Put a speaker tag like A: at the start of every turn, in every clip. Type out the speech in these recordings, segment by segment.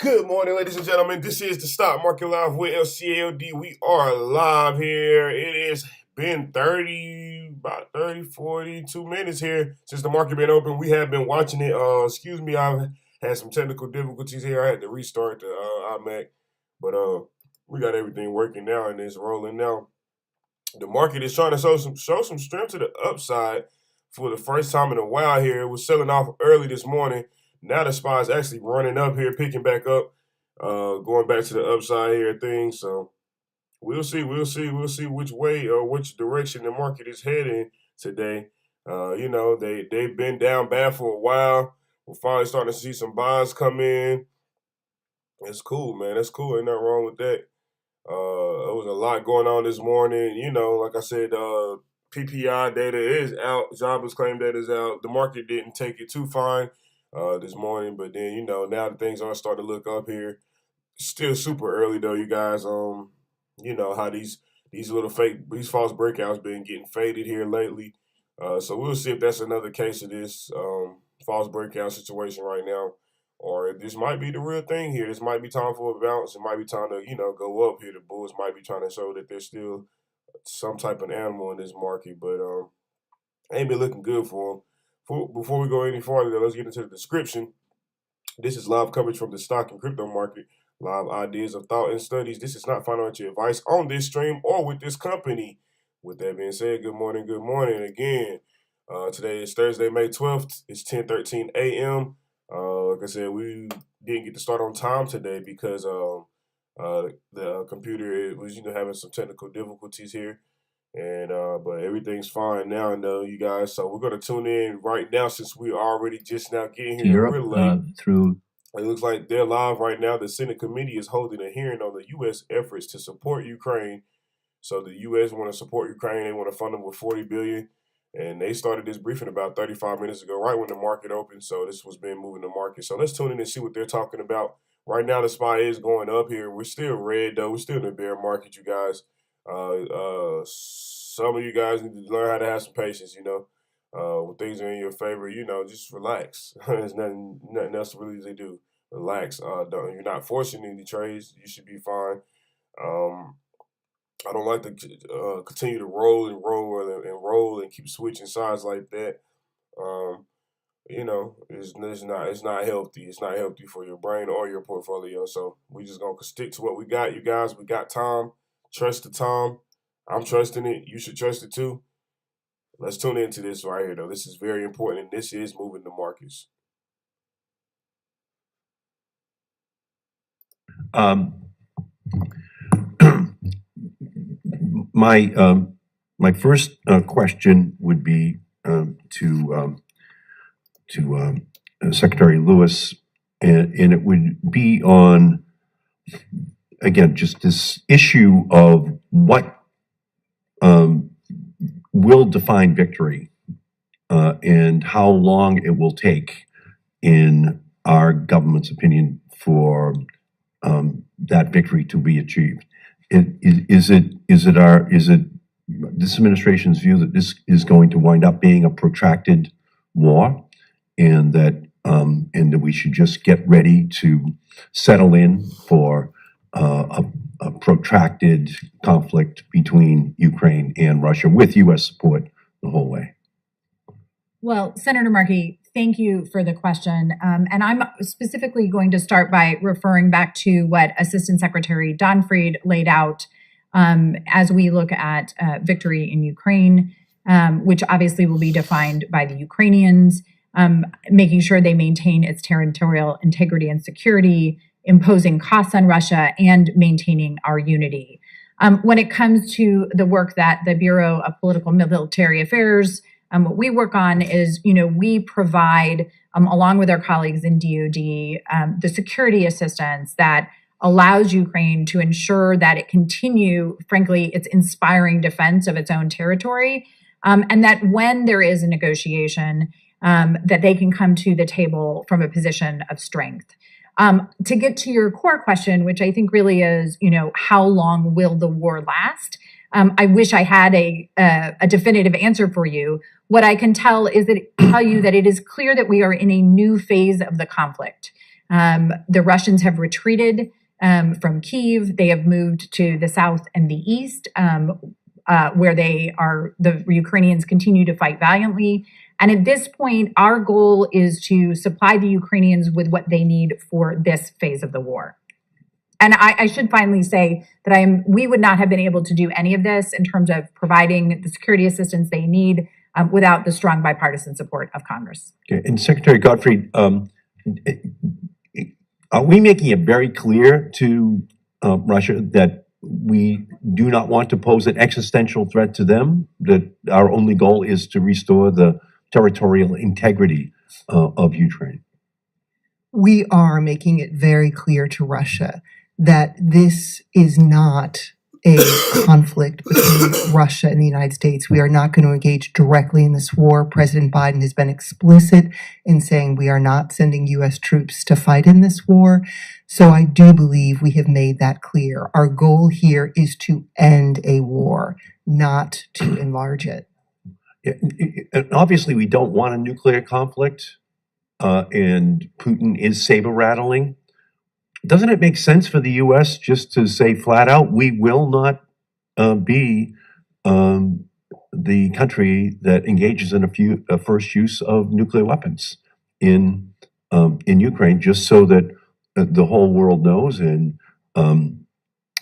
A: Good morning, ladies and gentlemen. This is the Stock Market Live with LCLD. We are live here. It has been about 30, 42 minutes here since the market been open. We have been watching it. Excuse me, I've had some technical difficulties here. I had to restart the iMac, but we got everything working now and it's rolling now. The market is trying to show some strength to the upside for the first time in a while here. It was selling off early this morning. Now the SPY is actually running up here, picking back up, going back to the upside here things. So we'll see which way or which direction the market is heading today. They've been down bad for a while. We're finally starting to see some buys come in. It's cool, man. That's cool. Ain't nothing wrong with that. There was a lot going on this morning. Like I said, PPI data is out. Jobless claim data is out. The market didn't take it too fine this morning, but then now that things are starting to look up here. Still super early though, you guys. How these false breakouts been getting faded here lately. So we'll see if that's another case of this false breakout situation right now. Or if this might be the real thing here. This might be time for a bounce. It might be time to, go up here. The bulls might be trying to show that there's still some type of animal in this market. But ain't been looking good for them. Before we go any farther, though, let's get into the description. This is live coverage from the stock and crypto market. Live ideas of thought and studies. This is not financial advice on this stream or with this company. With that being said, good morning again. Today is Thursday, May 12th. It's 10:13 a.m. Like I said, we didn't get to start on time today because the computer was having some technical difficulties here, and but everything's fine now, you guys. So we're gonna tune in right now since we're already just now getting here real late. It looks like they're live right now. The Senate committee is holding a hearing on the U.S. efforts to support Ukraine. So the U.S. want to support Ukraine. They want to fund them with $40 billion. And they started this briefing about 35 minutes ago, right when the market opened. So this was been moving the market. So let's tune in and see what they're talking about. Right now, the SPY is going up here. We're still red, though. We're still in the bear market, you guys. Some of you guys need to learn how to have some patience, when things are in your favor, just relax. There's nothing else really they do. Relax. You're not forcing any trades. You should be fine. I don't like to continue to roll and keep switching sides like that. It's not healthy. It's not healthy for your brain or your portfolio. So we just gonna stick to what we got, you guys. We got time. Trust the time. I'm trusting it. You should trust it too. Let's tune into this right here, though. This is very important, and this is moving the markets.
B: My first question would be to Secretary Lewis, and it would be on, again, just this issue of what will define victory and how long it will take, in our government's opinion, for that victory to be achieved. Is it this administration's view that this is going to wind up being a protracted war, and that we should just get ready to settle in for a protracted conflict between Ukraine and Russia with U.S. support the whole way?
C: Well, Senator Markey, thank you for the question. And I'm specifically going to start by referring back to what Assistant Secretary Don Fried laid out as we look at victory in Ukraine, which obviously will be defined by the Ukrainians, making sure they maintain its territorial integrity and security, imposing costs on Russia, and maintaining our unity. When it comes to the work that the Bureau of Political Military Affairs, what we work on is, we provide, along with our colleagues in DoD, the security assistance that allows Ukraine to ensure that it continue, frankly, its inspiring defense of its own territory, and that when there is a negotiation, that they can come to the table from a position of strength. To get to your core question, which I think really is, how long will the war last? I wish I had a definitive answer for you. What I can tell you that it is clear that we are in a new phase of the conflict. The Russians have retreated from Kyiv. They have moved to the south and the east, where the Ukrainians continue to fight valiantly. And at this point, our goal is to supply the Ukrainians with what they need for this phase of the war. And I should finally say that we would not have been able to do any of this in terms of providing the security assistance they need without the strong bipartisan support of Congress.
B: Okay. And Secretary Gottfried, are we making it very clear to Russia that we do not want to pose an existential threat to them, that our only goal is to restore the territorial integrity of Ukraine?
D: We are making it very clear to Russia that this is not a conflict between Russia and the United States. We are not going to engage directly in this war. President Biden has been explicit in saying we are not sending U.S. troops to fight in this war. So I do believe we have made that clear. Our goal here is to end a war, not to enlarge it.
B: And obviously, we don't want a nuclear conflict, and Putin is saber-rattling. Doesn't it make sense for the U.S. just to say flat out, we will not be the country that engages in a first use of nuclear weapons in Ukraine, just so that the whole world knows and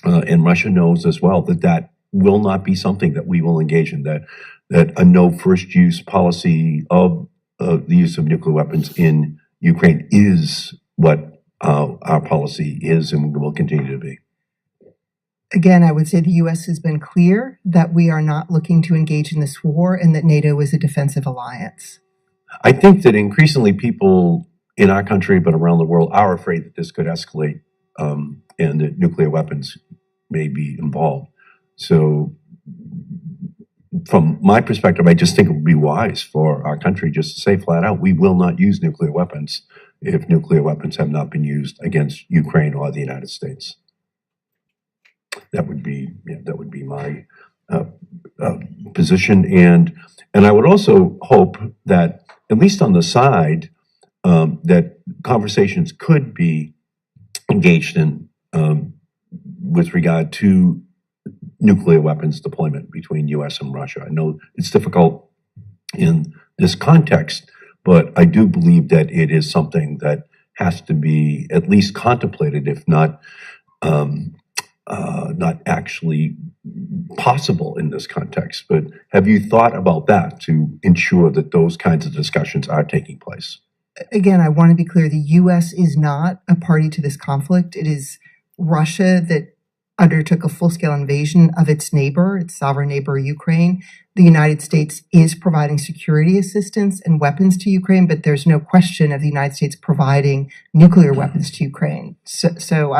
B: Russia knows as well that will not be something that we will engage in, that a no first use policy of the use of nuclear weapons in Ukraine is what our policy is and will continue to be.
D: Again, I would say the U.S. has been clear that we are not looking to engage in this war and that NATO is a defensive alliance.
B: I think that increasingly people in our country, but around the world, are afraid that this could escalate and that nuclear weapons may be involved. So from my perspective, I just think it would be wise for our country just to say flat out, we will not use nuclear weapons if nuclear weapons have not been used against Ukraine or the United States. That would be my position, and I would also hope that at least on the side that conversations could be engaged in with regard to nuclear weapons deployment between U.S. and Russia. I know it's difficult in this context, but I do believe that it is something that has to be at least contemplated, if not actually possible in this context. But have you thought about that to ensure that those kinds of discussions are taking place?
D: Again, I want to be clear, the U.S. is not a party to this conflict. It is Russia that undertook a full-scale invasion of its sovereign neighbor, Ukraine. The United States is providing security assistance and weapons to Ukraine, but there's no question of the United States providing nuclear weapons to Ukraine. So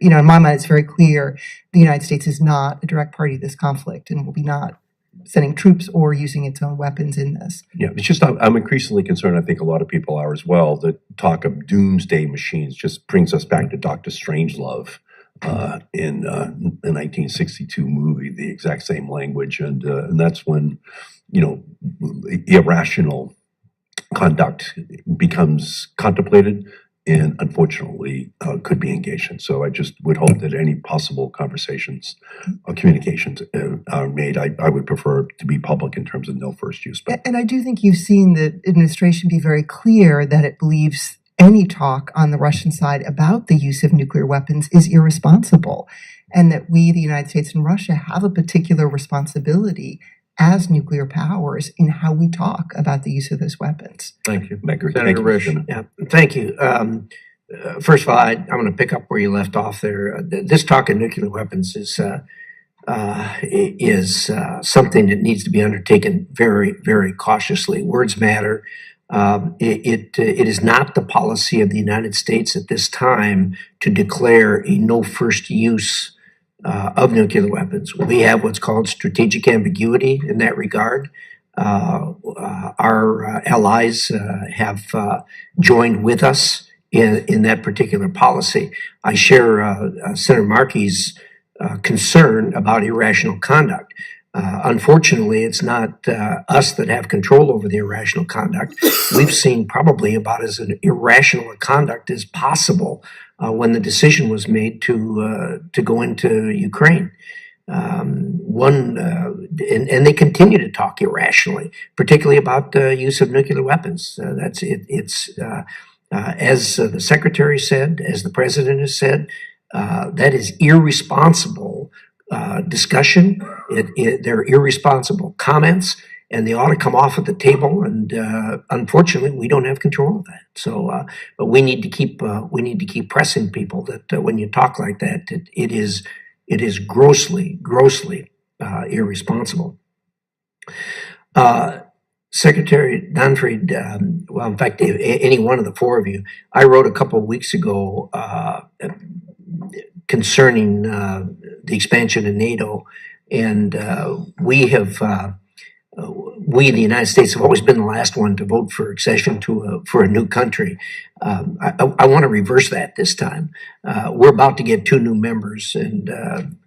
D: in my mind, it's very clear the United States is not a direct party to this conflict and will be not sending troops or using its own weapons in this.
B: Yeah, it's just I'm increasingly concerned, I think a lot of people are as well, that talk of doomsday machines just brings us back to Dr. Strangelove. In the 1962 movie, the exact same language, and that's when irrational conduct becomes contemplated and unfortunately could be engaged in. So I just would hope that any possible conversations or communications are made. I would prefer to be public in terms of no first use.
D: And I do think you've seen the administration be very clear that it believes any talk on the Russian side about the use of nuclear weapons is irresponsible, and that we, the United States and Russia, have a particular responsibility as nuclear powers in how we talk about the use of those weapons.
B: Thank you.
E: Senator Risch. Yeah, thank you. First of all, I'm going to pick up where you left off there. This talk of nuclear weapons is something that needs to be undertaken very, very cautiously. Words matter. It is not the policy of the United States at this time to declare a no first use of nuclear weapons. We have what's called strategic ambiguity in that regard. Our allies have joined with us in that particular policy. I share Senator Markey's concern about irrational conduct. Unfortunately, it's not us that have control over the irrational conduct. We've seen probably about as irrational a conduct as possible when the decision was made to go into Ukraine. And they continue to talk irrationally, particularly about the use of nuclear weapons. That's it. It's as the secretary said, as the president has said, that is irresponsible discussion. They're irresponsible comments, and they ought to come off of the table. And unfortunately, we don't have control of that. So, but we need to keep pressing people that when you talk like that, it is grossly irresponsible. Secretary Donfried, well, in fact, any one of the four of you, I wrote a couple of weeks ago concerning the expansion of NATO, and we, the United States, have always been the last one to vote for accession for a new country. I want to reverse that this time. We're about to get 2 new members, and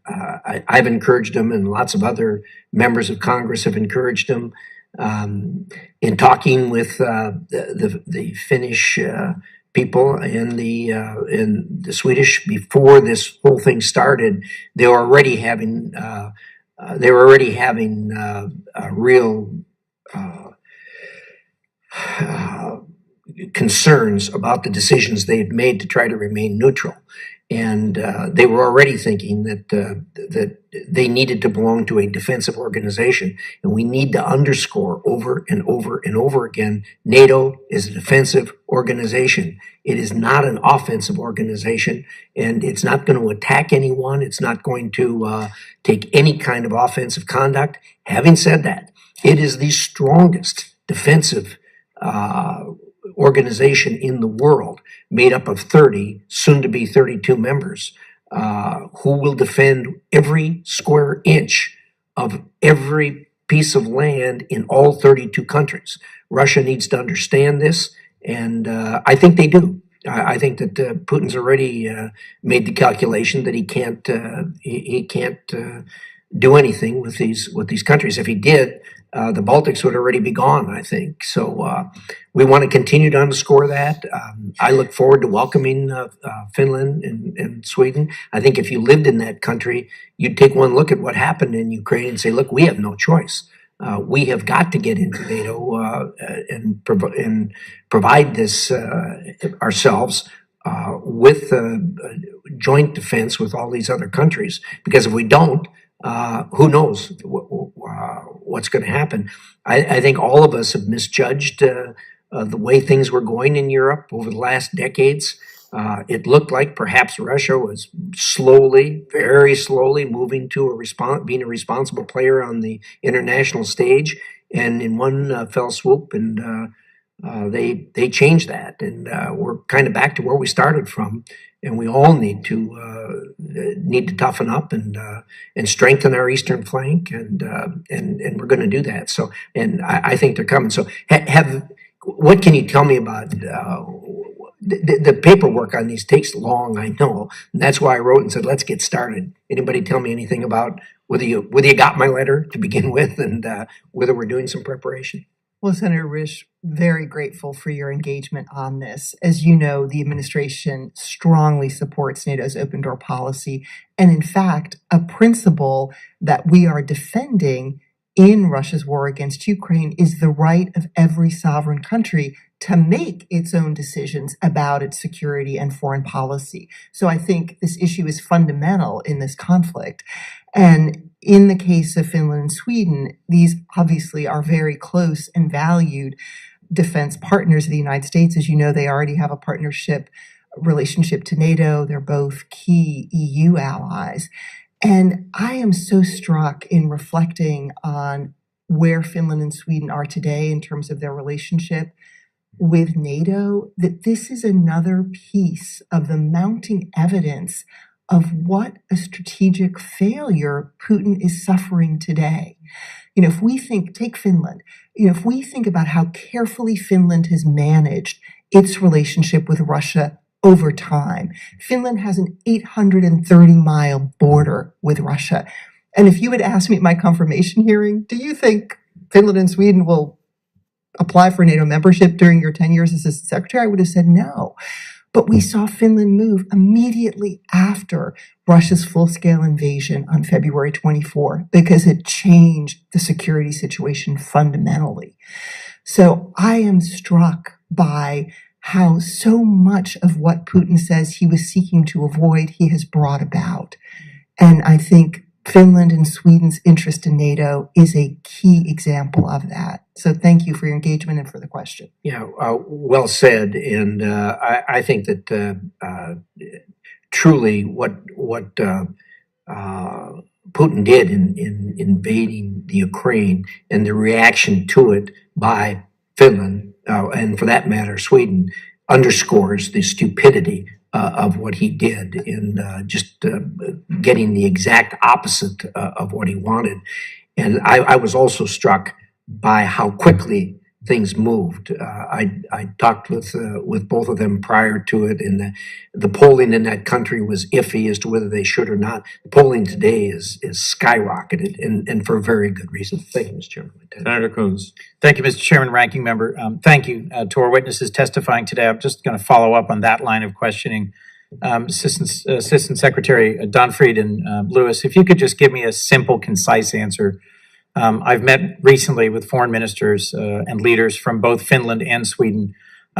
E: I've encouraged them, and lots of other members of Congress have encouraged them. In talking with the Finnish people and the Swedish before this whole thing started, they were already having real concerns about the decisions they had made to try to remain neutral. And they were already thinking that they needed to belong to a defensive organization. And we need to underscore over and over and over again, NATO is a defensive organization. It is not an offensive organization, and it's not going to attack anyone. It's not going to take any kind of offensive conduct. Having said that, it is the strongest defensive organization in the world, made up of 30, soon to be 32 members, who will defend every square inch of every piece of land in all 32 countries. Russia needs to understand this, and I think they do. I think that Putin's already made the calculation that he can't do anything with these countries. If he did, the Baltics would already be gone, I think. So we want to continue to underscore that. I look forward to welcoming Finland and Sweden. I think if you lived in that country, you'd take one look at what happened in Ukraine and say, look, we have no choice. We have got to get into NATO and provide this ourselves with joint defense with all these other countries. Because if we don't, who knows what's going to happen. I think all of us have misjudged the way things were going in Europe over the last decades. It looked like perhaps Russia was slowly, very slowly moving to being a responsible player on the international stage. And in one fell swoop, and they changed that. And we're kind of back to where we started from. And we all need to toughen up and strengthen our eastern flank, and we're going to do that. So, and I think they're coming. So, what can you tell me about the paperwork on these? Takes long, I know, and that's why I wrote and said, let's get started. Anybody tell me anything about whether you got my letter to begin with, and whether we're doing some preparation?
D: Well, Senator Risch, very grateful for your engagement on this. As you know, the administration strongly supports NATO's open door policy. And in fact, a principle that we are defending in Russia's war against Ukraine is the right of every sovereign country to make its own decisions about its security and foreign policy. So I think this issue is fundamental in this conflict. And in the case of Finland and Sweden, these obviously are very close and valued defense partners of the United States. As you know, they already have a partnership relationship to NATO. They're both key EU allies. And I am so struck in reflecting on where Finland and Sweden are today in terms of their relationship with NATO, that this is another piece of the mounting evidence of what a strategic failure Putin is suffering today. You know, if we take Finland, if we think about how carefully Finland has managed its relationship with Russia over time, Finland has an 830-mile border with Russia. And if you had asked me at my confirmation hearing, do you think Finland and Sweden will apply for NATO membership during your 10 years as Assistant Secretary? I would have said no. But we saw Finland move immediately after Russia's full-scale invasion on February 24 because it changed the security situation fundamentally. So I am struck by how so much of what Putin says he was seeking to avoid, he has brought about. And I think Finland and Sweden's interest in NATO is a key example of that. So thank you for your engagement and for the question.
E: Yeah, well said. And I think that truly what Putin did in invading the Ukraine and the reaction to it by Finland, and for that matter, Sweden, underscores the stupidity of what he did in just getting the exact opposite of what he wanted. And I was also struck by how quickly things moved. I talked with both of them prior to it, and the polling in that country was iffy as to whether they should or not. The polling today is skyrocketed, and for a very good reason. Thank you, Mr. Chairman.
A: Senator Coons.
F: Thank you, Mr. Chairman, Ranking Member. Thank you to our witnesses testifying today. I'm just going to follow up on that line of questioning. Assistant Secretary Donfried and Lewis, if you could just give me a simple, concise answer. I've met recently with foreign ministers and leaders from both Finland and Sweden.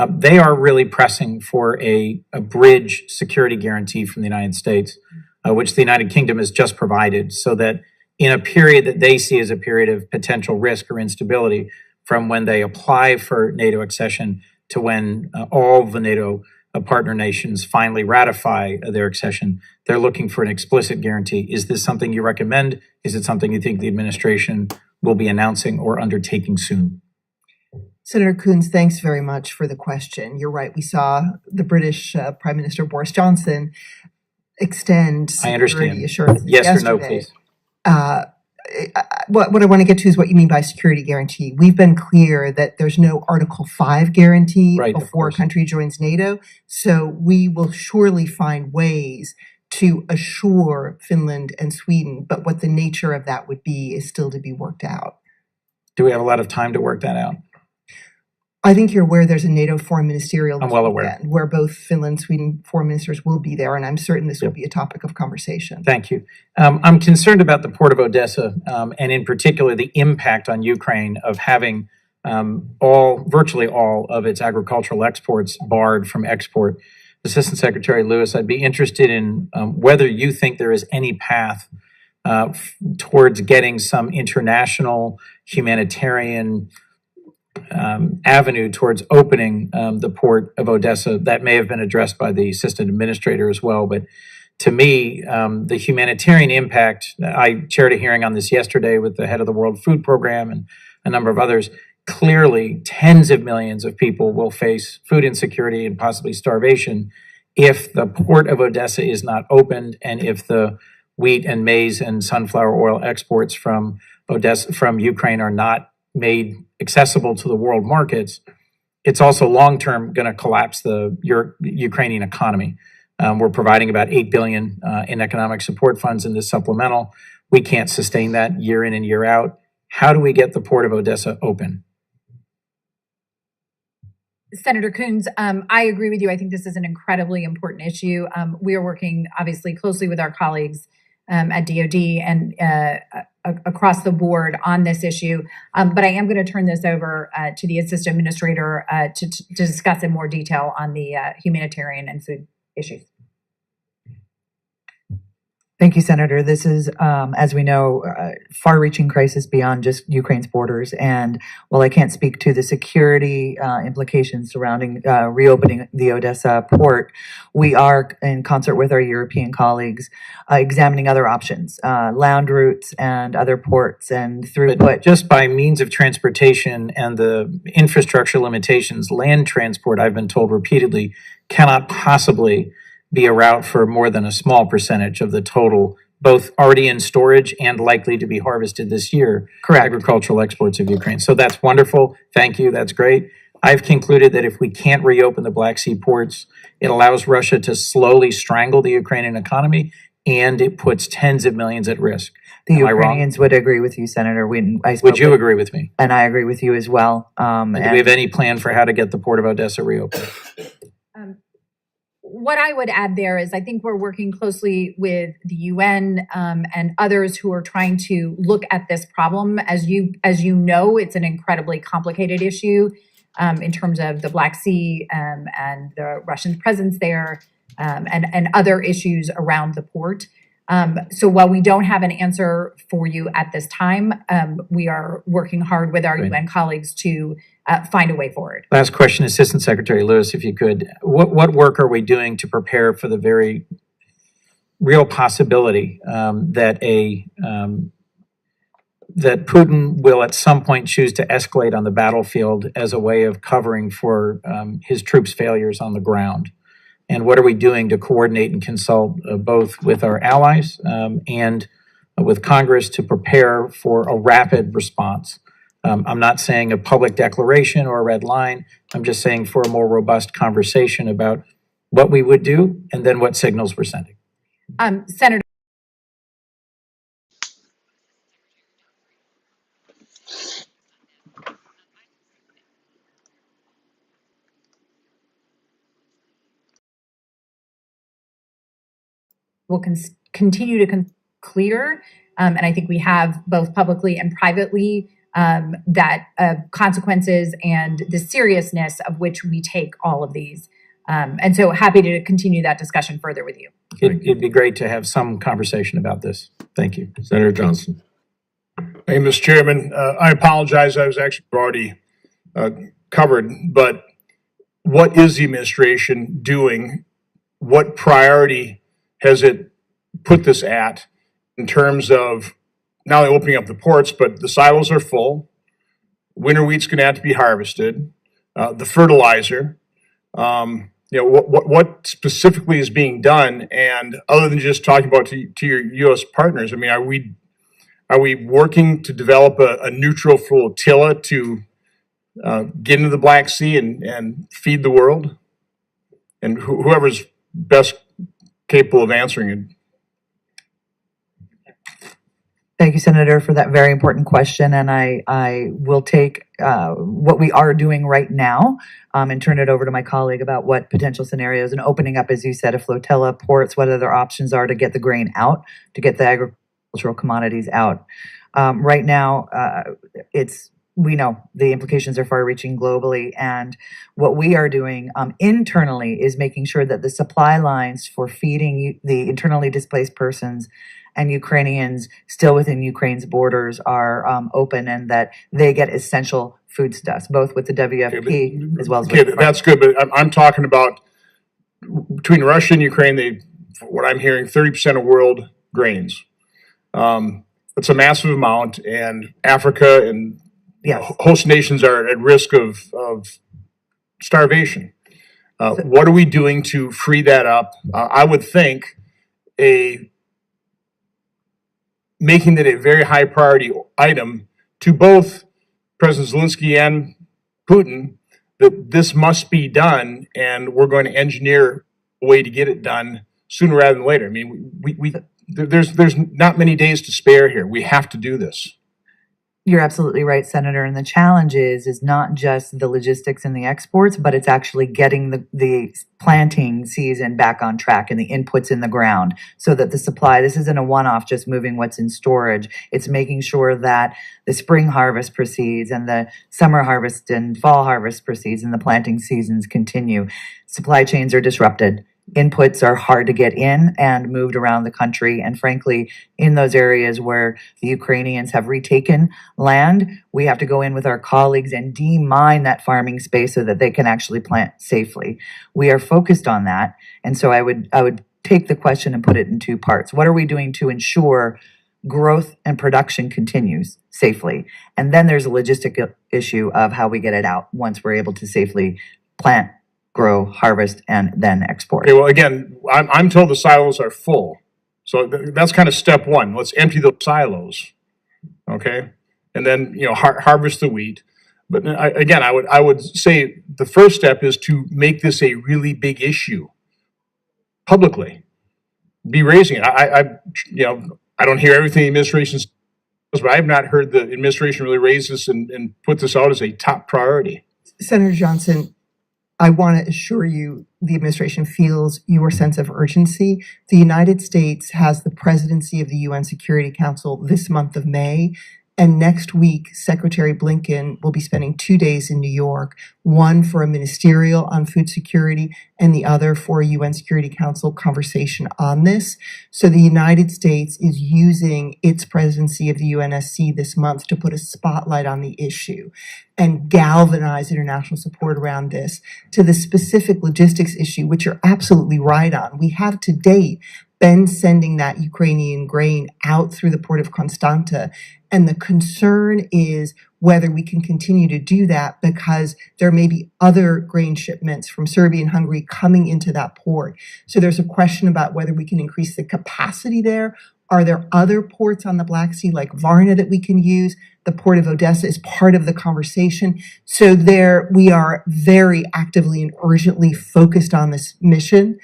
F: They are really pressing for a bridge security guarantee from the United States, which the United Kingdom has just provided, so that in a period that they see as a period of potential risk or instability, from when they apply for NATO accession to when all the NATO partner nations finally ratify their accession, they're looking for an explicit guarantee. Is this something you recommend? Is it something you think the administration will be announcing or undertaking soon?
D: Senator Coons, thanks very much for the question. You're right. We saw the British Prime Minister Boris Johnson extend
F: I understand.
D: security assurances
F: Yes
D: yesterday.
F: or no, please.
D: What I want to get to is what you mean by security guarantee. We've been clear that there's no Article 5 guarantee
F: Right, of
D: before a
F: course.
D: country joins NATO. So we will surely find ways to assure Finland and Sweden, but what the nature of that would be is still to be worked out.
F: Do we have a lot of time to work that out?
D: I think you're aware there's a NATO foreign ministerial
F: I'm well aware.
D: weekend where both Finland and Sweden foreign ministers will be there, and I'm certain this will be a topic of conversation.
F: Thank you. I'm concerned about the port of Odessa, and in particular the impact on Ukraine of having virtually all of its agricultural exports barred from export. Assistant Secretary Lewis, I'd be interested in whether you think there is any path towards getting some international humanitarian avenue towards opening the port of Odessa. That may have been addressed by the assistant administrator as well, but to me, the humanitarian impact, I chaired a hearing on this yesterday with the head of the World Food Program and a number of others. Clearly, tens of millions of people will face food insecurity and possibly starvation if the port of Odessa is not opened, and if the wheat and maize and sunflower oil exports from Ukraine are not made accessible to the world markets. It's also long-term going to collapse the Ukrainian economy. We're providing about $8 billion in economic support funds in this supplemental. We can't sustain that year in and year out. How do we get the port of Odessa open?
C: Senator Coons, I agree with you. I think this is an incredibly important issue. We are working obviously closely with our colleagues at DOD and across the board on this issue. But I am going to turn this over to the Assistant Administrator to discuss in more detail on the humanitarian and food issues.
G: Thank you, Senator. This is, as we know, a far-reaching crisis beyond just Ukraine's borders. And while I can't speak to the security implications surrounding reopening the Odessa port, we are, in concert with our European colleagues, examining other options, land routes and other ports and throughput.
F: But just by means of transportation and the infrastructure limitations, land transport, I've been told repeatedly, cannot possibly be a route for more than a small percentage of the total, both already in storage and likely to be harvested this year,
G: Correct.
F: agricultural exports of Ukraine. So that's wonderful. Thank you. That's great. I've concluded that if we can't reopen the Black Sea ports, it allows Russia to slowly strangle the Ukrainian economy and it puts tens of millions at risk.
G: The
F: Am I wrong?
G: Ukrainians would agree with you, Senator. I spoke
F: Would you
G: with-
F: agree with me?
G: And I agree with you as well.
F: And do we have any plan for how to get the Port of Odessa reopened?
C: What I would add there is I think we're working closely with the UN and others who are trying to look at this problem. As you know, it's an incredibly complicated issue in terms of the Black Sea and the Russian presence there and other issues around the port. So while we don't have an answer for you at this time, we are working hard with our
F: Great.
C: UN colleagues to find a way forward.
F: Last question, Assistant Secretary Lewis, if you could. What work are we doing to prepare for the very real possibility that that Putin will at some point choose to escalate on the battlefield as a way of covering for his troops' failures on the ground? And what are we doing to coordinate and consult both with our allies and with Congress to prepare for a rapid response? I'm not saying a public declaration or a red line. I'm just saying for a more robust conversation about what we would do and then what signals we're sending.
C: Senator. Will continue to clear, and I think we have both publicly and privately that consequences and the seriousness of which we take all of these. And so happy to continue that discussion further with you.
F: It'd be great to have some conversation about this. Thank you.
B: Senator Johnson.
H: Hey, Mr. Chairman, I apologize. I was actually already covered, but what is the administration doing? What priority has it put this at in terms of not only opening up the ports, but the silos are full. Winter wheat's going to have to be harvested. The fertilizer, what specifically is being done? And other than just talking about to your U.S. partners, I mean, are we working to develop a neutral flotilla to get into the Black Sea and feed the world? And whoever's best capable of answering it.
G: Thank you, Senator, for that very important question. And I will take what we are doing right now and turn it over to my colleague about what potential scenarios and opening up, as you said, a flotilla, ports, what other options are to get the grain out, to get the agricultural commodities out. Right now, we know the implications are far-reaching globally, and what we are doing internally is making sure that the supply lines for feeding the internally displaced persons and Ukrainians still within Ukraine's borders are open, and that they get essential foodstuffs, both with the WFP as well as with
H: that's good, but I'm talking about between Russia and Ukraine, what I'm hearing, 30% of world grains. It's a massive amount, and Africa and host nations are at risk of starvation. What are we doing to free that up? I would think making it a very high priority item to both President Zelensky and Putin that this must be done, and we're going to engineer a way to get it done sooner rather than later. I mean, there's not many days to spare here. We have to do this.
G: You're absolutely right, Senator. And the challenge is not just the logistics and the exports, but it's actually getting the planting season back on track and the inputs in the ground so that the supply, this isn't a one-off just moving what's in storage. It's making sure that the spring harvest proceeds and the summer harvest and fall harvest proceeds and the planting seasons continue. Supply chains are disrupted. Inputs are hard to get in and moved around the country. And frankly, in those areas where the Ukrainians have retaken land, we have to go in with our colleagues and demine that farming space so that they can actually plant safely. We are focused on that. And so I would take the question and put it in two parts. What are we doing to ensure growth and production continues safely? And then there's a logistic issue of how we get it out once we're able to safely plant, grow, harvest, and then export.
H: Okay, well, again, I'm told the silos are full. So that's kind of step one. Let's empty those silos, okay? And then, harvest the wheat. But again, I would say the first step is to make this a really big issue publicly. be raising it. I don't hear everything the administration says, but I have not heard the administration really raise this and put this out as a top priority.
D: Senator Johnson, I want to assure you the administration feels your sense of urgency. The United States has the presidency of the UN Security Council this month of May. And next week, Secretary Blinken will be spending 2 days in New York, one for a ministerial on food security and the other for a UN Security Council conversation on this. So the United States is using its presidency of the UNSC this month to put a spotlight on the issue and galvanize international support around this. To the specific logistics issue, which you're absolutely right on, we have to date been sending that Ukrainian grain out through the port of Constanta. And the concern is whether we can continue to do that because there may be other grain shipments from Serbia and Hungary coming into that port. So there's a question about whether we can increase the capacity there. Are there other ports on the Black Sea like Varna that we can use? The port of Odessa is part of the conversation. So there we are very actively and urgently focused on this mission.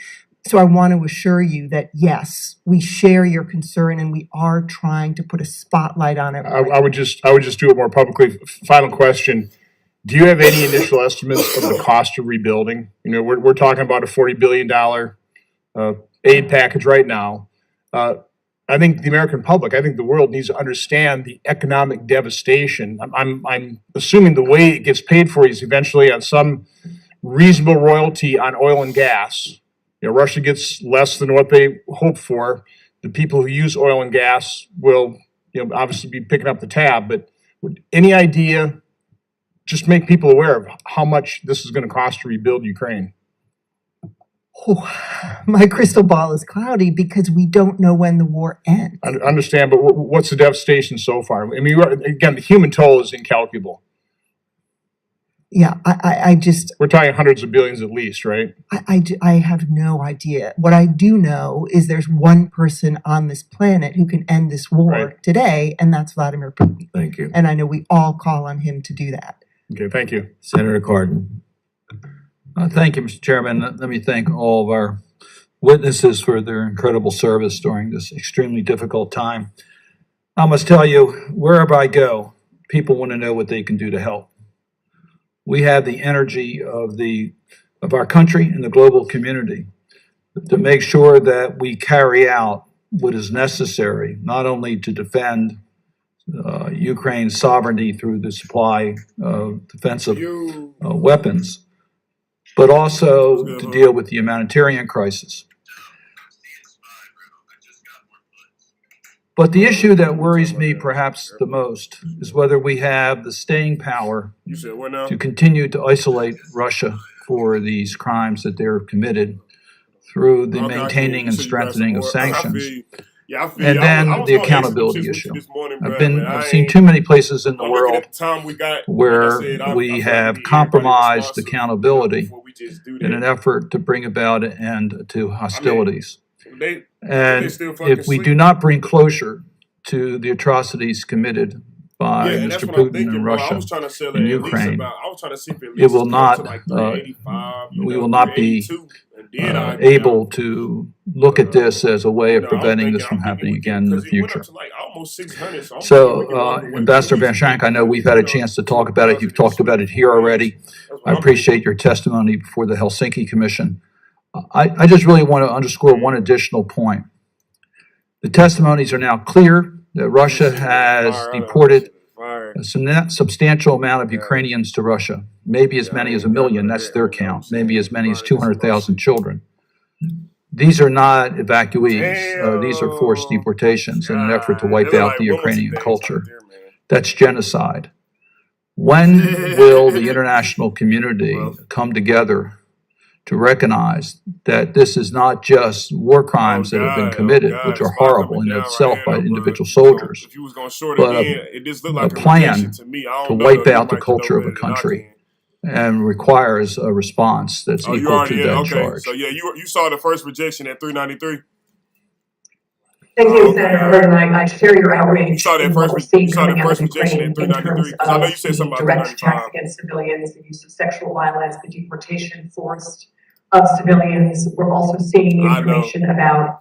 D: So I want to assure you that, yes, we share your concern and we are trying to put a spotlight on it.
H: I would just do it more publicly. Final question. Do you have any initial estimates of the cost of rebuilding? You know, we're talking about a $40 billion aid package right now. I think the American public, I think the world needs to understand the economic devastation. I'm assuming the way it gets paid for is eventually on some reasonable royalty on oil and gas. You know, Russia gets less than what they hope for. The people who use oil and gas will, obviously be picking up the tab. But any idea, just make people aware of how much this is going to cost to rebuild Ukraine?
D: Oh, my crystal ball is cloudy because we don't know when the war ends.
H: I understand, but what's the devastation so far? I mean, again, the human toll is incalculable.
D: Yeah, I just...
H: We're talking hundreds of billions at least, right?
D: I have no idea. What I do know is there's one person on this planet who can end this war today, and that's Vladimir Putin.
B: Thank you.
D: And I know we all call on him to do that.
H: Okay, thank you.
B: Senator Cardin.
I: Thank you, Mr. Chairman. Let me thank all of our witnesses for their incredible service during this extremely difficult time. I must tell you, wherever I go, people want to know what they can do to help. We have the energy of our country and the global community to make sure that we carry out what is necessary, not only to defend Ukraine's sovereignty through the supply of defensive weapons, but also to deal with the humanitarian crisis. But the issue that worries me perhaps the most is whether we have the staying power to continue to isolate Russia for these crimes that they're committed through the maintaining and strengthening of sanctions. And then the accountability issue. I've seen too many places in the world where we have compromised accountability in an effort to bring about an end to hostilities. And if we do not bring closure to the atrocities committed by Mr. Putin and Russia in Ukraine, it will not, we will not be able to look at this as a way of preventing this from happening again in the future. So, Ambassador Van Schank, I know we've had a chance to talk about it. You've talked about it here already. I appreciate your testimony before the Helsinki Commission. I just really want to underscore one additional point. The testimonies are now clear that Russia has deported a substantial amount of Ukrainians to Russia, maybe as many as 1 million, that's their count, maybe as many as 200,000 children. These are not evacuees, these are forced deportations in an effort to wipe out the Ukrainian culture. That's genocide. When will the international community come together to recognize that this is not just war crimes that have been committed, which are horrible in itself by individual soldiers, but a plan to wipe out the culture of a country and requires a response that's equal to that charge.
A: So yeah, you saw the first rejection at 393?
J: Thank you, Senator Cardin. I share your outrage.
A: You saw that first rejection at 393? I know you said something about
J: direct attacks against civilians, the use of sexual violence, the deportation forced of civilians. We're also seeing information about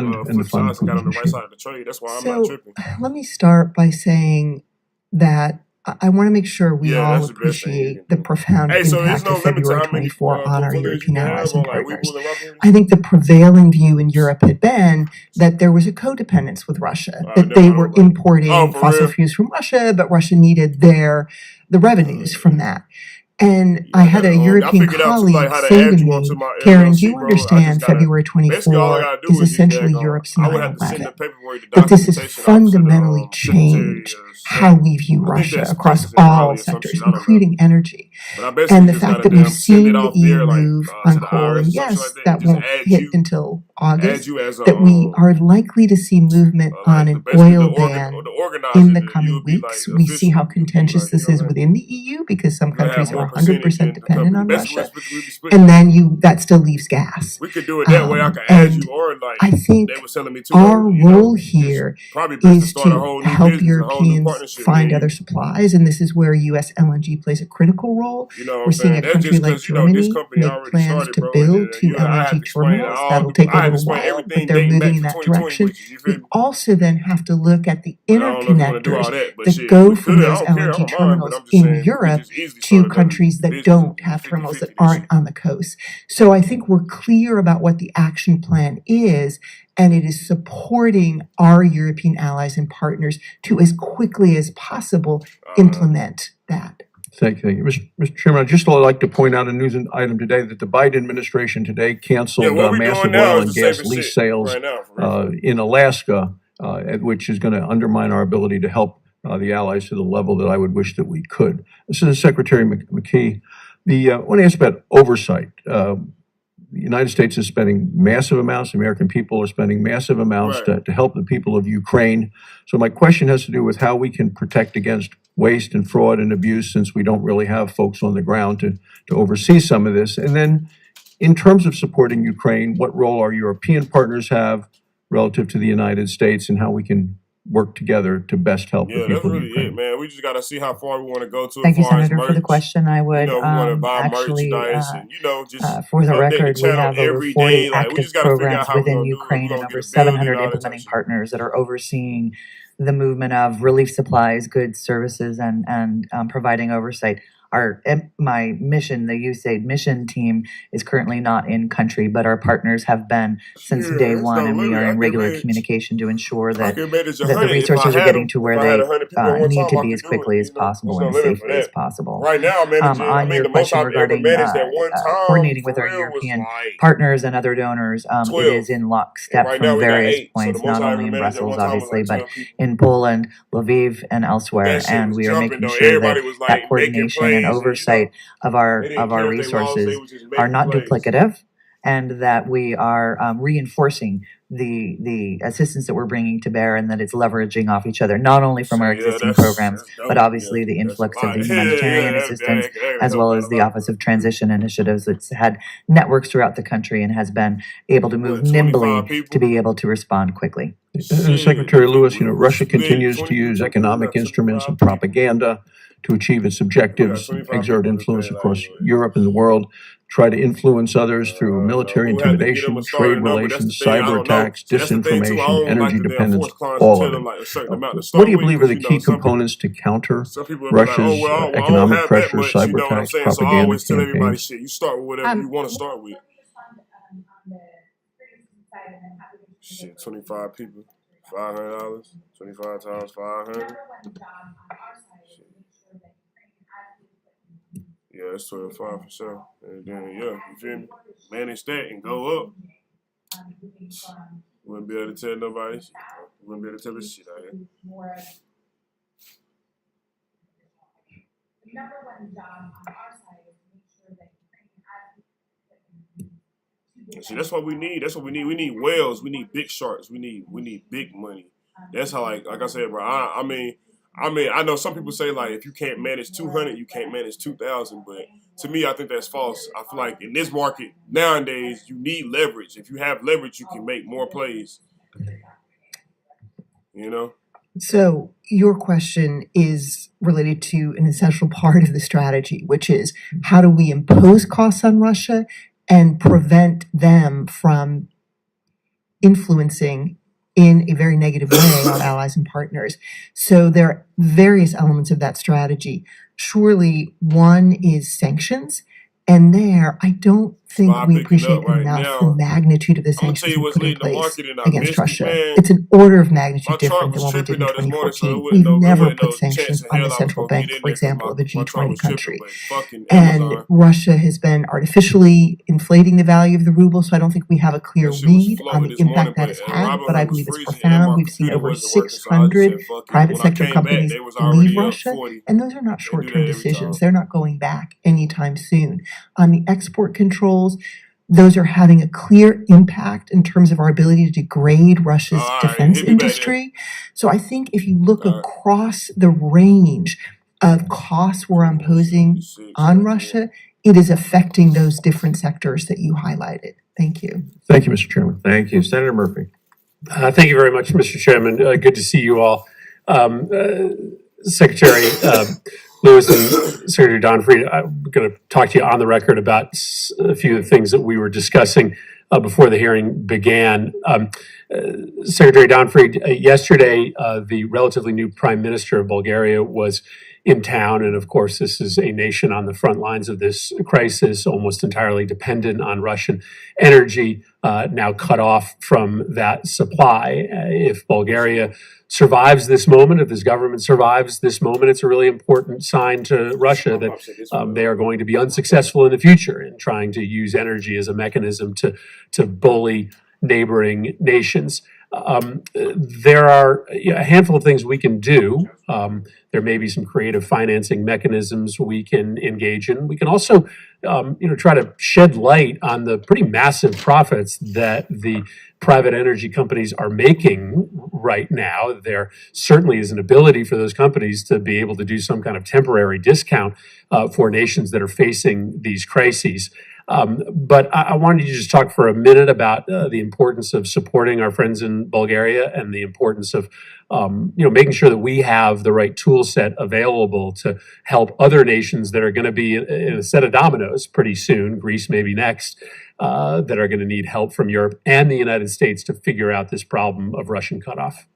I: fund and the fund
A: got on the right
I: issue.
A: side of the trade. That's why I'm not
D: So
A: tripping.
D: let me start by saying that I want to make sure we
A: Yeah,
D: all
A: that's the best thing you
D: appreciate
A: can
D: the
A: do.
D: profound
A: Hey, so there's
D: impact
A: no
D: of
A: limit to
D: February
A: how many
D: 24 on our
A: portfolios you
D: European
A: can
D: allies
A: have
D: and
A: on like
D: partners.
A: Webull and Robinhood?
D: I think the prevailing view in Europe had been that there was a codependence with Russia, that
A: Never
D: they
A: mind,
D: were
A: I'm like, oh,
D: importing
A: for
D: fossil
A: real?
D: fuels from Russia, but Russia needed the revenues from that. And I
A: Yeah,
D: had
A: that's
D: a
A: I
D: European
A: figured out too, like
D: colleague
A: how to
D: say
A: add
D: to
A: you onto
D: me,
A: my
D: Karen, do
A: LLC,
D: you
A: bro. I just
D: understand
A: gotta
D: February
A: basically all I
D: 24
A: gotta do
D: is
A: is just
D: essentially
A: daggone.
D: Europe's
A: I would have to
D: 9/11?
A: send the paperwork, the
D: That this has
A: documentation off to the
D: fundamentally
A: Secretary
D: changed
A: of
D: how
A: State.
D: we view
A: I think
D: Russia
A: that's
D: across
A: President
D: all
A: Riley or some
D: sectors,
A: shit. I don't know.
D: including energy.
A: But I basically
D: And the
A: just
D: fact
A: gotta
D: that we've
A: damn send it
D: seen the
A: off there,
D: EU
A: like
D: move
A: to
D: on
A: the
D: coal,
A: IRS
D: and
A: or some shit
D: yes,
A: like that,
D: that
A: and just
D: won't
A: add
D: hit
A: you,
D: until
A: add
D: August,
A: you as a
D: that we are likely to see movement on
A: like
D: an
A: basically
D: oil
A: the
D: ban
A: organizer.
D: in the
A: Then you
D: coming
A: would be like
D: weeks. We see
A: official.
D: how
A: You would be
D: contentious
A: like, you
D: this
A: know
D: is
A: what I'm saying?
D: within the EU because some
A: You're gonna have
D: countries
A: more
D: are
A: percentage
D: 100%
A: than the
D: dependent
A: company.
D: on
A: Basically,
D: Russia.
A: we'd be split.
D: And then that still leaves gas.
A: We could do it that way. I could add
D: And
A: you, or like
D: I think
A: they were telling me too.
D: our
A: Like,
D: role
A: it's
D: here
A: probably best to
D: is
A: start a
D: to
A: whole new
D: help
A: business, a whole new
D: Europeans
A: partnership.
D: find
A: Then
D: other supplies, and this is where U.S. LNG plays a critical role.
A: you know what
D: We're
A: I'm
D: seeing
A: saying?
D: a
A: That's
D: country
A: just
D: like
A: because you know this
D: Germany
A: company
D: make
A: already
D: plans
A: started,
D: to
A: bro.
D: build two
A: I had
D: LNG
A: to explain
D: terminals.
A: all
D: That'll
A: the,
D: take a
A: I had to
D: little
A: explain
D: while, but
A: everything
D: they're
A: dating
D: moving
A: back
D: in
A: to
D: that
A: 2020
D: direction.
A: with you. You feel
D: We
A: me?
D: also then have to look at the
A: But I don't know if you want to do all
D: interconnectors
A: that. But
D: that
A: shit,
D: go
A: we
D: from
A: could. I
D: those
A: don't care. I
D: LNG
A: don't mind. But
D: terminals
A: I'm just
D: in
A: saying we could
D: Europe
A: just easily
D: to
A: start another
D: countries that
A: business
D: don't
A: and
D: have
A: 50-50
D: terminals that
A: this
D: aren't
A: shit.
D: on the coast. So I think we're clear about what the action plan is, and it is supporting our European allies and partners to, as quickly as possible, implement that.
I: Thank you. Mr. Chairman, I'd just like to point out a news item today that the Biden administration today
A: Yeah,
I: canceled
A: what we
I: massive
A: doing now
I: oil
A: is
I: and
A: the
I: gas
A: safest
I: lease
A: shit
I: sales
A: right now. For real.
I: in Alaska, which is going to undermine our ability to help the allies to the level that I would wish that we could. This is Secretary McKee. I want to ask about oversight. The United States is spending massive amounts, the American people are spending massive amounts
A: Right.
I: to help the people of Ukraine. So my question has to do with how we can protect against waste and fraud and abuse, since we don't really have folks on the ground to oversee some of this. And then in terms of supporting Ukraine, what role our European partners have relative to the United States, and how we can work together to best help the
A: Yeah, that's
I: people of
A: really it,
I: Ukraine.
A: man. We just gotta see how far we want to go to
G: Thank
A: as
G: you,
A: far as
G: Senator, for the
A: merch.
G: question. I
A: You
G: would
A: know, we want to buy
G: actually,
A: merchandise and just
G: for the
A: update the
G: record, we
A: channel
G: have over
A: every
G: 40
A: day. Like we
G: active
A: just gotta figure out
G: programs
A: how we're
G: within
A: gonna do it. We're
G: Ukraine and
A: gonna
G: over
A: get a building,
G: 700
A: all that type of
G: implementing
A: shit.
G: partners that are overseeing the movement of relief supplies, goods, services, and providing oversight. My mission, the USAID mission team, is currently not in country, but our partners have been since
A: Yeah,
G: day
A: it's
G: one,
A: no
G: and we
A: limit.
G: are
A: I
G: in
A: can
G: regular
A: manage.
G: communication to ensure
A: I
G: that
A: can manage
G: the
A: 100 if I
G: resources are
A: had
G: getting
A: them.
G: to
A: If
G: where
A: I had
G: they
A: 100 people at one
G: need
A: time,
G: to
A: I
G: be
A: could
G: as
A: do
G: quickly
A: it.
G: as
A: You know,
G: possible
A: there's no
G: and
A: limit for
G: safely as
A: that.
G: possible.
A: Right now, I'm managing. I
G: On
A: mean,
G: your
A: the most
G: question
A: I've ever
G: regarding
A: managed at one time
G: coordinating
A: for
G: with our
A: real was
G: European
A: like
G: partners and other donors, it
A: 12.
G: is in
A: And
G: lockstep
A: right
G: from
A: now we got
G: various
A: 8. So the
G: points,
A: most
G: not
A: I
G: only
A: ever
G: in
A: managed at
G: Brussels,
A: one time was
G: obviously,
A: like
G: but
A: 12 people.
G: in Poland, Lviv, and
A: But
G: elsewhere.
A: that shit
G: And
A: was
G: we are
A: jumping
G: making
A: though.
G: sure that
A: Everybody was
G: that
A: like making
G: coordination and
A: plays, and
G: oversight of
A: they didn't care if they lost. They
G: resources
A: was just
G: are
A: making
G: not
A: plays.
G: duplicative, and that we are reinforcing the assistance that we're bringing to bear, and that it's leveraging off each other, not only from
A: So
G: our
A: yeah,
G: existing programs,
A: that's
G: but
A: dope.
G: obviously
A: Yeah,
G: the
A: that's a
G: influx of
A: lot.
G: the
A: Yeah,
G: humanitarian
A: that
G: assistance,
A: that
G: as well
A: helped out
G: as
A: a
G: the
A: lot,
G: Office
A: bro.
G: of Transition Initiatives that's had networks throughout the country and has been able to move
A: What, 25
G: nimbly to
A: people?
G: be able to respond quickly.
I: And
A: Shit,
I: Secretary
A: we
I: Lewis, Russia
A: split
I: continues
A: 20
I: to use
A: people. We
I: economic
A: got
I: instruments
A: 25
I: and
A: people.
I: propaganda to achieve its
A: We got
I: objectives,
A: 25
I: exert
A: people to
I: influence
A: pay. Like,
I: across Europe and the world, try to influence others through military
A: we'll have to get them a
I: intimidation,
A: starting
I: trade
A: number. That's the
I: relations,
A: thing. I
I: cyber
A: don't know.
I: attacks,
A: See, that's the thing too. I
I: disinformation,
A: don't like
I: energy
A: to damn
I: dependence,
A: force clients to
I: all
A: tell
I: of
A: them
I: it.
A: like a certain amount to
I: What
A: start
I: do you
A: with,
I: believe are
A: because
I: the key
A: some people
I: components to counter
A: some people will be like, oh
I: Russia's
A: well, I don't
I: economic
A: have that
I: pressure,
A: much. You
I: cyber
A: know what I'm
I: attacks,
A: saying? So I
I: propaganda
A: always tell everybody,
I: campaigns?
A: shit, you start with whatever you want to start with. Shit, 25 people, $500, 25 times 500. Yeah, that's 25 for sure. And then yeah, you feel me? Manage that and go up. Wouldn't be able to tell nobody shit. Wouldn't be able to tell this shit out here. And see, that's what we need. That's what we need. We need whales. We need big sharks. We need big money. That's how like I said, bro. I mean, I know some people say like if you can't manage 200, you can't manage 2,000. But to me, I think that's false. I feel like in this market nowadays, you need leverage. If you have leverage, you can make more plays. You know.
D: So your question is related to an essential part of the strategy, which is how do we impose costs on Russia and prevent them from influencing in a very negative way on allies and partners. So there are various elements of that strategy. Surely one is sanctions, and there I don't think
A: Spy
D: we
A: picking
D: appreciate
A: up right
D: enough the
A: now.
D: magnitude of the
A: I'm gonna tell
D: sanctions
A: you
D: we
A: what's
D: put in
A: leading the
D: place
A: market, and I
D: against
A: missed it,
D: Russia.
A: man.
D: It's an order of
A: My
D: magnitude
A: chart
D: different
A: was
D: than what we
A: tripping
D: did in
A: though this morning, so it
D: 2014.
A: wouldn't
D: We've
A: know it
D: never
A: wouldn't
D: put
A: no chance
D: sanctions
A: in
D: on
A: hell
D: the
A: I was
D: central
A: gonna get
D: bank,
A: in
D: for
A: there because
D: example, of a
A: my chart
D: G20
A: was tripping.
D: country.
A: But fucking
D: And
A: Amazon,
D: Russia has been artificially inflating the value of the ruble, so I don't think we have a clear
A: that shit was
D: read on
A: flowing
D: the
A: this morning,
D: impact that
A: but
D: has had, but
A: Robinhood
D: I
A: was
D: believe it's
A: freezing and
D: profound.
A: my
D: We've seen
A: computer
D: over
A: wasn't working, so I just
D: 600
A: said fuck it.
D: private
A: When I
D: sector
A: came back,
D: companies
A: they was
D: leave
A: already up
D: Russia,
A: 40.
D: and those are not
A: They do
D: short-term
A: that every
D: decisions.
A: time.
D: They're not going back anytime soon. On the export controls, those are having a clear impact in terms of our ability to degrade Russia's
A: All right,
D: defense
A: hit me back there.
D: industry. So I think if you look
A: All right,
D: across the range of costs we're imposing
A: 276
D: on
A: right there.
D: Russia, it is affecting those different sectors that you highlighted. Thank you.
I: Thank you, Mr. Chairman.
B: Thank you. Senator Murphy.
K: Thank you very much, Mr. Chairman. Good to see you all. Secretary Lewis and Secretary Donfried, I'm going to talk to you on the record about a few of the things that we were discussing before the hearing began. Secretary Donfried, yesterday, the relatively new Prime Minister of Bulgaria was in town. And of course, this is a nation on the front lines of this crisis, almost entirely dependent on Russian energy, now cut off from that supply. If Bulgaria survives this moment, if this government survives this moment, it's a really important sign to Russia that they are going to be unsuccessful in the future in trying to use energy as a mechanism to bully neighboring nations. There are a handful of things we can do. There may be some creative financing mechanisms we can engage in. We can also, try to shed light on the pretty massive profits that the private energy companies are making right now. There certainly is an ability for those companies to be able to do some kind of temporary discount for nations that are facing these crises. But I wanted you to just talk for a minute about the importance of supporting our friends in Bulgaria and the importance of, making sure that we have the right tool set available to help other nations that are going to be in a set of dominoes pretty soon. Greece maybe next, that are going to need help from Europe and the United States to figure out this problem of Russian cutoff.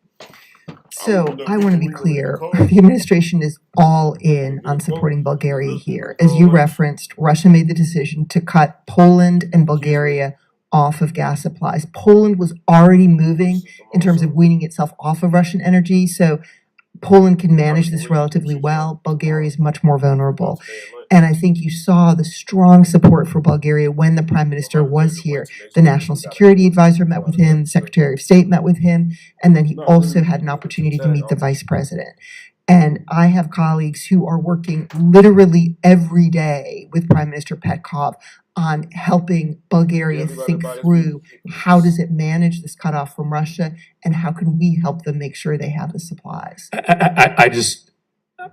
D: So I want to be clear, the administration is all in on supporting Bulgaria here. As you referenced, Russia made the decision to cut Poland and Bulgaria off of gas supplies. Poland was already moving in terms of weaning itself off of Russian energy, so Poland can manage this relatively well. Bulgaria is much more vulnerable. And I think you saw the strong support for Bulgaria when the Prime Minister was here. The National Security Advisor met with him, the Secretary of State met with him, and then he also had an opportunity to meet the Vice President. And I have colleagues who are working literally every day with Prime Minister Petkov on helping Bulgaria think through how does it manage this cutoff from Russia and how can we help them make sure they have the supplies.
K: I just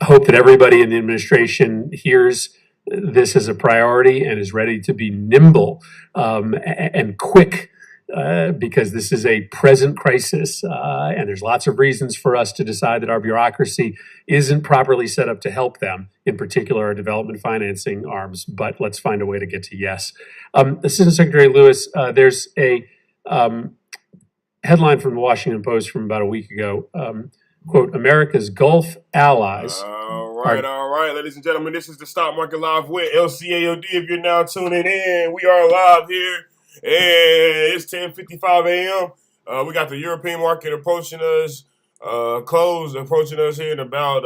K: hope that everybody in the administration hears this as a priority and is ready to be nimble and quick, because this is a present crisis, and there's lots of reasons for us to decide that our bureaucracy isn't properly set up to help them, in particular our development financing arms, but let's find a way to get to yes. Assistant Secretary Lewis, there's a headline from the Washington Post from about a week ago, quote, America's Gulf allies.
A: All right, ladies and gentlemen, this is the Stock Market Live with LCAOD. If you're now tuning in, we are live here, and it's 10:55 a.m. We got the European market approaching us, close approaching us here in about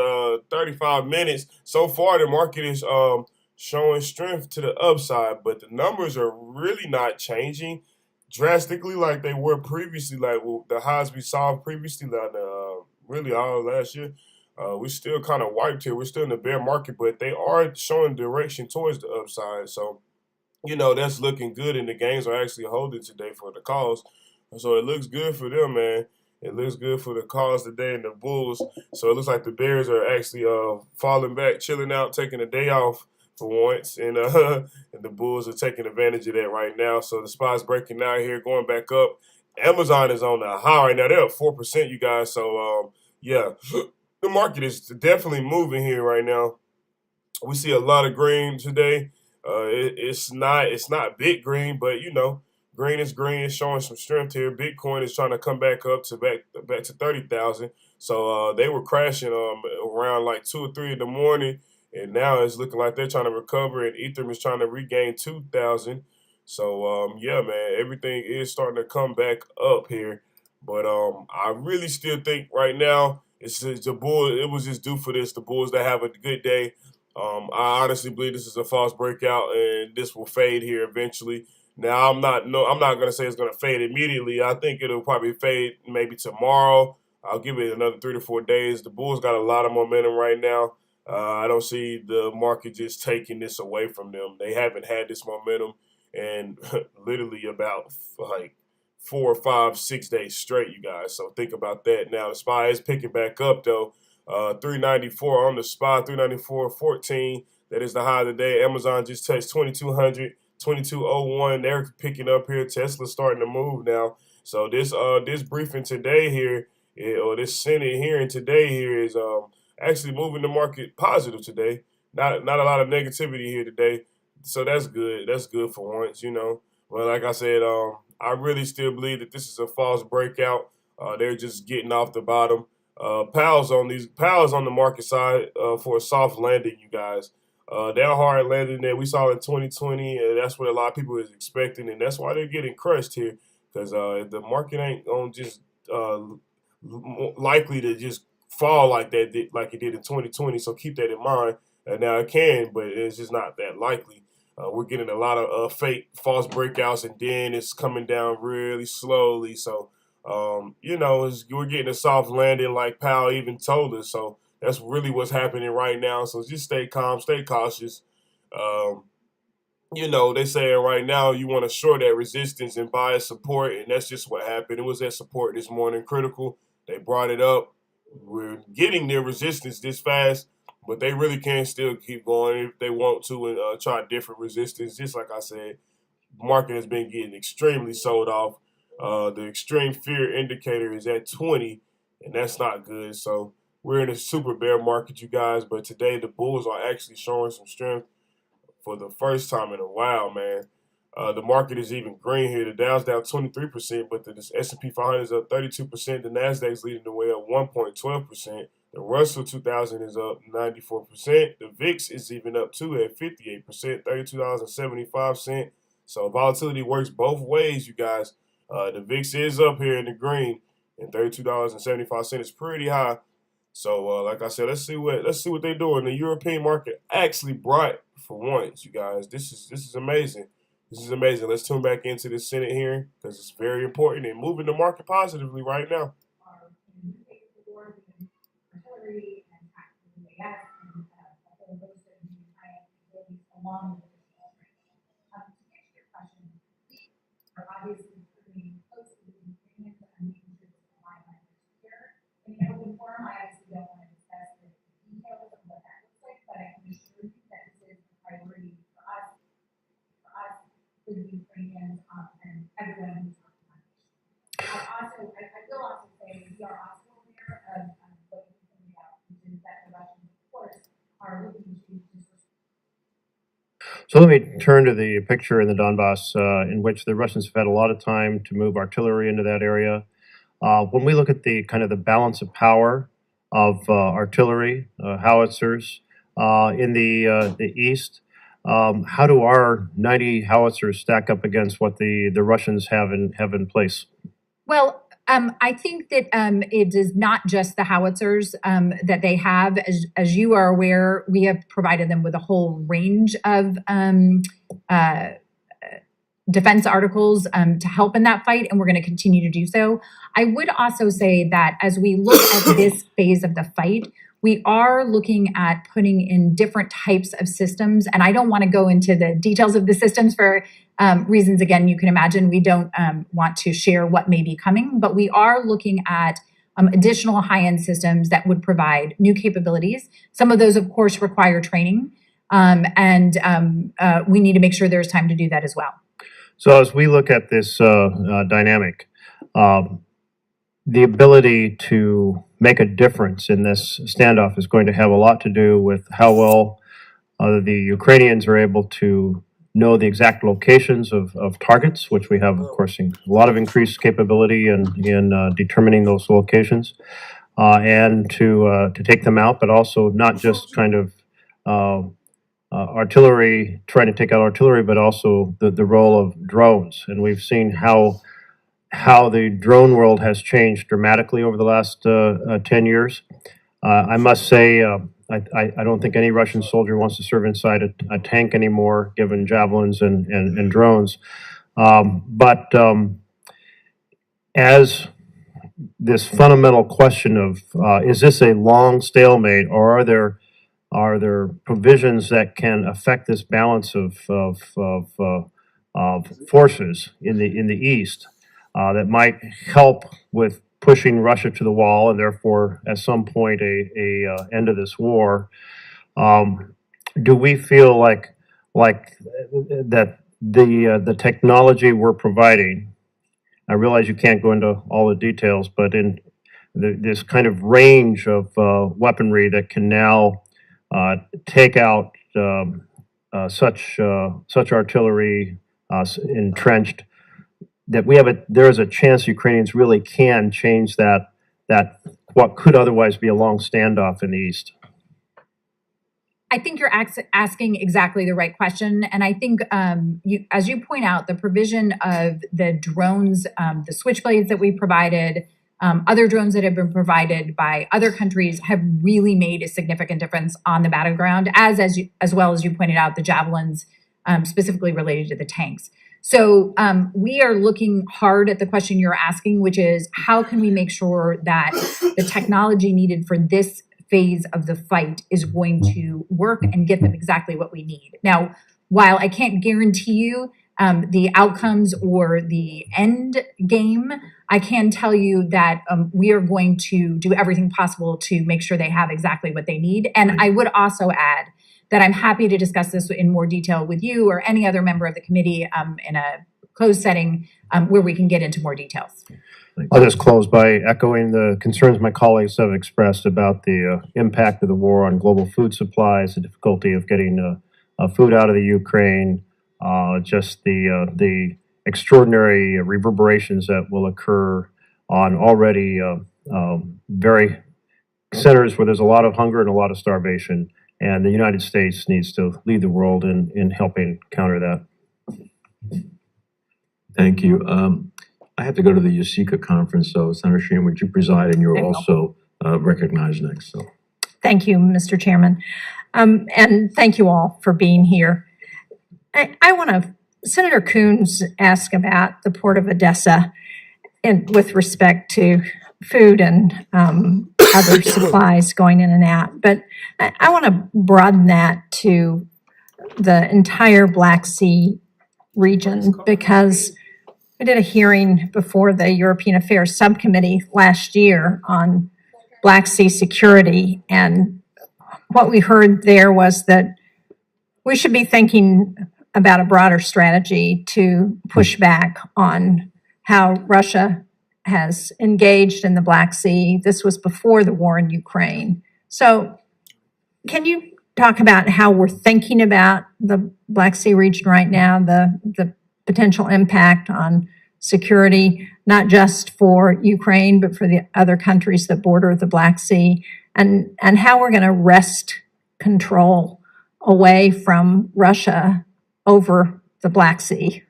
A: 35 minutes. So far, the market is showing strength to the upside, but the numbers are really not changing drastically like they were previously, like the highs we saw previously, like really all last year. We're still kind of wiped here. We're still in the bear market, but they are showing direction towards the upside. So, that's looking good, and the gains are actually holding today for the calls. So it looks good for them, man. It looks good for the calls today and the bulls. So it looks like the bears are actually falling back, chilling out, taking a day off for once, and the bulls are taking advantage of that right now. So the SPY's breaking out here, going back up. Amazon is on the high right now. They're up 4%, you guys. So yeah, the market is definitely moving here right now. We see a lot of green today. It's not big green, but Green is showing some strength here. Bitcoin is trying to come back up to back to 30,000. So they were crashing around like 2 or 3 in the morning, and now it's looking like they're trying to recover, and Ethereum is trying to regain 2,000. So yeah, man, everything is starting to come back up here. But I really still think right now it's the bull. It was just due for this. The Bulls that have a good day. I honestly believe this is a false breakout, and this will fade here eventually. Now I'm not gonna say it's gonna fade immediately. I think it'll probably fade maybe tomorrow. I'll give it another 3 to 4 days. The Bulls got a lot of momentum right now. I don't see the market just taking this away from them. They haven't had this momentum in literally about like 4 or 5, 6 days straight, you guys. So think about that. Now the SPY is picking back up though. 394 on the SPY, 394.14. That is the high of the day. Amazon just touched 2,200, 2201. They're picking up here. Tesla's starting to move now. So this briefing today here, or this Senate hearing today here is actually moving the market positive today. Not a lot of negativity here today. So that's good. That's good for once, you know. Well, like I said, I really still believe that this is a false breakout. They're just getting off the bottom. Powell's on the market side for a soft landing, you guys. That hard landing that we saw in 2020, that's what a lot of people is expecting, and that's why they're getting crushed here. Because the market ain't gonna just likely to just fall like that, like it did in 2020. So keep that in mind. Now it can, but it's just not that likely. We're getting a lot of fake false breakouts, and then it's coming down really slowly. So, you know, we're getting a soft landing like Powell even told us. So that's really what's happening right now. So just stay calm, stay cautious. You know, they're saying right now you want to short that resistance and buy a support, and that's just what happened. It was that support this morning, critical. They brought it up. We're getting near resistance this fast, but they really can still keep going if they want to and try different resistance. Just like I said, market has been getting extremely sold off. The extreme fear indicator is at 20, and that's not good. So we're in a super bear market, you guys. But today the bulls are actually showing some strength for the first time in a while, man. The market is even green here. The Dow's down 23%, but the S&P 500 is up 32%. The Nasdaq's leading the way up 1.12%. The Russell 2000 is up 94%. The VIX is even up too at 58%, $32.75. So volatility works both ways, you guys. The VIX is up here in the green, and $32.75 is pretty high. So like I said, let's see what they're doing. The European market actually bright for once, you guys. This is amazing. This is amazing. Let's tune back into this Senate hearing because it's very important and moving the market positively right now.
L: So let me turn to the picture in the Donbass, in which the Russians have had a lot of time to move artillery into that area. When we look at the kind of the balance of power of artillery, howitzers in the east, how do our 90 howitzers stack up against what the Russians have in place?
C: Well, I think that it is not just the howitzers that they have. As you are aware, we have provided them with a whole range of defense articles to help in that fight, and we're going to continue to do so. I would also say that as we look at this phase of the fight, we are looking at putting in different types of systems, and I don't want to go into the details of the systems for reasons, again, you can imagine we don't want to share what may be coming, but we are looking at additional high-end systems that would provide new capabilities. Some of those, of course, require training, and we need to make sure there's time to do that as well.
L: So as we look at this dynamic, the ability to make a difference in this standoff is going to have a lot to do with how well the Ukrainians are able to know the exact locations of targets, which we have, of course, a lot of increased capability in determining those locations, and to take them out, but also not just kind of artillery, trying to take out artillery, but also the role of drones. And we've seen how the drone world has changed dramatically over the last 10 years. I must say, I don't think any Russian soldier wants to serve inside a tank anymore, given javelins and drones. But as this fundamental question of is this a long stalemate, or are there provisions that can affect this balance of forces in the East that might help with pushing Russia to the wall, and therefore, at some point, a end of this war? Do we feel like that the technology we're providing? I realize you can't go into all the details, but in this kind of range of weaponry that can now take out such artillery entrenched, that there is a chance Ukrainians really can change that what could otherwise be a long standoff in the East.
C: I think you're asking exactly the right question. And I think, as you point out, the provision of the drones, the Switchblades that we provided, other drones that have been provided by other countries have really made a significant difference on the battleground, as well as you pointed out, the javelins specifically related to the tanks. So we are looking hard at the question you're asking, which is how can we make sure that the technology needed for this phase of the fight is going to work and get them exactly what we need. Now, while I can't guarantee you the outcomes or the end game, I can tell you that we are going to do everything possible to make sure they have exactly what they need. And I would also add that I'm happy to discuss this in more detail with you or any other member of the committee in a closed setting where we can get into more details.
L: I'll just close by echoing the concerns my colleagues have expressed about the impact of the war on global food supplies, the difficulty of getting food out of the Ukraine, just the extraordinary reverberations that will occur on already very centers where there's a lot of hunger and a lot of starvation. And the United States needs to lead the world in helping counter that.
B: Thank you. I have to go to the USICA conference, so Senator Sheehan, would you preside? And you're also recognized next. So,
M: thank you, Mr. Chairman. And thank you all for being here. I want to, Senator Coons asked about the Port of Odessa and with respect to food and other supplies going in and out. But I want to broaden that to the entire Black Sea region, because I did a hearing before the European Affairs Subcommittee last year on Black Sea security. And what we heard there was that we should be thinking about a broader strategy to push back on how Russia has engaged in the Black Sea. This was before the war in Ukraine. So can you talk about how we're thinking about the Black Sea region right now, the potential impact on security, not just for Ukraine, but for the other countries that border the Black Sea, and how we're going to wrest control away from Russia over the Black Sea?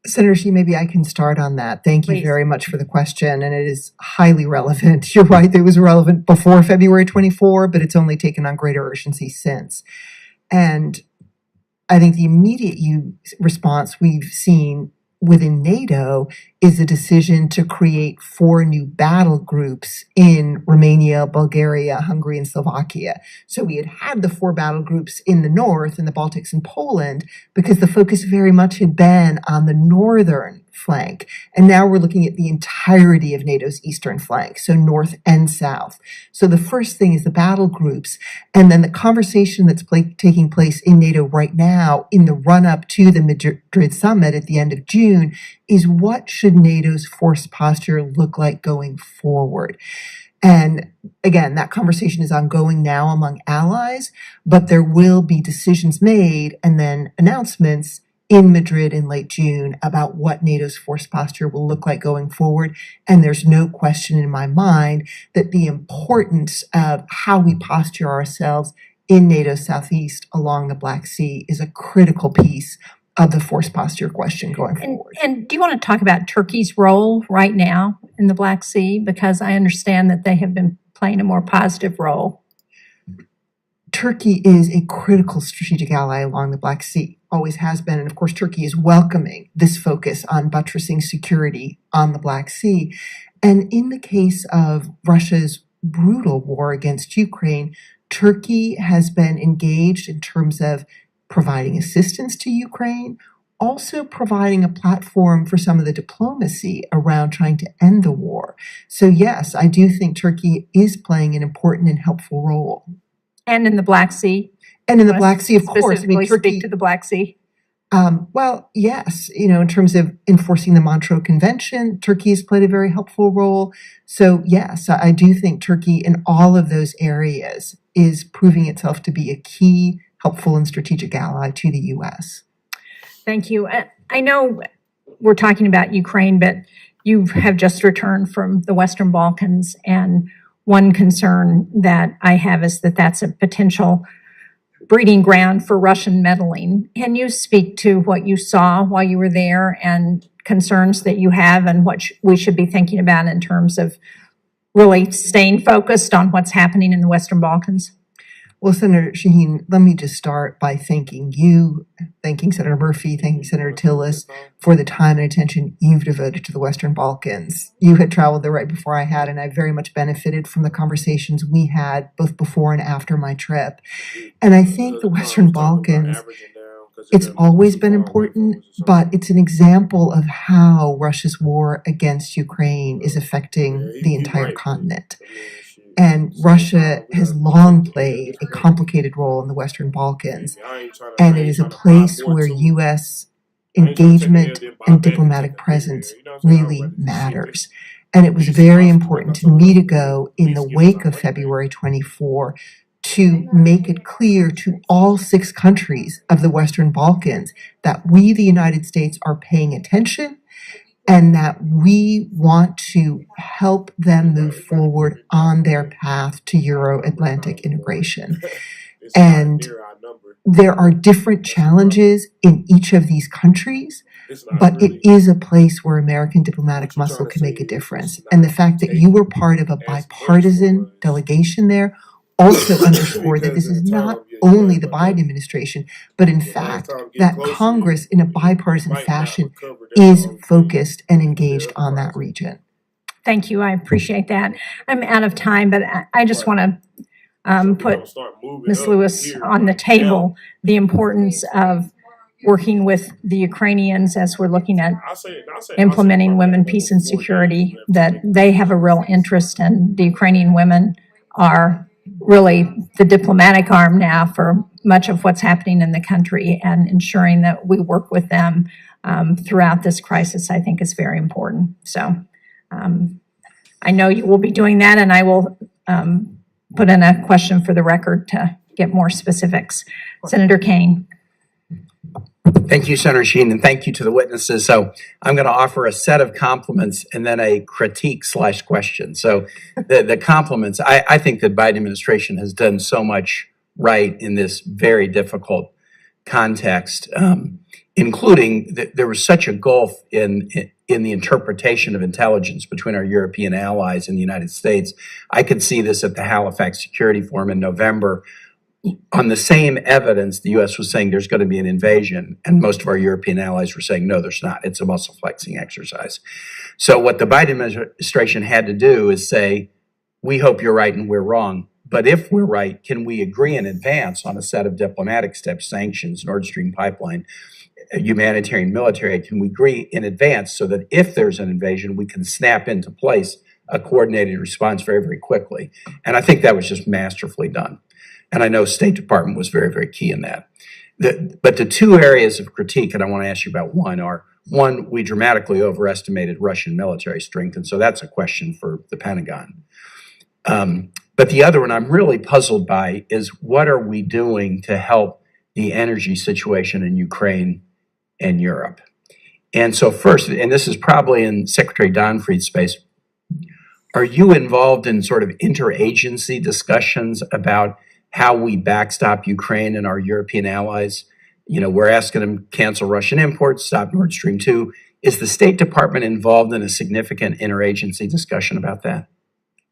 D: Senator Xi, maybe I can start on that. Thank you
C: Please.
D: very much for the question, and it is highly relevant. You're right, it was relevant before February 24, but it's only taken on greater urgency since. And I think the immediate response we've seen within NATO is a decision to create 4 new battle groups in Romania, Bulgaria, Hungary, and Slovakia. So we had the 4 battle groups in the north, in the Baltics and Poland, because the focus very much had been on the northern flank. And now we're looking at the entirety of NATO's eastern flank, so north and south. So the first thing is the battle groups, and then the conversation that's taking place in NATO right now in the run-up to the Madrid summit at the end of June is what should NATO's force posture look like going forward? And again, that conversation is ongoing now among allies, but there will be decisions made and then announcements in Madrid in late June about what NATO's force posture will look like going forward. And there's no question in my mind that the importance of how we posture ourselves in NATO's southeast along the Black Sea is a critical piece of the force posture question going forward.
M: And do you want to talk about Turkey's role right now in the Black Sea? Because I understand that they have been playing a more positive role.
D: Turkey is a critical strategic ally along the Black Sea, always has been. And of course, Turkey is welcoming this focus on buttressing security on the Black Sea. And in the case of Russia's brutal war against Ukraine, Turkey has been engaged in terms of providing assistance to Ukraine, also providing a platform for some of the diplomacy around trying to end the war. So yes, I do think Turkey is playing an important and helpful role.
M: And in the Black Sea?
D: And in the Black Sea, of course. I mean,
M: Specifically
D: Turkey,
M: speak to the Black Sea?
D: well, yes, in terms of enforcing the Montreux Convention, Turkey has played a very helpful role. So yes, I do think Turkey in all of those areas is proving itself to be a key, helpful, and strategic ally to the U.S.
M: Thank you. I know we're talking about Ukraine, but you have just returned from the Western Balkans, and one concern that I have is that that's a potential breeding ground for Russian meddling. Can you speak to what you saw while you were there and concerns that you have and what we should be thinking about in terms of really staying focused on what's happening in the Western Balkans?
D: Well, Senator Shaheen, let me just start by thanking you, thanking Senator Murphy, thanking Senator Tillis for the time and attention you've devoted to the Western Balkans. You had traveled there right before I had, and I very much benefited from the conversations we had both before and after my trip. And I think the Western Balkans, it's always been important, but it's an example of how Russia's war against Ukraine is affecting the entire continent. And Russia has long played a complicated role in the Western Balkans, and it is a place where U.S. engagement and diplomatic presence really matters. And it was very important to me to go in the wake of February 24 to make it clear to all 6 countries of the Western Balkans that we, the United States, are paying attention and that we want to help them move forward on their path to Euro-Atlantic integration. And there are different challenges in each of these countries, but it is a place where American diplomatic muscle can make a difference. And the fact that you were part of a bipartisan delegation there also underscore that this is not only the Biden administration, but in fact that Congress in a bipartisan fashion is focused and engaged on that region.
M: Thank you. I appreciate that. I'm out of time, but I just want to put Ms. Lewis on the table, the importance of working with the Ukrainians as we're looking at implementing women, peace, and security, that they have a real interest in. The Ukrainian women are really the diplomatic arm now for much of what's happening in the country, and ensuring that we work with them throughout this crisis, I think, is very important. So I know you will be doing that, and I will put in a question for the record to get more specifics. Senator Kaine.
E: Thank you, Senator Sheen, and thank you to the witnesses. So I'm going to offer a set of compliments and then a critique/question. So the compliments, I think the Biden administration has done so much right in this very difficult context, including that there was such a gulf in the interpretation of intelligence between our European allies and the United States. I could see this at the Halifax Security Forum in November. On the same evidence, the U.S. was saying there's going to be an invasion, and most of our European allies were saying, no, there's not. It's a muscle flexing exercise. So what the Biden administration had to do is say, we hope you're right and we're wrong. But if we're right, can we agree in advance on a set of diplomatic steps, sanctions, Nord Stream pipeline, humanitarian military aid? Can we agree in advance so that if there's an invasion, we can snap into place a coordinated response very, very quickly? And I think that was just masterfully done. And I know State Department was very, very key in that. But the 2 areas of critique, and I want to ask you about one, are, one, we dramatically overestimated Russian military strength, and so that's a question for the Pentagon. But the other one I'm really puzzled by is what are we doing to help the energy situation in Ukraine and Europe? And so first, and this is probably in Secretary Donfried's space, are you involved in sort of interagency discussions about how we backstop Ukraine and our European allies? You know, we're asking them to cancel Russian imports, stop Nord Stream 2. Is the State Department involved in a significant interagency discussion about that?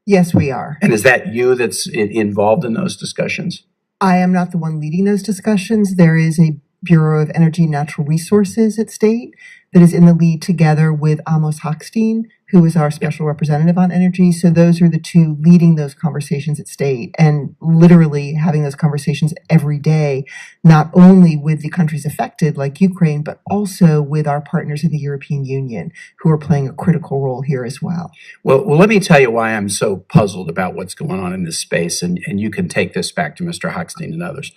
D: Yes, we are.
E: And is that you that's involved in those discussions?
D: I am not the one leading those discussions. There is a Bureau of Energy and Natural Resources at State that is in the lead together with Amos Hochstein, who is our special representative on energy. So those are the two leading those conversations at State and literally having those conversations every day, not only with the countries affected like Ukraine, but also with our partners in the European Union who are playing a critical role here as well.
E: Well, let me tell you why I'm so puzzled about what's going on in this space, and you can take this back to Mr. Hochstein and others.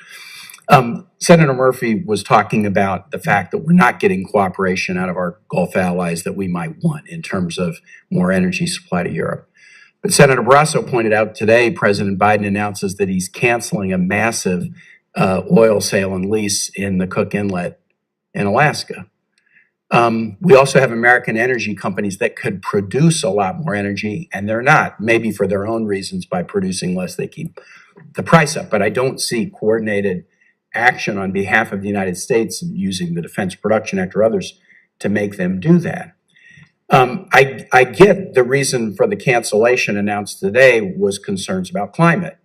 E: Senator Murphy was talking about the fact that we're not getting cooperation out of our Gulf allies that we might want in terms of more energy supply to Europe. But Senator Barrasso pointed out today, President Biden announces that he's canceling a massive oil sale and lease in the Cook Inlet in Alaska. We also have American energy companies that could produce a lot more energy, and they're not, maybe for their own reasons. By producing less, they keep the price up. But I don't see coordinated action on behalf of the United States using the Defense Production Act or others to make them do that. I get the reason for the cancellation announced today was concerns about climate.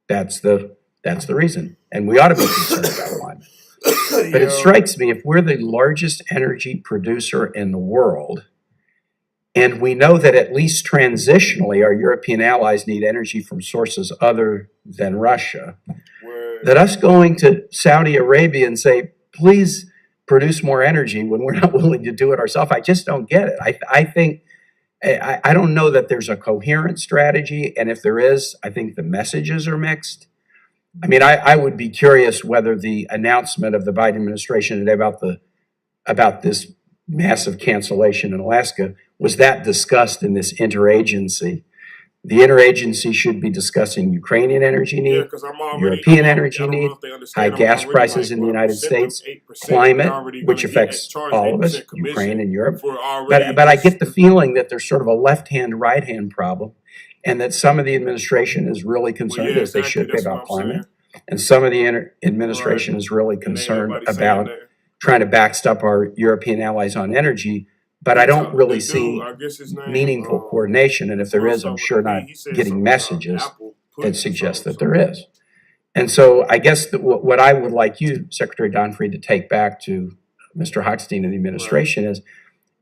E: That's the reason, and we ought to be concerned about climate. But it strikes me, if we're the largest energy producer in the world, and we know that at least transitionally our European allies need energy from sources other than Russia, that us going to Saudi Arabia and say, please produce more energy when we're not willing to do it ourselves, I just don't get it. I think, I don't know that there's a coherent strategy, and if there is, I think the messages are mixed. I mean, I would be curious whether the announcement of the Biden administration today about this massive cancellation in Alaska, was that discussed in this interagency? The interagency should be discussing Ukrainian energy need, European energy need, high gas prices in the United States, climate, which affects all of us, Ukraine and Europe. But I get the feeling that there's sort of a left-hand, right-hand problem, and that some of the administration is really concerned, as they should be, about climate, and some of the administration is really concerned about trying to backstop our European allies on energy. But I don't really see meaningful coordination, and if there is, I'm sure not getting messages that suggest that there is. And so I guess that what I would like you, Secretary Donfried, to take back to Mr. Hochstein and the administration is,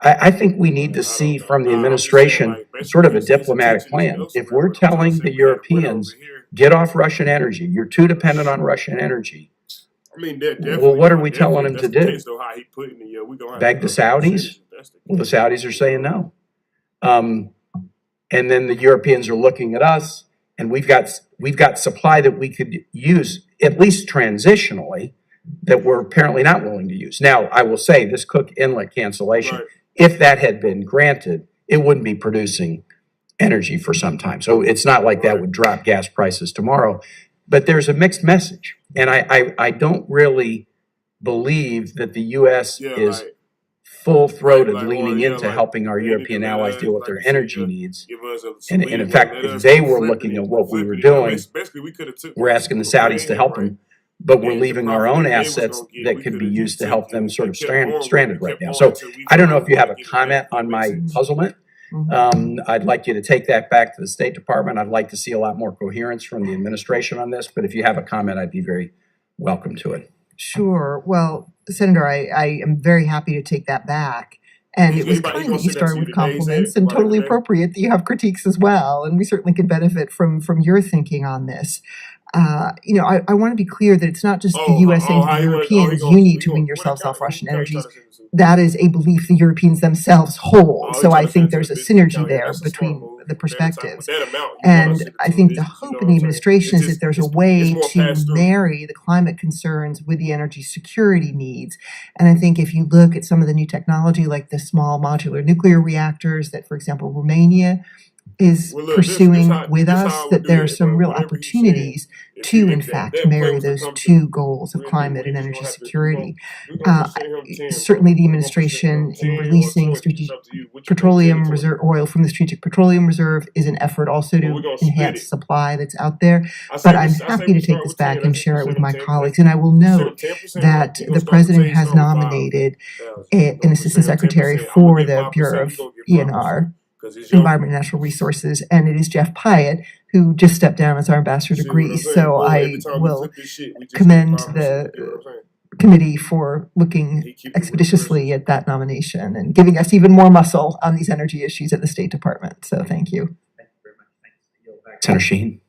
E: I think we need to see from the administration sort of a diplomatic plan. If we're telling the Europeans, get off Russian energy, you're too dependent on Russian energy, well, what are we telling them to do? Beg the Saudis? Well, the Saudis are saying no. And then the Europeans are looking at us, and we've got supply that we could use, at least transitionally, that we're apparently not willing to use. Now, I will say this Cook Inlet cancellation, if that had been granted, it wouldn't be producing energy for some time. So it's not like that would drop gas prices tomorrow. But there's a mixed message. And I don't really believe that the U.S. is full-throated leaning into helping our European allies deal with their energy needs. And in fact, if they were looking at what we were doing, we're asking the Saudis to help them, but we're leaving our own assets that could be used to help them sort of stranded right now. So I don't know if you have a comment on my puzzlement. I'd like you to take that back to the State Department. I'd like to see a lot more coherence from the administration on this, but if you have a comment, I'd be very welcome to it.
D: Sure. Well, Senator, I am very happy to take that back. And it was kind that you started with compliments and totally appropriate that you have critiques as well. And we certainly could benefit from your thinking on this. I want to be clear that it's not just the U.S. saying to the Europeans, you need to wean yourselves off Russian energies. That is a belief the Europeans themselves hold. So I think there's a synergy there between the perspectives. And I think the hope in the administration is that there's a way to marry the climate concerns with the energy security needs. And I think if you look at some of the new technology, like the small modular nuclear reactors that, for example, Romania is
A: Well, look,
D: pursuing with
A: this
D: us,
A: how I
D: that
A: do
D: there are
A: it.
D: some real
A: Whatever he's saying,
D: opportunities
A: if
D: to,
A: he,
D: in
A: if that,
D: fact,
A: that
D: marry
A: plane was to
D: those
A: come to
D: two goals of
A: Red Dead,
D: climate
A: we
D: and
A: just
D: energy
A: gonna have to
D: security.
A: we gonna put him 10,
D: Certainly, the
A: bro. We gonna put
D: administration in
A: 10 or
D: releasing
A: 20. It's
D: strategic
A: up to you. What you think, 10 or
D: petroleum
A: 20?
D: reserve oil from the Strategic Petroleum Reserve is an effort also
A: But we're
D: to
A: gonna split
D: enhance
A: it.
D: supply that's out there.
A: I
D: But
A: say
D: I'm
A: I say
D: happy
A: we
D: to take
A: start
D: this
A: with 10.
D: back and
A: Let's
D: share it
A: send
D: with
A: him
D: my
A: 10.
D: colleagues. And I will
A: Send him
D: note
A: 10%, right?
D: that
A: He gonna
D: the
A: start with 10,
D: president
A: he
D: has
A: start with 5,000.
D: nominated
A: But
D: an
A: we
D: assistant
A: send him 10%.
D: secretary
A: I'm gonna
D: for
A: get
D: the
A: 5%.
D: Bureau
A: You
D: of
A: gonna get 5%.
D: ENR,
A: Because it's your
D: Environment and Natural Resources, and it is Jeff Pyatt, who just stepped down as our ambassador to
A: see what I'm
D: Greece.
A: saying?
D: So
A: Boom, every
D: I
A: time we
D: will
A: flip this shit, we just get
D: commend
A: 5%. You
D: the
A: get what I'm saying?
D: committee for looking
A: He keep it with the
D: expeditiously at that nomination and giving us even more muscle on these energy issues at the State Department. So thank you.
E: Senator Sheen.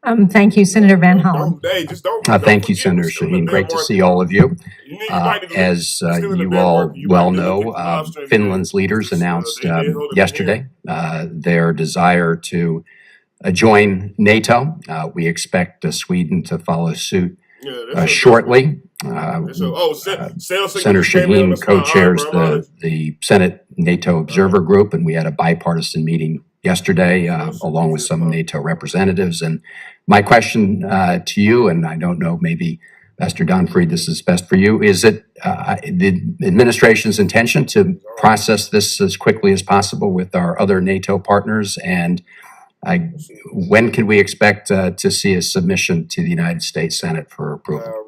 M: Thank you, Senator Van Hollen.
A: Hey, just don't
E: Thank you,
A: forget,
E: Senator
A: we're still in
E: Shaheen.
A: the
E: Great
A: bear
E: to see
A: market,
E: all
A: bro.
E: of you.
A: You might need to look.
E: As
A: We're still in the
E: you
A: bear
E: all
A: market. You
E: well
A: might need to look
E: know,
A: at the live stream.
E: Finland's leaders announced
A: they hold it in
E: yesterday their desire to join NATO. We expect Sweden to follow suit
A: Yeah, that's
E: shortly.
A: Senator
E: Shaheen co-chairs the Senate NATO Observer Group, and we had a bipartisan meeting yesterday along with some NATO representatives. And my question to you, and I don't know, maybe Pastor Donfried, this is best for you, is it the administration's intention to process this as quickly as possible with our other NATO partners? And when can we expect to see a submission to the United States Senate for approval?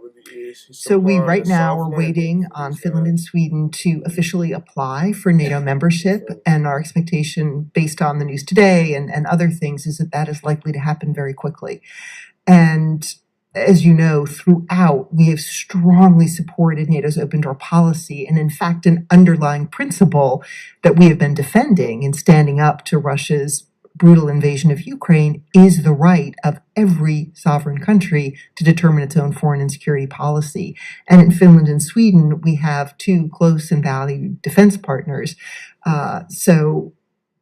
D: So we right now are waiting on Finland and Sweden to officially apply for NATO membership, and our expectation based on the news today and other things is that that is likely to happen very quickly. And as you know, throughout, we have strongly supported NATO's open door policy, and in fact, an underlying principle that we have been defending in standing up to Russia's brutal invasion of Ukraine is the right of every sovereign country to determine its own foreign and security policy. And in Finland and Sweden, we have two close and valued defense partners. So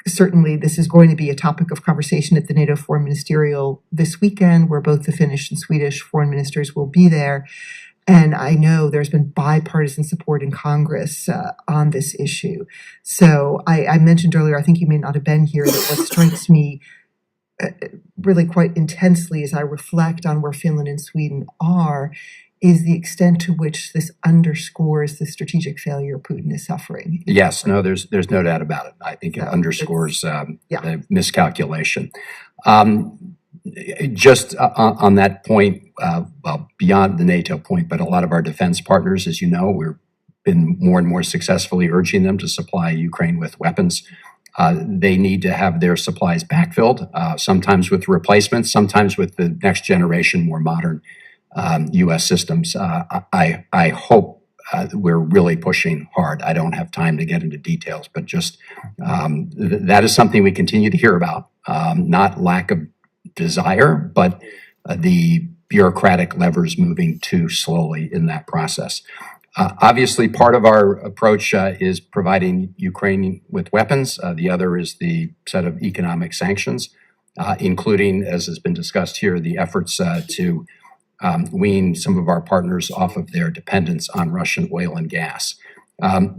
D: certainly this is going to be a topic of conversation at the NATO Foreign Ministerial this weekend, where both the Finnish and Swedish foreign ministers will be there. And I know there's been bipartisan support in Congress on this issue. So I mentioned earlier, I think you may not have been here, that what strikes me really quite intensely as I reflect on where Finland and Sweden are is the extent to which this underscores the strategic failure Putin is suffering.
E: Yes, no, there's no doubt about it. I think it underscores the miscalculation. Just on that point, well, beyond the NATO point, but a lot of our defense partners, as you know, we've been more and more successfully urging them to supply Ukraine with weapons. They need to have their supplies backfilled, sometimes with replacements, sometimes with the next generation, more modern U.S. systems. I hope we're really pushing hard. I don't have time to get into details, but just that is something we continue to hear about. Not lack of desire, but the bureaucratic levers moving too slowly in that process. Obviously, part of our approach is providing Ukraine with weapons. The other is the set of economic sanctions, including, as has been discussed here, the efforts to wean some of our partners off of their dependence on Russian oil and gas.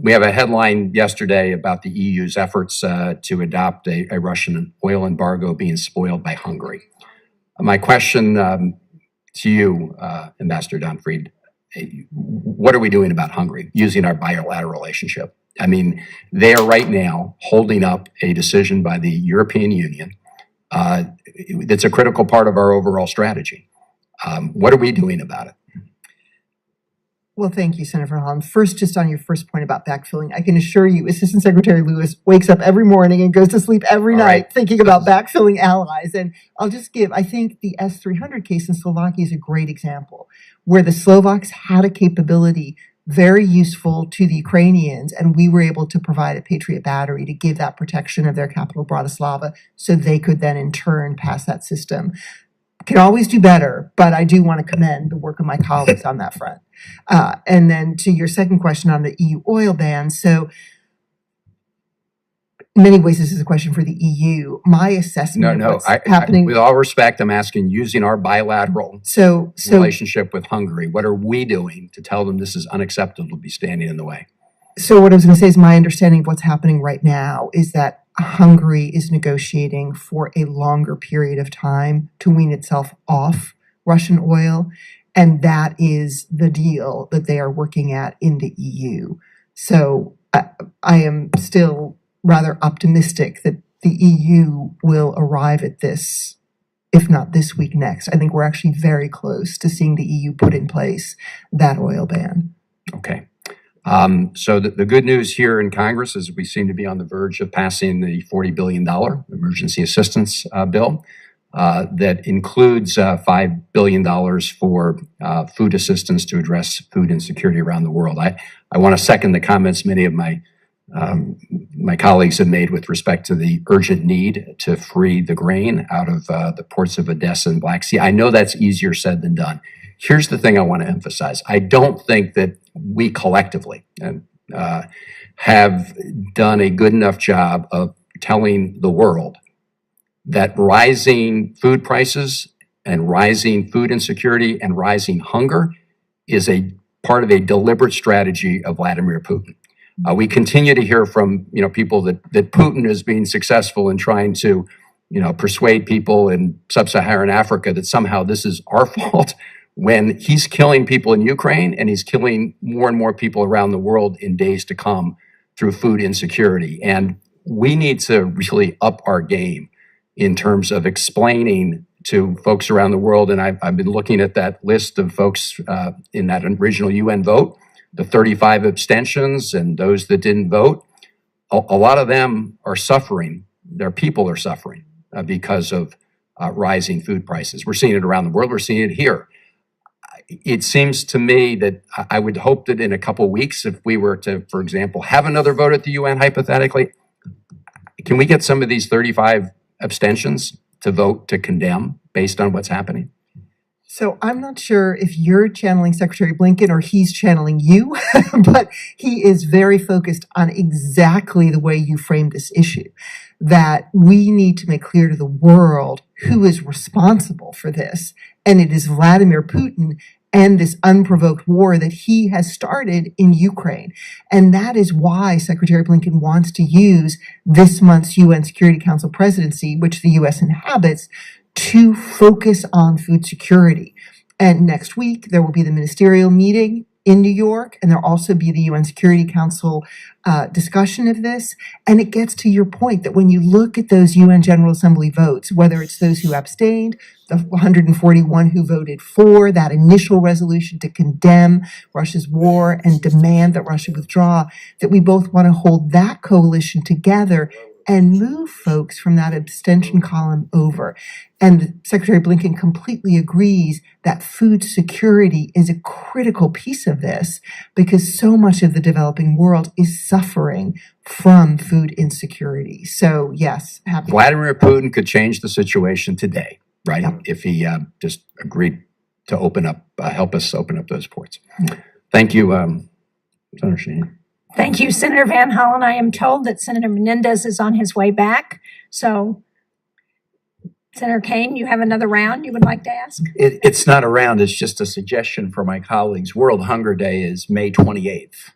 E: We have a headline yesterday about the EU's efforts to adopt a Russian oil embargo being spoiled by Hungary. My question to you, Ambassador Donfried, what are we doing about Hungary using our bilateral relationship? I mean, they are right now holding up a decision by the European Union that's a critical part of our overall strategy. What are we doing about it?
D: Well, thank you, Senator Hahn. First, just on your first point about backfilling, I can assure you Assistant Secretary Lewis wakes up every morning and goes to sleep every night thinking about backfilling allies. And I'll just give, I think the S-300 case in Slovakia is a great example, where the Slovaks had a capability very useful to the Ukrainians, and we were able to provide a Patriot battery to give that protection of their capital, Bratislava, so they could then in turn pass that system. Can always do better, but I do want to commend the work of my colleagues on that front. And then to your second question on the EU oil ban. So in many ways, this is a question for the EU. My assessment of what's happening.
E: With all respect, I'm asking, using our bilateral relationship with Hungary, what are we doing to tell them this is unacceptable to be standing in the way?
D: So what I was going to say is my understanding of what's happening right now is that Hungary is negotiating for a longer period of time to wean itself off Russian oil, and that is the deal that they are working at in the EU. So I am still rather optimistic that the EU will arrive at this, if not this week, next. I think we're actually very close to seeing the EU put in place that oil ban.
N: Okay. So the good news here in Congress is we seem to be on the verge of passing the $40 billion emergency assistance bill that includes $5 billion for food assistance to address food insecurity around the world. I want to second the comments many of my colleagues have made with respect to the urgent need to free the grain out of the ports of Odessa and Black Sea. I know that's easier said than done. Here's the thing I want to emphasize. I don't think that we collectively have done a good enough job of telling the world that rising food prices and rising food insecurity and rising hunger is a part of a deliberate strategy of Vladimir Putin. We continue to hear from people that Putin is being successful in trying to persuade people in sub-Saharan Africa that somehow this is our fault, when he's killing people in Ukraine and he's killing more and more people around the world in days to come through food insecurity. And we need to really up our game in terms of explaining to folks around the world. And I've been looking at that list of folks in that original UN vote, the 35 abstentions and those that didn't vote. A lot of them are suffering. Their people are suffering because of rising food prices. We're seeing it around the world. We're seeing it here. It seems to me that I would hope that in a couple of weeks, if we were to, for example, have another vote at the UN, hypothetically, can we get some of these 35 abstentions to vote to condemn based on what's happening?
D: So I'm not sure if you're channeling Secretary Blinken or he's channeling you, but he is very focused on exactly the way you framed this issue, that we need to make clear to the world who is responsible for this. And it is Vladimir Putin and this unprovoked war that he has started in Ukraine. And that is why Secretary Blinken wants to use this month's UN Security Council presidency, which the U.S. inhabits, to focus on food security. And next week, there will be the ministerial meeting in New York, and there'll also be the UN Security Council discussion of this. And it gets to your point that when you look at those UN General Assembly votes, whether it's those who abstained, the 141 who voted for that initial resolution to condemn Russia's war and demand that Russia withdraw, that we both want to hold that coalition together and move folks from that abstention column over. And Secretary Blinken completely agrees that food security is a critical piece of this because so much of the developing world is suffering from food insecurity. So yes, happy.
N: Vladimir Putin could change the situation today, right? Yeah. If he just agreed to open up, help us open up those ports. Thank you, Senator Shaheen.
M: Thank you, Senator Van Hollen. I am told that Senator Menendez is on his way back. So, Senator Kaine, you have another round you would like to ask?
E: It's not a round, it's just a suggestion for my colleagues. World Hunger Day is May 28th.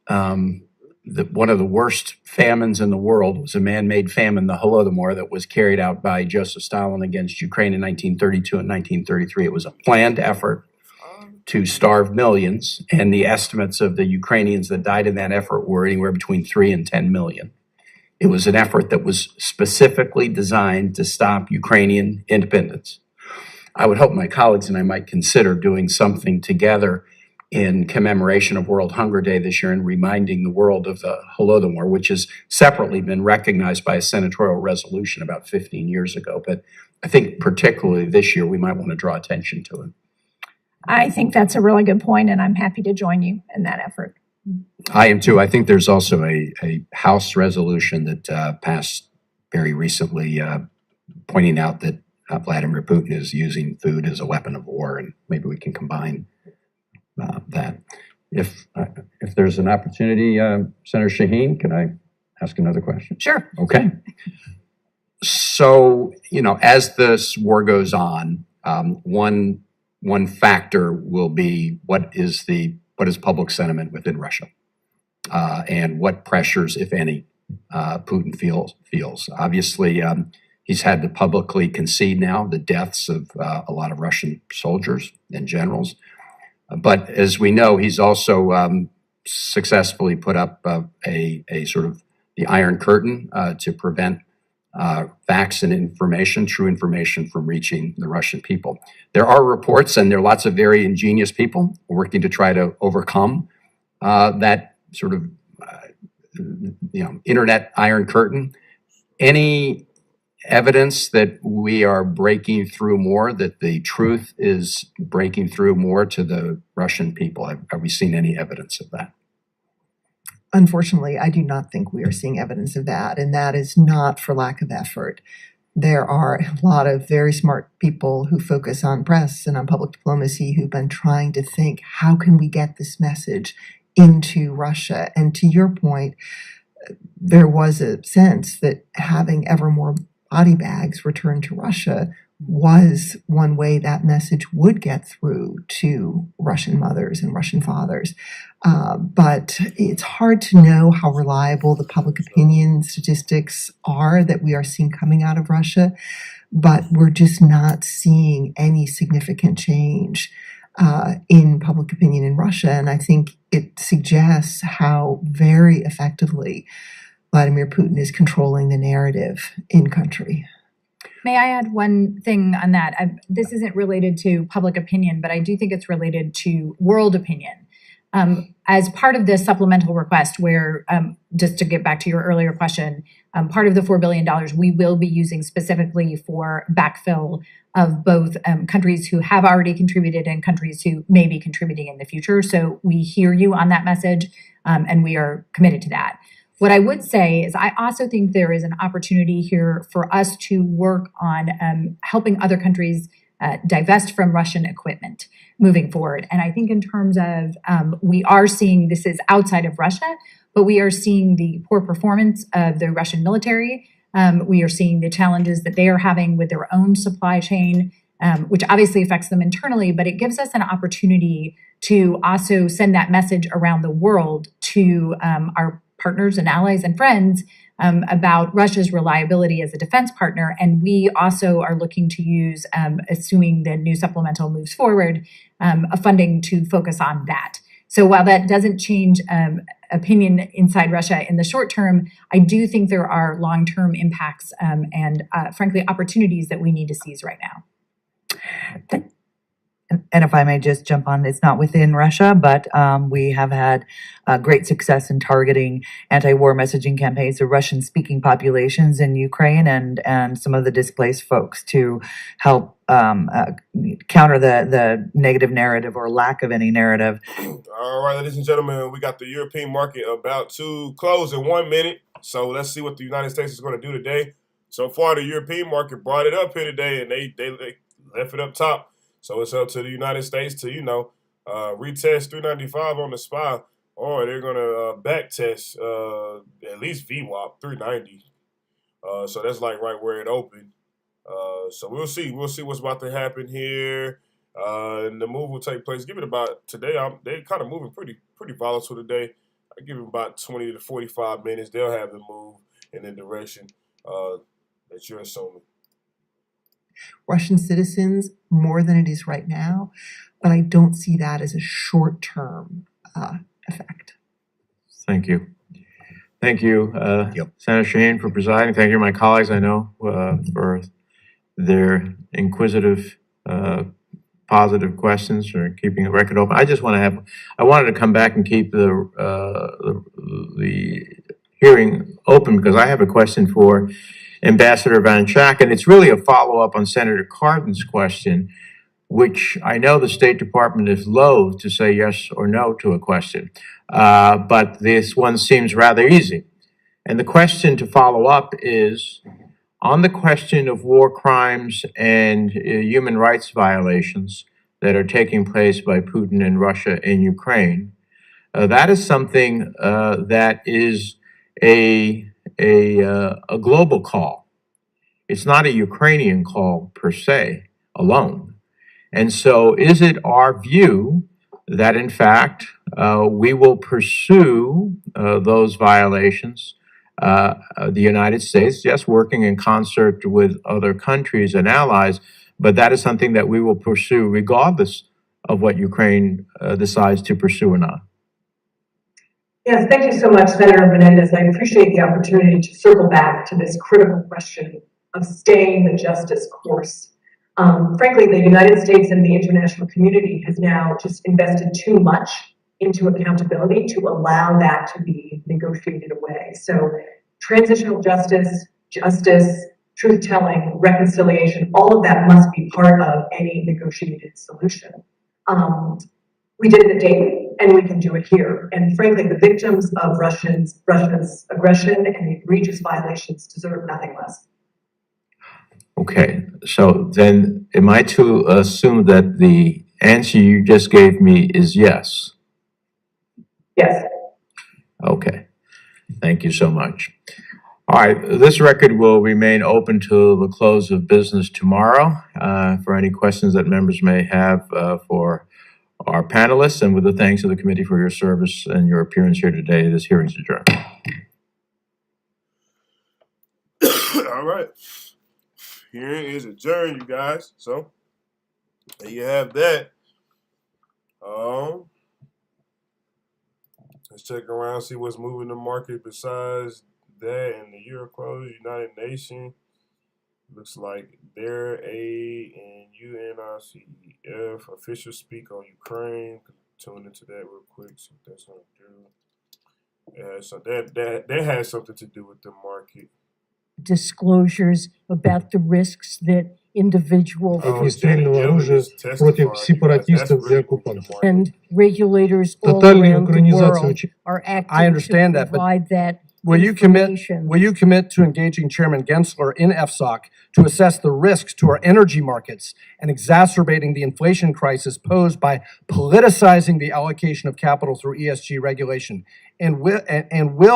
E: One of the worst famines in the world was a man-made famine, the Holodomor, that was carried out by Joseph Stalin against Ukraine in 1932 and 1933. It was a planned effort to starve millions, and the estimates of the Ukrainians that died in that effort were anywhere between 3 and 10 million. It was an effort that was specifically designed to stop Ukrainian independence. I would hope my colleagues and I might consider doing something together in commemoration of World Hunger Day this year and reminding the world of the Holodomor, which has separately been recognized by a senatorial resolution about 15 years ago. But I think particularly this year, we might want to draw attention to it.
M: I think that's a really good point, and I'm happy to join you in that effort.
N: I am too. I think there's also a House resolution that passed very recently pointing out that Vladimir Putin is using food as a weapon of war, and maybe we can combine that. If there's an opportunity, Senator Shaheen, can I ask another question?
M: Sure.
N: Okay. So, as this war goes on, one factor will be what is public sentiment within Russia, and what pressures, if any, Putin feels. Obviously, he's had to publicly concede now the deaths of a lot of Russian soldiers and generals. But as we know, he's also successfully put up a sort of the Iron Curtain to prevent facts and information, true information, from reaching the Russian people. There are reports, and there are lots of very ingenious people working to try to overcome that sort of internet Iron Curtain. Any evidence that we are breaking through more, that the truth is breaking through more to the Russian people? Have we seen any evidence of that?
D: Unfortunately, I do not think we are seeing evidence of that, and that is not for lack of effort. There are a lot of very smart people who focus on press and on public diplomacy who've been trying to think, how can we get this message into Russia? And to your point, there was a sense that having ever more body bags returned to Russia was one way that message would get through to Russian mothers and Russian fathers. But it's hard to know how reliable the public opinion statistics are that we are seeing coming out of Russia, but we're just not seeing any significant change in public opinion in Russia. And I think it suggests how very effectively Vladimir Putin is controlling the narrative in country.
C: May I add one thing on that? This isn't related to public opinion, but I do think it's related to world opinion. As part of this supplemental request, where, just to get back to your earlier question, part of the $4 billion we will be using specifically for backfill of both countries who have already contributed and countries who may be contributing in the future. So we hear you on that message, and we are committed to that. What I would say is I also think there is an opportunity here for us to work on helping other countries divest from Russian equipment moving forward. And I think in terms of, we are seeing, this is outside of Russia, but we are seeing the poor performance of the Russian military. We are seeing the challenges that they are having with their own supply chain, which obviously affects them internally, but it gives us an opportunity to also send that message around the world to our partners and allies and friends about Russia's reliability as a defense partner. And we also are looking to use, assuming the new supplemental moves forward, a funding to focus on that. So while that doesn't change opinion inside Russia in the short term, I do think there are long-term impacts and frankly, opportunities that we need to seize right now.
G: And if I may just jump on, it's not within Russia, but we have had great success in targeting anti-war messaging campaigns of Russian-speaking populations in Ukraine and some of the displaced folks to help counter the negative narrative or lack of any narrative.
A: All right, ladies and gentlemen, we got the European market about to close in 1 minute. So let's see what the United States is going to do today. So far, the European market brought it up here today, and they left it up top. So it's up to the United States to, retest 395 on the SPY, or they're going to back test at least VWAP 390. So that's like right where it opened. So we'll see. We'll see what's about to happen here. And the move will take place. Give it about today. They're kind of moving pretty volatile today. I give it about 20 to 45 minutes. They'll have the move in the direction that you're assuming.
D: Russian citizens more than it is right now, but I don't see that as a short-term effect.
O: Thank you. Thank you, Senator Shaheen, for presiding. Thank you, my colleagues, I know, for their inquisitive, positive questions or keeping the record open. I wanted to come back and keep the hearing open because I have a question for Ambassador Van Schaak, and it's really a follow-up on Senator Cardin's question, which I know the State Department is loath to say yes or no to a question, but this one seems rather easy. And the question to follow up is, on the question of war crimes and human rights violations that are taking place by Putin and Russia in Ukraine, that is something that is a global call. It's not a Ukrainian call per se alone. And so is it our view that in fact we will pursue those violations the United States, yes, working in concert with other countries and allies, but that is something that we will pursue regardless of what Ukraine decides to pursue or not.
J: Yes, thank you so much, Senator Menendez. I appreciate the opportunity to circle back to this critical question of staying the justice course. Frankly, the United States and the international community has now just invested too much into accountability to allow that to be negotiated away. So transitional justice, truth-telling, reconciliation, all of that must be part of any negotiated solution. We did it at Dayton, and we can do it here. And frankly, the victims of Russia's aggression and the egregious violations deserve nothing less.
O: Okay, so then am I to assume that the answer you just gave me is yes?
J: Yes.
O: Okay, thank you so much. All right, this record will remain open till the close of business tomorrow for any questions that members may have for our panelists, and with the thanks of the committee for your service and your appearance here today, this hearing is adjourned.
A: All right. Hearing is adjourned, you guys. So there you have that. Let's check around, see what's moving the market besides that and the Euro close. United Nations looks like their aid and UNICEF officials speak on Ukraine. Tune into that real quick. See what that's gonna do. Yeah, so that has something to do with the market.
P: Disclosures about the risks that individuals
A: против сепаратистов и оккупантов.
P: and regulators all
Q: Тотальная
P: around the
Q: украинизация
P: world
Q: очень.
P: are acting
F: I understand
P: to
F: that, but
P: provide that
F: will you commit to engaging Chairman Gensler in FSOC to assess the risks to our energy markets and exacerbating the inflation crisis posed by politicizing the allocation of capital through ESG regulation? And will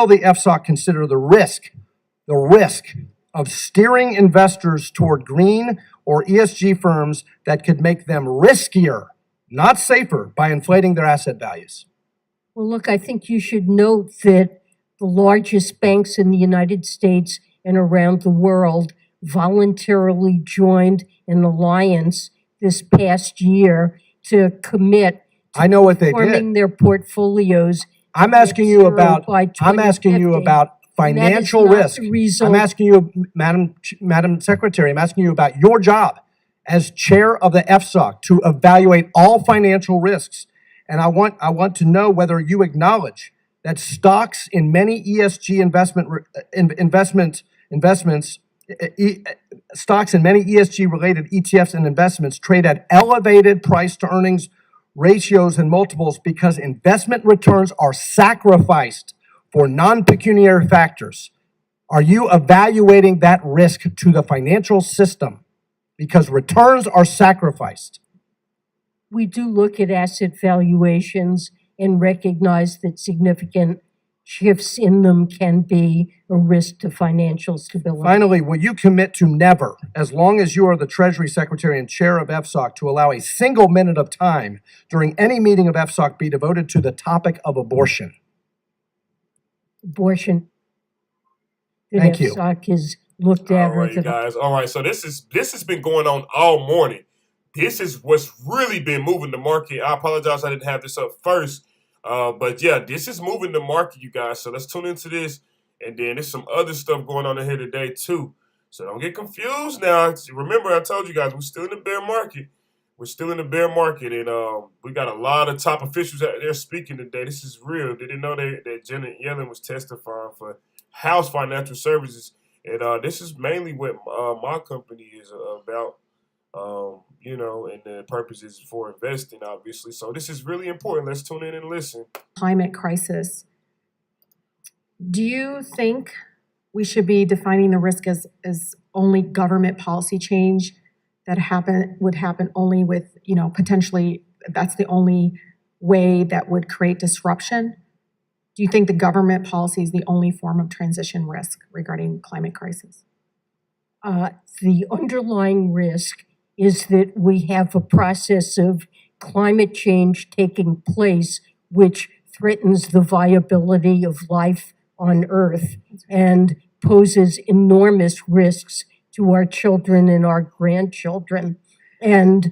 F: the FSOC consider the risk of steering investors toward green or ESG firms that could make them riskier, not safer, by inflating their asset values?
P: Well, look, I think you should note that the largest banks in the United States and around the world voluntarily joined an alliance this past year to commit to
F: I know what they
P: forming
F: did.
P: their portfolio's
F: I'm asking you about financial risk. I'm asking you, Madam Secretary, I'm asking you about your job as chair of the FSOC to evaluate all financial risks. And I want to know whether you acknowledge that stocks in many ESG stocks in many ESG related ETFs and investments trade at elevated price to earnings ratios and multiples because investment returns are sacrificed for non-pecuniary factors. Are you evaluating that risk to the financial system because returns are sacrificed?
P: We do look at asset valuations and recognize that significant shifts in them can be a risk to financial stability.
F: Finally, will you commit to never, as long as you are the Treasury Secretary and Chair of FSOC, to allow a single minute of time during any meeting of FSOC be devoted to the topic of abortion?
P: Abortion.
F: Thank you.
P: FSOC is looked at.
A: All right, you guys. All right, so this has been going on all morning. This is what's really been moving the market. I apologize I didn't have this up first. But yeah, this is moving the market, you guys. So let's tune into this. And then there's some other stuff going on in here today, too. So don't get confused now. Remember, I told you guys, we're still in the bear market. We're still in the bear market. And we got a lot of top officials out there speaking today. This is real. They didn't know that Janet Yellen was testifying for House Financial Services. And this is mainly what my company is about. And the purpose is for investing, obviously. So this is really important. Let's tune in and listen.
R: Climate crisis. Do you think we should be defining the risk as only government policy change that would happen only with, potentially that's the only way that would create disruption? Do you think the government policy is the only form of transition risk regarding climate crisis?
P: The underlying risk is that we have a process of climate change taking place which threatens the viability of life on Earth and poses enormous risks to our children and our grandchildren. And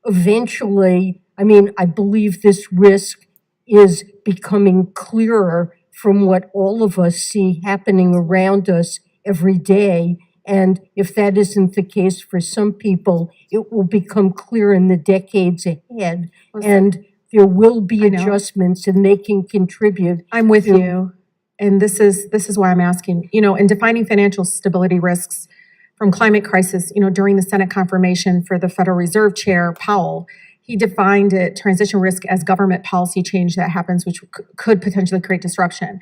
P: eventually, I mean, I believe this risk is becoming clearer from what all of us see happening around us every day. And if that isn't the case for some people, it will become clear in the decades ahead. And there will be adjustments and they can contribute.
R: I'm with you. And this is why I'm asking, in defining financial stability risks from climate crisis, during the Senate confirmation for the Federal Reserve Chair, Powell, he defined it, transition risk, as government policy change that happens, which could potentially create disruption.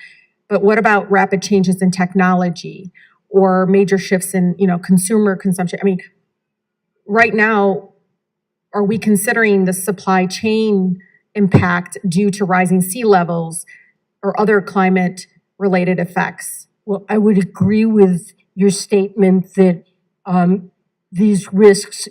R: But what about rapid changes in technology or major shifts in, consumer consumption? I mean, right now, are we considering the supply chain impact due to rising sea levels or other climate-related effects?
P: Well, I would agree with your statement that these risks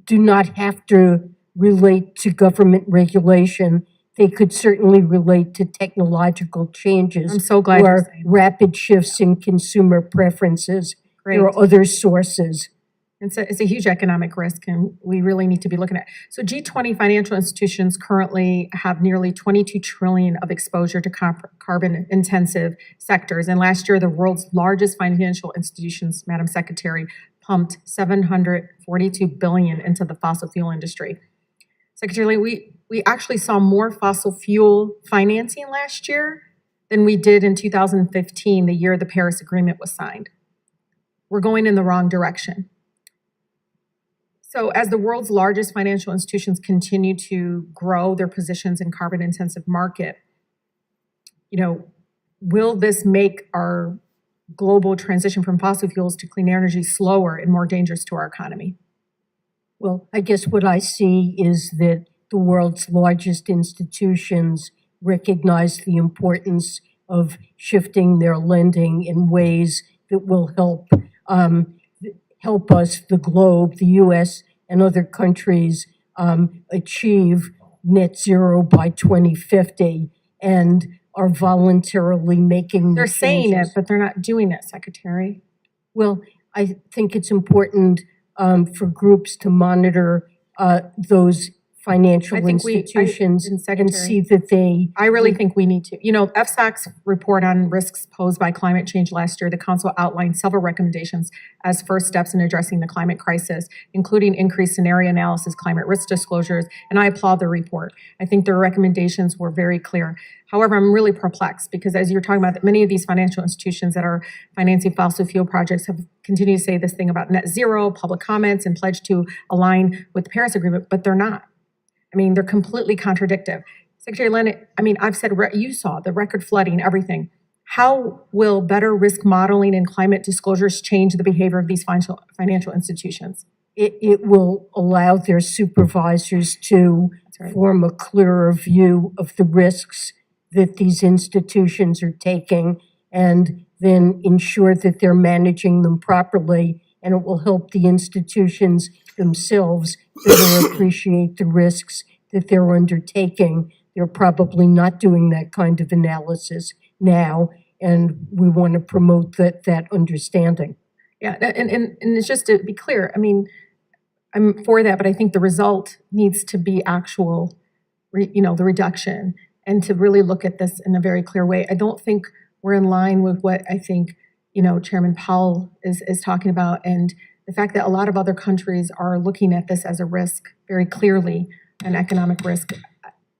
P: do not have to relate to government regulation. They could certainly relate to technological changes.
R: I'm so glad you're
P: or
R: saying
P: rapid shifts in consumer preferences.
R: Great.
P: There are other sources.
R: It's a huge economic risk, and we really need to be looking at it. So G20 financial institutions currently have nearly 22 trillion of exposure to carbon-intensive sectors. And last year, the world's largest financial institutions, Madam Secretary, pumped $742 billion into the fossil fuel industry. Secretary Lee, we actually saw more fossil fuel financing last year than we did in 2015, the year the Paris Agreement was signed. We're going in the wrong direction. So as the world's largest financial institutions continue to grow their positions in carbon-intensive market, will this make our global transition from fossil fuels to clean energy slower and more dangerous to our economy?
P: Well, I guess what I see is that the world's largest institutions recognize the importance of shifting their lending in ways that will help us, the globe, the U.S. and other countries, achieve net zero by 2050 and are voluntarily making the
R: They're saying it,
P: changes.
R: but they're not doing it, Secretary.
P: Well, I think it's important for groups to monitor those financial
R: I think
P: institutions and
R: Secretary,
P: see that they.
R: I really think we need to. FSOC's report on risks posed by climate change last year, the council outlined several recommendations as first steps in addressing the climate crisis, including increased scenario analysis, climate risk disclosures, and I applaud the report. I think their recommendations were very clear. However, I'm really perplexed because as you're talking about, many of these financial institutions that are financing fossil fuel projects have continued to say this thing about net zero, public comments, and pledge to align with the Paris Agreement, but they're not. I mean, they're completely contradictory. Secretary Leonard, I've said, you saw the record flooding, everything. How will better risk modeling and climate disclosures change the behavior of these financial institutions?
P: It will allow their supervisors to form a clearer view of the risks that these institutions are taking and then ensure that they're managing them properly. And it will help the institutions themselves better appreciate the risks that they're undertaking. They're probably not doing that kind of analysis now, and we want to promote that understanding.
R: Yeah, and it's just to be clear, I'm for that, but I think the result needs to be actual, the reduction, and to really look at this in a very clear way. I don't think we're in line with what I think, Chairman Powell is talking about, and the fact that a lot of other countries are looking at this as a risk very clearly, an economic risk,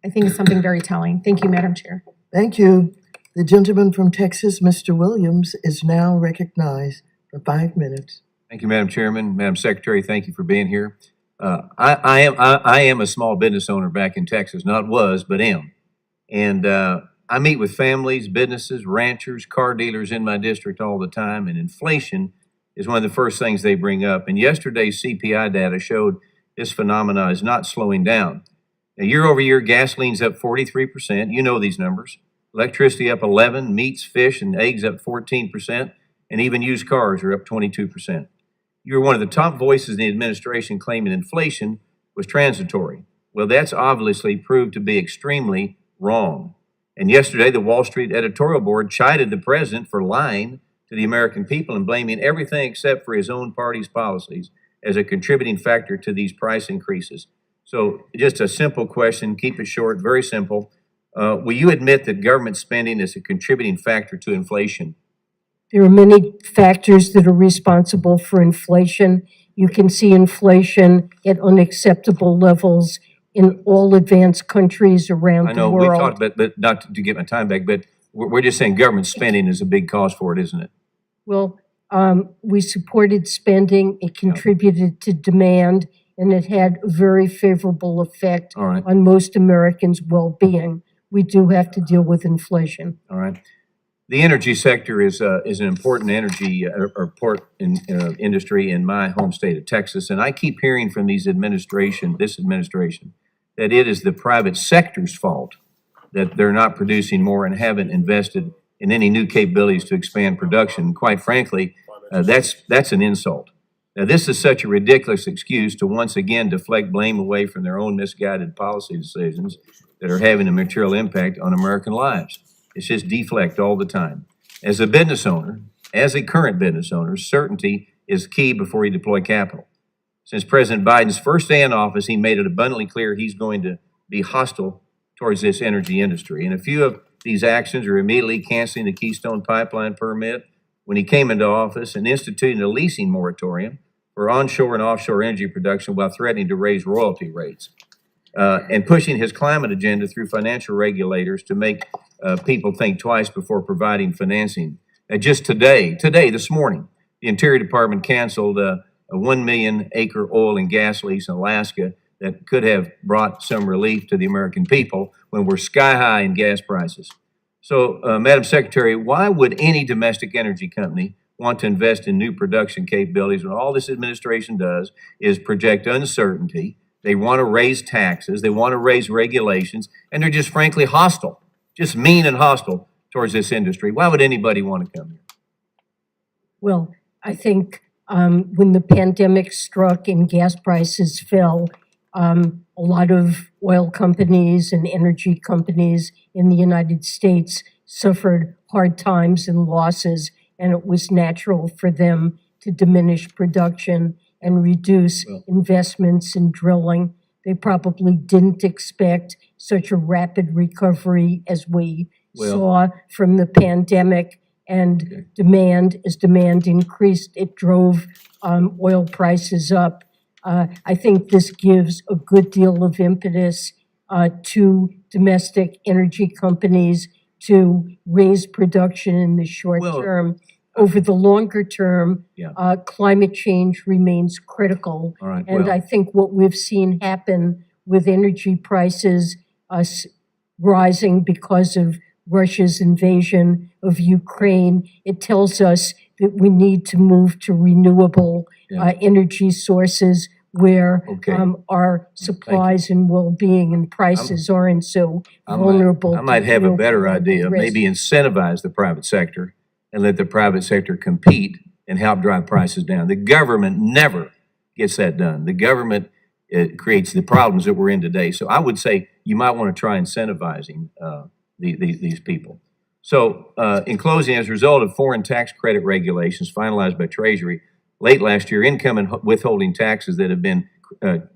R: I think is something very telling. Thank you, Madam Chair.
Q: Thank you. The gentleman from Texas, Mr. Williams, is now recognized for 5 minutes.
S: Thank you, Madam Chairman. Madam Secretary, thank you for being here. I am a small business owner back in Texas, not was, but am. And I meet with families, businesses, ranchers, car dealers in my district all the time, and inflation is one of the first things they bring up. And yesterday's CPI data showed this phenomena is not slowing down. Now, year over year, gasoline's up 43%. You know these numbers. Electricity up 11%, meats, fish, and eggs up 14%, and even used cars are up 22%. You're one of the top voices in the administration claiming inflation was transitory. Well, that's obviously proved to be extremely wrong. And yesterday, the Wall Street editorial board chided the president for lying to the American people and blaming everything except for his own party's policies as a contributing factor to these price increases. So just a simple question, keep it short, very simple. Will you admit that government spending is a contributing factor to inflation?
P: There are many factors that are responsible for inflation. You can see inflation at unacceptable levels in all advanced countries around
S: I
P: the
S: know, we
P: world.
S: talked, but not to get my time back, but we're just saying government spending is a big cause for it, isn't it?
P: Well, we supported spending, it contributed to demand, and it had a very favorable effect
S: All right.
P: on most Americans' well-being. We do have to deal with inflation.
S: All right. The energy sector is an important energy or port industry in my home state of Texas, and I keep hearing from this administration, that it is the private sector's fault that they're not producing more and haven't invested in any new capabilities to expand production. Quite frankly, that's an insult. Now, this is such a ridiculous excuse to once again deflect blame away from their own misguided policy decisions that are having a material impact on American lives. It's just deflect all the time. As a business owner, as a current business owner, certainty is key before you deploy capital. Since President Biden's first day in office, he made it abundantly clear he's going to be hostile towards this energy industry. And a few of these actions are immediately canceling the Keystone Pipeline permit when he came into office and instituting a leasing moratorium for onshore and offshore energy production while threatening to raise royalty rates. And pushing his climate agenda through financial regulators to make people think twice before providing financing. Just this morning, the Interior Department canceled a 1 million acre oil and gas lease in Alaska that could have brought some relief to the American people when we're sky high in gas prices. So, Madam Secretary, why would any domestic energy company want to invest in new production capabilities when all this administration does is project uncertainty? They want to raise taxes, they want to raise regulations, and they're just frankly hostile, just mean and hostile towards this industry. Why would anybody want to come here?
P: Well, I think when the pandemic struck and gas prices fell, a lot of oil companies and energy companies in the United States suffered hard times and losses, and it was natural for them to diminish production and reduce investments in drilling. They probably didn't expect such a rapid recovery as we saw from the pandemic, and as demand increased, it drove oil prices up. I think this gives a good deal of impetus to domestic energy companies to raise production in the short term. Over the longer term, climate change remains critical.
S: All right,
P: And I think what we've seen happen with energy prices rising because of Russia's invasion of Ukraine, it tells us that we need to move to renewable energy sources where our supplies and well-being and prices aren't so vulnerable.
S: I might have a better idea. Maybe incentivize the private sector and let the private sector compete and help drive prices down. The government never gets that done. The government creates the problems that we're in today. So I would say you might want to try incentivizing these people. So in closing, as a result of foreign tax credit regulations finalized by Treasury late last year, income and withholding taxes that have been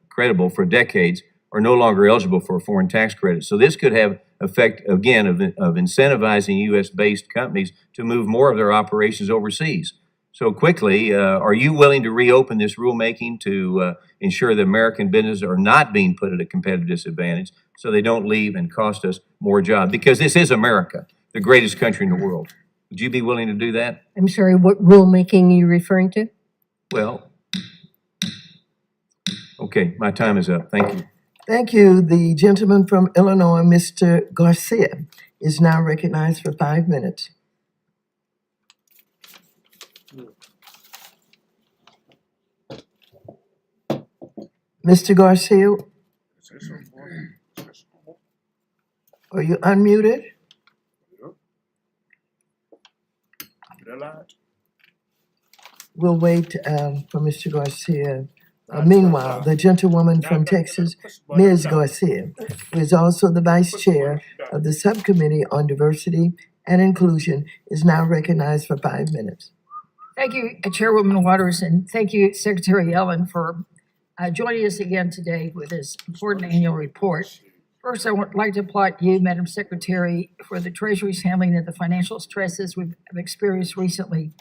S: credible for decades are no longer eligible for a foreign tax credit. So this could have effect, again, of incentivizing U.S.-based companies to move more of their operations overseas. So quickly, are you willing to reopen this rulemaking to ensure that American businesses are not being put at a competitive disadvantage so they don't leave and cost us more jobs? Because this is America, the greatest country in the world. Would you be willing to do that?
P: I'm sorry, what rulemaking are you referring to?
S: Well, okay, my time is up. Thank you.
Q: Thank you. The gentleman from Illinois, Mr. Garcia, is now recognized for 5 minutes. Mr. Garcia, are you unmuted? We'll wait for Mr. Garcia Meanwhile, the gentlewoman from Texas, Ms. Garcia, who is also the vice chair of the Subcommittee on Diversity and Inclusion, is now recognized for 5 minutes.
T: Thank you, Chairwoman Waters, and thank you, Secretary Yellen, for joining us again today with this important annual report. First, I would like to applaud you, Madam Secretary, for the Treasury's handling of the financial stresses we've experienced recently.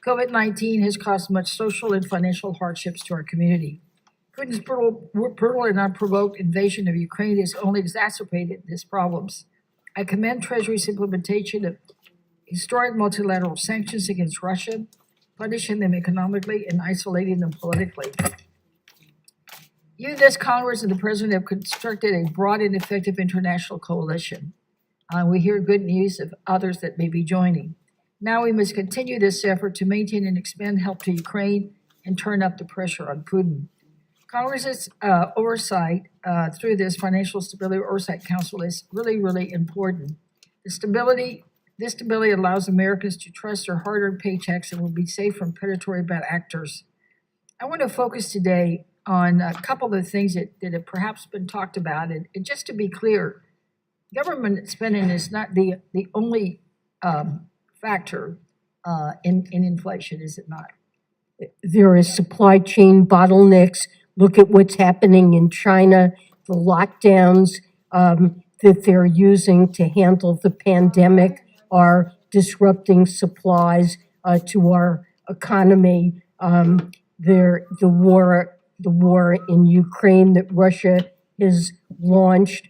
T: COVID-19 has caused much social and financial hardships to our community. Putin's brutal and unprovoked invasion of Ukraine has only exacerbated these problems. I commend Treasury's implementation of historic multilateral sanctions against Russia, punishing them economically and isolating them politically. You, this Congress, and the President have constructed a broad and effective international coalition. We hear good news of others that may be joining. Now we must continue this effort to maintain and expand help to Ukraine and turn up the pressure on Putin. Congress's oversight through this Financial Stability Oversight Council is really, really important. This stability allows Americans to trust their hard-earned paychecks and will be safe from predatory bad actors. I want to focus today on a couple of things that have perhaps been talked about. And just to be clear, government spending is not the only factor in inflation, is it not?
P: There is supply chain bottlenecks. Look at what's happening in China, the lockdowns that they're using to handle the pandemic are disrupting supplies to our economy. The war in Ukraine that Russia has launched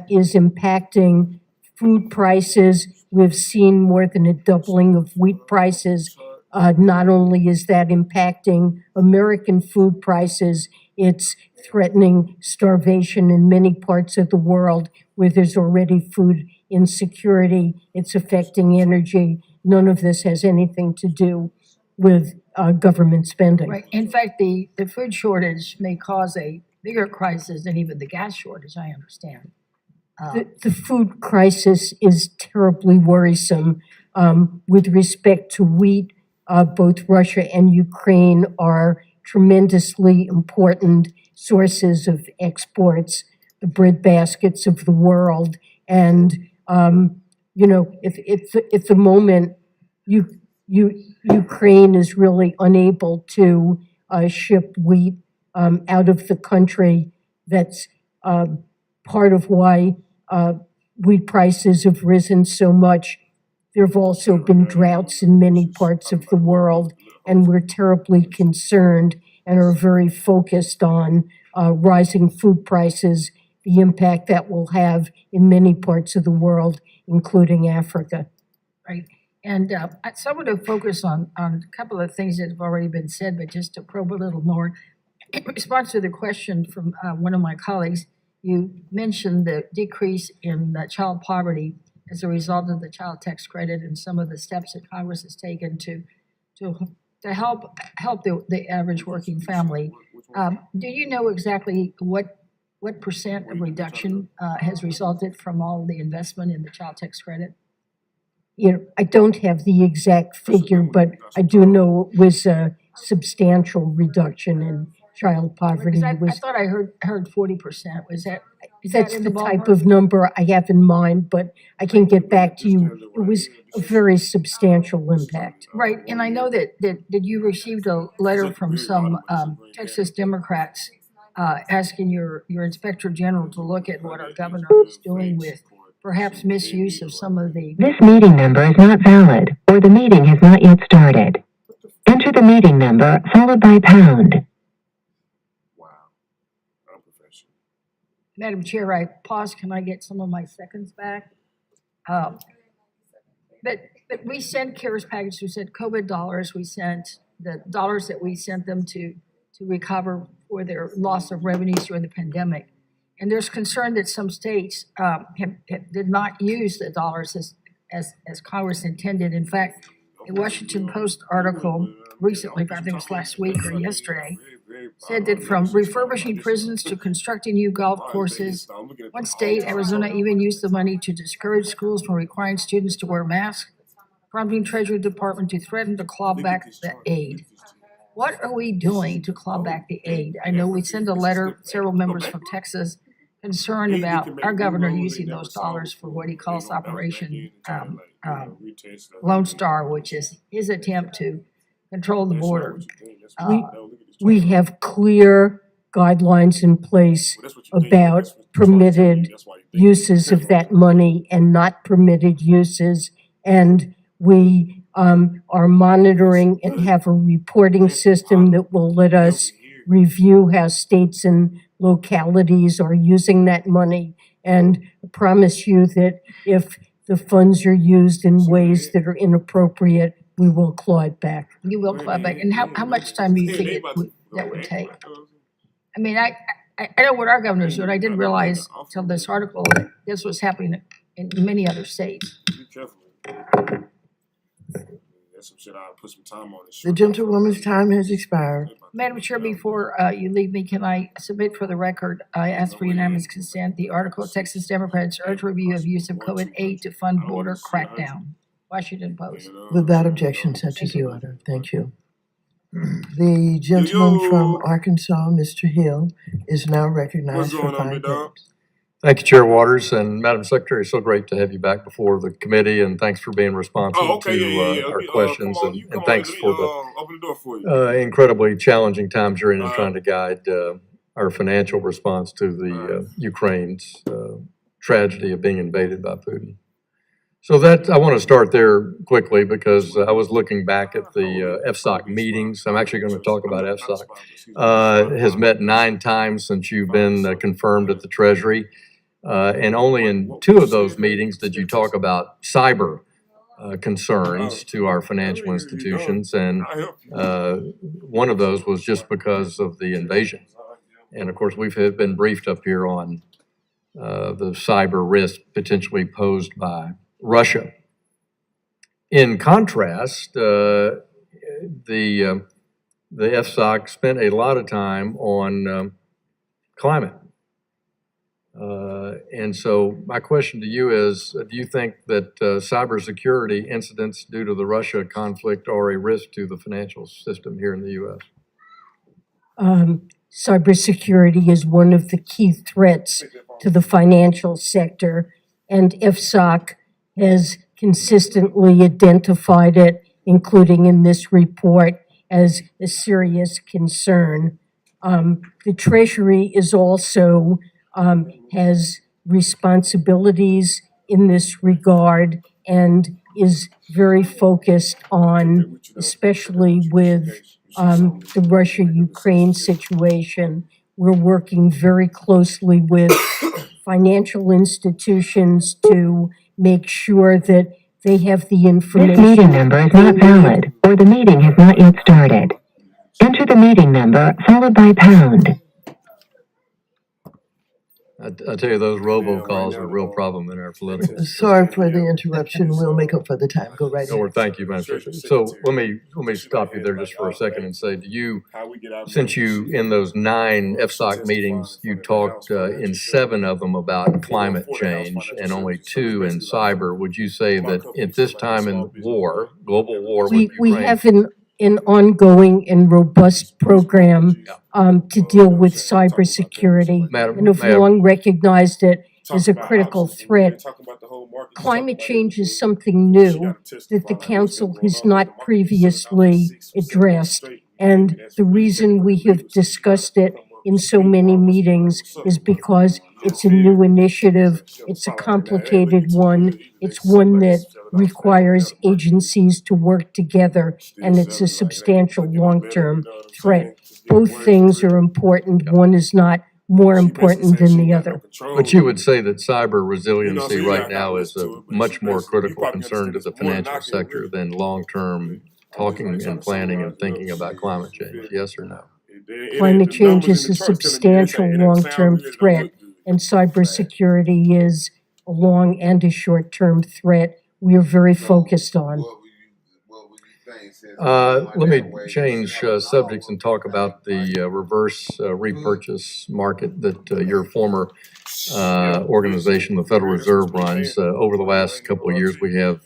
P: is impacting food prices. We've seen more than a doubling of wheat prices. Not only is that impacting American food prices, it's threatening starvation in many parts of the world where there's already food insecurity. It's affecting energy. None of this has anything to do with government spending.
T: Right. In fact, the food shortage may cause a bigger crisis than even the gas shortage, I understand.
P: The food crisis is terribly worrisome. With respect to wheat, both Russia and Ukraine are tremendously important sources of exports, the breadbaskets of the world. And, if the moment Ukraine is really unable to ship wheat out of the country, that's part of why wheat prices have risen so much. There have also been droughts in many parts of the world, and we're terribly concerned and are very focused on rising food prices, the impact that will have in many parts of the world, including Africa.
T: Right. And so I want to focus on a couple of things that have already been said, but just to probe a little more. In response to the question from one of my colleagues, you mentioned the decrease in child poverty as a result of the child tax credit and some of the steps that Congress has taken to help the average working family. Do you know exactly what percent of reduction has resulted from all the investment in the child tax credit?
P: I don't have the exact figure, but I do know it was a substantial reduction in child poverty.
T: I thought I heard 40%. Was that?
P: That's the type of number I have in mind, but I can get back to you. It was a very substantial impact.
T: Right, and I know that you received a letter from some Texas Democrats asking your Inspector General to look at what our governor is doing with perhaps misuse of some of the...
U: This meeting number is not valid, or the meeting has not yet started. Enter the meeting number followed by pound.
T: Madam Chair, I pause. Can I get some of my seconds back? But we sent CARES package. We sent COVID dollars. We sent the dollars that we sent them to recover for their loss of revenues during the pandemic. And there's concern that some states did not use the dollars as Congress intended. In fact, a Washington Post article recently, I think it was last week or yesterday, said that from refurbishing prisons to constructing new golf courses, one state, Arizona, even used the money to discourage schools from requiring students to wear masks, prompting Treasury Department to threaten to claw back the aid. what are we doing to claw back the aid? I know we sent a letter, several members from Texas, concerned about our governor using those dollars for what he calls Operation Lone Star, which is his attempt to control the border.
P: We have clear guidelines in place about permitted uses of that money and not permitted uses. And we are monitoring and have a reporting system that will let us review how states and localities are using that money. And I promise you that if the funds are used in ways that are inappropriate, we will claw it back.
T: You will claw it back. And how much time do you think that would take? I mean, I know what our governor's doing. I didn't realize till this article that this was happening in many other states.
Q: The gentlewoman's time has expired.
T: Madam Chair, before you leave me, can I submit for the record, I ask for unanimous consent, the article, Texas Democrats urge review of use of COVID aid to fund border crackdown. Washington Post.
Q: Without objection, such is the order. Thank you. The gentleman from Arkansas, Mr. Hill, is now recognized for 5 minutes.
H: Thank you, Chair Waters, and Madam Secretary, it's so great to have you back before the committee, and thanks for being responsive to our questions, and thanks for the incredibly challenging times you're in trying to guide our financial response to the Ukraine's tragedy of being invaded by Putin. So that, I want to start there quickly because I was looking back at the FSOC meetings. I'm actually going to talk about FSOC. Has met 9 times since you've been confirmed at the Treasury. And only in 2 of those meetings did you talk about cyber concerns to our financial institutions. And one of those was just because of the invasion. And of course, we've been briefed up here on the cyber risk potentially posed by Russia. In contrast, the FSOC spent a lot of time on climate. And so my question to you is, do you think that cybersecurity incidents due to the Russia conflict are a risk to the financial system here in the U.S.?
P: Cybersecurity is one of the key threats to the financial sector, and FSOC has consistently identified it, including in this report, as a serious concern. The Treasury is also has responsibilities in this regard and is very focused on, especially with the Russia-Ukraine situation. We're working very closely with financial institutions to make sure that they have the information.
U: This meeting number is not valid, or the meeting has not yet started. Enter the meeting number followed by pound.
H: I tell you, those robocalls are a real problem in our political.
Q: Sorry for the interruption. We'll make up for the time. Go right ahead.
H: No, thank you, Madam Secretary. So let me stop you there just for a second and say, do you, since you, in those 9 FSOC meetings, you talked in 7 of them about climate change and only 2 in cyber, would you say that at this time in war, global war with Ukraine?
P: We have an ongoing and robust program to deal with cybersecurity, and have long recognized it as a critical threat. Climate change is something new that the Council has not previously addressed, and the reason we have discussed it in so many meetings is because it's a new initiative, it's a complicated one, it's one that requires agencies to work together, and it's a substantial long-term threat. Both things are important. One is not more important than the other.
H: But you would say that cyber resiliency right now is a much more critical concern to the financial sector than long-term talking and planning and thinking about climate change, yes or no?
P: Climate change is a substantial long-term threat, and cybersecurity is a long and a short-term threat we are very focused on.
H: Let me change subjects and talk about the reverse repurchase market that your former organization, the Federal Reserve, runs. Over the last couple of years, we have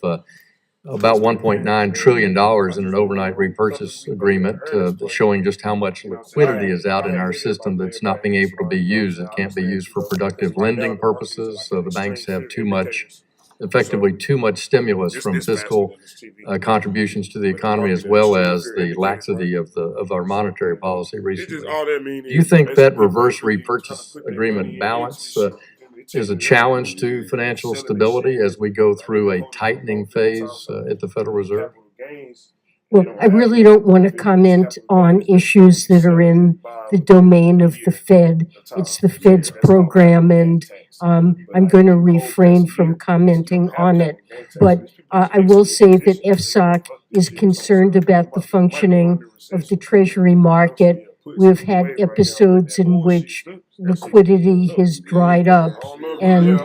H: about $1.9 trillion in an overnight repurchase agreement, showing just how much liquidity is out in our system that's not being able to be used. It can't be used for productive lending purposes, so the banks have effectively too much stimulus from fiscal contributions to the economy, as well as the laxity of our monetary policy recently. Do you think that reverse repurchase agreement balance is a challenge to financial stability as we go through a tightening phase at the Federal Reserve?
P: Well, I really don't want to comment on issues that are in the domain of the Fed. It's the Fed's program, and I'm going to refrain from commenting on it. But I will say that FSOC is concerned about the functioning of the Treasury market. We've had episodes in which liquidity has dried up, and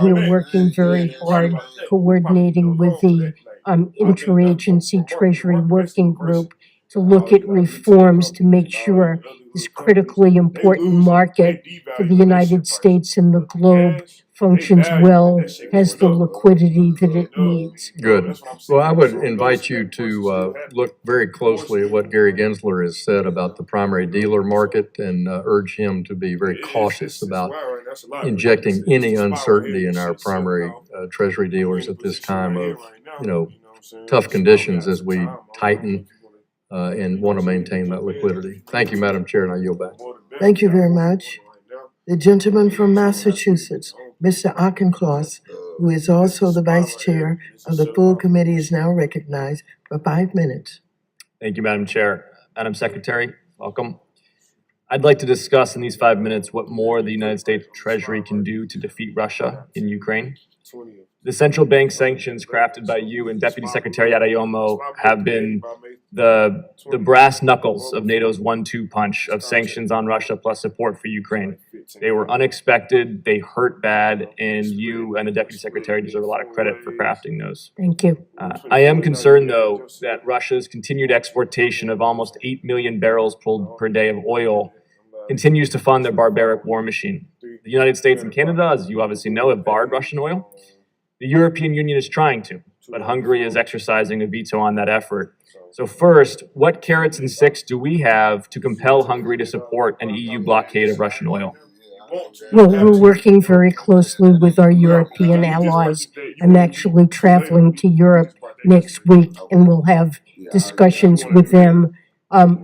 P: we're working very hard coordinating with the Interagency Treasury Working Group to look at reforms to make sure this critically important market for the United States and the globe functions well, has the liquidity that it needs.
H: Good. Well, I would invite you to look very closely at what Gary Gensler has said about the primary dealer market and urge him to be very cautious about injecting any uncertainty in our primary treasury dealers at this time of, tough conditions as we tighten and want to maintain that liquidity. Thank you, Madam Chair, and I yield back.
Q: Thank you very much. The gentleman from Massachusetts, Mr. Auchincloss, who is also the vice chair of the full committee, is now recognized for 5 minutes.
I: Thank you, Madam Chair. Madam Secretary, welcome. I'd like to discuss in these 5 minutes what more the United States Treasury can do to defeat Russia in Ukraine. The central bank sanctions crafted by you and Deputy Secretary Adeyomo have been the brass knuckles of NATO's 1-2 punch of sanctions on Russia plus support for Ukraine. They were unexpected, they hurt bad, and you and the Deputy Secretary deserve a lot of credit for crafting those.
P: Thank you.
I: I am concerned, though, that Russia's continued exportation of almost 8 million barrels per day of oil continues to fund their barbaric war machine. The United States and Canada, as you obviously know, have barred Russian oil. The European Union is trying to, but Hungary is exercising a veto on that effort. So first, what carrots and sticks do we have to compel Hungary to support an EU blockade of Russian oil?
P: Well, we're working very closely with our European allies. I'm actually traveling to Europe next week, and we'll have discussions with them.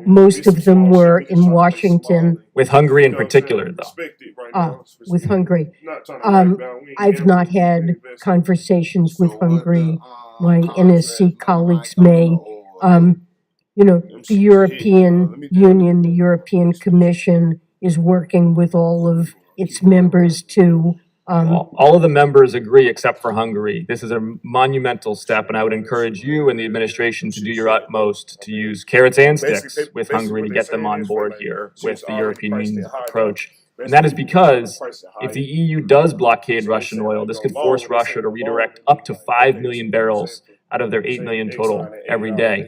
P: Most of them were in Washington.
I: With Hungary in particular, though.
P: With Hungary. I've not had conversations with Hungary. My NSC colleagues may. The European Union, the European Commission is working with all of its members to
I: all of the members agree except for Hungary. This is a monumental step, and I would encourage you and the administration to do your utmost to use carrots and sticks with Hungary to get them on board here with the European Union's approach. And that is because if the EU does blockade Russian oil, this could force Russia to redirect up to 5 million barrels out of their 8 million total every day.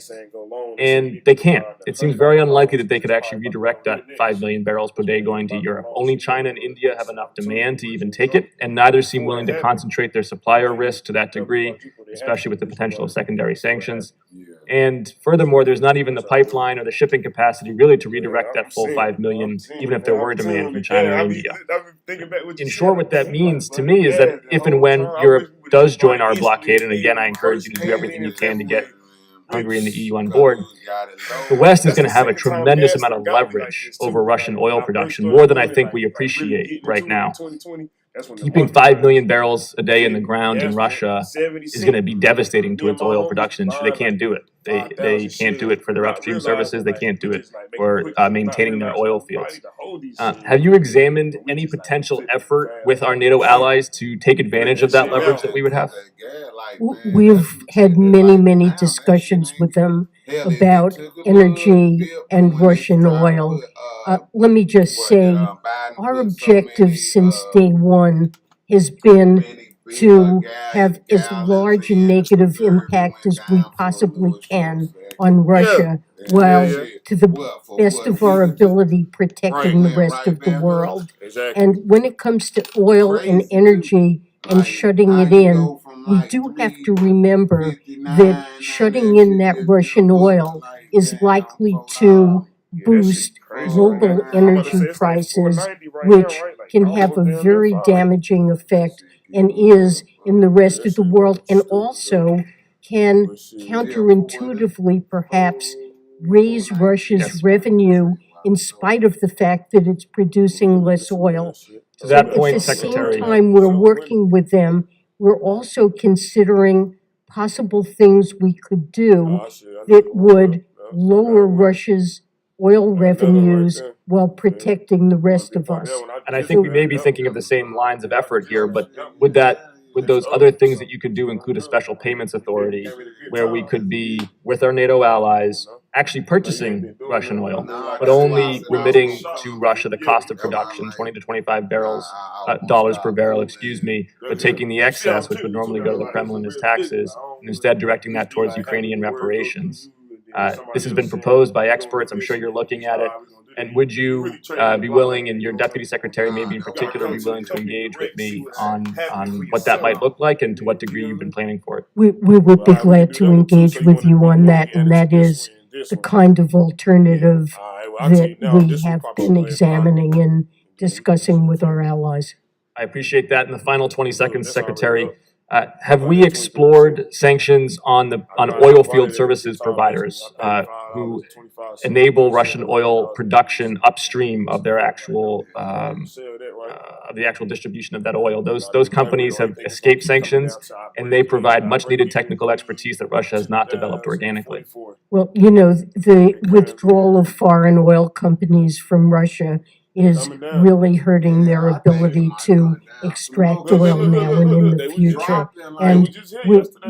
I: And they can't. It seems very unlikely that they could actually redirect that 5 million barrels per day going to Europe. Only China and India have enough demand to even take it, and neither seem willing to concentrate their supplier risk to that degree, especially with the potential of secondary sanctions. And furthermore, there's not even the pipeline or the shipping capacity really to redirect that full 5 million, even if there were demand from China or India. In short, what that means to me is that if and when Europe does join our blockade, and again, I encourage you to do everything you can to get Hungary and the EU on board, the West is going to have a tremendous amount of leverage over Russian oil production, more than I think we appreciate right now. Keeping 5 million barrels a day in the ground in Russia is going to be devastating to its oil production. They can't do it. They can't do it for their upstream services. They can't do it for maintaining their oil fields. Have you examined any potential effort with our NATO allies to take advantage of that leverage that we would have?
P: We've had many, many discussions with them about energy and Russian oil. Let me just say, our objective since day one has been to have as large a negative impact as we possibly can on Russia, while to the best of our ability protecting the rest of the world. And when it comes to oil and energy and shutting it in, we do have to remember that shutting in that Russian oil is likely to boost global energy prices, which can have a very damaging effect and is in the rest of the world, and also can counterintuitively perhaps raise Russia's revenue in spite of the fact that it's producing less oil.
I: To that
P: So
I: point,
P: at the
I: Secretary.
P: same time we're working with them, we're also considering possible things we could do that would lower Russia's oil revenues while protecting the rest of us.
I: And I think we may be thinking of the same lines of effort here, but would those other things that you could do include a special payments authority where we could be with our NATO allies actually purchasing Russian oil, but only remitting to Russia the cost of production, 20 to 25 dollars per barrel, but taking the excess, which would normally go to the Kremlin as taxes, and instead directing that towards Ukrainian reparations. This has been proposed by experts. I'm sure you're looking at it. And would you be willing, and your deputy secretary maybe in particular, be willing to engage with me on what that might look like and to what degree you've been planning for it?
P: We would be glad to engage with you on that, and that is the kind of alternative that we have been examining and discussing with our allies.
I: I appreciate that. In the final 20 seconds, Secretary, have we explored sanctions on oil field services providers who enable Russian oil production upstream of their actual of the actual distribution of that oil? Those companies have escaped sanctions, and they provide much needed technical expertise that Russia has not developed organically.
P: Well, you know, the withdrawal of foreign oil companies from Russia is really hurting their ability to extract oil now and in the future. And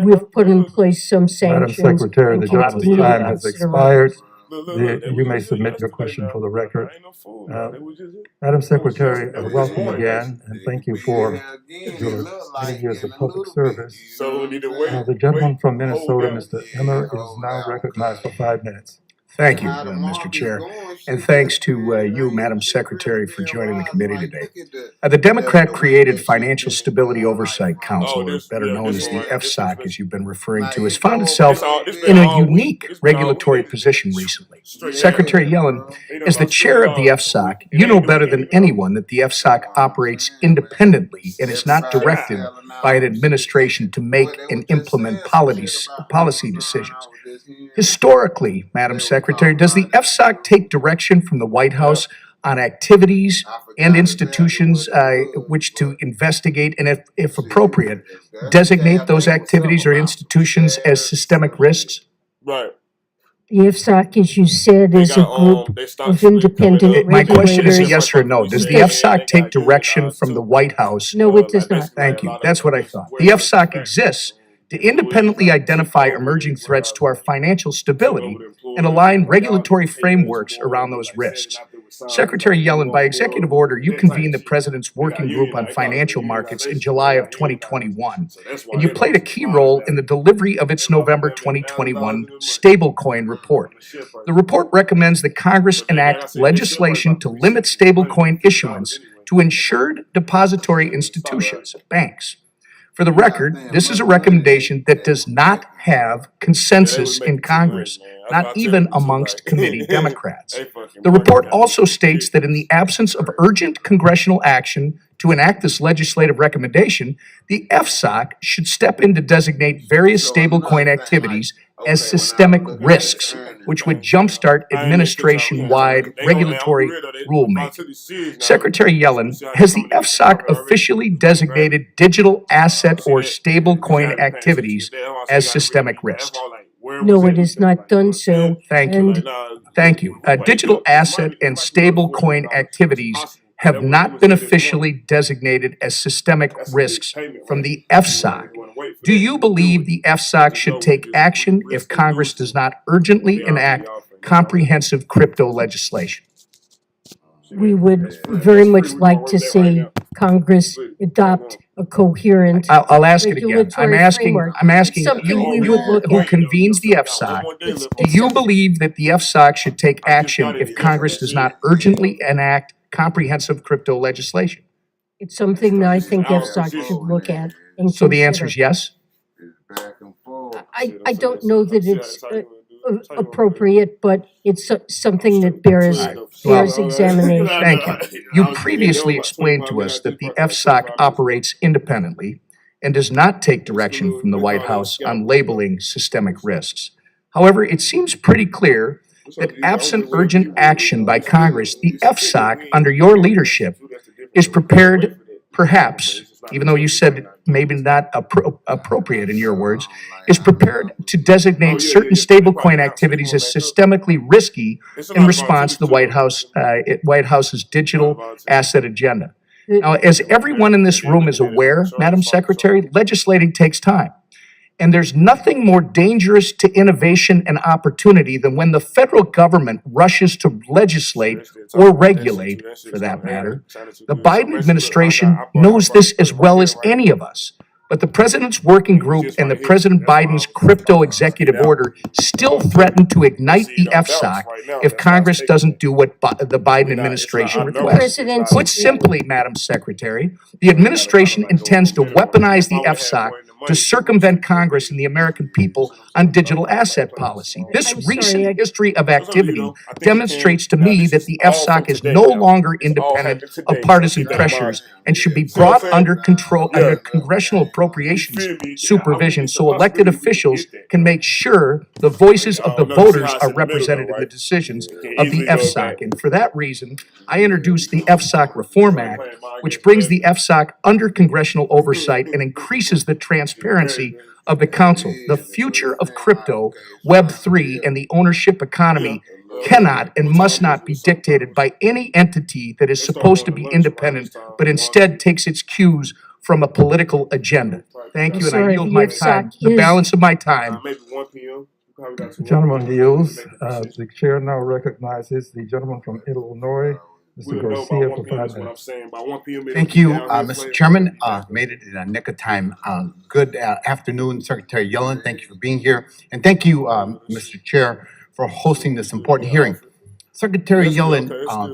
P: we've put in place some
K: Madam
P: sanctions.
K: Secretary, the
P: and
K: judge's
P: continue to
K: time has
P: consider
K: expired.
A: Look,
K: You may submit your question for the record. Madam Secretary, welcome again, and thank you for your many years of public service. The gentleman from Minnesota, Mr. Emmer, is now recognized for 5 minutes.
V: Thank you, Mr. Chair, and thanks to you, Madam Secretary, for joining the committee today. The Democrat-created Financial Stability Oversight Council, or better known as the FSOC, as you've been referring to, has found itself in a unique regulatory position recently. Secretary Yellen, as the chair of the FSOC, you know better than anyone that the FSOC operates independently and is not directed by an administration to make and implement policy decisions. Historically, Madam Secretary, does the FSOC take direction from the White House on activities and institutions which to investigate and, if appropriate, designate those activities or institutions as systemic risks?
A: Right.
P: The FSOC, as you said, is a group of independent regulators.
V: My question is a yes or no. Does the FSOC take direction from the White House?
P: No, it does not.
V: Thank you. That's what I thought. The FSOC exists to independently identify emerging threats to our financial stability and align regulatory frameworks around those risks. Secretary Yellen, by executive order, you convened the President's Working Group on Financial Markets in July of 2021, and you played a key role in the delivery of its November 2021 stablecoin report. The report recommends that Congress enact legislation to limit stablecoin issuance to insured depository institutions, banks. For the record, this is a recommendation that does not have consensus in Congress, not even amongst committee Democrats. The report also states that in the absence of urgent congressional action to enact this legislative recommendation, the FSOC should step in to designate various stablecoin activities as systemic risks, which would jumpstart administration-wide regulatory rulemaking. Secretary Yellen, has the FSOC officially designated digital asset or stablecoin activities as systemic risks?
P: No, it has not done so.
V: Thank you. Thank you. Digital asset and stablecoin activities have not been officially designated as systemic risks from the FSOC. Do you believe the FSOC should take action if Congress does not urgently enact comprehensive crypto legislation?
P: We would very much like to see Congress adopt a coherent
V: I'll ask it again. I'm
P: regulatory
V: asking
P: framework.
V: you,
P: Something we would look
V: who
P: at.
V: convenes the FSOC, do you believe that the FSOC should take action if Congress does not urgently enact comprehensive crypto legislation?
P: It's something that I think FSOC should look at and
V: So the answer
P: consider.
V: is yes?
P: I don't know that it's appropriate, but it's something that bears examination.
V: Thank you. You previously explained to us that the FSOC operates independently and does not take direction from the White House on labeling systemic risks. However, it seems pretty clear that absent urgent action by Congress, the FSOC, under your leadership, is prepared, perhaps, even though you said maybe not appropriate in your words, is prepared to designate certain stablecoin activities as systemically risky in response to the White House's digital asset agenda. Now, as everyone in this room is aware, Madam Secretary, legislating takes time. And there's nothing more dangerous to innovation and opportunity than when the federal government rushes to legislate or regulate, for that matter. The Biden administration knows this as well as any of us. But the president's working group and the President Biden's crypto executive order still threaten to ignite the FSOC if Congress doesn't do what the Biden administration requests. Put simply, Madam Secretary, the administration intends to weaponize the FSOC to circumvent Congress and the American people on digital asset policy. This recent history of activity demonstrates to me that the FSOC is no longer independent of partisan pressures and should be brought under control, under congressional appropriations supervision, so elected officials can make sure the voices of the voters are represented in the decisions of the FSOC. And for that reason, I introduced the FSOC Reform Act, which brings the FSOC under congressional oversight and increases the transparency of the council. The future of crypto, Web3, and the ownership economy cannot and must not be dictated by any entity that is supposed to be independent, but instead takes its cues from a political agenda. Thank you, and I yield my time, the balance of my time.
K: The gentleman yields. The chair now recognizes the gentleman from Illinois, Mr. Garcia, for 5 minutes.
B: Thank you, Mr. Chairman. Made it in a nick of time. Good afternoon, Secretary Yellen. Thank you for being here. And thank you, Mr. Chair, for hosting this important hearing. Secretary Yellen,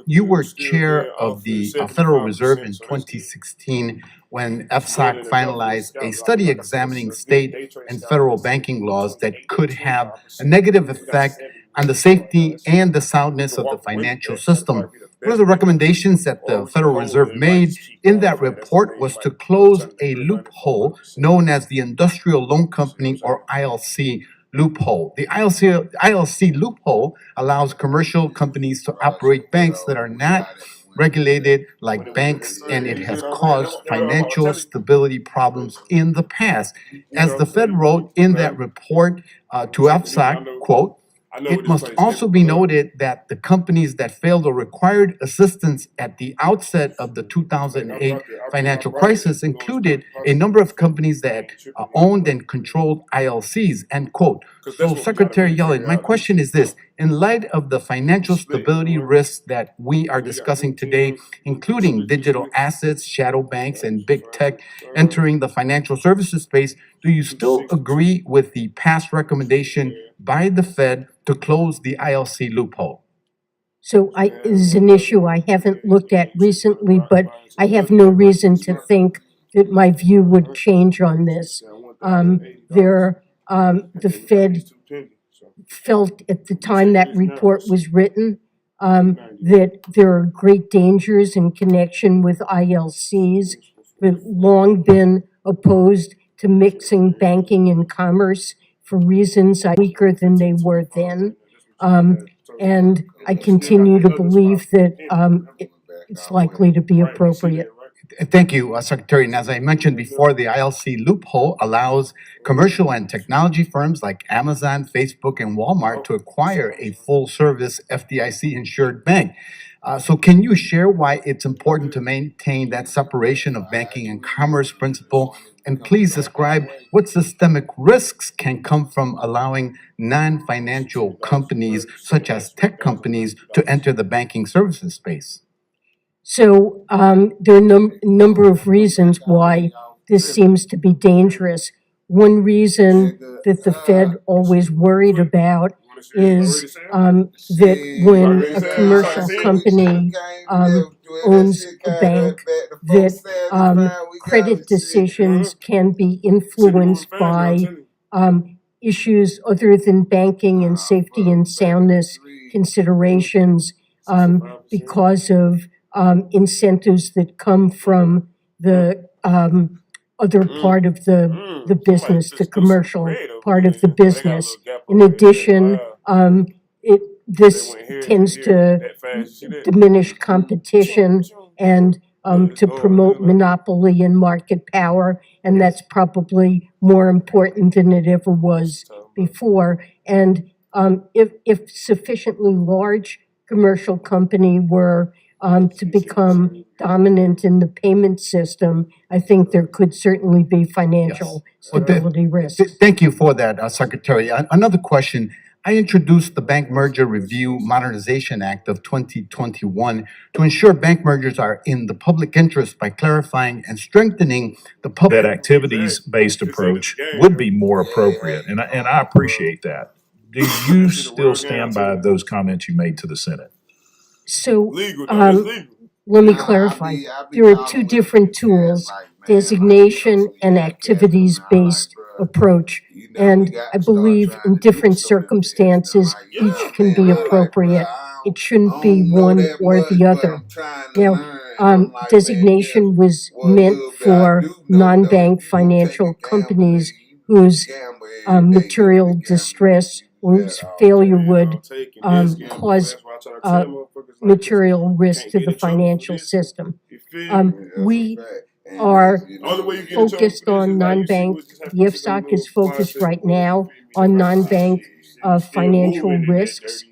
B: you were chair of the Federal Reserve in 2016 when FSOC finalized a study examining state and federal banking laws that could have a negative effect on the safety and the soundness of the financial system. One of the recommendations that the Federal Reserve made in that report was to close a loophole known as the Industrial Loan Company, or ILC, loophole. The ILC loophole allows commercial companies to operate banks that are not regulated like banks, and it has caused financial stability problems in the past. As the Fed wrote in that report to FSOC, quote, "It must also be noted that the companies that failed or required assistance at the outset of the 2008 financial crisis included a number of companies that owned and controlled ILCs," end quote. So, Secretary Yellen, my question is this. In light of the financial stability risks that we are discussing today, including digital assets, shadow banks, and big tech entering the financial services space, do you still agree with the past recommendation by the Fed to close the ILC loophole?
P: So this is an issue I haven't looked at recently, but I have no reason to think that my view would change on this. The Fed felt at the time that report was written that there are great dangers in connection with ILCs. We've long been opposed to mixing banking and commerce for reasons weaker than they were then. And I continue to believe that it's likely to be appropriate.
B: Thank you, Secretary. And as I mentioned before, the ILC loophole allows commercial and technology firms like Amazon, Facebook, and Walmart to acquire a full-service FDIC-insured bank. So can you share why it's important to maintain that separation of banking and commerce principle? And please describe what systemic risks can come from allowing non-financial companies, such as tech companies, to enter the banking services space.
P: So there are a number of reasons why this seems to be dangerous. One reason that the Fed always worried about is that when a commercial company owns a bank, that credit decisions can be influenced by issues other than banking and safety and soundness considerations because of incentives that come from the other part of the business, the commercial part of the business. In addition, this tends to diminish competition and to promote monopoly and market power, and that's probably more important than it ever was before. And if sufficiently large commercial company were to become dominant in the payment system, I think there could certainly be financial stability risks.
B: Thank you for that, Secretary. Another question. I introduced the Bank Merger Review Modernization Act of 2021 to ensure bank mergers are in the public interest by clarifying and strengthening the public.
E: That activities-based approach would be more appropriate, and I appreciate that. Do you still stand by those comments you made to the Senate?
P: So, let me clarify. There are two different tools, designation and activities-based approach. And I believe in different circumstances, each can be appropriate. It shouldn't be one or the other. Now, designation was meant for non-bank financial companies whose material distress or whose failure would cause material risk to the financial system. We are focused on non-bank, the FSOC is focused right now on non-bank financial risks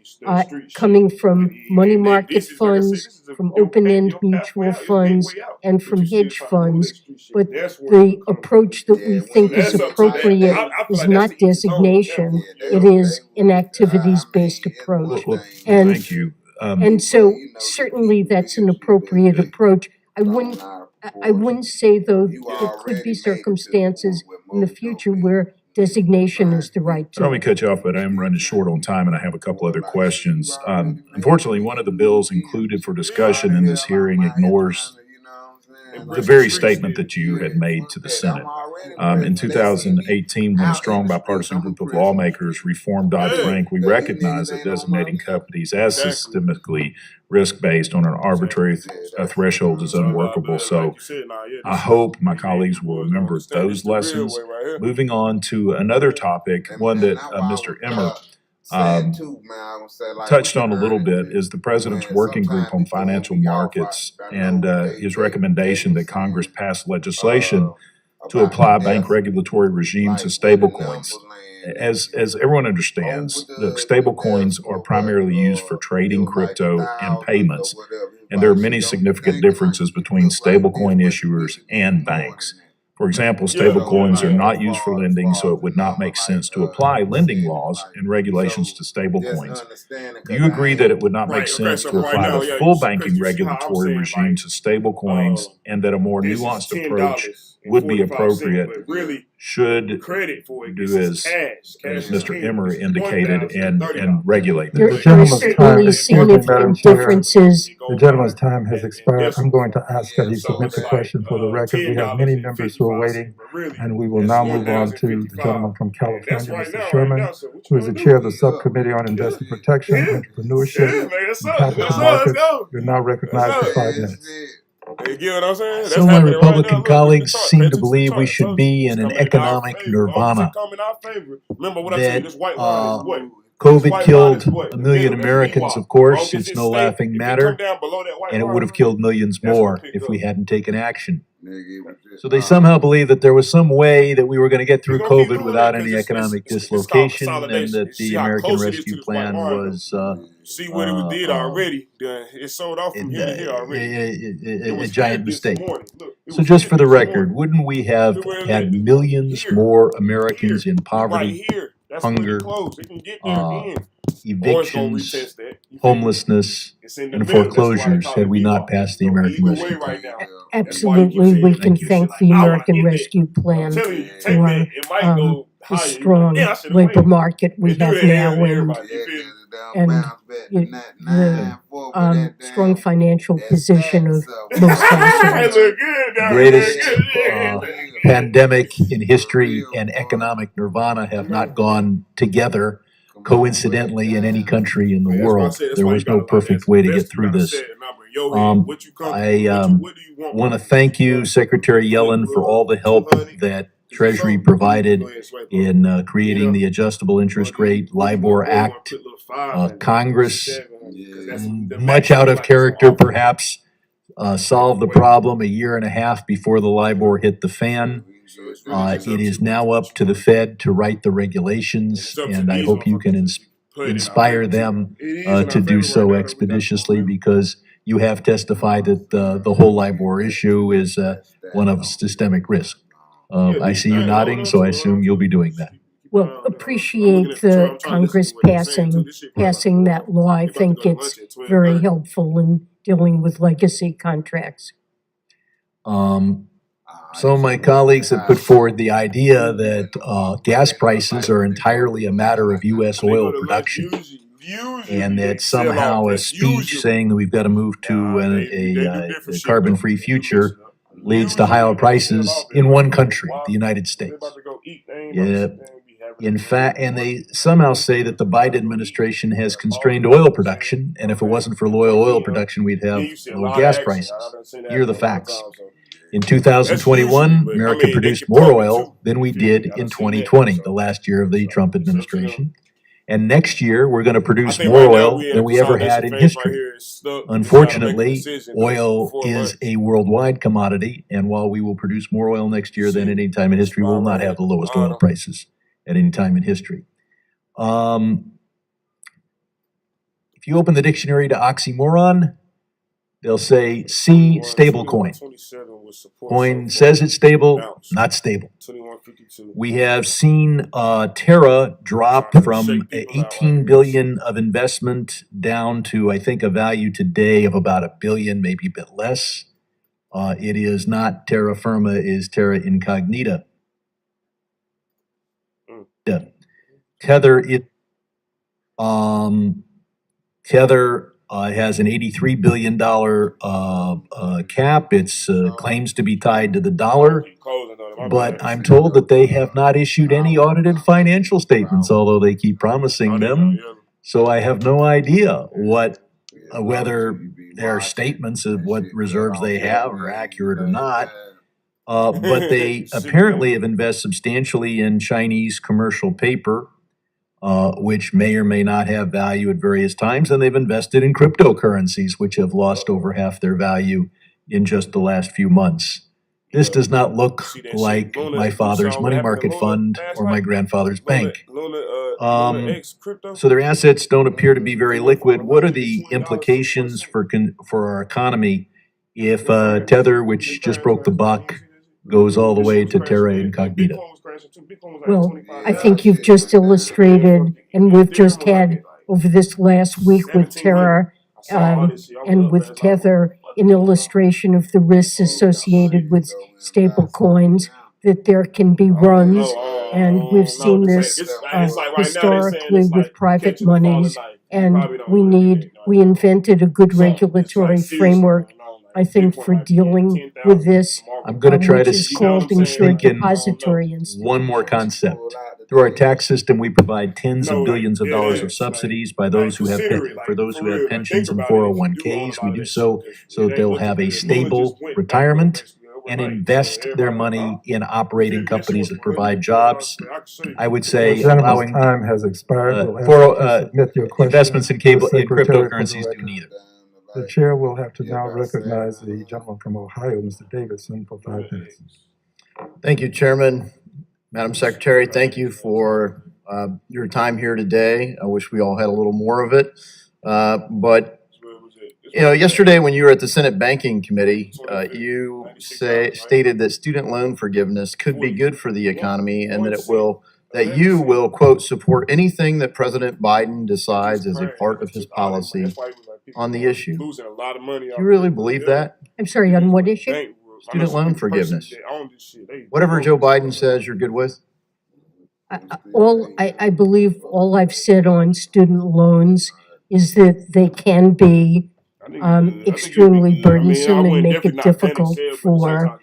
P: coming from money market funds, from open-end mutual funds, and from hedge funds. But the approach that we think is appropriate is not designation, it is an activities-based approach. And
E: thank you.
P: And so certainly that's an appropriate approach. I wouldn't say, though, there could be circumstances in the future where designation is the right
E: I don't
P: tool.
E: mean to cut you off, but I am running short on time and I have a couple other questions. Unfortunately, one of the bills included for discussion in this hearing ignores the very statement that you had made to the Senate. In 2018, when a strong bipartisan group of lawmakers reformed Dodd-Frank, we recognized that designating companies as systemically risk-based on an arbitrary threshold is unworkable. So I hope my colleagues will remember those lessons. Moving on to another topic, one that Mr. Emmer touched on a little bit, is the President's Working Group on Financial Markets and his recommendation that Congress pass legislation to apply bank regulatory regime to stablecoins. As everyone understands, look, stablecoins are primarily used for trading crypto and payments, and there are many significant differences between stablecoin issuers and banks. For example, stablecoins are not used for lending, so it would not make sense to apply lending laws and regulations to stablecoins. Do you agree that it would not make sense to apply the full banking regulatory regime to stablecoins and that a more nuanced approach would be appropriate should do as Mr. Emmer indicated and regulate
P: There
E: them?
P: are certainly significant differences.
K: The gentleman's time has expired. I'm going to ask that he submit the question for the record. We have many members who are waiting, and we will now move on to the gentleman from California, Mr. Sherman, who is the chair of the Subcommittee on Investor Protection, Entrepreneurship, and Capital Markets. You're now recognized for 5 minutes.
A: You get what I'm saying?
F: Some of my Republican colleagues seem to believe we should be in an economic nirvana. That COVID killed 1 million Americans, of course. It's no laughing matter. And it would have killed millions more if we hadn't taken action. So they somehow believe that there was some way that we were going to get through COVID without any economic dislocation, and that the American Rescue Plan was
A: see what it did already. It sold off from here to here already.
F: a giant mistake. So just for the record, wouldn't we have had millions more Americans in poverty, hunger, evictions, homelessness, and foreclosures had we not passed the American Rescue Plan?
P: Absolutely, we can thank the American Rescue Plan for the strong labor market we have now and the strong financial position of most households.
F: Greatest
E: pandemic in history and economic nirvana have not gone together coincidentally in any country in the world. There was no perfect way to get through this. I want to thank you, Secretary Yellen, for all the help that Treasury provided in creating the adjustable interest rate LIBOR Act. Congress, much out of character perhaps, solved the problem a year and a half before the LIBOR hit the fan. It is now up to the Fed to write the regulations, and I hope you can inspire them to do so expeditiously, because you have testified that the whole LIBOR issue is one of systemic risk. I see you nodding, so I assume you'll be doing that.
P: Well, appreciate the Congress passing that law. I think it's very helpful in dealing with legacy contracts.
E: Some of my colleagues have put forward the idea that gas prices are entirely a matter of U.S. oil production, and that somehow a speech saying that we've got to move to a carbon-free future leads to higher prices in one country, the United States. Yeah. In fact, and they somehow say that the Biden administration has constrained oil production, and if it wasn't for low oil production, we'd have low gas prices. Here are the facts. In 2021, America produced more oil than we did in 2020, the last year of the Trump administration. And next year, we're going to produce more oil than we ever had in history. Unfortunately, oil is a worldwide commodity, and while we will produce more oil next year than any time in history, we will not have the lowest oil prices at any time in history. If you open the dictionary to oxymoron, they'll say C, stablecoin. Coin says it's stable, not stable. We have seen Terra drop from 18 billion of investment down to, I think, a value today of about $1 billion, maybe a bit less. It is not terra firma, it is terra incognita. Tether has an $83 billion cap. It's claims to be tied to the dollar, but I'm told that they have not issued any audited financial statements, although they keep promising them. So I have no idea whether their statements of what reserves they have are accurate or not. But they apparently have invested substantially in Chinese commercial paper, which may or may not have value at various times, and they've invested in cryptocurrencies, which have lost over half their value in just the last few months. This does not look like my father's money market fund or my grandfather's bank. So their assets don't appear to be very liquid. What are the implications for our economy if Tether, which just broke the buck, goes all the way to terra incognita?
P: Well, I think you've just illustrated, and we've just had over this last week with Terra and with Tether, an illustration of the risks associated with stable coins, that there can be runs, and we've seen this historically with private monies, and we invented a good regulatory framework, I think, for dealing with this.
E: I'm going to try to
P: sneak in
E: one more concept. Through our tax system, we provide tens of billions of dollars of subsidies for those who have pensions and 401ks. We do so that they'll have a stable retirement and invest their money in operating companies that provide jobs. I would say allowing
K: time has expired.
E: investments in cryptocurrencies do neither.
K: The chair will have to now recognize the gentleman from Ohio, Mr. Davidson, for 5 minutes.
L: Thank you, Chairman. Madam Secretary, thank you for your time here today. I wish we all had a little more of it. But yesterday when you were at the Senate Banking Committee, you stated that student loan forgiveness could be good for the economy, and that you will, quote, support anything that President Biden decides as a part of his policy on the issue. Do you really believe that?
P: I'm sorry, on what issue?
L: Student loan forgiveness. Whatever Joe Biden says, you're good with?
P: I believe all I've said on student loans is that they can be extremely burdensome and make it difficult for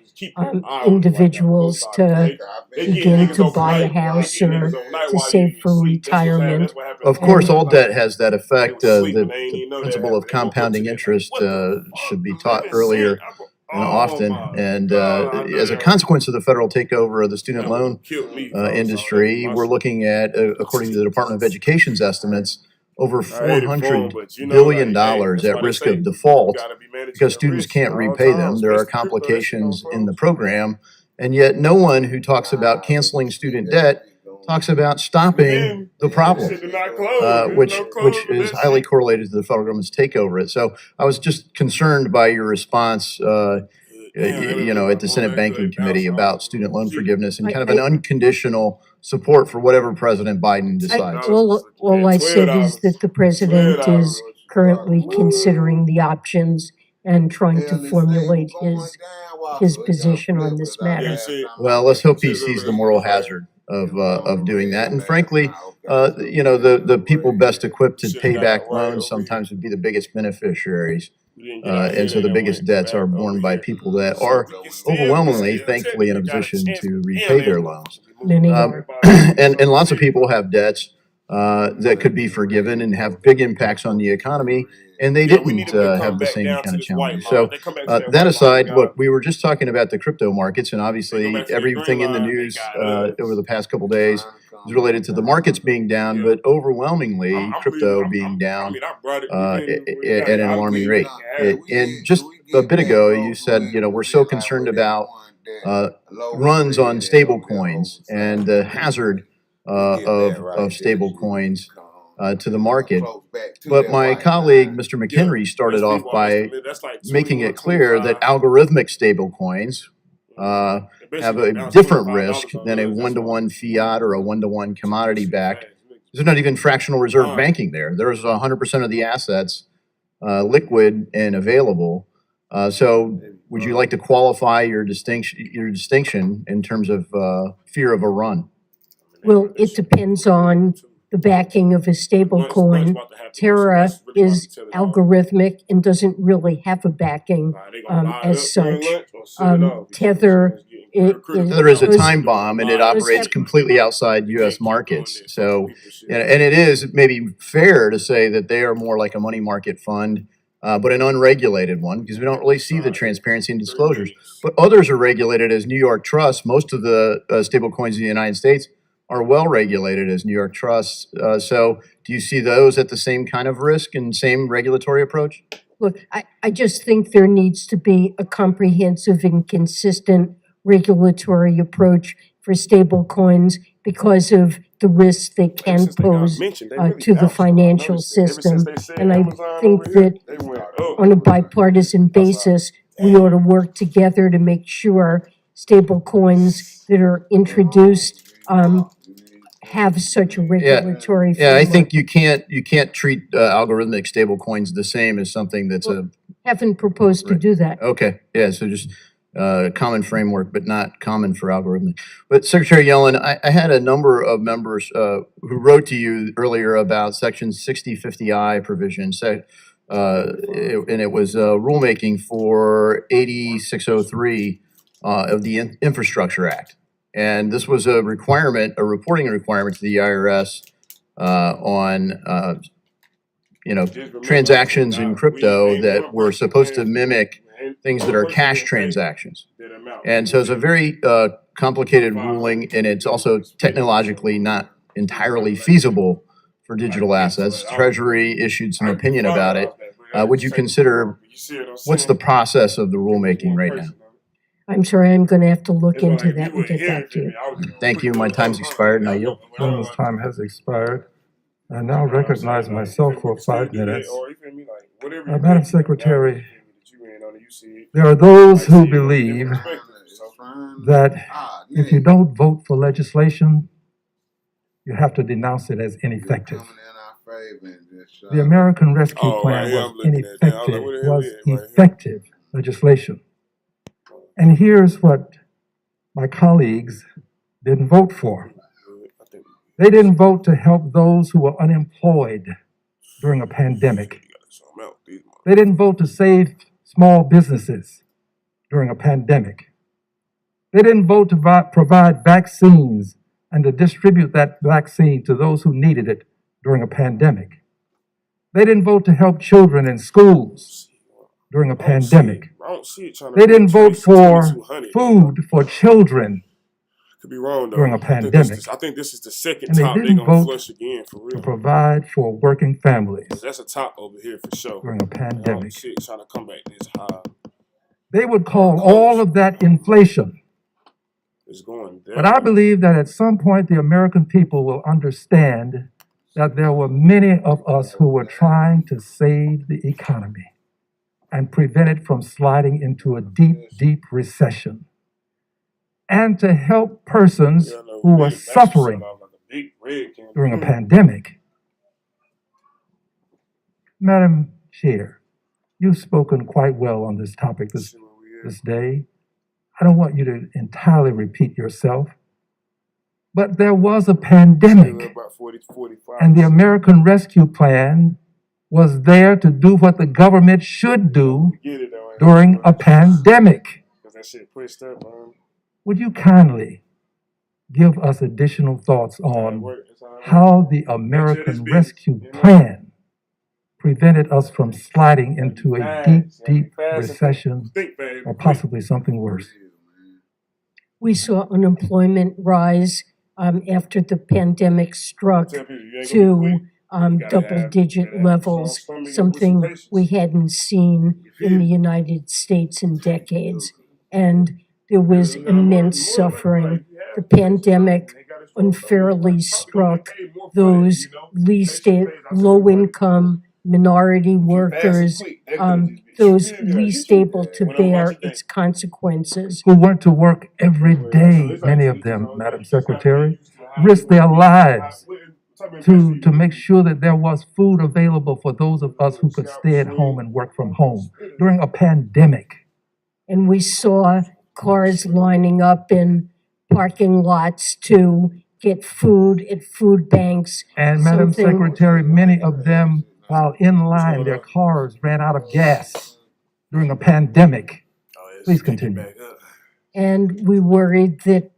P: individuals to begin to buy a house or to save for retirement.
L: Of course, all debt has that effect. The principle of compounding interest should be taught earlier and often. And as a consequence of the federal takeover of the student loan industry, we're looking at, according to the Department of Education's estimates, over $400 billion at risk of default because students can't repay them. There are complications in the program, and yet no one who talks about canceling student debt talks about stopping the problem, which is highly correlated to the federal government's takeover. So I was just concerned by your response, at the Senate Banking Committee about student loan forgiveness and kind of an unconditional support for whatever President Biden decides.
P: All I said is that the president is currently considering the options and trying to formulate his position on this matter.
L: Well, let's hope he sees the moral hazard of doing that. And frankly, the people best equipped to pay back loans sometimes would be the biggest beneficiaries. And so the biggest debts are borne by people that are overwhelmingly, thankfully, in a position to repay their loans. And lots of people have debts that could be forgiven and have big impacts on the economy, and they didn't have the same kind of challenge. So that aside, look, we were just talking about the crypto markets, and obviously everything in the news over the past couple days is related to the markets being down, but overwhelmingly crypto being down at an alarming rate. And just a bit ago, you said, we're so concerned about runs on stable coins and the hazard of stable coins to the market. But my colleague, Mr. McHenry, started off by making it clear that algorithmic stable coins have a different risk than a one-to-one fiat or a one-to-one commodity backed. There's not even fractional reserve banking there. There's 100% of the assets liquid and available. So would you like to qualify your distinction in terms of fear of a run?
P: Well, it depends on the backing of a stable coin. Terra is algorithmic and doesn't really have a backing as such. Tether
L: Tether is a time bomb, and it operates completely outside U.S. markets. So, and it is maybe fair to say that they are more like a money market fund, but an unregulated one, because we don't really see the transparency and disclosures. But others are regulated as New York trusts. Most of the stable coins in the United States are well regulated as New York trusts. So do you see those at the same kind of risk and same regulatory approach?
P: Look, I just think there needs to be a comprehensive and consistent regulatory approach for stable coins because of the risks they can pose to the financial system. And I think that on a bipartisan basis, we ought to work together to make sure stable coins that are introduced have such a regulatory
L: Yeah, I
P: framework.
L: think you can't treat algorithmic stable coins the same as something that's
P: Haven't proposed to do that.
L: okay. Yeah, so just common framework, but not common for algorithmic. But Secretary Yellen, I had a number of members who wrote to you earlier about Section 6050I provision, and it was rulemaking for 8603 of the Infrastructure Act. And this was a requirement, a reporting requirement to the IRS on transactions in crypto that were supposed to mimic things that are cash transactions. And so it's a very complicated ruling, and it's also technologically not entirely feasible for digital assets. Treasury issued some opinion about it. Would you consider, what's the process of the rulemaking right now?
P: I'm sorry, I'm going to have to look into that and get back to you.
L: Thank you. My time's expired, and I yield.
K: Gentleman's time has expired. I now recognize myself for 5 minutes. Madam Secretary, there are those who believe that if you don't vote for legislation, you have to denounce it as ineffective. The American Rescue Plan was effective legislation. And here's what my colleagues didn't vote for. They didn't vote to help those who were unemployed during a pandemic. They didn't vote to save small businesses during a pandemic. They didn't vote to provide vaccines and to distribute that vaccine to those who needed it during a pandemic. They didn't vote to help children in schools during a pandemic. They didn't vote for food for children
A: Could be wrong though.
K: during a pandemic.
A: I think this is the second
K: And they
A: top they
K: didn't
A: gonna
K: vote
A: flush again for
K: to
A: real.
K: provide for working families
A: That's a top over here for sure.
K: during a pandemic.
A: Shit trying to come back this high.
K: They would call all of that inflation.
A: It's going down.
K: But I believe that at some point the American people will understand that there were many of us who were trying to save the economy and prevent it from sliding into a deep, deep recession, and to help persons who were suffering during a pandemic. Madam Chair, you've spoken quite well on this topic this day. I don't want you to entirely repeat yourself, but there was a pandemic, and the American Rescue Plan was there to do what the government should do during a pandemic. Would you kindly give us additional thoughts on how the American Rescue Plan prevented us from sliding into a deep, deep recession or possibly something worse?
P: We saw unemployment rise after the pandemic struck to double-digit levels, something we hadn't seen in the United States in decades. And there was immense suffering. The pandemic unfairly struck those low-income minority workers, those least able to bear its consequences.
K: Who went to work every day, many of them, Madam Secretary, risked their lives to make sure that there was food available for those of us who could stay at home and work from home during a pandemic.
P: And we saw cars lining up in parking lots to get food at food banks.
K: And Madam Secretary, many of them, while in line, their cars ran out of gas during a pandemic. Please continue.
P: And we worried that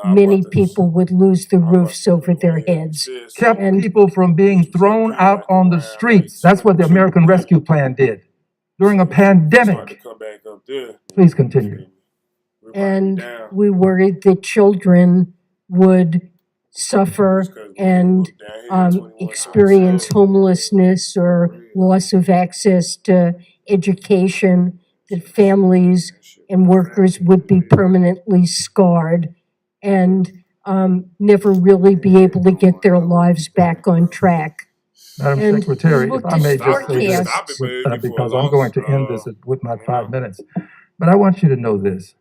P: many people would lose the roofs over their heads.
K: Kept people from being thrown out on the streets. That's what the American Rescue Plan did during a pandemic. Please continue.
P: And we worried that children would suffer and experience homelessness or loss of access to education, that families and workers would be permanently scarred and never really be able to get their lives back on track.
K: Madam Secretary, if I may just say this, because I'm going to end this with my 5 minutes. But I want you to know this.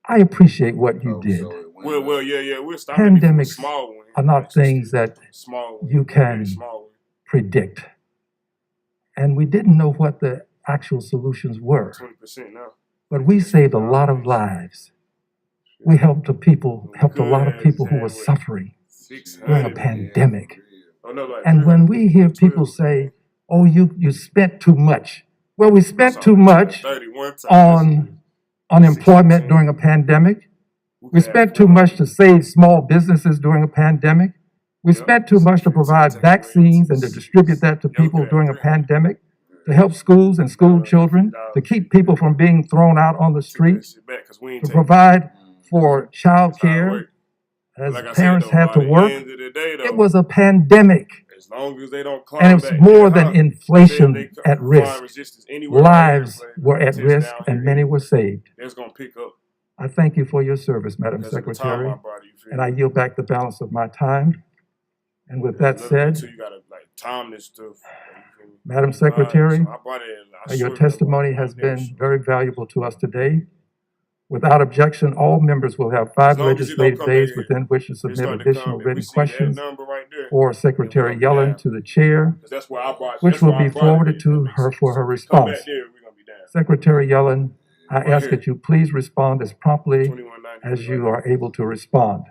K: I appreciate what you did.
A: Well, yeah. We're
K: Pandemics
A: small one.
K: are not things that you can predict. And we didn't know what the actual solutions were.
A: 20% now.
K: But we saved a lot of lives. We helped a lot of people who were suffering during a pandemic. And when we hear people say, oh, you spent too much. Well, we spent too much on unemployment during a pandemic. We spent too much to save small businesses during a pandemic. We spent too much to provide vaccines and to distribute that to people during a pandemic, to help schools and school children, to keep people from being thrown out on the streets, to provide for child care as parents had to work. It was a pandemic. And it's more than inflation at risk. Lives were at risk and many were saved. I thank you for your service, Madam Secretary, and I yield back the balance of my time. And with that said, Madam Secretary, your testimony has been very valuable to us today. Without objection, all members will have 5 legislative days within which to submit additional written questions for Secretary Yellen to the chair, which will be forwarded to her for her response. Secretary Yellen, I ask that you please respond as promptly as you are able to respond.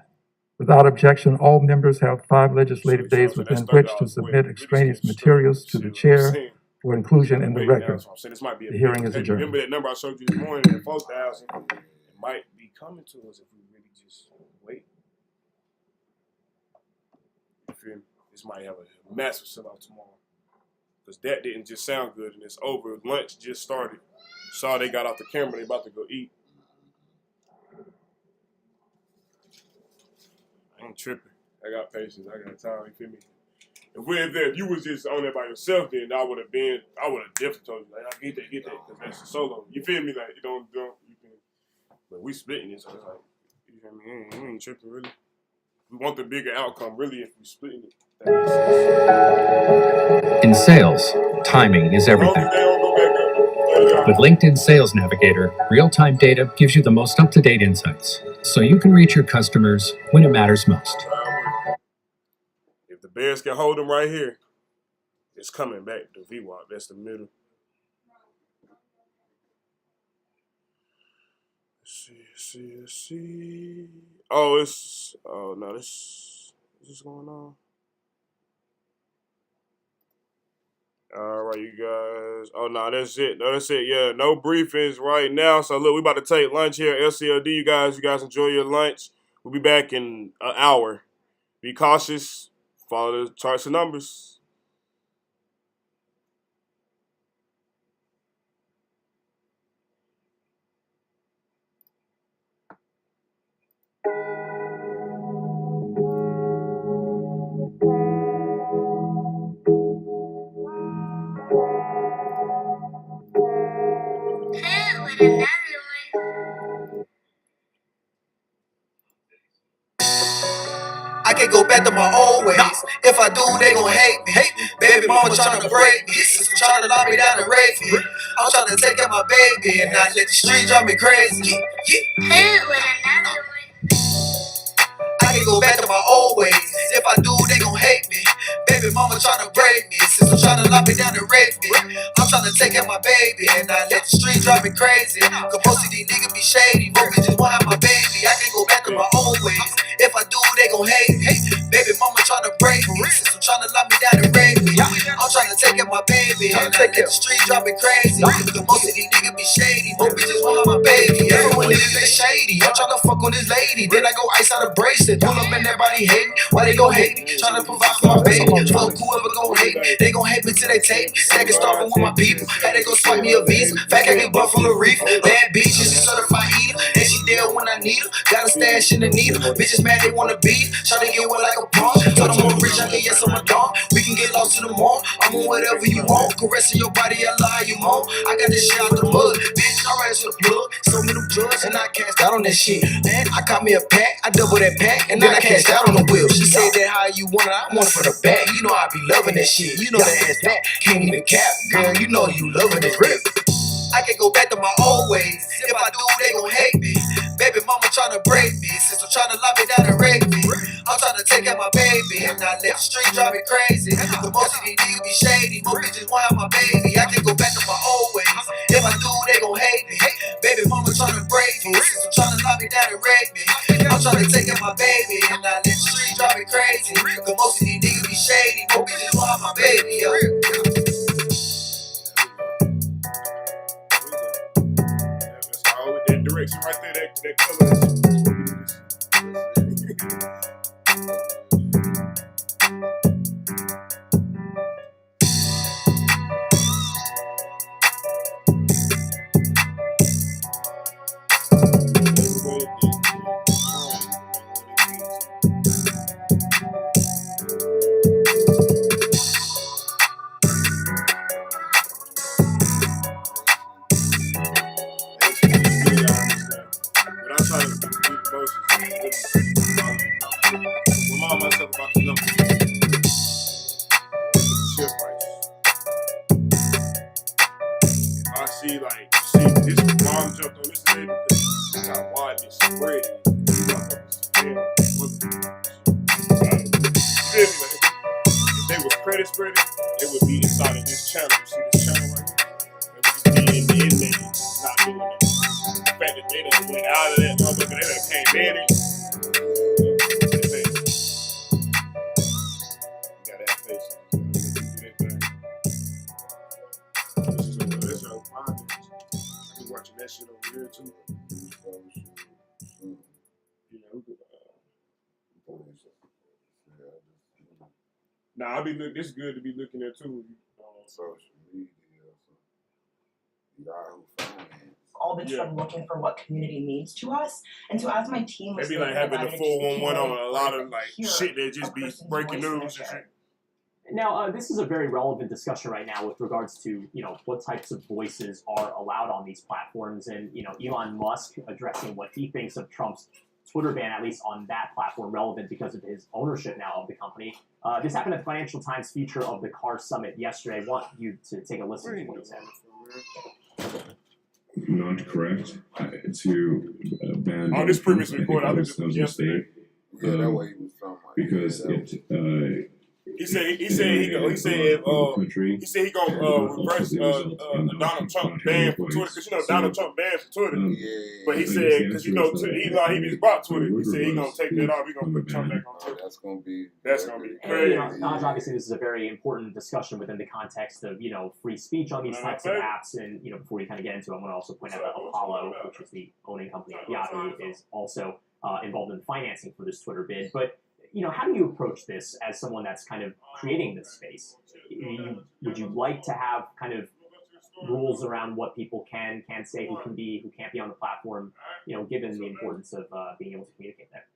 K: Without objection, all members have 5 legislative days within which to submit extraneous materials to the chair for inclusion in the record. The hearing is adjourned.
A: Remember that number I showed you this morning at 4,000? It might be coming to us if we really just wait. You feel me? This might have a massive sellout tomorrow. Because that didn't just sound good and it's over. Lunch just started. Saw they got off the camera, they about to go eat. I ain't tripping. I got patience. I got time. You feel me? If you was just on there by yourself, then I would have definitely told you, like, I get that, because that's a solo. You feel me? Like, you feel me? But we splitting it, so it's like, you feel me? We ain't tripping, really. We want the bigger outcome, really, if we splitting it.
M: In sales, timing is everything. With LinkedIn Sales Navigator, real-time data gives you the most up-to-date insights, so you can reach your customers when it matters most.
A: If the Bears can hold them right here, it's coming back to VWAP. That's the middle. Let's see. Oh, no, is this going on? All right, you guys. Oh, no, that's it. No, that's it. Yeah, no briefings right now. So, look, we about to take lunch here at LCLD. You guys enjoy your lunch. We'll be back in an hour. Be cautious. Follow the charts and numbers.
N: I can't go back to my old ways. If I do, they gon' hate me. Baby mama tryna break me. Sister tryna lock me down and rape me. I'm tryna take care of my baby and not let the street drive me crazy. I can't go back to my old ways. If I do, they gon' hate me. Baby mama tryna break me. Sister tryna lock me down and rape me. I'm tryna take care of my baby and not let the street drive me crazy. Cause most of these niggas be shady. Most bitches wanna have my baby. I can't go back to my old ways. If I do, they gon' hate me. Baby mama tryna break me. Sister tryna lock me down and rape me. I'm tryna take care of my baby and not let the street drive me crazy. Cause most of these niggas be shady. Most bitches wanna have my baby. Everyone niggas they shady. I'm tryna fuck on this lady. Then I go ice out a bracelet. Pull up and everybody hate me. Why they gon' hate me? Tryna provide for my baby. Fuck whoever gon' hate me. They gon' hate me till they take me. Second starving with my people. Had they go swipe me a visa. Fact I get butt full of reef. Bad bitch, she's a certified eater. And she there when I need her. Got a stash in the needle. Bitches mad they wanna beat. Tryna get wet like a pawn. Told them I'm rich, I can yes I'm a dog. We can get lost in the mall. I'm on whatever you want. Caressing your body, I lie you more. I got this shit out the mud. Bitch, I ran to the plug. So many drugs and I cashed out on that shit. And I caught me a pack. I double that pack. And then I cashed out on the wheel. She said that how you want it. I want it for the back. You know I be loving that shit. You know that ass fat. Can't even cap. Girl, you know you loving it. I can go back to my old ways. If I do, they gon' hate me. Baby mama tryna break me. Sister tryna lock me down and rape me. I'm tryna take care of my baby and not let the street drive me crazy. But most of these niggas be shady. Most bitches want have my baby. I can go back to my old ways. If I do, they gon' hate me. Baby mama tryna break me. Sister tryna lock me down and rape me. I'm tryna take care of my baby and not let the street drive me crazy. Cause most of these niggas be shady. Most bitches want have my baby.
A: That direction right there, that color. Remind myself about the numbers. Shit price. If I see this mom jumped on this lady because she got wide and spread. If they were credit spreading, they would be inside of this channel. You see this channel right here? They would just be in there, not doing that. The fact that they done went out of that motherfucker, they done came in it. Watching that shit over here too. Nah, this is good to be looking at too.
C: Social media, Yahoo Finance.
G: All been sort of looking for what community means to us. And so as my team was
A: maybe like having the 411 on a lot of like shit that just be breaking news and shit.
W: Now, this is a very relevant discussion right now with regards to, what types of voices are allowed on these platforms. And, Elon Musk addressing what he thinks of Trump's Twitter ban, at least on that platform, relevant because of his ownership now of the company. This happened at the Financial Times feature of the CAR Summit yesterday. I want you to take a listen to what he said.
X: Not correct to ban.
A: Oh, this previous report, I think this was yesterday.
C: Yeah, that way he was talking about.
X: Because
A: he said he gonna reverse Donald Trump ban from Twitter, because Donald Trump banned from Twitter.
C: Yeah,
A: but he said because he just bought Twitter. He said he gonna take that off. He gonna put Trump back on Twitter. That's gonna be crazy.
W: And, obviously, this is a very important discussion within the context of free speech on these types of apps. And before we kind of get into it, I'm gonna also point out that Apollo, which is the owning company of Yahoo, is also involved in financing for this Twitter bid. But how do you approach this as someone that's kind of creating this space? Would you like to have kind of rules around what people can't say, who can't be on the platform, given the importance of being able to communicate there?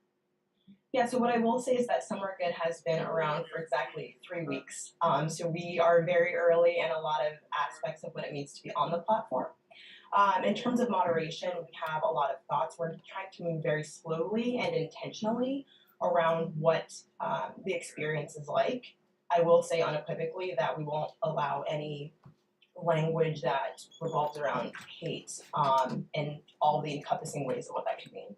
G: Yeah, so what I will say is that Summer Good has been around for exactly 3 weeks. So we are very early in a lot of aspects of what it means to be on the platform. In terms of moderation, we have a lot of thoughts. We're trying to move very slowly and intentionally around what the experience is like. I will say unequivocally that we won't allow any language that revolves around hate and all the encompassing ways of what that could mean.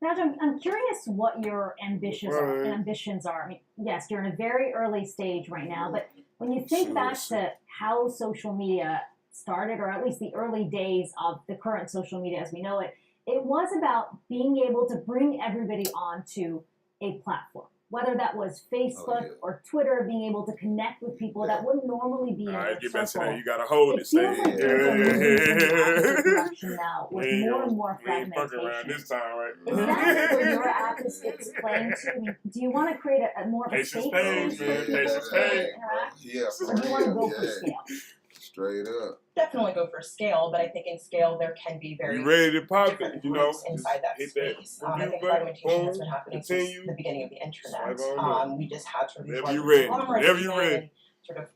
Y: Now, I'm curious what your ambitions are. I mean, yes, you're in a very early stage right now, but when you think back to how social media started, or at least the early days of the current social media as we know it, it was about being able to bring everybody onto a platform, whether that was Facebook or Twitter, being able to connect with people that wouldn't normally be in a circle.
A: You gotta hold it.
Y: Feels like we're moving in the direction now with more and more fragmentation.
A: This time, right?
Y: Is that what your app is playing to? I mean, do you want to create a more of a safe space for people to interact?
C: Yeah,
Y: or do you want to go for scale?
C: Straight up.
G: Definitely go for scale, but I think in scale there can be very
A: ready to pop
G: different
A: it,
G: groups inside that space. I think fragmentation has been happening since the beginning of the internet. We just had sort of these conglomerates and sort of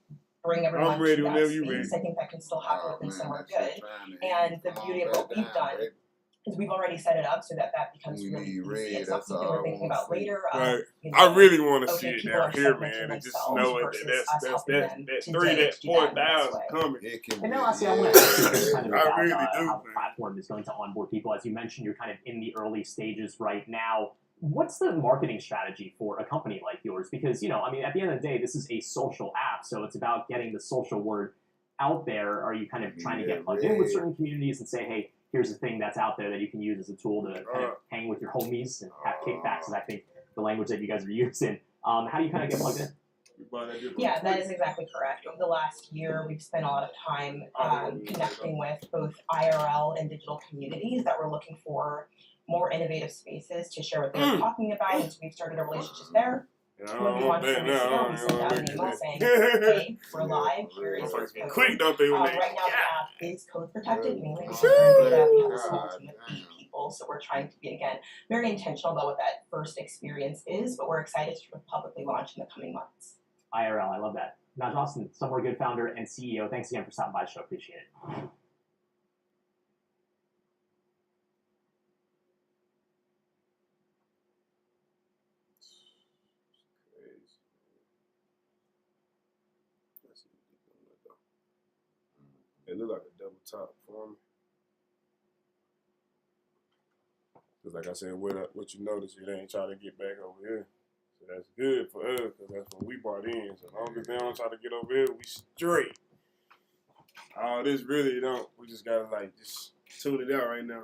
G: bring everyone to that space. I think that can still happen within Somewhere Good. And the beauty of what we've done is we've already set it up so that becomes really easy. It's not something we're thinking about later.
A: Right. I really want to see it down here, man, and just know it. That 4,000 coming.
W: And now, lastly, I want to ask kind of about how the platform is going to onboard people. As you mentioned, you're kind of in the early stages right now. What's the marketing strategy for a company like yours? Because, I mean, at the end of the day, this is a social app, so it's about getting the social word out there. Are you kind of trying to get plugged in with certain communities and say, hey, here's a thing that's out there that you can use as a tool to kind of hang with your homies and have kickbacks, is I think the language that you guys are using. How do you kind of get plugged in?
G: Yeah, that is exactly correct. Over the last year, we've spent a lot of time connecting with both IRL and digital communities that were looking for more innovative spaces to share what they were talking about, and so we've started a relationship there. When we launched 2 weeks ago, we sent out an email saying, hey, we're live, here is your code.
A: Quick, don't they?
G: Right now the app is code protected, mainly because we have a small team of 8 people, so we're trying to be, again, very intentional about what that first experience is, but we're excited to publicly launch in the coming months.
W: IRL, I love that. Naj Austin, Somewhere Good founder and CEO, thanks again for stopping by the show, appreciate it.
A: It look like a double top for me. Cause like I said, what you notice, it ain't trying to get back over here. So that's good for us, cause that's what we brought in. So as long as they don't try to get over here, we straight. All this really don't. We just gotta just tune it out right now.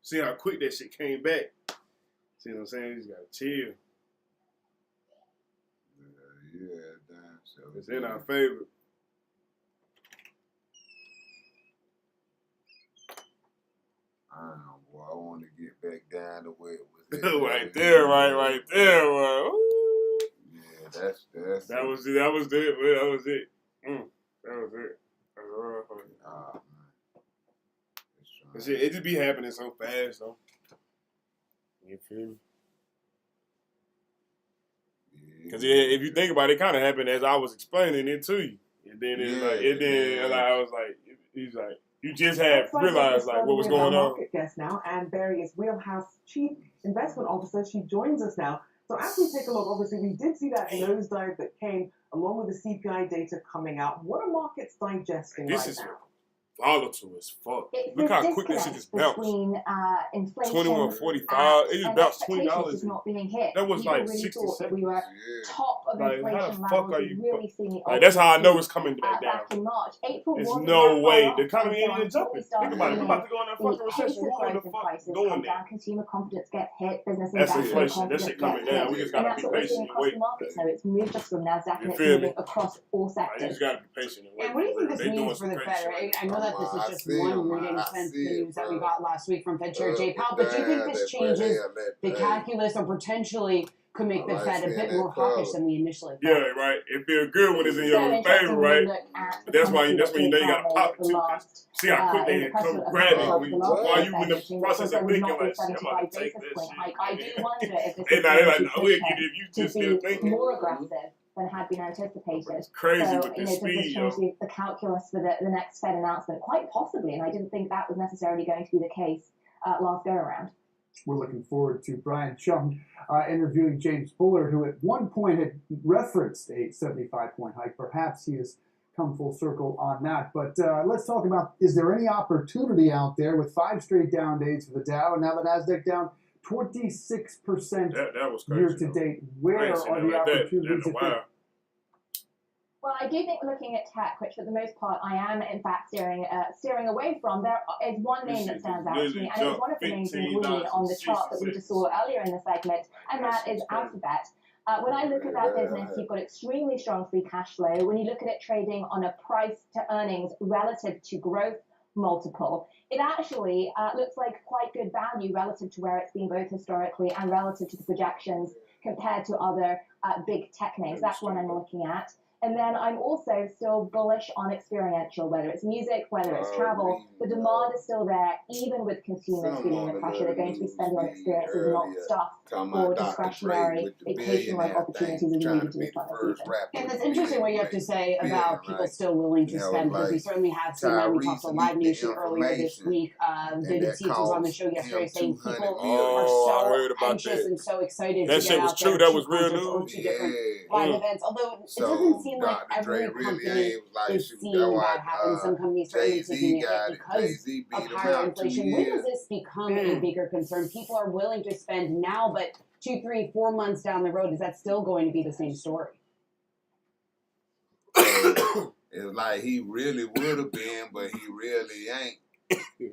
A: See how quick that shit came back. See what I'm saying? You just gotta chill.
C: Yeah, damn. So
A: it's in our favor.
C: Boy, I want to get back down to where it was.
A: right there, right there, boy.
C: Yeah, That's
A: That was it. That was it. Man. That was it. That was it. That's real funny. But shit, it just be happening so fast, though. You feel me? Because if you think about it, it kind of happened as I was explaining it to you. And then I was like, he's like, you just had realized like what was going on.
D: Market guest now, Ann Berry is Wheelhouse Chief Investment Officer. She joins us now. So as we take a look, obviously we did see that nosedive that came along with the CPI data coming out. What are markets digesting
A: This
D: right
A: is
D: now?
A: volatile as fuck.
J: It's
A: Look
J: the
A: how quick this shit just bounced.
J: between inflation
A: 21.45. It just
J: and
A: bounced
J: expectations
A: $20.
J: is not being hit.
A: That was
J: People
A: like
J: really
A: 60
J: thought that we were top of
A: Like, how
J: inflation
A: the fuck
J: levels.
A: are
J: We've
A: you?
J: really seen the
A: Like, that's how I know
J: opposite,
A: it's coming back down.
J: back in March. April
A: There's
J: was
A: no way.
J: off,
A: The economy
J: and so
A: ain't even
J: until we
A: jumping.
J: start
A: Think about it. We're
J: seeing
A: about to go in that
J: the
A: fucking
J: pace
A: recession.
J: of
A: Who in the
J: growth in
A: fuck
J: prices
A: doing
J: come
A: that?
J: down, consumer confidence gets hit, business
A: That's
J: investment
A: inflation. That
J: confidence
A: shit coming
J: gets
A: down.
J: hit.
A: We just
J: And
A: gotta
J: that's
A: be
J: what we're
A: patient
J: seeing
A: and
J: across
A: wait.
J: the markets now. It's moved just from NASDAQ and
A: You
J: it's
A: feel
J: moving
A: me?
J: across all
A: Like, you
J: sectors.
A: just gotta be patient and wait.
D: And what do you think this
A: They doing
D: means for
A: some
D: the
A: crazy
D: Fed?
A: shit.
D: I know that this is just one reading since the news that we
C: bro.
D: got last week from Fed Chair Jay Powell, but do you think this changes the calculus or potentially could make the Fed a bit more hawkish than we initially thought?
A: Yeah, right. It feel good when it's in
J: So
A: your
J: interesting
A: favor,
J: when
A: right?
J: we look at
A: But that's when you know
J: Jay
A: you gotta
J: Powell
A: pop it
J: the
A: too. 'Cause
J: last
A: see how quick
J: in
A: they
J: the press
A: come
J: release
A: grab it
J: of
A: when
J: the
A: you,
J: last
A: while
J: Fed
A: you in the
J: meeting,
A: process
J: there
A: of
J: would
A: thinking
J: not be a
A: like, shit, I'm about
J: 75
A: to take
J: basis
A: that
J: point
A: shit.
J: hike. I do wonder if this
A: They
J: is
A: not,
J: going
A: they like,
J: to
A: no,
J: push
A: we'll get
J: him
A: it if you
J: to
A: just still
J: be
A: thinking.
J: more aggressive than had been anticipated.
A: It's crazy
J: So,
A: with this
J: does this
A: speed,
J: change
A: yo.
J: the calculus for the next Fed announcement? Quite possibly, and I didn't think that was necessarily going to be the case last go around.
O: We're looking forward to Brian Chung interviewing James Bullard, who at one point had referenced a 75-point hike. Perhaps he has come full circle on that. But let's talk about, is there any opportunity out there with 5 straight down days for the Dow and now the NASDAQ down 26%
A: That was crazy,
O: year to date? Where
A: I ain't seen
O: are
A: nothing
O: the
A: like that in
O: opportunities
A: a
O: if
A: while.
J: Well, I do think looking at tech, which for the most part I am in fact steering away from, there is one name that stands out to me, and it was one of the names in green on the chart that we just saw earlier in the segment, and that is Alphabet. When I look at that business, you've got extremely strong free cash flow. When you look at it trading on a price to earnings relative to growth multiple, it actually looks like quite good value relative to where it's been both historically and relative to the projections compared to other big tech names. That's one I'm looking at. And then I'm also still bullish on experiential, whether it's music, whether it's travel. The demand is still there, even with consumers feeling the pressure. They're going to be spending on experiences, not stuff or discretionary vacation-like opportunities as we move into this summer season.
D: And that's interesting what you have to say about people still willing to spend, because we certainly have seen that. We talked to Live Nation earlier this week. David Seats was on the show yesterday saying people are so anxious and so excited
A: That
D: to
A: shit
D: get
A: was
D: out
A: true.
D: there
A: That
D: to
A: was real
D: concerts or
A: news.
D: to different live events. Although it doesn't seem like every company is seeing that happen. Some companies certainly taking it because of higher inflation. When does this become a bigger concern? People are willing to spend now, but 2, 3, 4 months down the road, is that still going to be the same story?
C: It's like he really would have been, but he really ain't.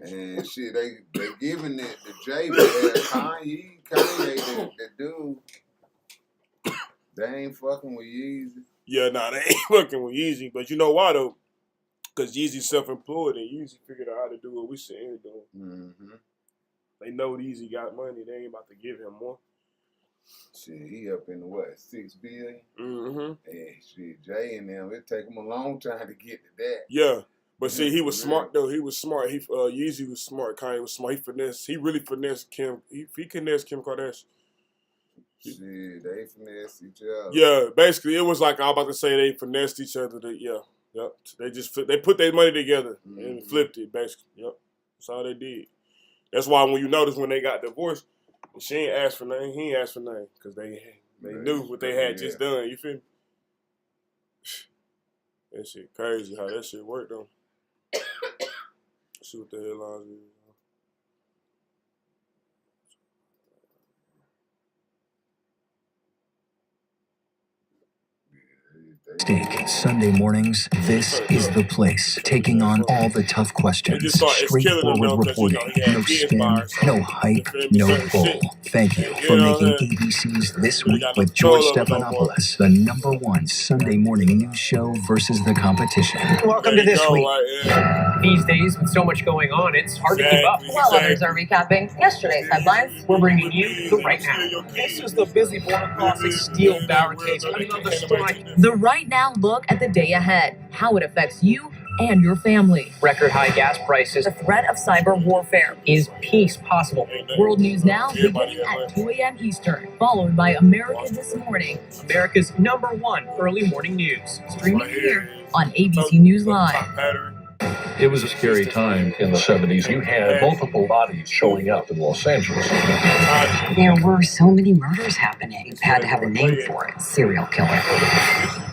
C: And shit, they giving it to Jay, but Kanye, the dude, they ain't fucking with Yeezy.
A: Yeah, nah, they ain't fucking with Yeezy. But you know why, though? Because Yeezy's self-employed, and Yeezy figured out how to do what we sitting here doing.
C: Mm-hmm.
A: They know Yeezy got money. They ain't about to give him more.
C: Shit, he up in the what, 6 billion?
A: Mm-hmm.
C: And shit, Jay and them, it take him a long time to get to that.
A: Yeah. But see, he was smart, though. He was smart. Yeezy was smart. Kanye was smart. He really finessed Kim. He finessed Kim Kardashian.
C: Shit, they finessed each other.
A: Yeah, basically, it was like I was about to say they finessed each other. Yep. They put their money together and flipped it, basically. Yep. That's all they did. That's why when you notice when they got divorced, she ain't asked for nothing. He ain't asked for nothing because they knew what they had just done. You feel me? That shit crazy how that shit worked though. See what the headlines is.
N: Steak. Sunday mornings, this is the place. Taking on all the tough questions. Straightforward reporting. No spin, no hype, no bull. Thank you for making ABC's This Week with George Stephanopoulos the #1 Sunday morning news show versus the competition.
F: Welcome to This Week. These days, with so much going on, it's hard to keep up.
H: While others are recapping yesterday's headlines,
F: We're bringing you the right now.
V: This is the busy border crossing steel barricades coming on the strike.
H: the right now look at the day ahead, how it affects you and your family.
F: Record high gas prices.
H: The threat of cyber warfare.
F: Is peace possible?
H: World News Now beginning at 2 a.m. Eastern, followed by America This Morning,
F: America's #1 early morning news.
H: streaming here on ABC News Live.
E: It was a scary time in the 70s. You had multiple bodies showing up in Los Angeles.
H: There were so many murders happening. You had to have a name for it. Serial killer.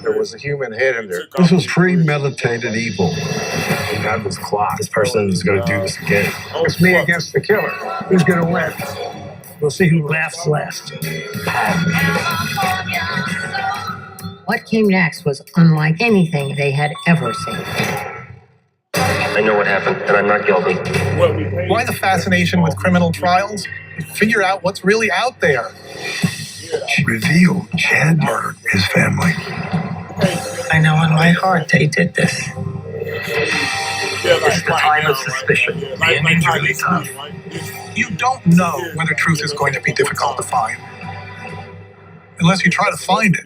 E: There was a human head in there.
K: This was premeditated evil.
E: God was clock. This person is going to do this again.
K: It's me against the killer. Who's gonna win? We'll see who laughs last.
H: What came next was unlike anything they had ever seen.
R: I know what happened, and I'm not guilty.
V: Why the fascination with criminal trials? Figure out what's really out there.
K: Reveal Chad murdered his family.
H: I know in my heart they did this.
V: It's the time of suspicion. The ending's really tough. You don't know whether truth is going to be difficult to find. Unless you try to find it.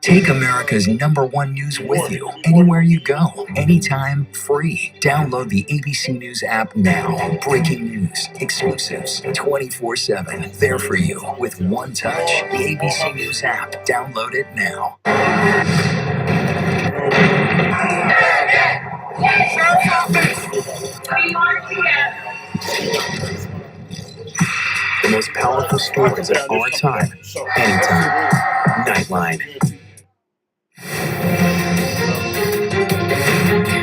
N: Take America's #1 news with you anywhere you go, anytime, free. Download the ABC News app now. Breaking news, exclusives, 24/7. There for you with one touch. The ABC News app. Download it now.
M: The most powerful stories of our time, anytime. Nightline.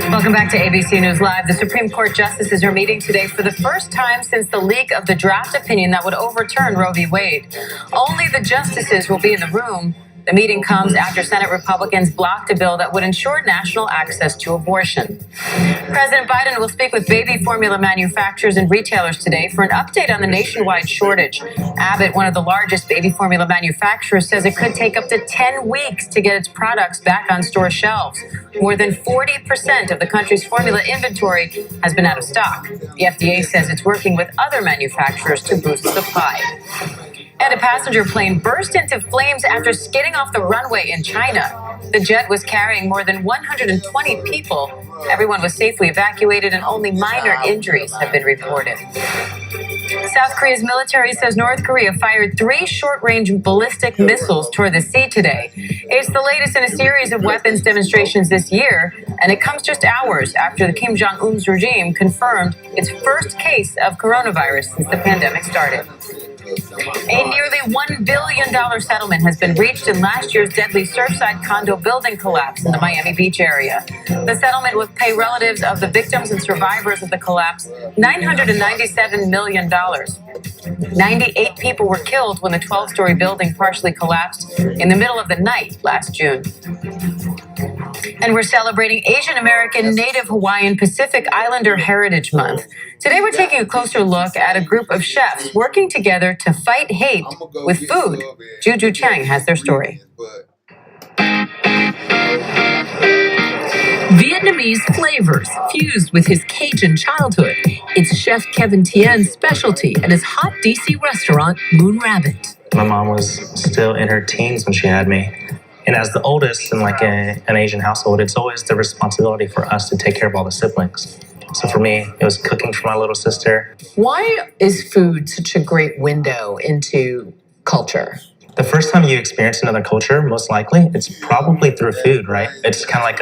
H: Welcome back to ABC News Live. The Supreme Court justices are meeting today for the first time since the leak of the draft opinion that would overturn Roe v. Wade. Only the justices will be in the room. The meeting comes after Senate Republicans blocked a bill that would ensure national access to abortion. President Biden will speak with baby formula manufacturers and retailers today for an update on the nationwide shortage. Abbott, one of the largest baby formula manufacturers, says it could take up to 10 weeks to get its products back on store shelves. More than 40% of the country's formula inventory has been out of stock. The FDA says it's working with other manufacturers to boost supply. And a passenger plane burst into flames after skidding off the runway in China. The jet was carrying more than 120 people. Everyone was safely evacuated and only minor injuries have been reported. South Korea's military says North Korea fired 3 short-range ballistic missiles toward the sea today. It's the latest in a series of weapons demonstrations this year, and it comes just hours after the Kim Jong-un's regime confirmed its first case of coronavirus since the pandemic started. A nearly $1 billion settlement has been reached in last year's deadly Surfside condo building collapse in the Miami Beach area. The settlement would pay relatives of the victims and survivors of the collapse $997 million. 98 people were killed when the 12-story building partially collapsed in the middle of the night last June. And we're celebrating Asian American, Native Hawaiian, Pacific Islander Heritage Month. Today we're taking a closer look at a group of chefs working together to fight hate with food. Juju Chang has their story. Vietnamese flavors fused with his Cajun childhood. It's Chef Kevin Tien's specialty at his hot DC restaurant, Moon Rabbit.
S: My mom was still in her teens when she had me. And as the oldest in like an Asian household, it's always the responsibility for us to take care of all the siblings. So for me, it was cooking for my little sister.
H: Why is food such a great window into culture?
S: The first time you experience another culture, most likely, it's probably through food, right? It's kind of like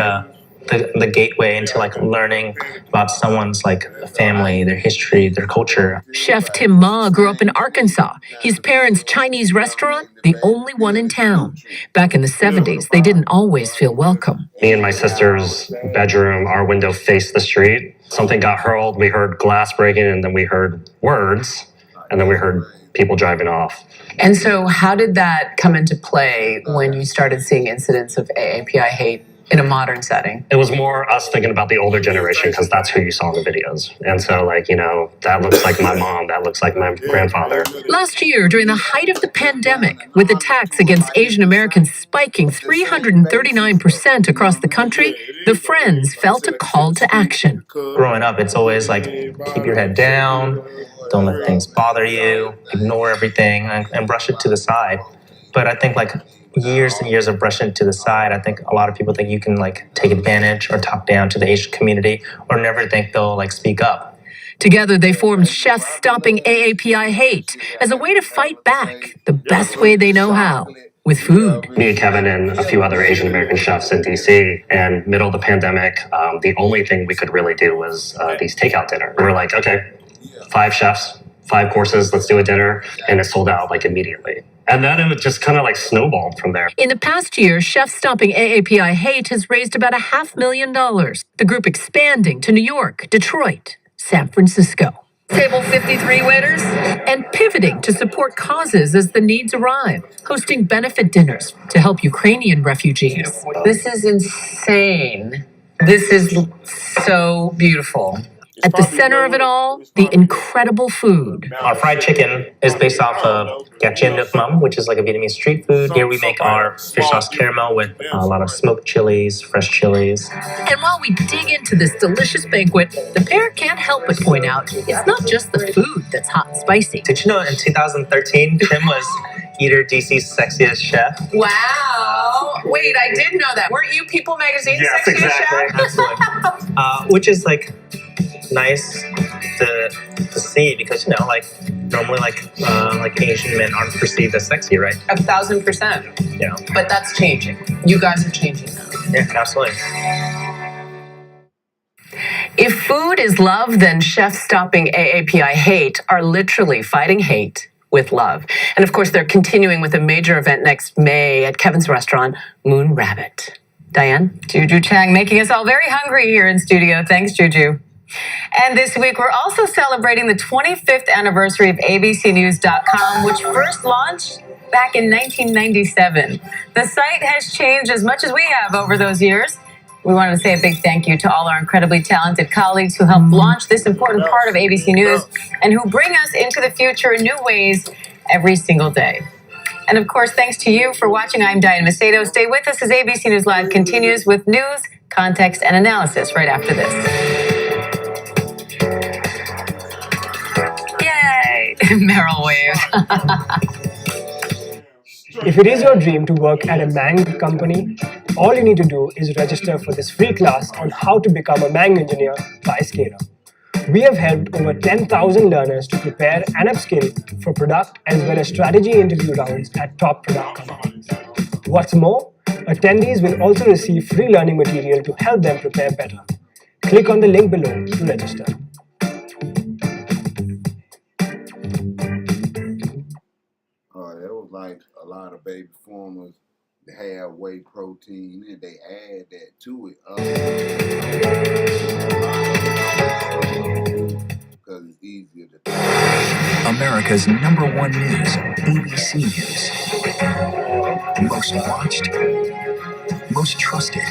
S: the gateway into like learning about someone's like family, their history, their culture.
H: Chef Tim Ma grew up in Arkansas. His parents' Chinese restaurant, the only one in town. Back in the 70s, they didn't always feel welcome.
S: Me and my sister's bedroom, our window faced the street. Something got hurled, we heard glass breaking, and then we heard words, and then we heard
M: people driving off.
H: And so how did that come into play when you started seeing incidents of AAPI hate in a modern setting?
M: It was more us thinking about the older generation because that's who you saw in the videos. And so, like, you know, that looks like my mom, that looks like my grandfather.
H: Last year, during the height of the pandemic, with attacks against Asian Americans spiking 339% across the country, the Friends felt a call to action.
S: Growing up, it's always like, keep your head down, don't let things bother you, ignore everything, and brush it to the side. But I think, like, years and years of brushing it to the side, I think a lot of people think you can, like, take advantage or talk down to the Asian community or never think they'll, like, speak up.
H: Together, they formed Chefs Stopping AAPI Hate as a way to fight back the best way they know how, with food.
M: Me and Kevin and a few other Asian American chefs in DC, and middle of the pandemic, the only thing we could really do was these takeout dinners. We were like, okay, 5 chefs, 5 courses, let's do a dinner, and it sold out like immediately. And then it just kind of like snowballed from there.
H: In the past year, Chefs Stopping AAPI Hate has raised about $500,000. The group expanding to New York, Detroit, San Francisco. Table 53 waiters and pivoting to support causes as the needs arrive, hosting benefit dinners to help Ukrainian refugees. This is insane. This is so beautiful. At the center of it all, the incredible food.
S: Our fried chicken is based off of gachien nước mắm, which is like a Vietnamese street food. Here we make our fish sauce caramel with a lot of smoked chilies, fresh chilies.
H: And while we dig into this delicious banquet, the pair can't help but point out it's not just the food that's hot and spicy.
S: Did you know in 2013, Tim was Eater DC's sexiest chef?
H: Wow. Wait, I did know that. Weren't you People Magazine's sexiest chef?
S: Absolutely. Which is like nice to see because, you know, like normally like Asian men aren't perceived as sexy, right?
H: 1,000%.
S: Yeah.
H: But that's changing. You guys are changing now.
S: Yeah, absolutely.
H: If food is love, then Chefs Stopping AAPI Hate are literally fighting hate with love. And of course, they're continuing with a major event next May at Kevin's restaurant, Moon Rabbit. Diane? Juju Chang making us all very hungry here in studio. Thanks, Juju. And this week, we're also celebrating the 25th anniversary of ABCnews.com, which first launched back in 1997. The site has changed as much as we have over those years. We wanted to say a big thank you to all our incredibly talented colleagues who helped launch this important part of ABC News and who bring us into the future in new ways every single day. And of course, thanks to you for watching. I'm Diane Macedo. Stay with us as ABC News Live continues with news, context, and analysis right after this. Yay! Meryl wave.
B: If it is your dream to work at a Mang company, all you need to do is register for this free class on how to become a Mang engineer by Scala. We have helped over 10,000 learners to prepare and upskill for product as well as strategy interview rounds at top product companies. What's more, attendees will also receive free learning material to help them prepare better. Click on the link below to register.
C: There was like a lot of baby formers that have whey protein and they add that to it because it's easier to
I: America's #1 news, ABC News. Most watched, most trusted,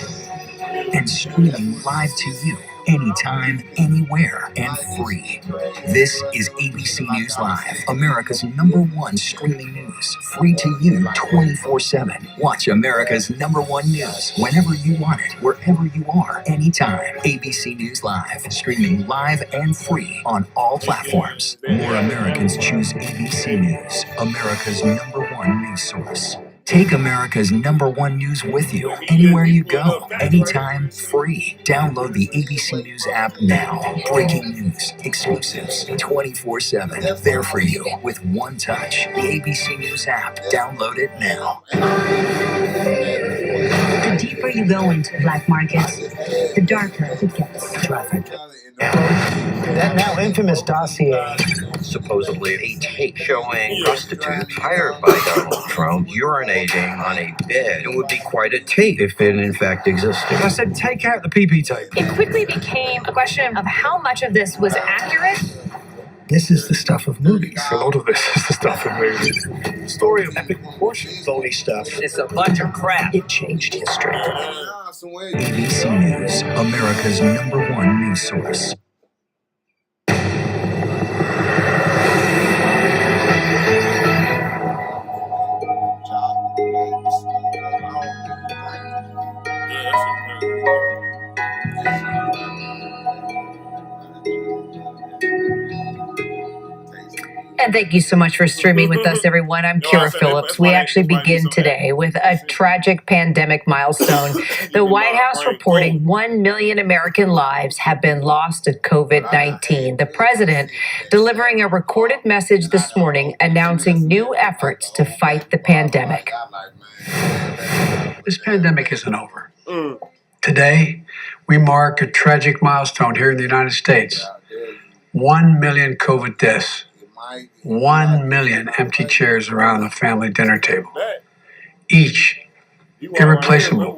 I: and streaming live to you anytime, anywhere, and free. This is ABC News Live, America's #1 streaming news. Free to you 24/7. Watch America's #1 news whenever you want it, wherever you are, anytime. ABC News Live, streaming live and free on all platforms. More Americans choose ABC News, America's #1 news source. Take America's #1 news with you, anywhere you go, anytime, free. Download the ABC News app now. Breaking news, exclusives, 24/7. There for you with one touch. The ABC News app. Download it now.
Q: The deeper you go into black markets, the darker it gets.
I: Traffic.
B: That now infamous dossier.
T: Supposedly a tape showing prostitutes hired by Donald Trump urinating on a bed. It would be quite a tape if it in fact existed.
B: I said take out the PP tape.
H: It quickly became a question of how much of this was accurate
I: This is the stuff of movies.
K: A lot of this is the stuff of movies.
I: The story of epic proportions. Phony stuff.
H: It's a bunch of crap.
I: It changed history. ABC News, America's #1 news source.
H: And thank you so much for streaming with us, everyone. I'm Kira Phillips. We actually begin today with a tragic pandemic milestone. The White House reporting 1 million American lives have been lost to COVID-19. The president delivering a recorded message this morning announcing new efforts to fight the pandemic.
L: This pandemic isn't over. Today, we mark a tragic milestone here in the United States. 1 million COVID deaths. 1 million empty chairs around the family dinner table. Each irreplaceable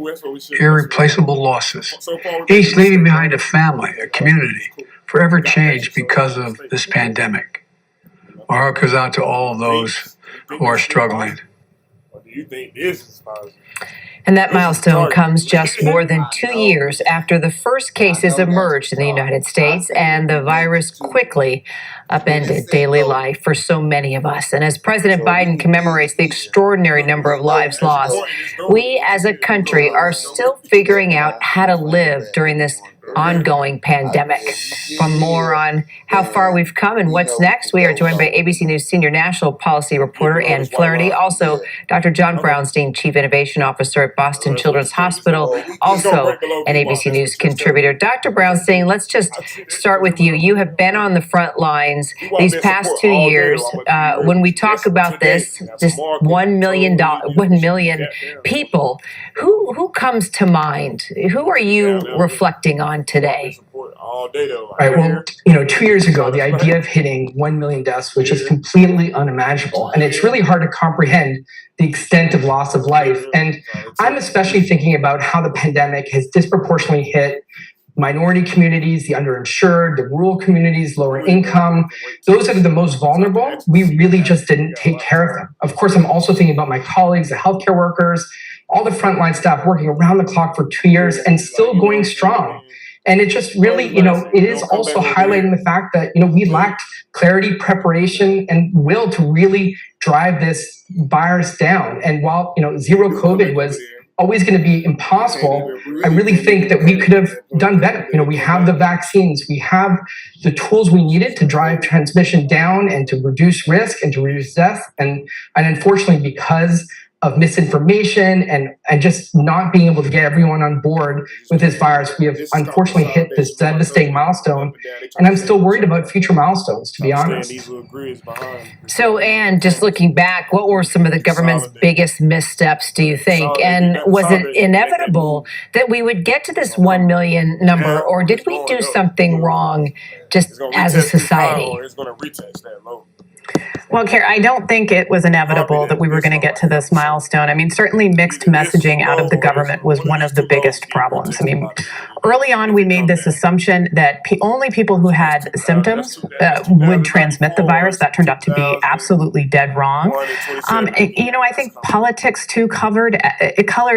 L: losses. Each leaving behind a family, a community, forever changed because of this pandemic. Our heart goes out to all of those who are struggling.
A: Do you think this is positive?
H: And that milestone comes just more than 2 years after the first cases emerged in the United States, and the virus quickly upended daily life for so many of us. And as President Biden commemorates the extraordinary number of lives lost, we as a country are still figuring out how to live during this ongoing pandemic. For more on how far we've come and what's next, we are joined by ABC News senior national policy reporter Ann Flaherty, also Dr. John Brownstein, Chief Innovation Officer at Boston Children's Hospital, also an ABC News contributor. Dr. Brownstein, let's just start with you. You have been on the front lines these past 2 years. When we talk about this 1 million people, who comes to mind? Who are you reflecting on today?
B: Right. Well, 2 years ago, the idea of hitting 1 million deaths was just completely unimaginable. And it's really hard to comprehend the extent of loss of life. And I'm especially thinking about how the pandemic has disproportionately hit minority communities, the underinsured, the rural communities, lower income. Those that are the most vulnerable, we really just didn't take care of them. Of course, I'm also thinking about my colleagues, the healthcare workers, all the frontline staff working around the clock for 2 years and still going strong. And it just really, it is also highlighting the fact that, we lacked clarity, preparation, and will to really drive this virus down. And while, zero COVID was always going to be impossible, I really think that we could have done better. We have the vaccines, we have the tools we needed to drive transmission down and to reduce risk and to reduce death. And unfortunately, because of misinformation and just not being able to get everyone on board with this virus, we have unfortunately hit this devastating milestone. And I'm still worried about future milestones, to be honest.
H: So, Anne, just looking back, what were some of the government's biggest missteps, do you think? And was it inevitable that we would get to this 1 million number, or did we do something wrong just as a society?
P: Well, Kara, I don't think it was inevitable that we were going to get to this milestone. I mean, certainly mixed messaging out of the government was one of the biggest problems. I mean, early on, we made this assumption that only people who had symptoms would transmit the virus. That turned out to be absolutely dead wrong. I think politics, too, colored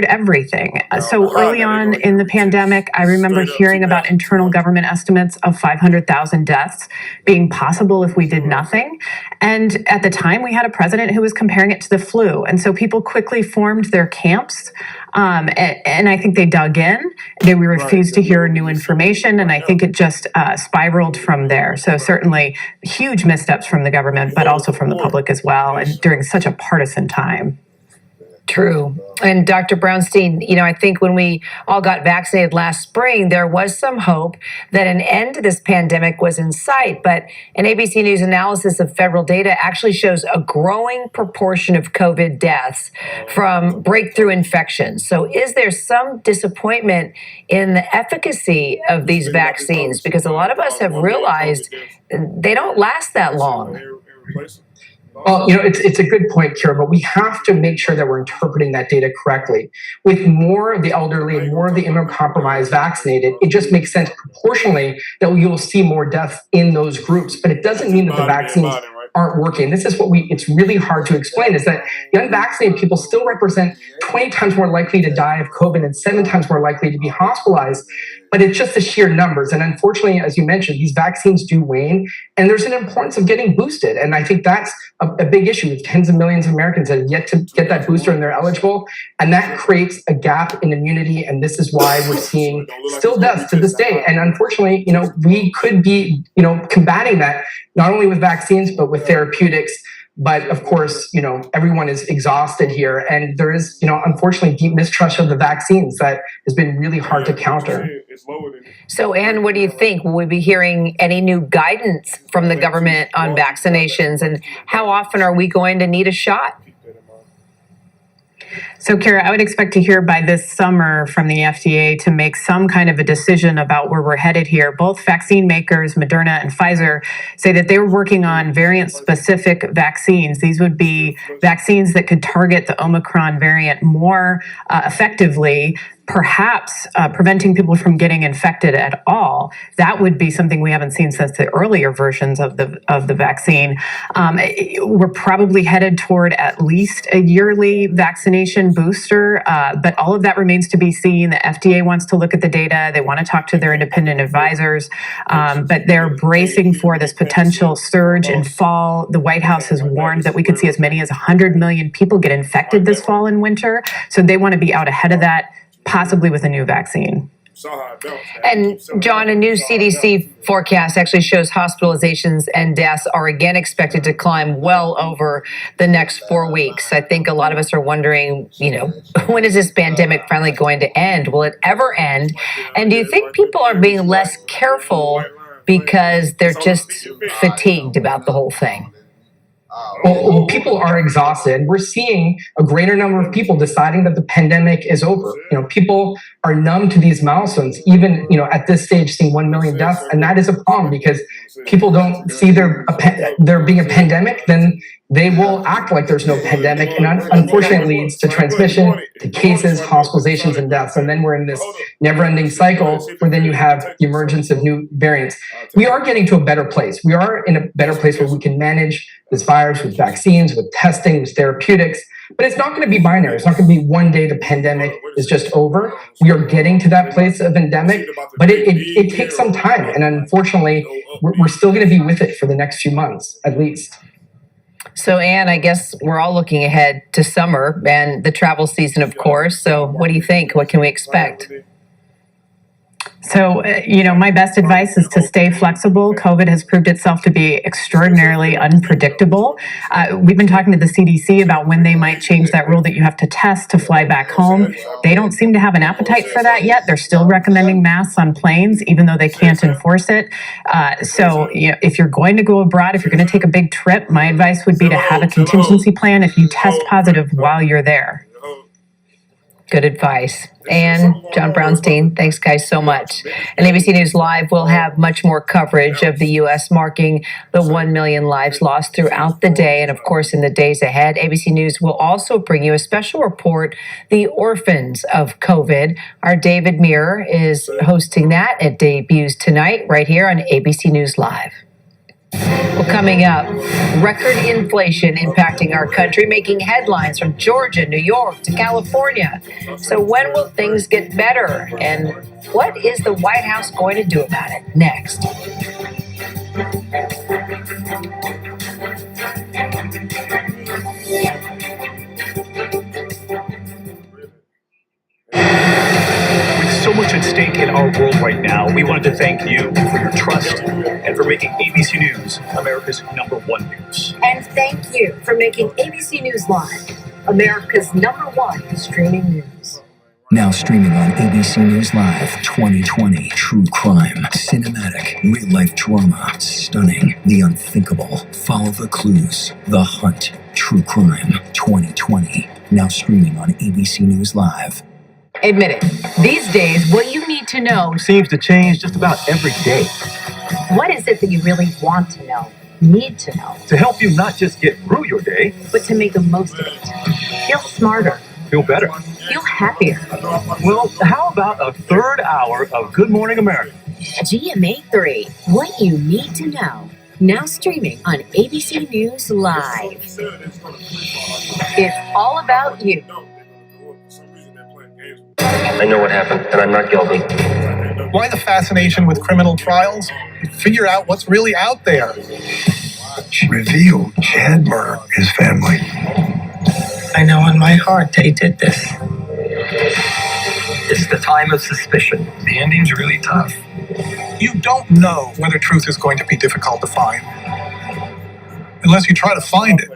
P: everything. So early on in the pandemic, I remember hearing about internal government estimates of 500,000 deaths being possible if we did nothing. And at the time, we had a president who was comparing it to the flu. And so people quickly formed their camps. And I think they dug in. We refused to hear new information. And I think it just spiraled from there. So certainly huge missteps from the government, but also from the public as well, and during such a partisan time.
H: True. And Dr. Brownstein, I think when we all got vaccinated last spring, there was some hope that an end to this pandemic was in sight. But an ABC News analysis of federal data actually shows a growing proportion of COVID deaths from breakthrough infections. So is there some disappointment in the efficacy of these vaccines? Because a lot of us have realized they don't last that long.
B: Well, it's a good point, Kira, but we have to make sure that we're interpreting that data correctly. With more of the elderly and more of the immunocompromised vaccinated, it just makes sense proportionally that you'll see more deaths in those groups. But it doesn't mean that the vaccines aren't working. This is what it's really hard to explain, is that the unvaccinated people still represent 20 times more likely to die of COVID and 7 times more likely to be hospitalized. But it's just the sheer numbers. And unfortunately, as you mentioned, these vaccines do wane, and there's an importance of getting boosted. And I think that's a big issue with tens of millions of Americans that have yet to get that booster and they're eligible. And that creates a gap in immunity. And this is why we're seeing still deaths to this day. And unfortunately, we could be, combating that not only with vaccines, but with therapeutics. But of course, everyone is exhausted here. And there is, unfortunately, deep mistrust of the vaccines that has been really hard to counter.
H: So, Anne, what do you think? Will we be hearing any new guidance from the government on vaccinations? And how often are we going to need a shot?
P: So, Kira, I would expect to hear by this summer from the FDA to make some kind of a decision about where we're headed here. Both vaccine makers, Moderna and Pfizer, say that they were working on variant-specific vaccines. These would be vaccines that could target the Omicron variant more effectively, perhaps preventing people from getting infected at all. That would be something we haven't seen since the earlier versions of the vaccine. We're probably headed toward at least a yearly vaccination booster, but all of that remains to be seen. The FDA wants to look at the data. They want to talk to their independent advisors, but they're bracing for this potential surge in fall. The White House has warned that we could see as many as 100 million people get infected this fall and winter. So they want to be out ahead of that, possibly with a new vaccine.
H: And John, a new CDC forecast actually shows hospitalizations and deaths are again expected to climb well over the next 4 weeks. I think a lot of us are wondering, when is this pandemic finally going to end? Will it ever end? And do you think people are being less careful because they're just fatigued about the whole thing?
B: Well, people are exhausted. We're seeing a greater number of people deciding that the pandemic is over. People are numb to these milestones, even, at this stage, seeing 1 million deaths. And that is a problem because people don't see there being a pandemic, then they will act like there's no pandemic. And unfortunately, it leads to transmission, to cases, hospitalizations, and deaths. And then we're in this never-ending cycle where then you have the emergence of new variants. We are getting to a better place. We are in a better place where we can manage this virus with vaccines, with testing, with therapeutics. But it's not going to be binary. It's not going to be one day the pandemic is just over. We are getting to that place of endemic, but it takes some time. And unfortunately, we're still going to be with it for the next few months, at least.
H: So, Anne, I guess we're all looking ahead to summer and the travel season, of course. So what do you think? What can we expect?
P: So, my best advice is to stay flexible. COVID has proved itself to be extraordinarily unpredictable. We've been talking to the CDC about when they might change that rule that you have to test to fly back home. They don't seem to have an appetite for that yet. They're still recommending masks on planes, even though they can't enforce it. So, if you're going to go abroad, if you're going to take a big trip, my advice would be to have a contingency plan if you test positive while you're there.
H: Good advice. And John Brownstein, thanks guys so much. And ABC News Live will have much more coverage of the U.S. marking the 1 million lives lost throughout the day. And of course, in the days ahead, ABC News will also bring you a special report, The Orphans of COVID. Our David Muir is hosting that. It debuts tonight right here on ABC News Live. Well, coming up, record inflation impacting our country, making headlines from Georgia, New York to California. So when will things get better? And what is the White House going to do about it? Next.
G: With so much at stake in our world right now, we wanted to thank you for your trust and for making ABC News America's #1 news.
U: And thank you for making ABC News Live America's #1 streaming news.
I: Now streaming on ABC News Live 2020. True crime, cinematic, real-life drama, stunning, the unthinkable. Follow the clues. The Hunt. True crime 2020. Now streaming on ABC News Live.
H: Admit it. These days, what you need to know
G: Seems to change just about every day.
U: What is it that you really want to know? need to know,
G: To help you not just get through your day,
U: but to make the most of it. Feel smarter.
G: feel better.
U: Feel happier.
G: Well, how about a third hour of Good Morning America?
U: GMA3, what you need to know. Now streaming on ABC News Live. It's all about you.
R: I know what happened, and I'm not guilty.
J: Why the fascination with criminal trials? Figure out what's really out there.
I: She revealed she had murdered his family.
O: I know in my heart they did this. It's the time of suspicion.
J: The ending's really tough. You don't know whether truth is going to be difficult to find unless you try to find it.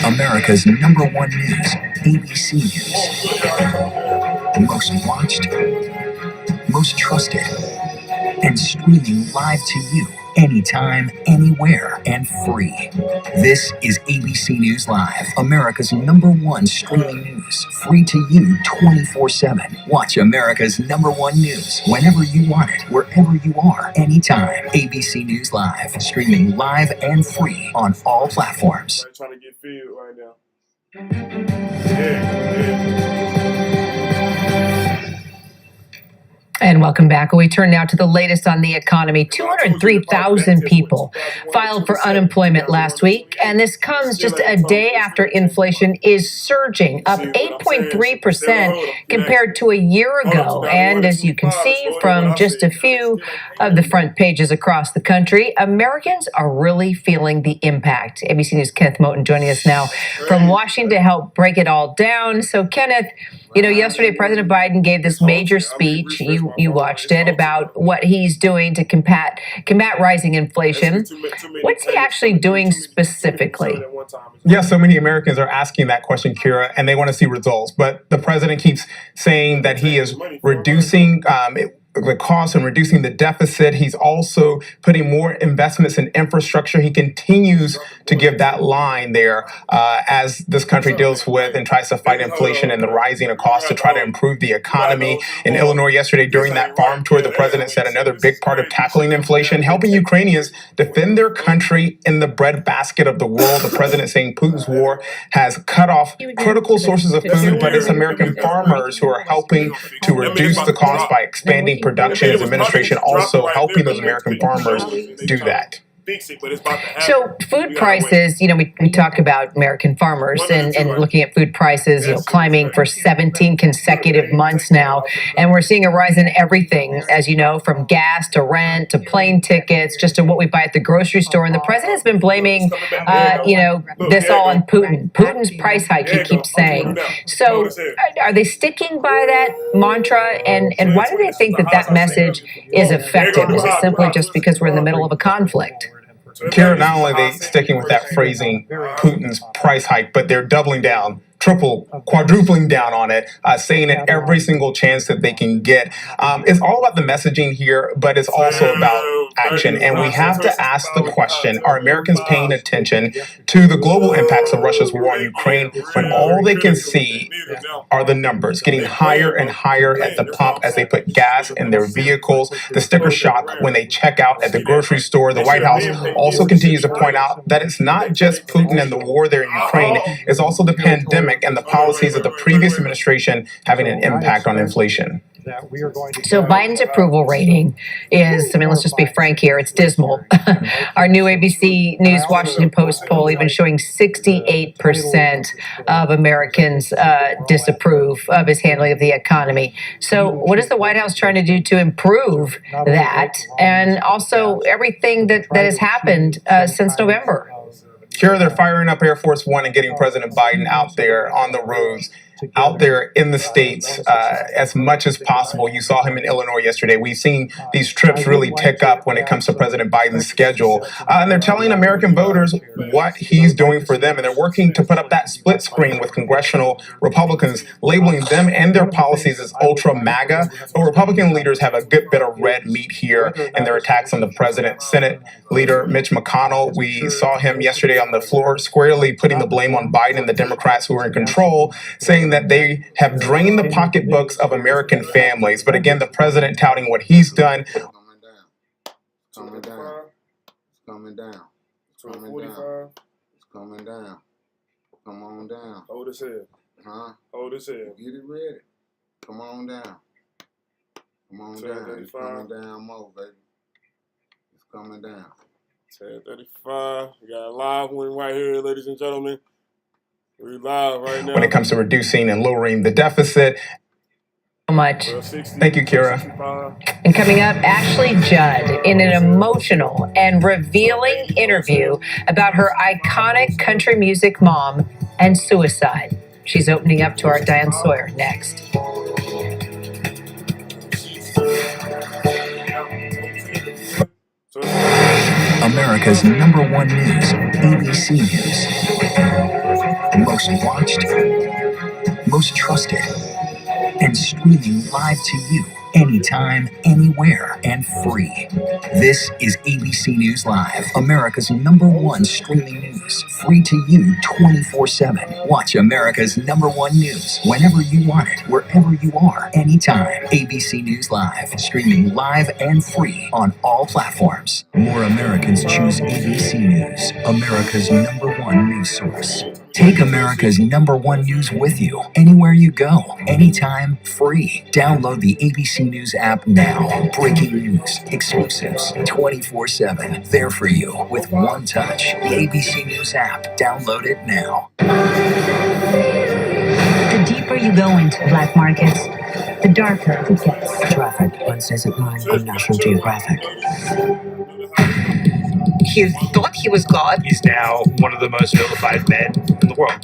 I: America's #1 news, ABC News. The most watched, most trusted, and streaming live to you anytime, anywhere, and free. This is ABC News Live, America's #1 streaming news, free to you 24/7. Watch America's #1 news whenever you want it, wherever you are, anytime. ABC News Live, streaming live and free on all platforms.
A: Trying to get filled right now. Yeah.
H: And welcome back. We turn now to the latest on the economy. 203,000 people filed for unemployment last week, and this comes just a day after inflation is surging, up 8.3% compared to a year ago. And as you can see from just a few of the front pages across the country, Americans are really feeling the impact. ABC News' Kenneth Moten joining us now from Washington to help break it all down. So, Kenneth, you know, yesterday President Biden gave this major speech, you watched it, about what he's doing to combat rising inflation. What's he actually doing specifically?
W: Yeah, so many Americans are asking that question, Kira, and they want to see results. But the president keeps saying that he is reducing the cost and reducing the deficit. He's also putting more investments in infrastructure. He continues to give that line there as this country deals with and tries to fight inflation and the rising of costs to try to improve the economy. In Illinois yesterday, during that farm tour, the president said another big part of tackling inflation, helping Ukrainians defend their country in the breadbasket of the world. The president saying Putin's war has cut off critical sources of food, but it's American farmers who are helping to reduce the cost by expanding production. His administration also helping those American farmers do that.
H: So food prices, you know, we talk about American farmers and looking at food prices, you know, climbing for 17 consecutive months now. And we're seeing a rise in everything, as you know, from gas to rent to plane tickets, just to what we buy at the grocery store. And the president has been blaming, this all on Putin. Putin's price hike, he keeps saying. So are they sticking by that mantra? And why do they think that message is effective? Is it simply just because we're in the middle of a conflict?
W: Kira, not only are they sticking with that phrasing, Putin's price hike, but they're doubling down, quadrupling down on it, saying it every single chance that they can get. It's all about the messaging here, but it's also about action. And we have to ask the question, are Americans paying attention to the global impacts of Russia's war on Ukraine when all they can see are the numbers getting higher and higher at the pump as they put gas in their vehicles, the sticker shock when they check out at the grocery store? The White House also continues to point out that it's not just Putin and the war there in Ukraine, it's also the pandemic and the policies of the previous administration having an impact on inflation.
H: So Biden's approval rating is, I mean, let's just be frank here, it's dismal. Our new ABC News Washington Post poll even showing 68% of Americans disapprove of his handling of the economy. So what is the White House trying to do to improve that? And also everything that has happened since November?
W: Here they're firing up Air Force One and getting President Biden out there on the roads, out there in the states as much as possible. You saw him in Illinois yesterday. We've seen these trips really tick up when it comes to President Biden's schedule. And they're telling American voters what he's doing for them. And they're working to put up that split screen with congressional Republicans, labeling them and their policies as ultra MAGA. But Republican leaders have a good bit of red meat here in their attacks on the president. Senate Leader Mitch McConnell, we saw him yesterday on the floor squarely putting the blame on Biden and the Democrats who are in control, saying saying that they have drained the pocketbooks of American families. But again, the president touting what he's done.
C: Coming down. It's coming down. It's coming down. It's coming down. Come on down.
A: Hold his head.
C: Huh?
A: Hold his head.
C: Get it ready. Come on down. Come on down. It's coming down more, baby. It's coming down.
A: 10:35. We got a live one right here, ladies and gentlemen. We're live right now.
W: When it comes to reducing and lowering the deficit.
H: So much.
W: Thank you, Kira.
H: And coming up, Ashley Judd in an emotional and revealing interview about her iconic country music mom and suicide. She's opening up to our Diane Sawyer next.
I: America's #1 news, ABC News. Most watched, most trusted, and streaming live to you anytime, anywhere, and free. This is ABC News Live, America's #1 streaming news, free to you 24/7. Watch America's #1 news whenever you want it, wherever you are, anytime. ABC News Live, streaming live and free on all platforms. More Americans choose ABC News, America's #1 news source. Take America's #1 news with you, anywhere you go, anytime, free. Download the ABC News app now. Breaking news, exclusives, 24/7. There for you with one touch. The ABC News app. Download it now.
Q: The deeper you go into black markets, the darker it gets.
D: Traffic, Wednesdays at 9 on National Geographic.
E: He thought he was God.
G: He's now one of the most vilified men in the world.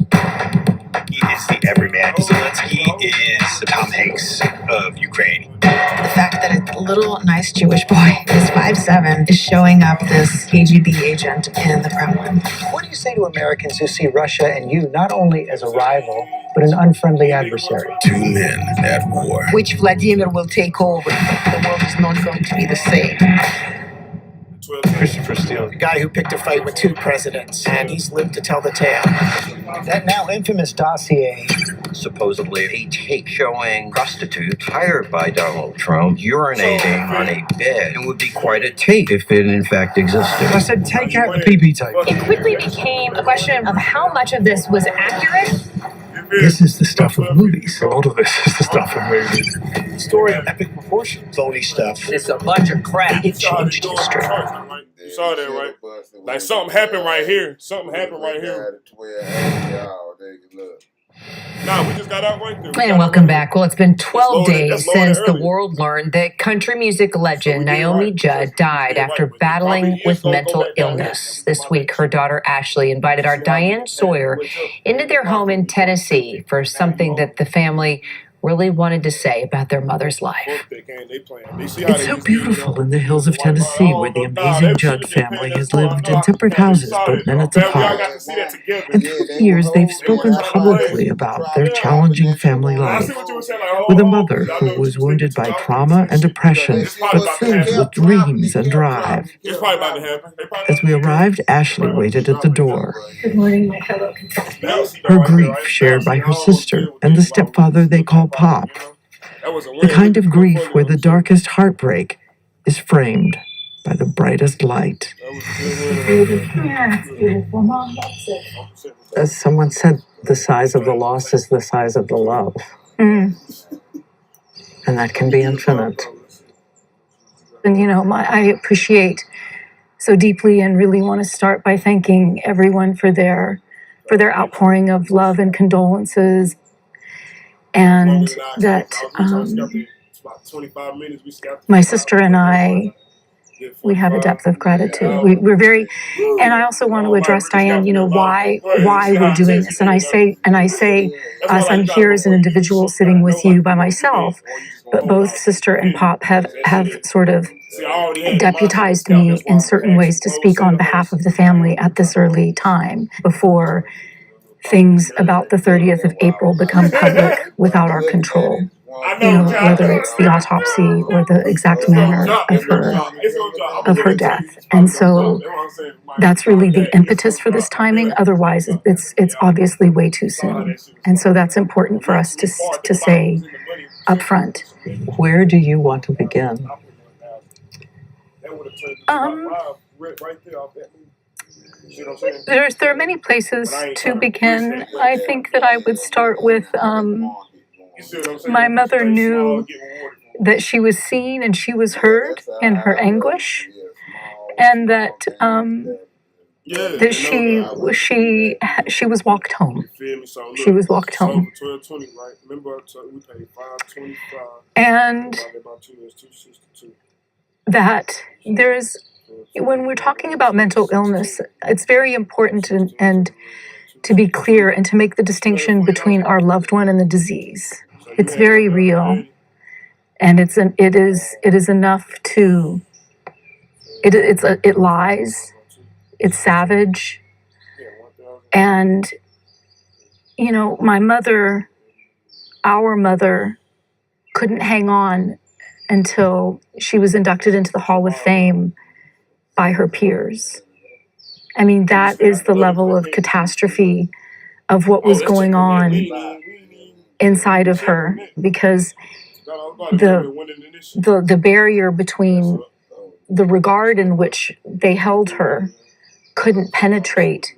G: He is the everyman. Zelensky is the Tom Hanks of Ukraine.
E: The fact that a little nice Jewish boy is 5'7" is showing up this KGB agent in the Kremlin.
B: What do you say to Americans who see Russia and you not only as a rival, but an unfriendly adversary?
T: Two men at war.
E: Which Vladimir will take over. The world is not going to be the same.
G: Christopher Steele,
D: The guy who picked a fight with 2 presidents, and he's lived to tell the tale.
B: That now infamous dossier.
T: Supposedly a tape showing prostitutes hired by Donald Trump urinating on a bed. It would be quite a tape if it in fact existed.
B: I said take out the PP tape.
H: It quickly became a question of how much of this was accurate.
K: This is the stuff of movies. A lot of this is the stuff of movies.
D: Story of epic proportions. Phony stuff.
E: It's a bunch of crap.
D: It changed history.
A: You saw that, right? Like something happened right here. Something happened right here. Nah, we just got out right there.
H: And welcome back. Well, it's been 12 days since the world learned that country music legend Naomi Judd died after battling with mental illness. This week, her daughter Ashley invited our Diane Sawyer into their home in Tennessee for something that the family really wanted to say about their mother's life.
K: It's so beautiful in the hills of Tennessee where the amazing Judd family has lived in separate houses but minutes apart. And through the years, they've spoken publicly about their challenging family life with a mother who was wounded by trauma and depression but filled with dreams and drive. As we arrived, Ashley waited at the door.
Q: Good morning, my fellow contestants.
K: Her grief shared by her sister and the stepfather they call Pop. The kind of grief where the darkest heartbreak is framed by the brightest light.
Q: Yeah, beautiful, Mom. That's it.
K: As someone said, the size of the loss is the size of the love. And that can be infinite.
Q: And you know, I appreciate so deeply and really want to start by thanking everyone for their outpouring of love and condolences. And that my sister and I, we have a depth of gratitude. We're very, and I also want to address Diane. You know why we're doing this, and I say, us. I'm here as an individual sitting with you by myself, but both sister and Pop have sort of deputized me in certain ways to speak on behalf of the family at this early time before things about the 30th of April become public without our control. whether it's the autopsy or the exact manner of her death. And so that's really the impetus for this timing. Otherwise, it's obviously way too soon. And so that's important for us to say up front.
O: Where do you want to begin?
Q: There are many places to begin. I think that I would start with my mother knew that she was seen and she was heard in her anguish, and that she was walked home. She was walked home. And that when we're talking about mental illness, it's very important and to be clear and to make the distinction between our loved one and the disease. It's very real, and it is enough to. It lies. It's savage, and my mother, our mother, couldn't hang on until she was inducted into the Hall of Fame by her peers. I mean, that is the level of catastrophe of what was going on inside of her, because the barrier between the regard in which they held her couldn't penetrate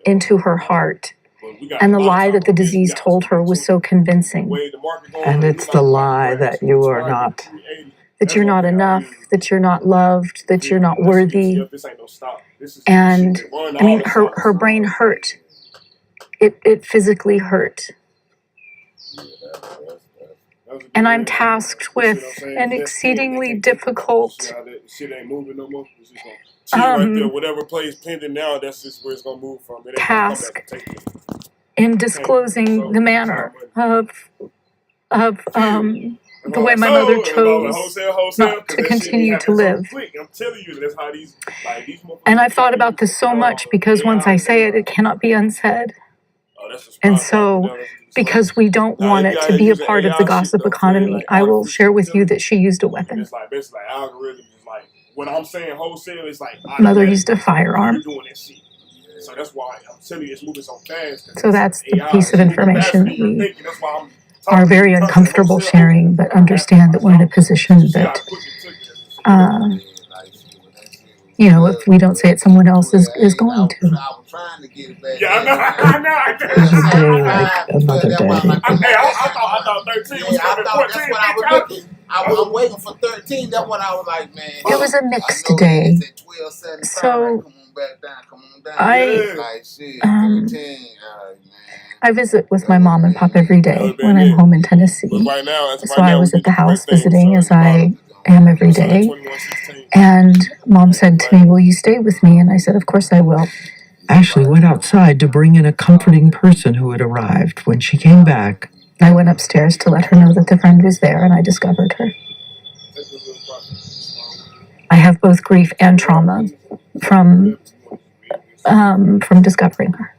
Q: into her heart, and the lie that the disease told her was so convincing.
O: And it's the lie that you are not.
Q: That you're not enough, that you're not loved, that you're not worthy. And I mean, her brain hurt. It physically hurt. And I'm tasked with an exceedingly difficult
A: whatever plays pending now, that's just where it's gonna move from.
Q: Task in disclosing the manner of the way my mother chose not to continue to live. And I've thought about this so much because once I say it, it cannot be unsaid. And so, because we don't want it to be a part of the gossip economy, I will share with you that she used a weapon.
A: It's like algorithms. Like when I'm saying wholesale, it's like
Q: mother used a firearm.
A: So that's why I'm telling you it's moving so fast.
Q: So that's the piece of information that we are very uncomfortable sharing, but understand that we're in a position that, if we don't say it, someone else is going to.
A: Yeah, I know.
O: It was a day like another day.
A: I thought 13 was coming 14.
C: I'm waiting for 13. That's what I was like, man.
Q: It was a mixed day. So I visit with my mom and pop every day when I'm home in Tennessee. So I was at the house visiting, as I am every day. And Mom said to me, "Will you stay with me?" And I said, "Of course I will."
O: Ashley went outside to bring in a comforting person who had arrived. When she came back,
Q: I went upstairs to let her know that the friend was there, and I discovered her. I have both grief and trauma from discovering her.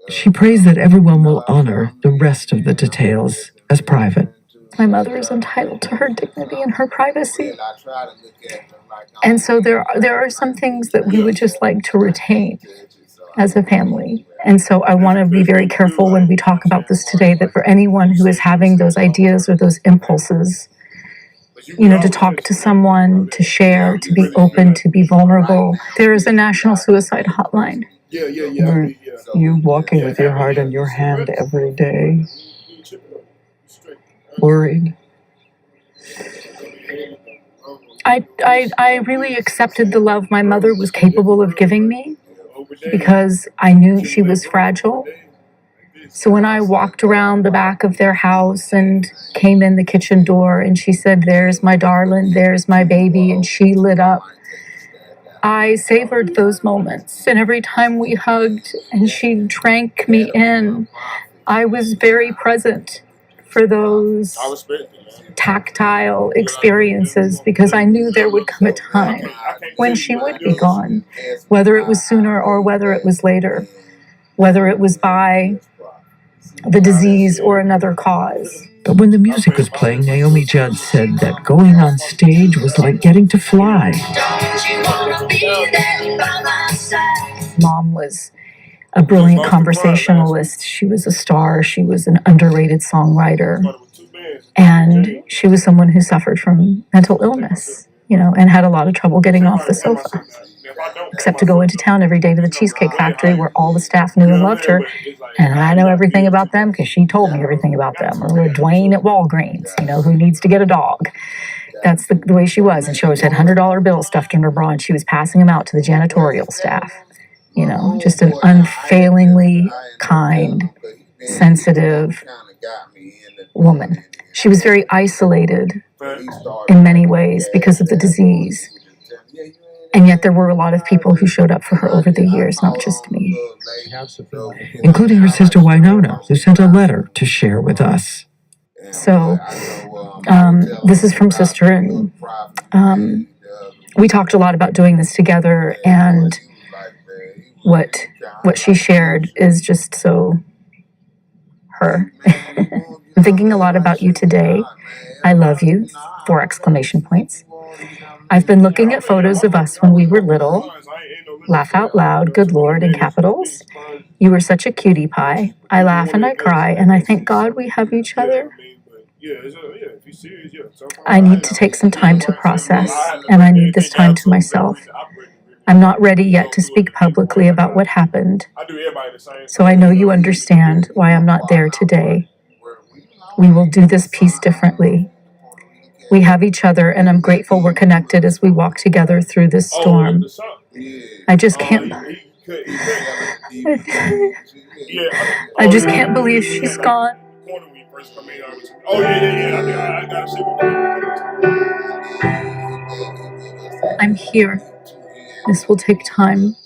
O: She prays that everyone will honor the rest of the details as private.
Q: My mother is entitled to her dignity and her privacy. And so there are some things that we would just like to retain as a family. And so I want to be very careful when we talk about this today, that for anyone who is having those ideas or those impulses, to talk to someone, to share, to be open, to be vulnerable, there is a national suicide hotline.
O: You walking with your heart in your hand every day, worried.
Q: I really accepted the love my mother was capable of giving me because I knew she was fragile. So when I walked around the back of their house and came in the kitchen door and she said, "There's my darling, there's my baby," and she lit up, I savored those moments. And every time we hugged and she drank me in, I was very present for those tactile experiences because I knew there would come a time when she would be gone, whether it was sooner or whether it was later, whether it was by the disease or another cause.
O: But when the music was playing, Naomi Judd said that going on stage was like getting to fly.
Q: Mom was a brilliant conversationalist. She was a star. She was an underrated songwriter. And she was someone who suffered from mental illness, and had a lot of trouble getting off the sofa, except to go into town every day to the Cheesecake Factory where all the staff knew and loved her. And I know everything about them because she told me everything about them. Or Dwayne at Walgreens, who needs to get a dog. That's the way she was. And she always had $100 bills stuffed in her bra, and she was passing them out to the janitorial staff. Just an unfailingly kind, sensitive woman. She was very isolated in many ways because of the disease. And yet there were a lot of people who showed up for her over the years, not just me.
O: Including her sister Winona, who sent a letter to share with us.
Q: So this is from Sister, and we talked a lot about doing this together, and what she shared is just so her. I'm thinking a lot about you today. I love you, 4 exclamation points. I've been looking at photos of us when we were little. Laugh out loud, good Lord, in capitals. You were such a cutie pie. I laugh and I cry, and I thank God we have each other. I need to take some time to process, and I need this time to myself. I'm not ready yet to speak publicly about what happened, so I know you understand why I'm not there today. We will do this piece differently. We have each other, and I'm grateful we're connected as we walk together through this storm. I just can't believe she's gone. I'm here. This will take time.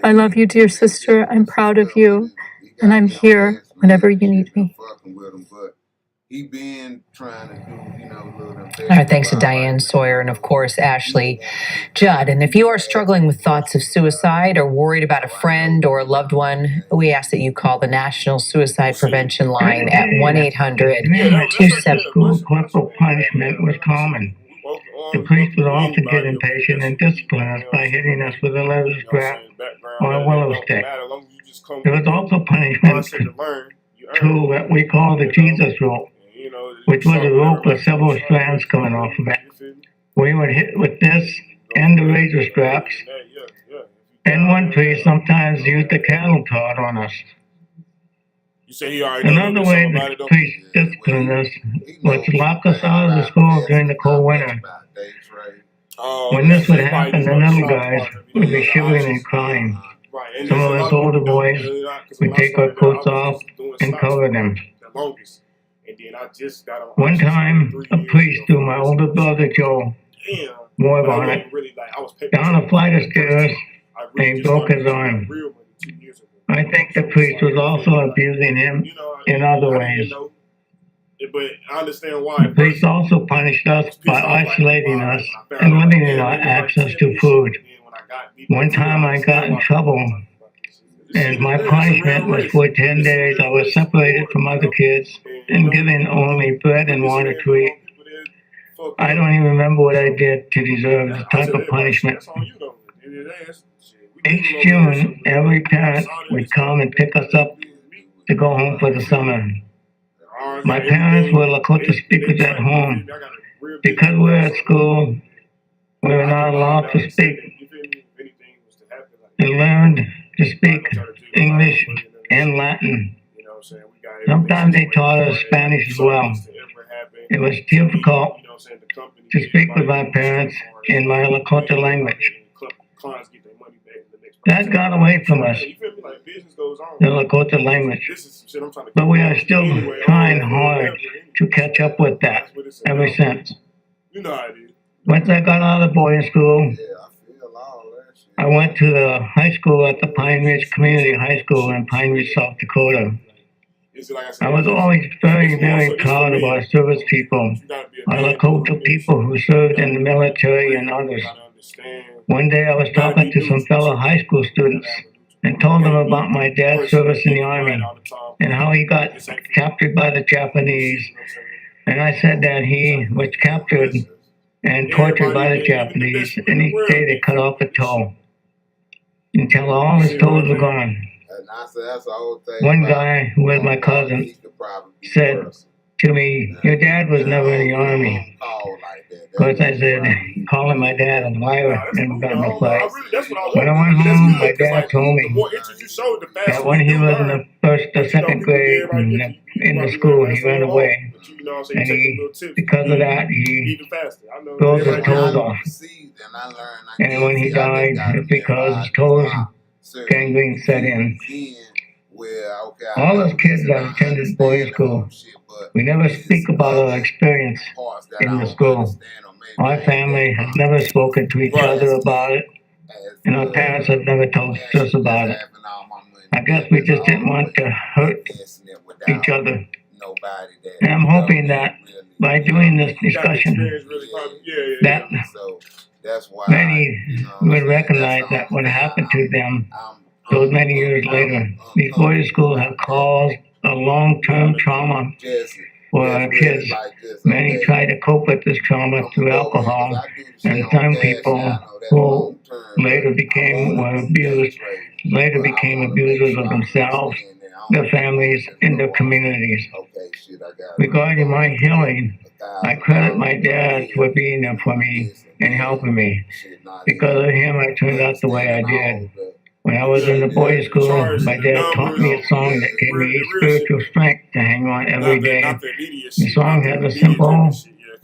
Q: I love you, dear sister. I'm proud of you, and I'm here whenever you need me.
H: Our thanks to Diane Sawyer and, of course, Ashley Judd. And if you are struggling with thoughts of suicide or worried about a friend or a loved one, we ask that you call the National Suicide Prevention Line at 1-800-27...
F: Corporal punishment was common. The priest would often get impatient and discipline us by hitting us with a leather strap or a willow stick. There was also punishment, too, that we call the Jesus rope, which was a rope with several strands coming off of it. We would hit with this and the razor straps, and one priest sometimes used the cattle prod on us. Another way the priest disciplined us was to lock us out of the school during the cold winter. When this would happen, the little guys would be shivering and crying. Some of us older boys would take our coats off and cover them. One time, a priest threw my older brother Joe, more on it, down a flight of stairs, and he broke his arm. I think the priest was also abusing him in other ways. The priest also punished us by isolating us and limiting our access to food. One time I got in trouble, and my punishment was for 10 days I was separated from other kids and given only bread and water to eat. I don't even remember what I did to deserve this type of punishment. Each June, every parent would come and pick us up to go home for the summer. My parents were Lakota speakers at home. Because we were at school, we were not allowed to speak. We learned to speak English and Latin. Sometimes they taught us Spanish as well. It was difficult to speak with my parents in my Lakota language. That got away from us, the Lakota language. But we are still trying hard to catch up with that ever since. Once I got out of boarding school, I went to the high school at the Pine Ridge Community High School in Pine Ridge, South Dakota. I was always very, very proud of our service people, our Lakota people who served in the military and others. One day I was talking to some fellow high school students, and told them about my dad's service in the Army and how he got captured by the Japanese. And I said that he was captured and tortured by the Japanese, and each day they cut off a toe until all his toes were gone. One guy who was my cousin said to me, "Your dad was never in the Army." Of course, I said, calling my dad a liar and got in a fight. When I went home, my dad told me that when he was in the first or second grade in the school, he ran away. And because of that, he broke his toes off. And when he died, it's because his toes gangrene set in. All those kids that attended boys' school, we never speak about our experience in the school. Our family has never spoken to each other about it, and our parents have never told us about it. I guess we just didn't want to hurt each other. And I'm hoping that by doing this discussion, that many will recognize that what happened to them those many years later. These boys' schools have caused a long-term trauma for our kids. Many try to cope with this trauma through alcohol, and some people who later became abusers of themselves, their families, and their communities. Regarding my healing, I credit my dad for being there for me and helping me. Because of him, I turned out the way I did. When I was in the boys' school, my dad taught me a song that gave me spiritual strength to hang on every day. The song has a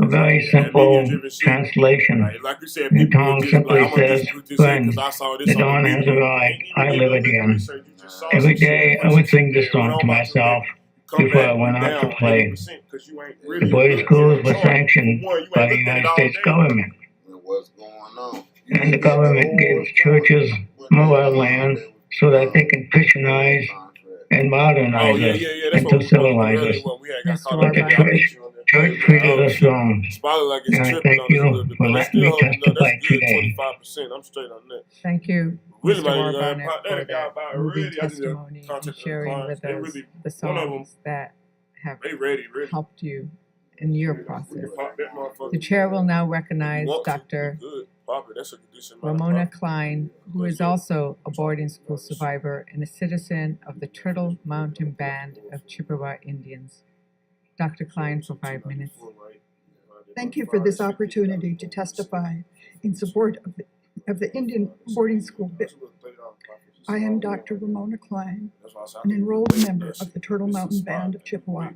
F: very simple translation. The song simply says, "Friends, the dawn has arrived, I live again." Every day I would sing this song to myself before I went out to play. The boys' schools were sanctioned by the United States government. And the government gave churches more land so that they can Christianize and modernize us and to civilize us. But the church treated us wrong. And I thank you for letting me testify today.
M: Thank you, Mr. Barnett, for that moving testimony and sharing with us the songs that have helped you in your process. The chair will now recognize Dr. Ramona Klein, who is also a boarding school survivor and a citizen of the Turtle Mountain Band of Chippewa Indians. Dr. Klein for 5 minutes.
N: Thank you for this opportunity to testify in support of the Indian boarding school bill. I am Dr. Ramona Klein, an enrolled member of the Turtle Mountain Band of Chippewa,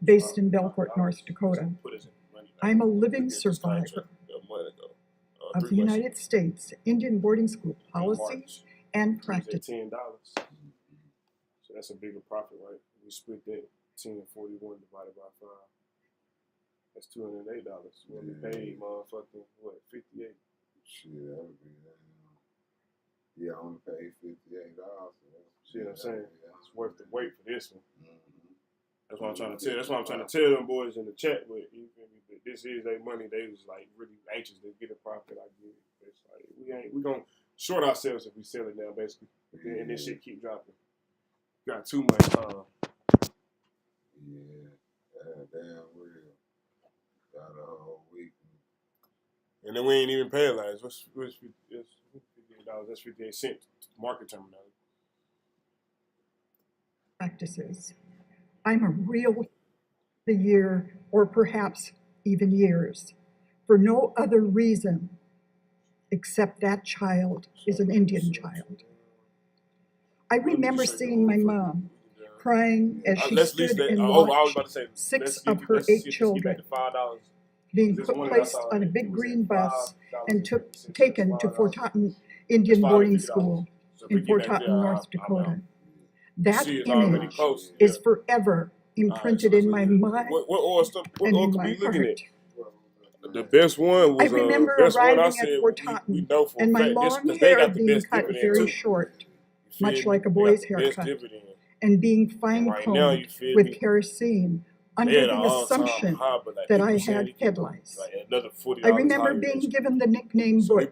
N: based in Belcourt, North Dakota. I'm a living survivor of the United States Indian boarding school policy and practice.
A: $10. So that's a bigger profit, right? We split that 1041 divided by 5. That's $208. We only paid motherfucking what, 58?
C: Shit, that would be that. Yeah, I only paid $58.
A: See what I'm saying? It's worth the wait for this one. That's what I'm trying to tell. That's what I'm trying to tell them boys in the chat. But you feel me? But this is their money. They was like really anxious to get a profit. I get it. It's like we gonna short ourselves if we sell it now, basically. And this shit keep dropping. Got too much.
C: Yeah, damn real. Got a whole week.
A: And then we ain't even paying lines. What's $58? That's 58 cents. Market terminology.
N: Practices. I'm a real the year, or perhaps even years, for no other reason except that child is an Indian child. I remember seeing my mom crying as she stood and watched 6 of her 8 children being placed on a big green bus and taken to Fort Totten Indian boarding school in Fort Totten, North Dakota. That image is forever imprinted in my mind and in my heart.
A: The best one was
N: I remember arriving at Fort Totten and my long hair being cut very short, much like a boy's haircut, and being fine-combed with kerosene under the assumption that I had head lice. I remember being given the nickname Butch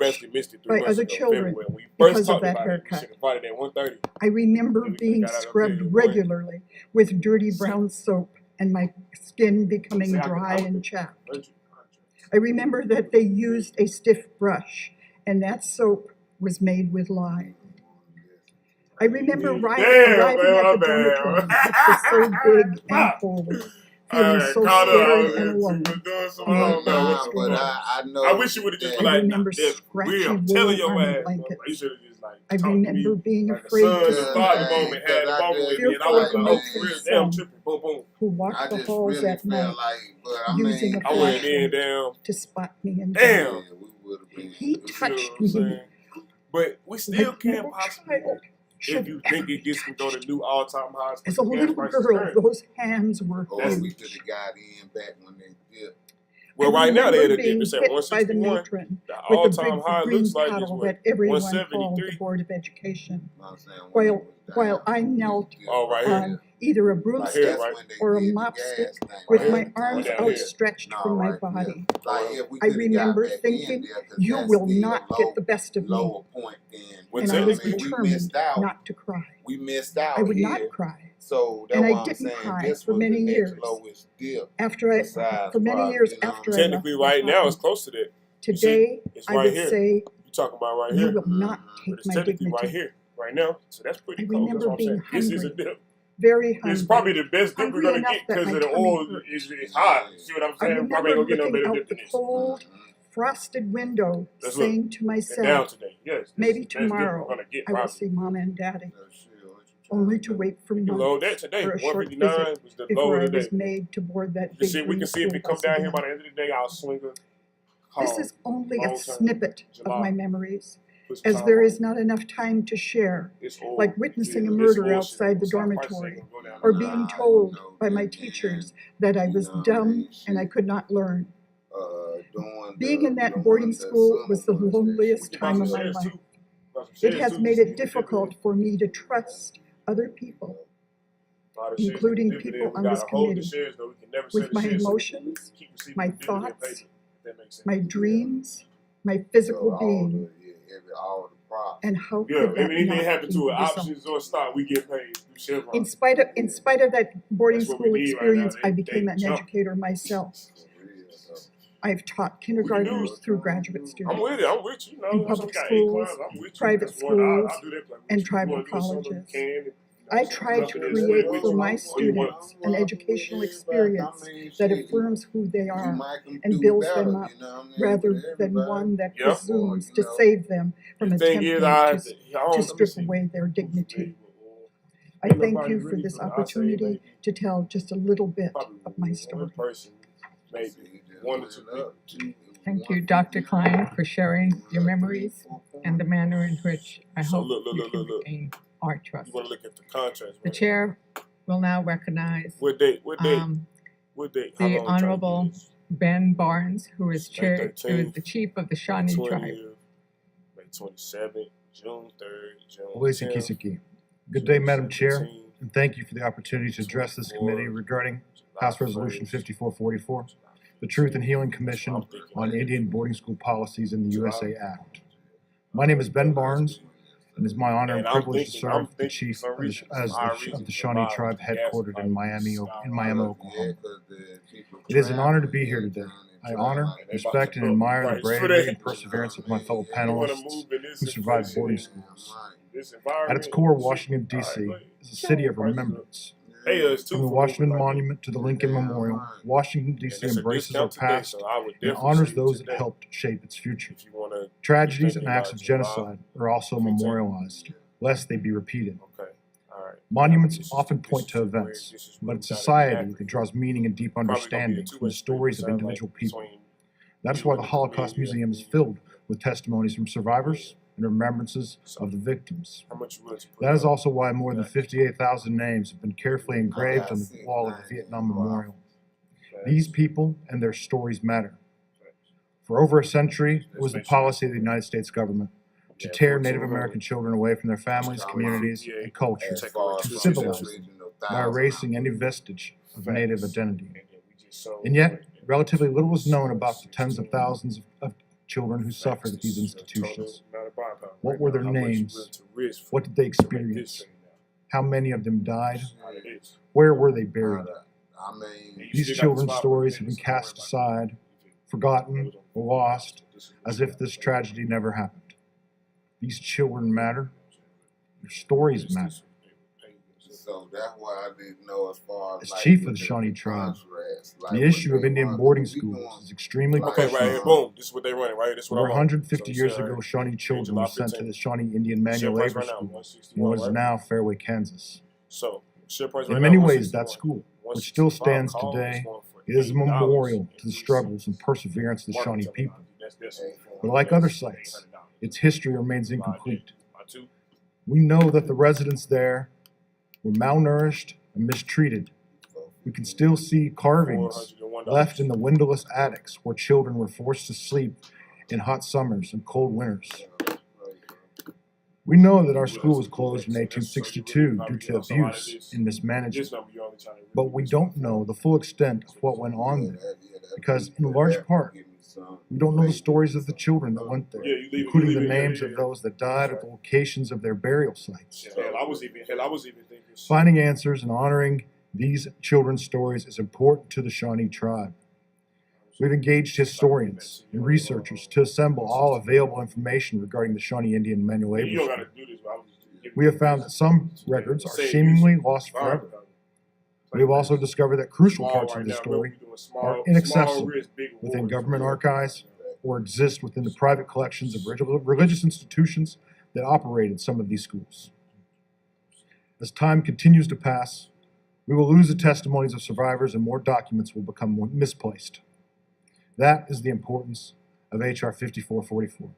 N: by other children because of that haircut. I remember being scrubbed regularly with dirty brown soap and my skin becoming dry and chapped. I remember that they used a stiff brush and that soap was made with lye. I remember arriving at the dormitory, which was so big and cold, feeling so scared and alone.
C: I
A: wish you would have just
N: I remember scratchy wool army blankets. I remember being afraid to sleep, fearful of the matron's son who walked the halls at night, using a flashlight to spot me in bed. He touched me.
A: But we still
N: like
A: can't
N: no
A: possibly,
N: child
A: if you think it gets can go to new all-time highs.
N: As a little girl, those hands were
C: we
N: huge.
C: could have got in back when they did.
A: Well, right now they had a
N: being
A: dip. It's at
N: hit by the
A: 161.
N: matron
A: The
N: with the
A: all-time
N: big
A: high
N: green
A: looks like it's
N: paddle
A: what,
N: that everyone called the
A: 173.
N: Board of Education.
C: I'm saying
N: While I knelt
A: Oh, right here.
N: on either a broomstick
A: here, right?
N: or a mop stick with my arms outstretched from my body. I remember thinking, you will not get the best of me. And I was determined not to cry.
C: We missed out
N: I would
C: here.
N: not cry.
C: So
N: And
C: that's
N: I
C: why I'm
N: didn't
C: saying
N: cry
C: this
N: for
C: was
N: many
C: the next
N: years.
C: lowest dip.
N: For many
C: probably,
N: years
C: you know what
N: after
C: I
N: I
C: mean?
A: Technically,
N: left
A: right
N: the
A: now, it's
N: apartment.
A: close to that.
N: Today,
A: It's
N: I
A: right
N: would
A: here.
N: say
A: You talking about right
N: you
A: here?
N: will not
A: But
N: take
A: it's
N: my
A: technically right
N: dignity.
A: here, right now. So that's pretty
N: I
A: close. That's
N: remember
A: what I'm saying.
N: being
A: This is a
N: hungry,
A: dip.
N: very hungry.
A: It's probably the best dip we're
N: Hungry
A: gonna
N: enough
A: get
N: that
A: because
N: my
A: of the
N: tummy
A: oil
N: hurt.
A: is hot. See what I'm
N: I
A: saying? Probably ain't
N: remember
A: gonna get no
N: looking
A: better
N: out
A: dip
N: the
A: than this.
N: cold, frosted window,
A: Let's look.
N: saying to
A: And down
N: myself,
A: today. Yes. This
N: maybe
A: is the best dip we're
N: tomorrow
A: gonna get
N: I will
A: probably.
N: see Mama and Daddy, only to wait for
A: You can load
N: months
A: that today.
N: for a short
A: 159
N: visit
A: was the low
N: before I
A: of the
N: was
A: day.
N: made to board that
A: You can
N: big
A: see, we
N: green
A: can see if
N: school
A: it come
N: bus
A: down here
N: again.
A: by the end of the day. I'll swing a
N: This
A: call.
N: is only a
A: Long term.
N: snippet of
A: July.
N: my memories,
A: Put some
N: as
A: time
N: there
A: on
N: is
A: it.
N: not enough time to share,
A: It's old.
N: like witnessing a
A: This
N: murder
A: old shit
N: outside the
A: gonna stop. Price ain't
N: dormitory,
A: gonna go down.
N: or being told by my teachers that I was dumb and I could not learn. Being in that boarding school was the loneliest time of my life. It has made it difficult for me to trust other people, including people on this committee, with my emotions, my thoughts, my dreams, my physical being. And how
A: Yeah,
N: could that
A: anything
N: not
A: happen
N: be
A: to
N: the
A: it,
N: result?
A: options or stop, we get paid through Chevron.
N: In spite of that boarding
A: That's what
N: school
A: we need right now.
N: experience, I
A: They
N: became an
A: jump.
N: educator myself. I've taught kindergartners through graduate
A: I'm
N: students,
A: with it. I'm with you. You know,
N: in
A: some
N: public
A: got A
N: schools,
A: class. I'm with you.
N: private
A: That's one. I'll
N: schools,
A: do that play with
N: and
A: you. You
N: tribal
A: wanna do something,
N: colleges.
A: you can.
N: I tried to create for my students an educational experience that affirms who they are and builds them up, rather than one that
A: Yep.
N: presumes to save them from
A: The thing
N: attempting
A: is, I
N: to strip away their dignity. I thank you for this opportunity to tell just a little bit of my story.
A: Maybe 1 to 2 people.
M: Thank you, Dr. Klein, for sharing your memories and the manner in which I
A: So
M: hope you can
A: look.
M: regain our trust.
A: You want to look at the contrast.
M: The
A: right?
M: chair will now recognize
A: What date? What date?
M: the
A: How long you trying to
M: Honorable
A: do this?
M: Ben Barnes, who is
A: May
M: chair, who
A: 13th,
M: is the chief of the Shawnee tribe.
A: 20th, May 27th, June 3rd, June
K: Olesi
A: 10th,
K: Kisiki. Good day, Madam Chair,
A: 17th,
K: and thank you for the opportunity to address this committee regarding House Resolution 5444, the Truth and Healing Commission on Indian Boarding School Policies in the USA Act. My name is Ben Barnes, and it's my honor and privilege to serve the chief of the Shawnee tribe headquartered in Miami, Oklahoma. It is an honor to be here today. I honor, respect, and admire the bravery and perseverance of my fellow panelists who survived boarding schools. At its core, Washington, D.C. is a city of remembrance. From the Washington Monument to the Lincoln Memorial, Washington, D.C. embraces our past and honors those that helped shape its future. Tragedies and acts of genocide are also memorialized, lest they be repeated. Monuments often point to events, but it's society that draws meaning and deep understanding from the stories of individual people. That's why the Holocaust Museum is filled with testimonies from survivors and remembrances of the victims. That is also why more than 58,000 names have been carefully engraved on the wall of the Vietnam Memorial. These people and their stories matter. For over a century, it was the policy of the United States government to tear Native American children away from their families, communities, and culture, to civilize them by erasing any vestige of native identity. And yet, relatively little is known about the tens of thousands of children who suffered at these institutions. What were their names? What did they experience? How many of them died? Where were they buried? These children's stories have been cast aside, forgotten, or lost, as if this tragedy never happened. These children matter. Their stories matter.
C: So that's why I didn't know as far as
K: As chief of the Shawnee tribe, the issue of Indian boarding schools is extremely
A: Okay, right here, boom. This is what they running, right? This is what
K: Over
A: I want.
K: 150 years ago, Shawnee children were sent to the Shawnee Indian Manual
A: Share price
K: Labor
A: right now,
K: School
A: 161,
K: in what is
A: right?
K: now Fairway, Kansas.
A: So, share price
K: In
A: right
K: many
A: now,
K: ways, that
A: 161.
K: school, which still stands today, is a memorial to the struggles and perseverance of the Shawnee people. But like other sites, its history remains incomplete. We know that the residents there were malnourished and mistreated. We can still see carvings left in the windowless attics where children were forced to sleep in hot summers and cold winters. We know that our school was closed in 1862 due to abuse and mismanagement, but we don't know the full extent of what went on there, because in large part, we don't know the stories of the children that went there, including the names of those that died or the locations of their burial sites.
A: Hell, I was even thinking.
K: Finding answers and honoring these children's stories is important to the Shawnee tribe. We've engaged historians and researchers to assemble all available information regarding the Shawnee Indian Manual Labor
A: You don't
K: School.
A: gotta do this, but I was just
K: We have found that some records are seemingly lost forever. We have also discovered that crucial parts of the story are inaccessible within government archives or exist within the private collections of religious institutions that operated some of these schools. As time continues to pass, we will lose the testimonies of survivors and more documents will become misplaced. That is the importance of H.R. 5444.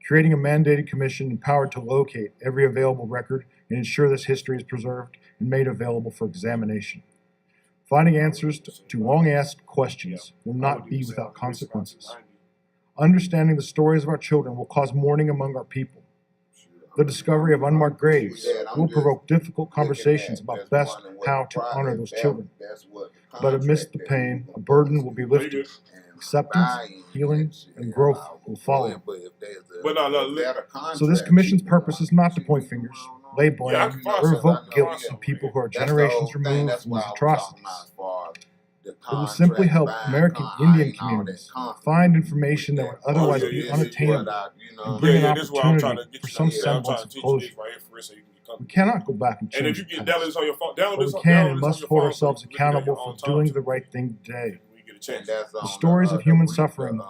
K: Creating a mandated commission empowered to locate every available record and ensure this history is preserved and made available for examination. Finding answers to long-asked questions will not be without consequences. Understanding the stories of our children will cause mourning among our people. The discovery of unmarked graves will provoke difficult conversations about best how to honor those children. But amidst the pain, a burden will be lifted. Acceptance, healing, and growth will follow. So this commission's purpose is not to point fingers, lay blame, or evoke guilt on people who are generations removed from these atrocities. It will simply help American Indian communities find information that would otherwise be unattainable and bring an opportunity for some semblance of closure. We cannot go back and
A: And if
K: change
A: you
K: the
A: get
K: past,
A: download this on your phone,
K: but
A: download
K: we
A: this on
K: can
A: download
K: and
A: this on
K: must
A: your
K: hold
A: phone,
K: ourselves
A: so you can look at it
K: accountable
A: on
K: for
A: time,
K: doing
A: too.
K: the right thing today.
A: When you get a chance.
K: The stories of human suffering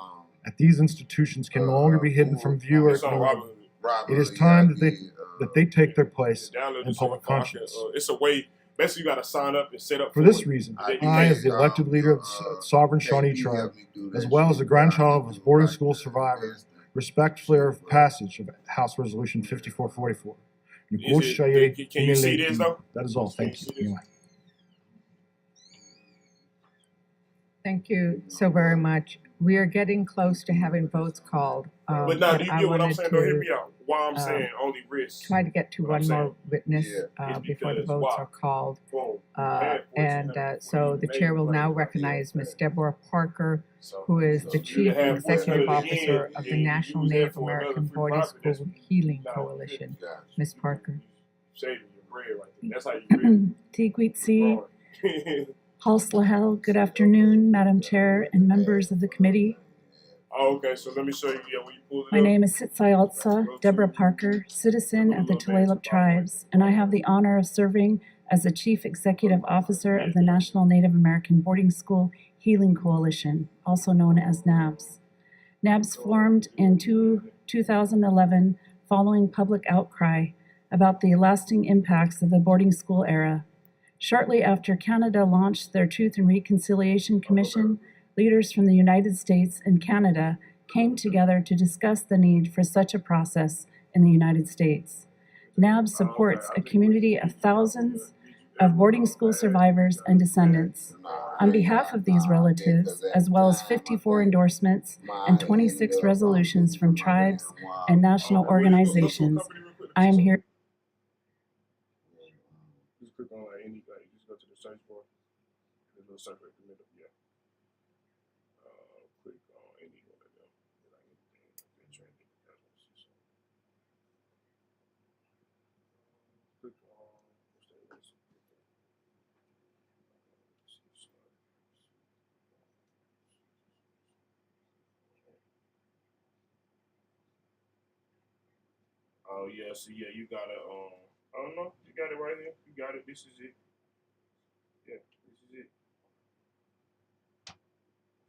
K: at these institutions can no longer be hidden from view or
A: It's on
K: ignored.
A: Robinhood.
K: It is time that they take their place
A: Download
K: in
A: this on your
K: public
A: phone.
K: conscience.
A: It's a way. Basically, you got to sign up and set up
K: For this
A: it.
K: reason,
A: And then you
K: I,
A: pay.
K: as the elected leader of the sovereign Shawnee tribe, as well as the grandchild of a boarding school survivor, respectfully urge passage of House Resolution 5444.
A: Can you see this though?
K: That is all. Thank you. Anyway.
M: Thank you so very much. We are getting close to having votes called.
A: But now, do you
M: I
A: get what I'm
M: wanted
A: saying? Don't hear
M: to,
A: me out. Why I'm saying only risk.
M: try to get to
A: What I'm
M: one
A: saying
M: more witness
A: is
M: before the
A: because
M: votes
A: why?
M: are called.
A: Boom.
M: So the chair will now recognize Ms. Deborah Parker, who is the
A: You
M: Chief
A: have
M: Executive
A: 400
M: Officer
A: again,
M: of the
A: and you
M: National
A: use that
M: Native
A: for another
M: American
A: free
M: Boarding
A: profit. That's
M: School Healing
A: not
M: Coalition.
A: good.
M: Ms. Parker.
A: Saving your bread right there. That's how you read
Q: Tigwitsi,
A: it.
Q: Halslahel, good afternoon, Madam Chair and members of the committee.
A: Oh, okay. So let me show you. Yeah, when you pull it
Q: My
A: up.
Q: name is Sitsayaltsa Deborah Parker, citizen of the Tulalip Tribes, and I have the honor of serving as the Chief Executive Officer of the National Native American Boarding School Healing Coalition, also known as NABS. NABS formed in 2011 following public outcry about the lasting impacts of the boarding school era. Shortly after Canada launched their Truth and Reconciliation Commission, leaders from the United States and Canada came together to discuss the need for such a process in the United States. NABS supports a community of thousands of boarding school survivors and descendants. On behalf of these relatives, as well as 54 endorsements and 26 resolutions from tribes and national organizations, I am here.
A: Just click on any, just go to the search bar. little circle in the middle, yeah. Click on any one of them. Click on, oh yeah, so yeah, you gotta I don't know, you got it right here. You got it. This is it. Yeah, this is it.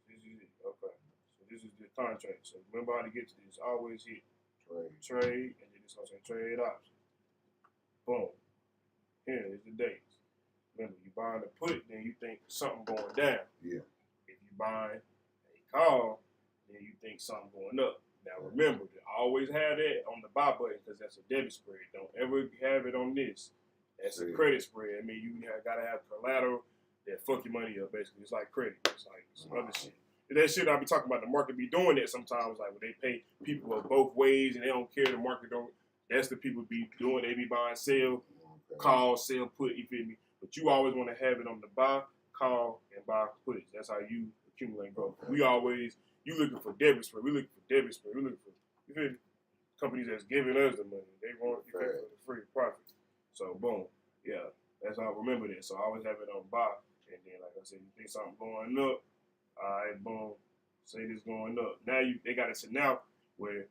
A: This is it. Okay. So this is the contract. So remember how to get to this. Always hit trade, and then it's gonna say trade options. Boom. Here is the dates. Remember, you buying a put, then you think something going down.
C: Yeah.
A: If you buying a call, then you think something going up. Now remember, always have that on the buy button because that's a debit spread. Don't ever have it on this. That's a credit spread. I mean, you gotta have collateral that fuck your money up. Basically, it's like credit. It's like some other shit. That shit I be talking about. The market be doing that sometimes. Like when they pay people both ways and they don't care. The market don't. That's the people be doing. They be buying, sell, call, sell, put. You feel me? But you always want to have it on the buy, call, and buy, put. That's how you accumulate growth. We always. You looking for debit spread. We looking for debit spread. We looking for companies that's giving us the money. They want you pay for the free profit. So boom, yeah, that's how I remember that. So I always have it on buy, and then like I said, you think something going up, all right, boom, say this going up. Now they got it set now where,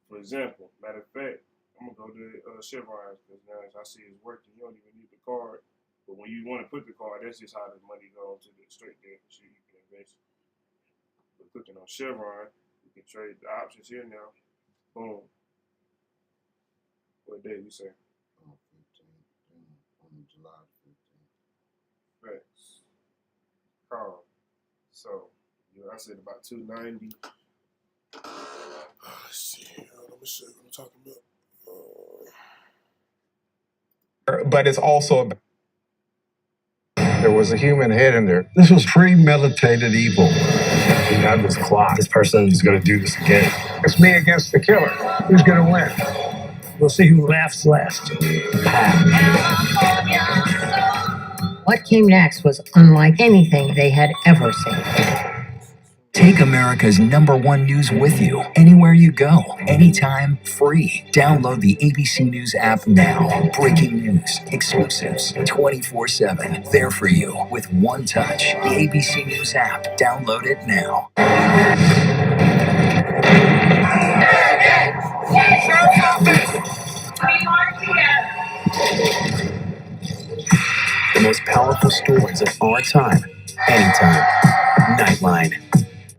A: for example, matter of fact, I'm gonna go to Chevron because now as I see it's working, you don't even need the card. But when you want to put the card, that's just how the money goes to the straight there. So you can invest. But clicking on Chevron, you can trade the options here now. Boom. What day we say?
C: On 15, on July 15th.
A: Facts. Call. So, I said about 290. Shit. Let me see what I'm talking about.
W: But it's also
L: there was a human head in there. This was premeditated evil.
G: We have this clock. This person is going to do this again.
L: It's me against the killer. Who's going to win?
B: We'll see who laughs last.
U: What came next was unlike anything they had ever seen.
I: Take America's #1 news with you anywhere you go, anytime, free. Download the ABC News app now. Breaking news, exclusives, 24/7. There for you with one touch. The ABC News app. Download it now.
G: The most powerful stories of our time, anytime. Nightline.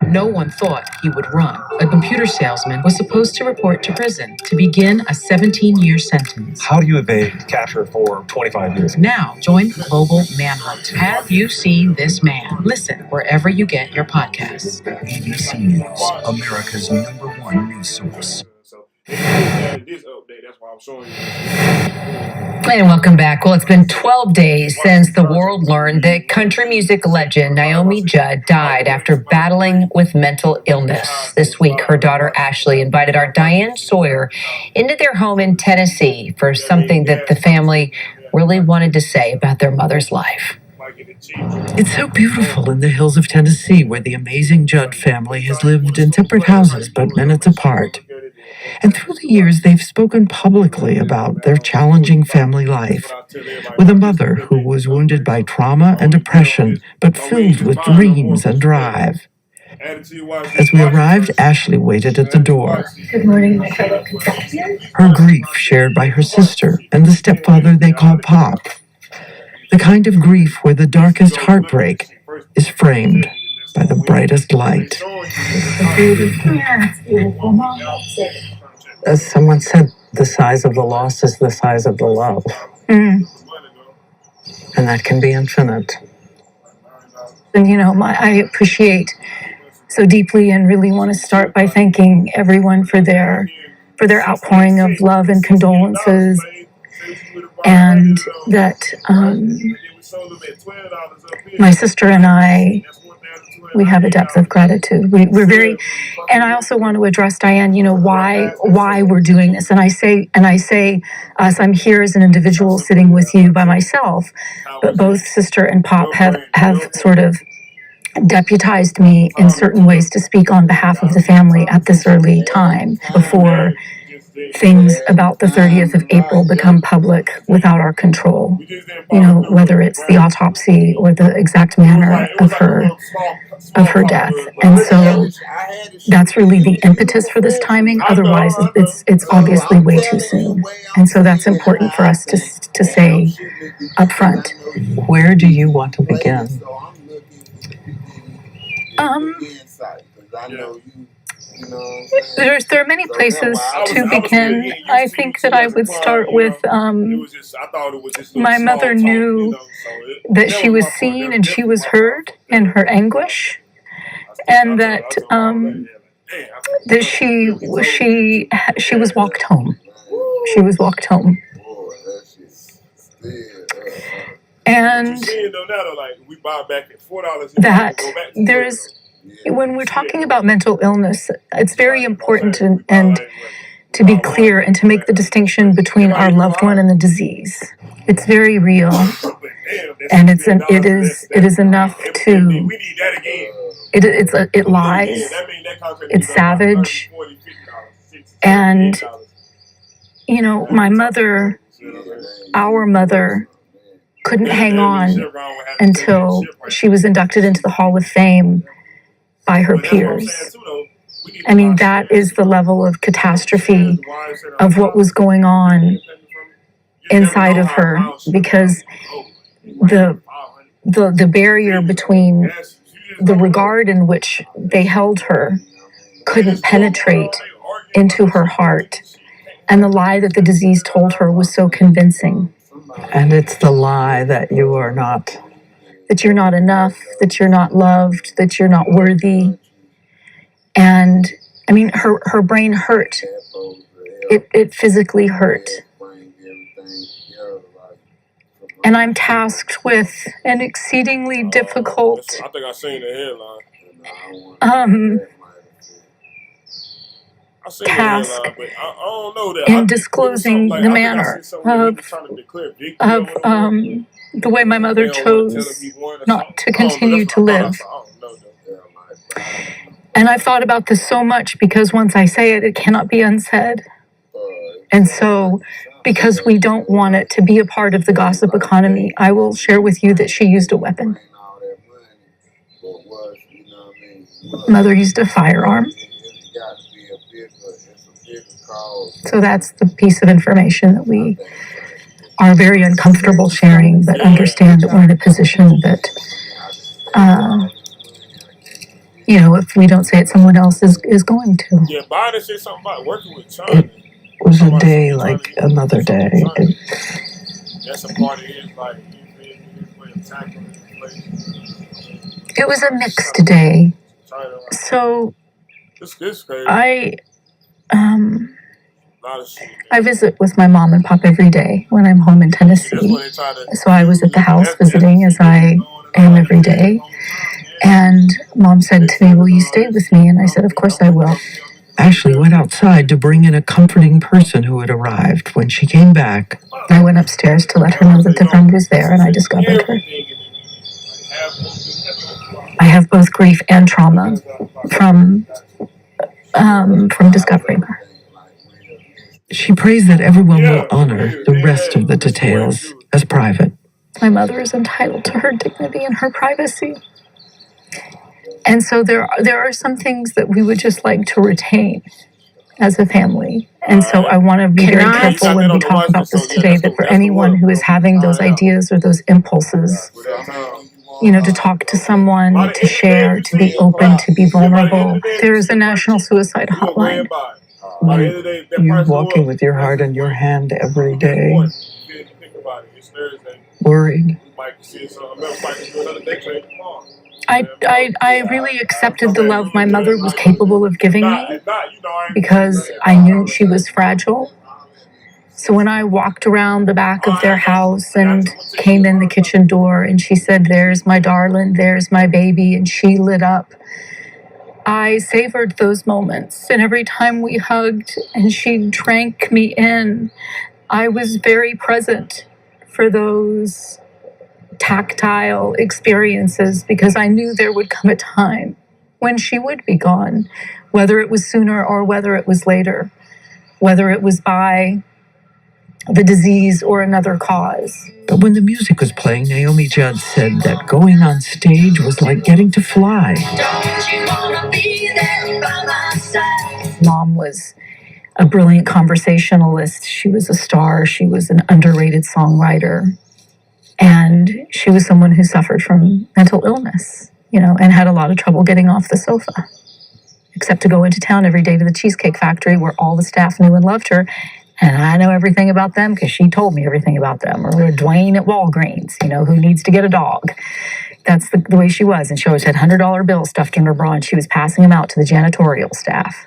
H: No one thought he would run. A computer salesman was supposed to report to prison to begin a 17-year sentence.
G: How do you evade capture for 25 years?
H: Now, join Global Manhunt. Have you seen this man? Listen wherever you get your podcasts.
I: ABC News, America's #1 news source.
A: This update, that's why I'm showing you.
H: And welcome back. Well, it's been 12 days since the world learned that country music legend Naomi Judd died after battling with mental illness. This week, her daughter Ashley invited our Diane Sawyer into their home in Tennessee for something that the family really wanted to say about their mother's life.
O: It's so beautiful in the hills of Tennessee, where the amazing Judd family has lived in separate houses but minutes apart. And through the years, they've spoken publicly about their challenging family life, with a mother who was wounded by trauma and depression, but filled with dreams and drive. As we arrived, Ashley waited at the door.
Q: Good morning, my fellow Kentuckians.
O: Her grief shared by her sister and the stepfather they call Pop. The kind of grief where the darkest heartbreak is framed by the brightest light. As someone said, the size of the loss is the size of the love. And that can be infinite.
Q: And I appreciate so deeply and really want to start by thanking everyone for their outpouring of love and condolences. And that my sister and I we have a depth of gratitude. We're very, and I also want to address, Diane, why we're doing this. And I say us, I'm here as an individual sitting with you by myself, but both Sister and Pop have sort of deputized me in certain ways to speak on behalf of the family at this early time before things about the 30th of April become public without our control. Whether it's the autopsy or the exact manner of her death. And so that's really the impetus for this timing. Otherwise, it's obviously way too soon. And so that's important for us to say up front.
O: Where do you want to begin?
Q: There are many places to begin. I think that I would start with my mother knew that she was seen and she was heard in her anguish, and that she was walked home. She was walked home. And that there's, when we're talking about mental illness, it's very important and to be clear and to make the distinction between our loved one and the disease. It's very real, and it is enough to. It lies. It's savage, and my mother, our mother, couldn't hang on until she was inducted into the Hall of Fame by her peers. I mean, that is the level of catastrophe of what was going on inside of her, because the barrier between the regard in which they held her couldn't penetrate into her heart, and the lie that the disease told her was so convincing.
O: And it's the lie that you are not.
Q: That you're not enough, that you're not loved, that you're not worthy. And I mean, her brain hurt. It physically hurt. And I'm tasked with an exceedingly difficult
A: I think I seen the headline.
Q: task in disclosing the manner of the way my mother chose not to continue to live. And I've thought about this so much because once I say it, it cannot be unsaid. And so, because we don't want it to be a part of the gossip economy, I will share with you that she used a weapon. Mother used a firearm. So that's the piece of information that we are very uncomfortable sharing, but understand that we're in a position that, if we don't say it, someone else is going to.
A: Yeah, Biden said something about working with China.
O: It was a day like another day.
A: That's a part of his life.
Q: It was a mixed day. So I visit with my mom and pop every day when I'm home in Tennessee. So I was at the house visiting, as I am every day. And Mom said to me, "Will you stay with me?" And I said, "Of course I will."
O: Ashley went outside to bring in a comforting person who had arrived. When she came back,
Q: I went upstairs to let her know that the friend was there, and I discovered her. I have both grief and trauma from discovering her.
O: She prays that everyone will honor the rest of the details as private.
Q: My mother is entitled to her dignity and her privacy. And so there are some things that we would just like to retain as a family. And so I want to be very careful when we talk about this today, that for anyone who is having those ideas or those impulses, to talk to someone, to share, to be open, to be vulnerable, there is a national suicide hotline.
O: You're walking with your heart in your hand every day, worried.
Q: I really accepted the love my mother was capable of giving me because I knew she was fragile. So when I walked around the back of their house and came in the kitchen door and she said, "There's my darling, there's my baby," and she lit up, I savored those moments. And every time we hugged and she drank me in, I was very present for those tactile experiences because I knew there would come a time when she would be gone, whether it was sooner or whether it was later, whether it was by the disease or another cause.
O: But when the music was playing, Naomi Judd said that going on stage was like getting to fly.
U: Don't you wanna be there by my side?
Q: Mom was a brilliant conversationalist. She was a star. She was an underrated songwriter. And she was someone who suffered from mental illness, and had a lot of trouble getting off the sofa, except to go into town every day to the Cheesecake Factory where all the staff knew and loved her. And I know everything about them because she told me everything about them. Or Dwayne at Walgreens, who needs to get a dog. That's the way she was. And she always had $100 bills stuffed in her bra, and she was passing them out to the janitorial staff.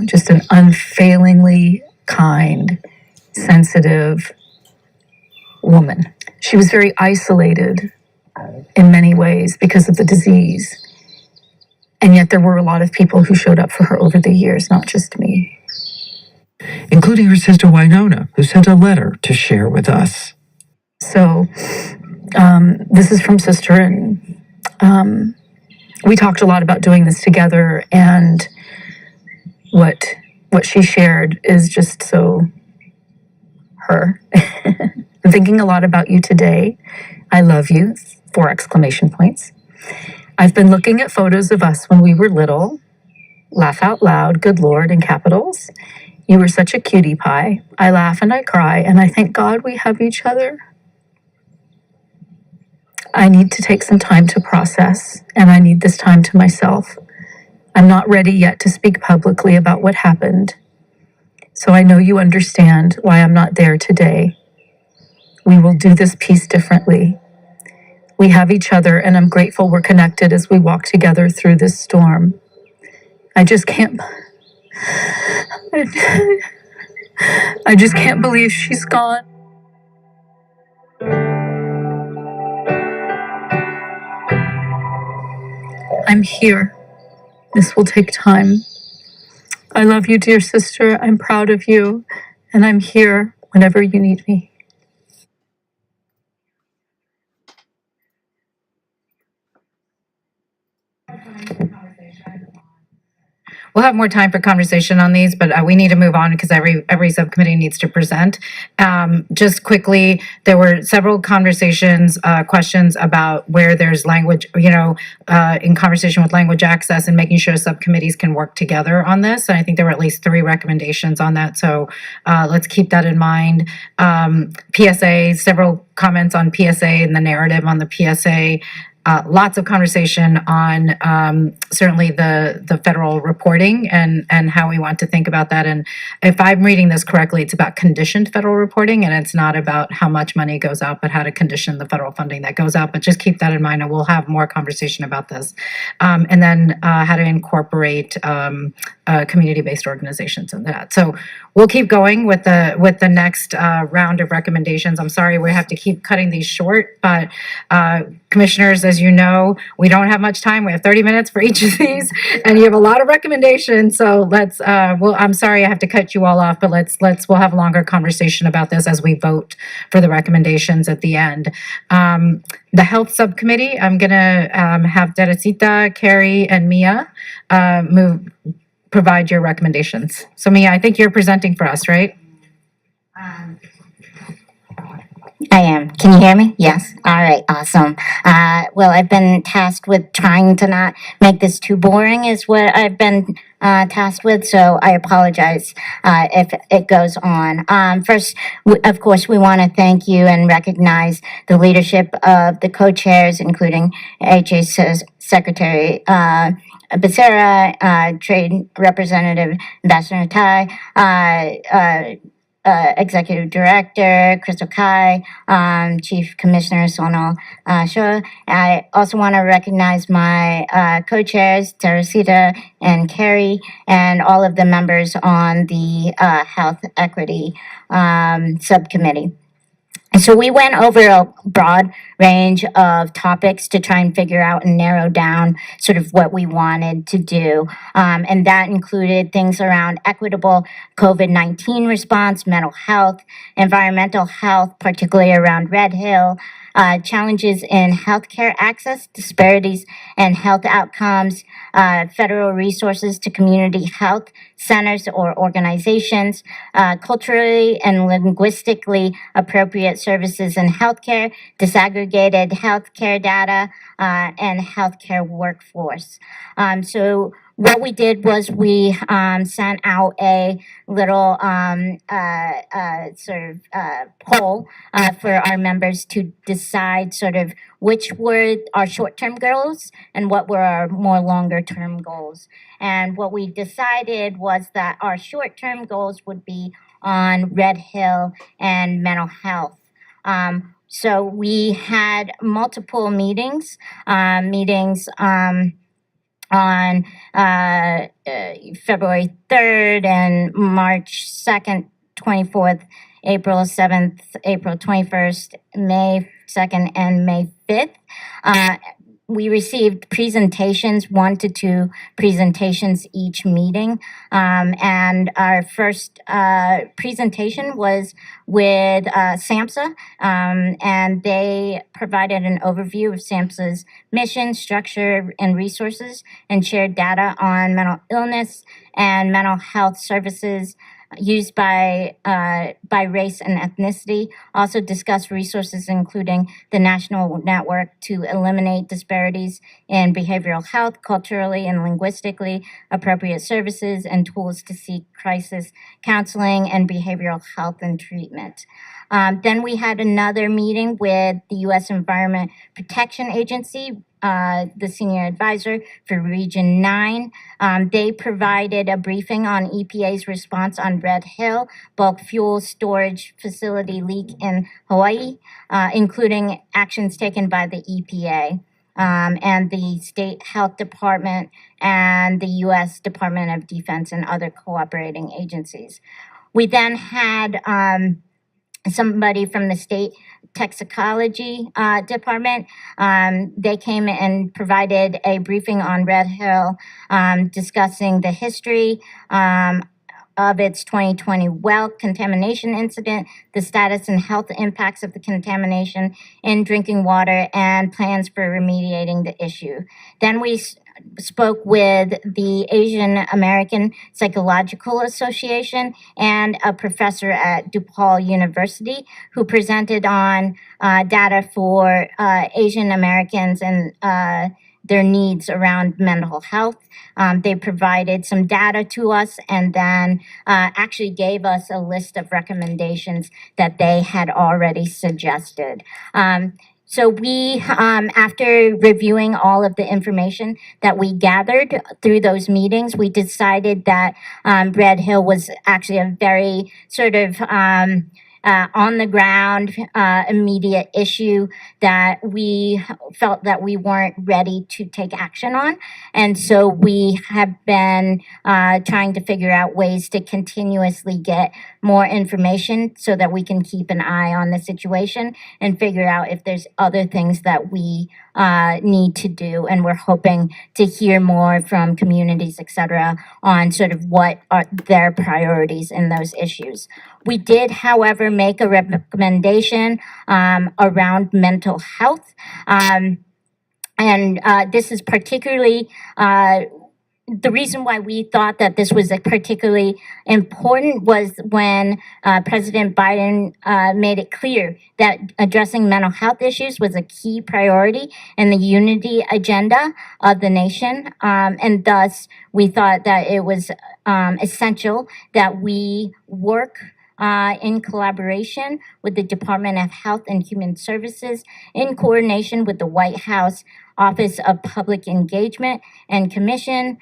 Q: Just an unfailingly kind, sensitive woman. She was very isolated in many ways because of the disease. And yet there were a lot of people who showed up for her over the years, not just me.
O: Including her sister Winona, who sent a letter to share with us.
Q: So this is from Sister, and we talked a lot about doing this together, and what she shared is just so her. I'm thinking a lot about you today. I love you, 4 exclamation points. I've been looking at photos of us when we were little. Laugh out loud, good Lord, in capitals. You were such a cutie pie. I laugh and I cry, and I thank God we have each other. I need to take some time to process, and I need this time to myself. I'm not ready yet to speak publicly about what happened, so I know you understand why I'm not there today. We will do this piece differently. We have each other, and I'm grateful we're connected as we walk together through this storm. I just can't believe she's gone. I'm here. This will take time. I love you, dear sister. I'm proud of you, and I'm here whenever you need me.
H: We'll have more time for conversation on these, but we need to move on because every subcommittee needs to present. Just quickly, there were several questions about where there's language, in conversation with language access and making sure subcommittees can work together on this. And I think there were at least 3 recommendations on that. So let's keep that in mind. PSA, several comments on PSA and the narrative on the PSA. Lots of conversation on certainly the federal reporting and how we want to think about that. And if I'm reading this correctly, it's about conditioned federal reporting, and it's not about how much money goes out, but how to condition the federal funding that goes out. But just keep that in mind, and we'll have more conversation about this. And then how to incorporate community-based organizations in that. So we'll keep going with the next round of recommendations. I'm sorry we have to keep cutting these short, but commissioners, as you know, we don't have much time. We have 30 minutes for each of these, and you have a lot of recommendations. So let's. I'm sorry I have to cut you all off, but we'll have a longer conversation about this as we vote for the recommendations at the end. The health subcommittee, I'm gonna have Teresita, Carrie, and Mia provide your recommendations. So Mia, I think you're presenting for us, right?
P: I am. Can you hear me? Yes. All right. Awesome. Well, I've been tasked with trying to not make this too boring is what I've been tasked with. So I apologize if it goes on. First, of course, we want to thank you and recognize the leadership of the co-chairs, including HA's Secretary Becerra, Trade Representative Ambassador Tai, Executive Director Crystal Kai, Chief Commissioner Sonal Shah. I also want to recognize my co-chairs, Teresita and Carrie, and all of the members on the Health Equity Subcommittee. So we went over a broad range of topics to try and figure out and narrow down sort of what we wanted to do. And that included things around equitable COVID-19 response, mental health, environmental health, particularly around Red Hill, challenges in healthcare access, disparities and health outcomes, federal resources to community health centers or organizations, culturally and linguistically appropriate services in healthcare, disaggregated healthcare data, and healthcare workforce. So what we did was we sent out a little poll for our members to decide sort of which were our short-term goals and what were our more longer-term goals. And what we decided was that our short-term goals would be on Red Hill and mental health. So we had multiple meetings on February 3rd and March 2nd, 24th, April 7th, April 21st, May 2nd, and May 5th. We received presentations, 1 to 2 presentations each meeting. And our first presentation was with SAMHSA, and they provided an overview of SAMHSA's mission, structure, and resources, and shared data on mental illness and mental health services used by race and ethnicity. Also discussed resources including the National Network to Eliminate Disparities in Behavioral Health, culturally and linguistically appropriate services, and tools to seek crisis counseling and behavioral health and treatment. Then we had another meeting with the U.S. Environment Protection Agency, the senior advisor for Region 9. They provided a briefing on EPA's response on Red Hill bulk fuel storage facility leak in Hawaii, including actions taken by the EPA and the State Health Department and the U.S. Department of Defense and other cooperating agencies. We then had somebody from the state toxicology department. They came and provided a briefing on Red Hill, discussing the history of its 2020 well contamination incident, the status and health impacts of the contamination in drinking water, and plans for remediating the issue. Then we spoke with the Asian American Psychological Association and a professor at DePaul University who presented on data for Asian Americans and their needs around mental health. They provided some data to us and then actually gave us a list of recommendations that they had already suggested. So we, after reviewing all of the information that we gathered through those meetings, we decided that Red Hill was actually a very sort of on the ground, immediate issue that we felt that we weren't ready to take action on. And so we have been trying to figure out ways to continuously get more information so that we can keep an eye on the situation and figure out if there's other things that we need to do. And we're hoping to hear more from communities, et cetera, on sort of what are their priorities in those issues. We did, however, make a recommendation around mental health. And this is particularly the reason why we thought that this was particularly important was when President Biden made it clear that addressing mental health issues was a key priority in the unity agenda of the nation. And thus, we thought that it was essential that we work in collaboration with the Department of Health and Human Services, in coordination with the White House Office of Public Engagement and Commission,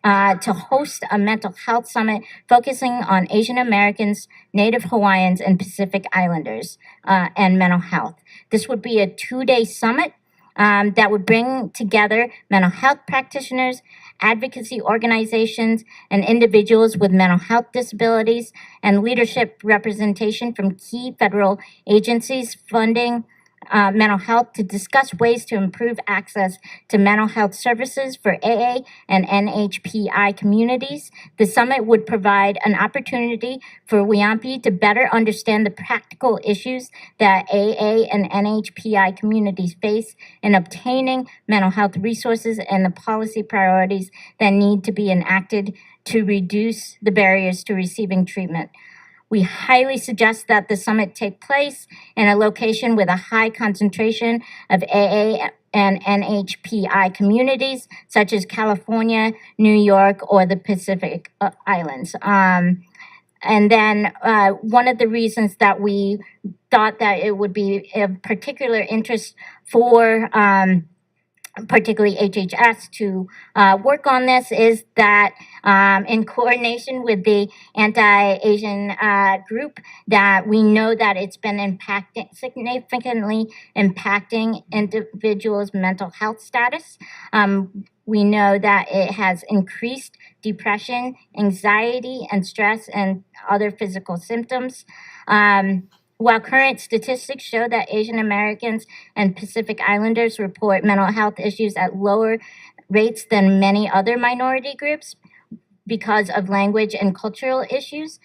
P: to host a mental health summit focusing on Asian Americans, Native Hawaiians, and Pacific Islanders and mental health. This would be a 2-day summit that would bring together mental health practitioners, advocacy organizations, and individuals with mental health disabilities, and leadership representation from key federal agencies funding mental health to discuss ways to improve access to mental health services for AA and NHPI communities. The summit would provide an opportunity for WIAMPI to better understand the practical issues that AA and NHPI communities face in obtaining mental health resources and the policy priorities that need to be enacted to reduce the barriers to receiving treatment. We highly suggest that the summit take place in a location with a high concentration of AA and NHPI communities, such as California, New York, or the Pacific Islands. And then one of the reasons that we thought that it would be of particular interest for particularly HHS to work on this is that in coordination with the anti-Asian group, that we know that it's been significantly impacting individuals' mental health status. We know that it has increased depression, anxiety, and stress, and other physical symptoms. While current statistics show that Asian Americans and Pacific Islanders report mental health issues at lower rates than many other minority groups because of language and cultural issues,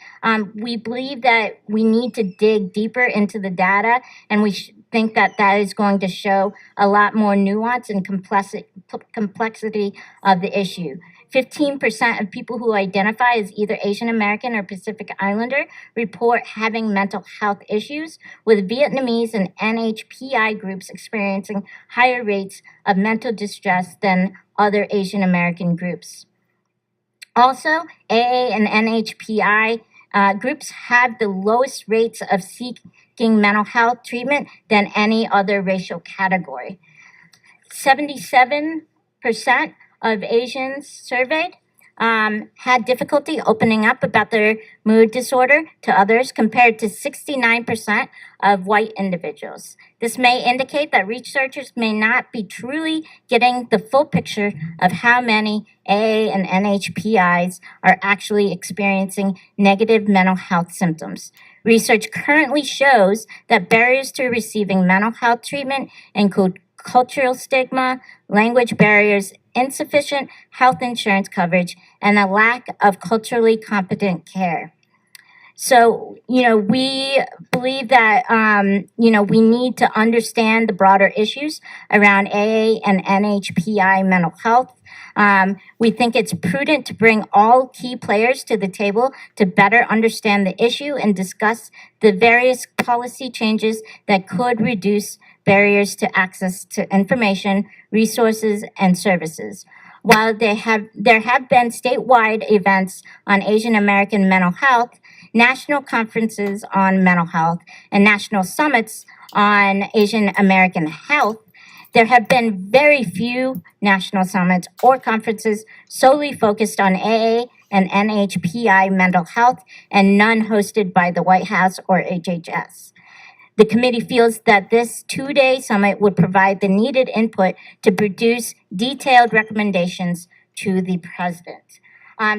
P: we believe that we need to dig deeper into the data, and we think that that is going to show a lot more nuance and complexity of the issue. 15% of people who identify as either Asian American or Pacific Islander report having mental health issues, with Vietnamese and NHPI groups experiencing higher rates of mental distress than other Asian American groups. Also, AA and NHPI groups have the lowest rates of seeking mental health treatment than any other racial category. 77% of Asians surveyed had difficulty opening up about their mood disorder to others, compared to 69% of white individuals. This may indicate that researchers may not be truly getting the full picture of how many AA and NHPIs are actually experiencing negative mental health symptoms. Research currently shows that barriers to receiving mental health treatment include cultural stigma, language barriers, insufficient health insurance coverage, and a lack of culturally competent care. So, we believe that, we need to understand the broader issues around AA and NHPI mental health. We think it's prudent to bring all key players to the table to better understand the issue and discuss the various policy changes that could reduce barriers to access to information, resources, and services. While there have been statewide events on Asian American mental health, national conferences on mental health, and national summits on Asian American health, there have been very few national summits or conferences solely focused on AA and NHPI mental health, and none hosted by the White House or HHS. The committee feels that this 2-day summit would provide the needed input to produce detailed recommendations to the president.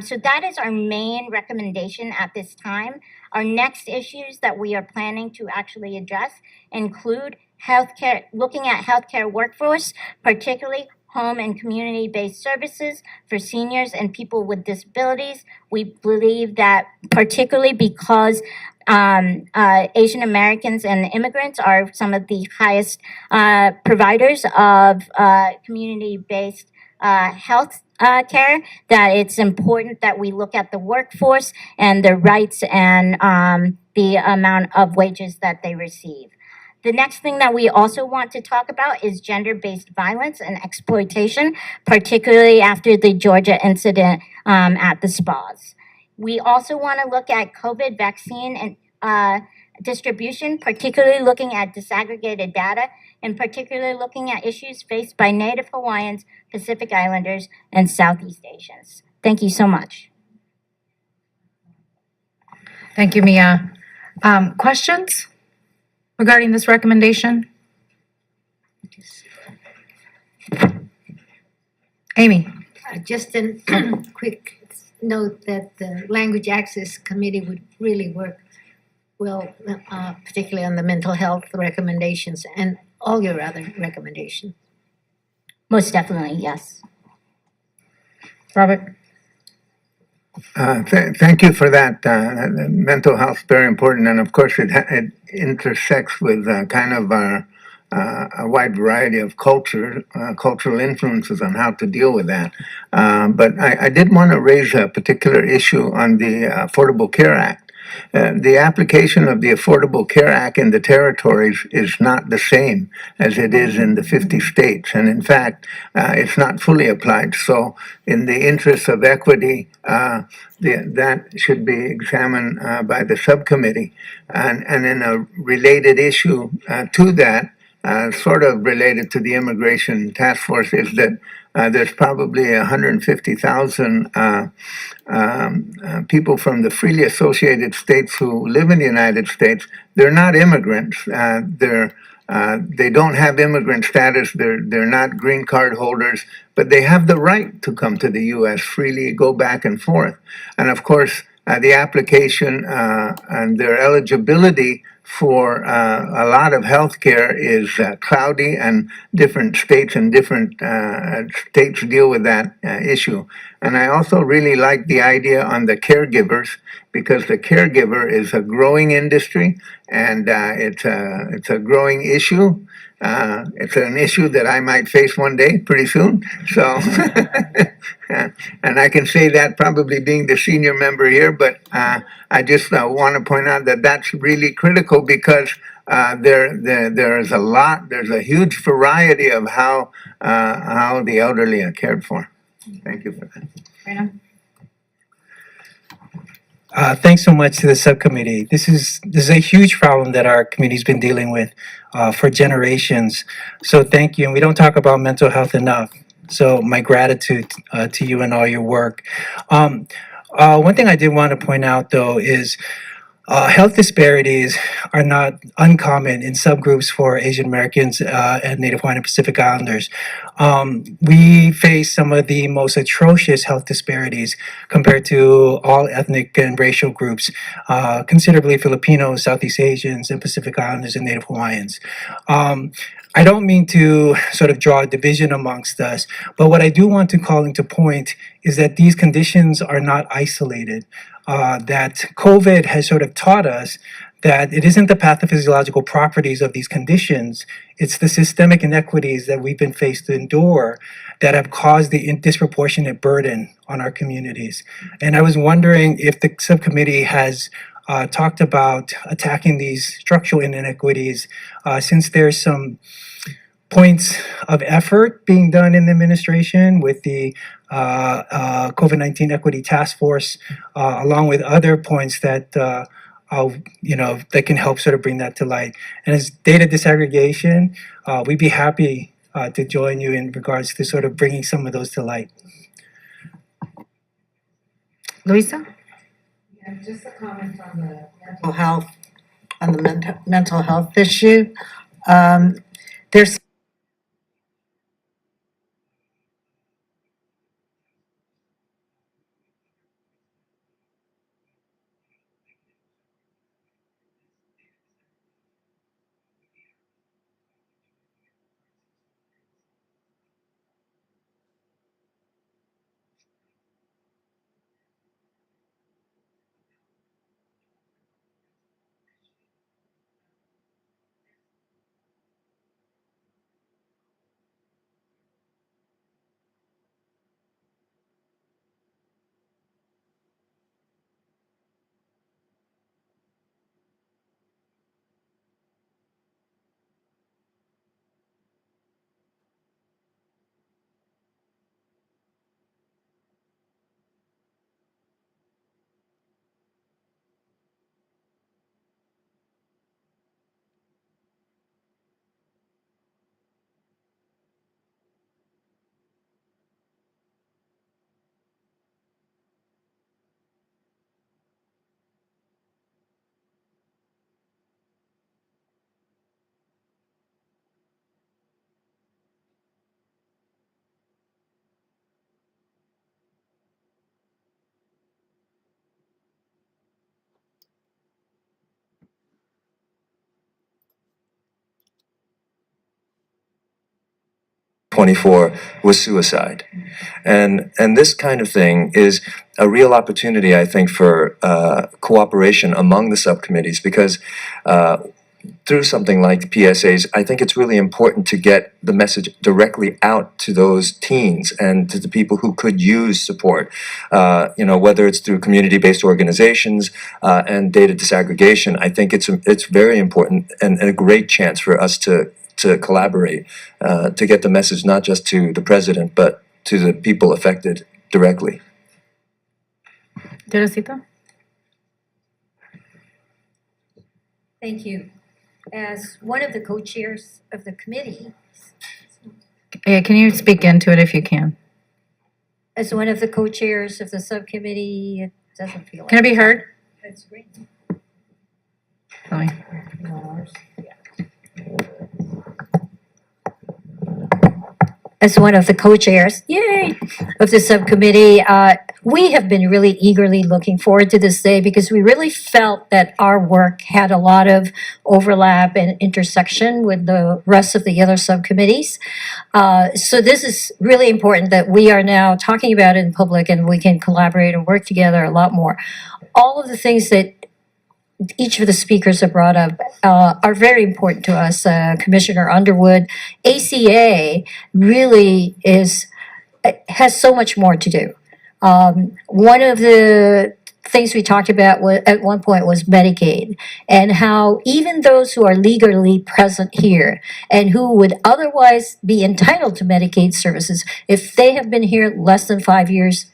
P: So that is our main recommendation at this time. Our next issues that we are planning to actually address include healthcare, looking at healthcare workforce, particularly home and community-based services for seniors and people with disabilities. We believe that particularly because Asian Americans and immigrants are some of the highest providers of community-based health care, that it's important that we look at the workforce and their rights and the amount of wages that they receive. The next thing that we also want to talk about is gender-based violence and exploitation, particularly after the Georgia incident at the spas. We also want to look at COVID vaccine and distribution, particularly looking at disaggregated data, and particularly looking at issues faced by Native Hawaiians, Pacific Islanders, and Southeast Asians. Thank you so much.
R: Thank you, Mia. Questions regarding this recommendation? Amy?
S: Just a quick note that the Language Access Committee would really work well, particularly on the mental health recommendations and all your other recommendations.
P: Most definitely, yes.
R: Robert?
V: Thank you for that. Mental health is very important, and of course, it intersects with kind of a wide variety of cultural influences on how to deal with that. But I did want to raise a particular issue on the Affordable Care Act. The application of the Affordable Care Act in the territories is not the same as it is in the 50 states. And in fact, it's not fully applied. So in the interest of equity, that should be examined by the subcommittee. And in a related issue to that, sort of related to the Immigration Task Force, is that there's probably 150,000 people from the freely associated states who live in the United States. They're not immigrants. They don't have immigrant status. They're not green card holders, but they have the right to come to the U.S. freely, go back and forth. And of course, the application and their eligibility for a lot of health care is cloudy, and different states deal with that issue. And I also really like the idea on the caregivers, because the caregiver is a growing industry, and it's a growing issue. It's an issue that I might face one day pretty soon. So, and I can say that probably being the senior member here, but I just want to point out that that's really critical, because there's a huge variety of how the elderly are cared for. Thank you for that.
X: Thanks so much to the subcommittee. This is a huge problem that our community's been dealing with for generations. So thank you. And we don't talk about mental health enough. So my gratitude to you and all your work. One thing I did want to point out, though, is health disparities are not uncommon in subgroups for Asian Americans and Native Hawaiian and Pacific Islanders. We face some of the most atrocious health disparities compared to all ethnic and racial groups, considerably Filipinos, Southeast Asians, and Pacific Islanders and Native Hawaiians. I don't mean to sort of draw a division amongst us, but what I do want to call into point is that these conditions are not isolated. That COVID has sort of taught us that it isn't the pathophysiological properties of these conditions, it's the systemic inequities that we've been faced to endure that have caused the disproportionate burden on our communities. And I was wondering if the subcommittee has talked about attacking these structural inequities, since there's some points of effort being done in the administration with the COVID-19 Equity Task Force, along with other points that that can help sort of bring that to light. And as data disaggregation, we'd be happy to join you in regards to sort of bringing some of those to light.
R: Louisa?
E: Yeah, just a comment on the mental health issue. There's
D: 2024 was suicide. And this kind of thing is a real opportunity, I think, for cooperation among the subcommittees, because through something like PSAs, I think it's really important to get the message directly out to those teens and to the people who could use support. Whether it's through community-based organizations and data disaggregation, I think it's very important and a great chance for us to collaborate to get the message not just to the president but to the people affected directly.
R: Teresita?
S: Thank you. As one of the co-chairs of the committee,
R: Yeah, can you speak into it if you can?
S: as one of the co-chairs of the subcommittee, it doesn't feel like.
R: Can it be heard?
S: That's great.
R: Fine.
S: As one of the co-chairs, yay, of the subcommittee, we have been really eagerly looking forward to this day because we really felt that our work had a lot of overlap and intersection with the rest of the other subcommittees. So this is really important that we are now talking about it in public and we can collaborate and work together a lot more. All of the things that each of the speakers have brought up are very important to us. Commissioner Underwood, ACA really has so much more to do. One of the things we talked about at one point was Medicaid and how even those who are legally present here and who would otherwise be entitled to Medicaid services, if they have been here less than 5 years,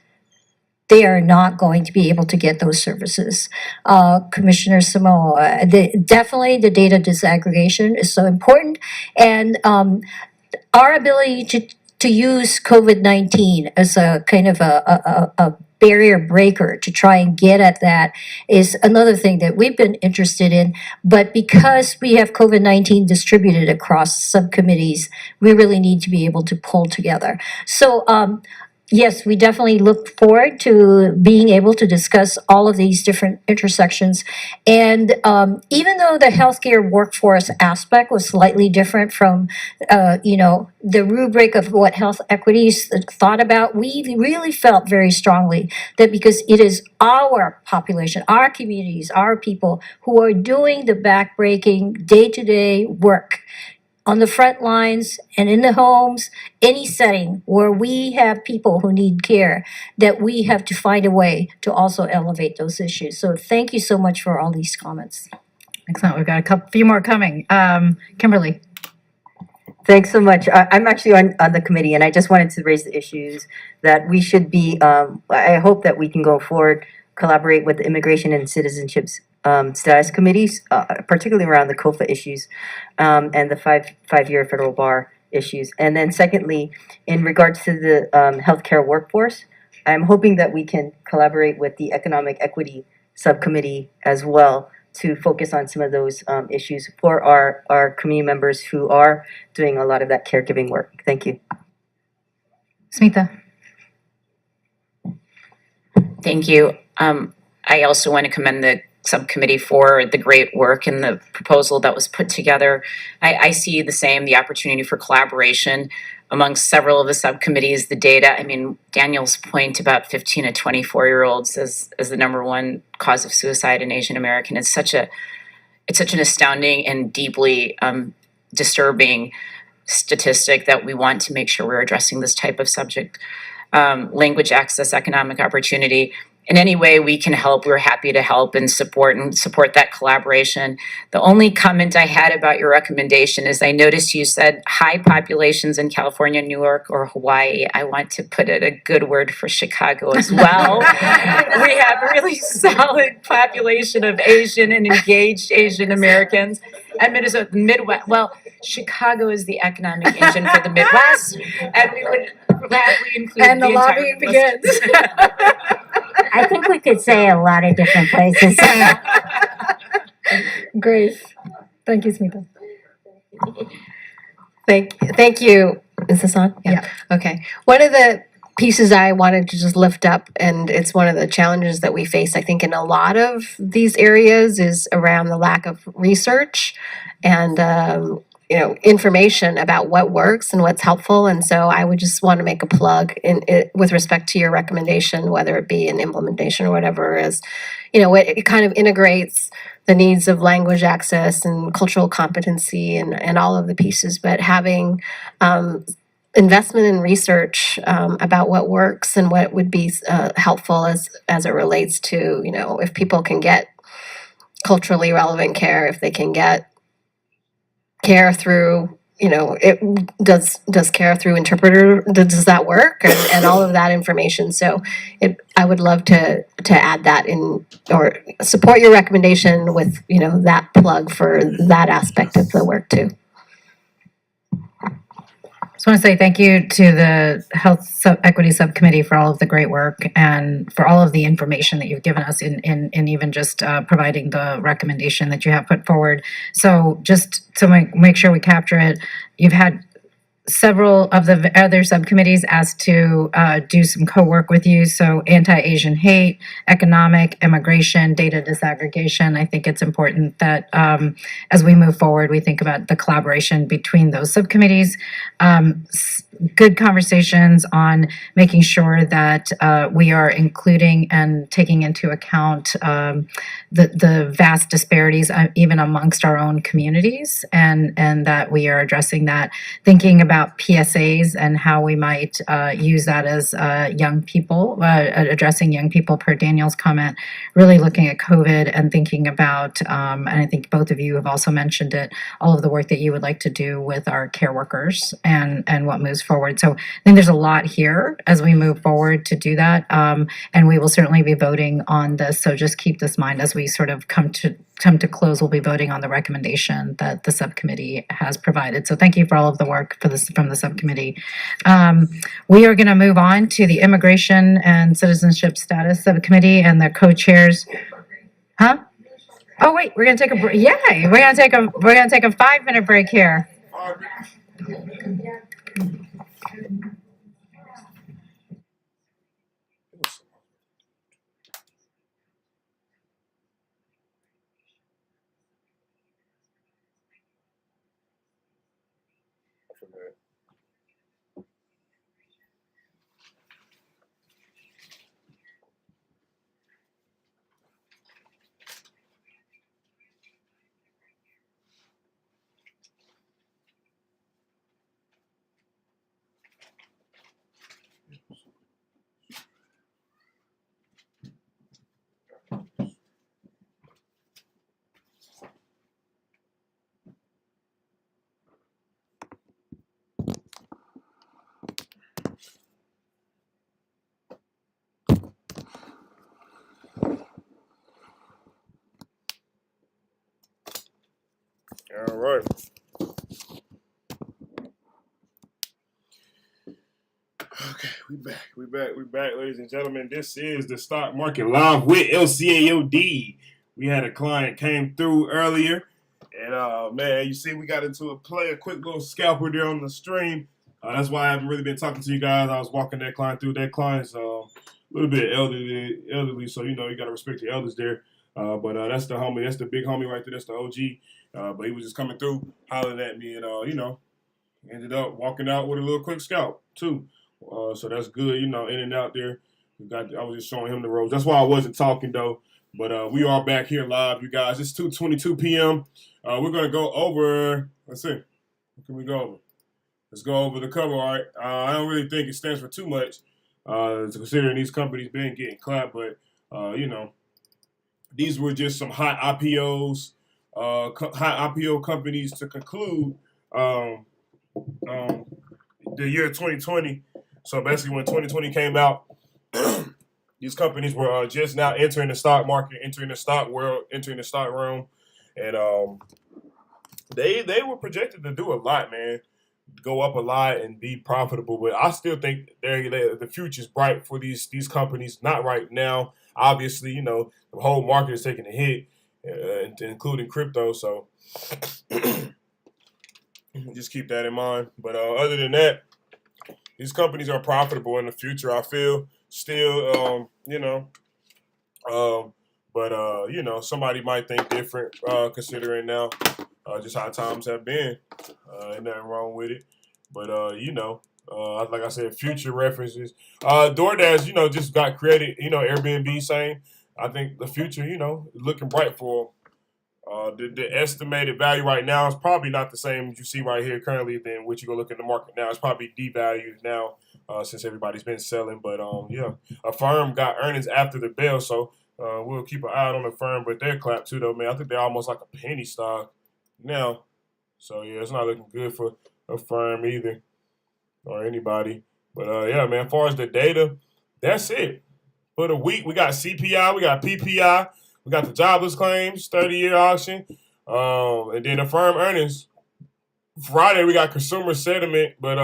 S: they are not going to be able to get those services. Commissioner Samoa, definitely the data disaggregation is so important. And our ability to use COVID-19 as a kind of a barrier breaker to try and get at that is another thing that we've been interested in. But because we have COVID-19 distributed across subcommittees, we really need to be able to pull together. So yes, we definitely look forward to being able to discuss all of these different intersections. And even though the healthcare workforce aspect was slightly different from, the rubric of what health equities thought about, we really felt very strongly that because it is our population, our communities, our people who are doing the backbreaking day-to-day work on the front lines and in the homes, any setting where we have people who need care, that we have to find a way to also elevate those issues. So thank you so much for all these comments.
R: Excellent. We've got a few more coming. Kimberly.
F: Thanks so much. I'm actually on the committee, and I just wanted to raise the issues that we should be, I hope that we can go forward, collaborate with the Immigration and Citizenships status committees, particularly around the COFA issues and the five-year federal bar issues. And then secondly, in regards to the healthcare workforce, I'm hoping that we can collaborate with the Economic Equity Subcommittee as well to focus on some of those issues for our community members who are doing a lot of that caregiving work. Thank you.
R: Smita.
J: Thank you. I also want to commend the subcommittee for the great work and the proposal that was put together. I see the same, the opportunity for collaboration amongst several of the subcommittees, the data. I mean, Daniel's point about 15 to 24-year-olds as the number one cause of suicide in Asian American, it's such an astounding and deeply disturbing statistic that we want to make sure we're addressing this type of subject. Language access, economic opportunity. In any way we can help, we're happy to help and support that collaboration. The only comment I had about your recommendation is I noticed you said high populations in California, New York, or Hawaii. I want to put in a good word for Chicago as well. We have a really solid population of Asian and engaged Asian Americans. And Minnesota, the Midwest, well, Chicago is the economic engine for the Midwest, and we would gladly include
R: and the lobbying begins.
P: I think we could say a lot of different places.
R: Great. Thank you, Smita.
T: Thank you. Is this on? Yeah. Okay. One of the pieces I wanted to just lift up, and it's one of the challenges that we face, I think, in a lot of these areas, is around the lack of research and information about what works and what's helpful. And so I would just want to make a plug in it with respect to your recommendation, whether it be an implementation or whatever, as it kind of integrates the needs of language access and cultural competency and all of the pieces, but having investment in research about what works and what would be helpful as it relates to, if people can get culturally relevant care, if they can get care through, does care through interpreter, does that work, and all of that information. So I would love to add that in, or support your recommendation with, that plug for that aspect of the work too.
R: Just want to say thank you to the Equity Subcommittee for all of the great work and for all of the information that you've given us in even just providing the recommendation that you have put forward. So just to make sure we capture it, you've had several of the other subcommittees asked to do some co-work with you. So anti-Asian hate, economic, immigration, data disaggregation. I think it's important that as we move forward, we think about the collaboration between those subcommittees. Good conversations on making sure that we are including and taking into account the vast disparities even amongst our own communities, and that we are addressing that, thinking about PSAs and how we might use that as young people, addressing young people per Daniel's comment, really looking at COVID and thinking about, and I think both of you have also mentioned it, all of the work that you would like to do with our care workers and what moves forward. So I think there's a lot here as we move forward to do that, and we will certainly be voting on this. So just keep this in mind as we sort of come to close. We'll be voting on the recommendation that the subcommittee has provided. So thank you for all of the work from the subcommittee. We are going to move on to the Immigration and Citizenship Status Subcommittee and the co-chairs. Huh? Oh wait, we're going to take a break. Yay! We're going to take a 5-minute break here.
A: All right. Okay, we back, ladies and gentlemen. This is the Stock Market Live with LCAOD. We had a client came through earlier, and man, you see we got into a quick little scalper there on the stream. That's why I haven't really been talking to you guys. I was walking that client through. That client's a little bit elderly, so you got to respect the elders there. But that's the homie. That's the big homie right there. That's the OG. But he was just coming through, hollering at me, and ended up walking out with a little quick scalp too. So that's good, in and out there. I was just showing him the ropes. That's why I wasn't talking though. But we are back here live, you guys. It's 2:22 p.m. We're gonna go over. Let's see. What can we go over? Let's go over the cover art. I don't really think it stands for too much, considering these companies been getting clapped. But these were just some hot IPOs, hot IPO companies to conclude the year 2020. So basically, when 2020 came out, these companies were just now entering the stock market, entering the stock world, entering the stock room, and they were projected to do a lot, man, go up a lot and be profitable. But I still think the future's bright for these companies. Not right now, obviously. The whole market is taking a hit, including crypto. So just keep that in mind. But other than that, these companies are profitable in the future, I feel. Still, but somebody might think different, considering now just how times have been. Ain't nothing wrong with it. But like I said, future references. DoorDash, just got created. Airbnb saying, I think the future, looking bright for them. The estimated value right now is probably not the same as you see right here currently than what you go look in the market now. It's probably devalued now since everybody's been selling. But Affirm got earnings after the bell, so we'll keep an eye out on Affirm. But they're clapped too, though, man. I think they're almost like a penny stock now. So yeah, it's not looking good for Affirm either or anybody. But man, as far as the data, that's it for the week. We got CPI, we got PPI. We got the jobless claims, 30-year auction, and then the firm earnings. Friday, we got consumer sentiment, but,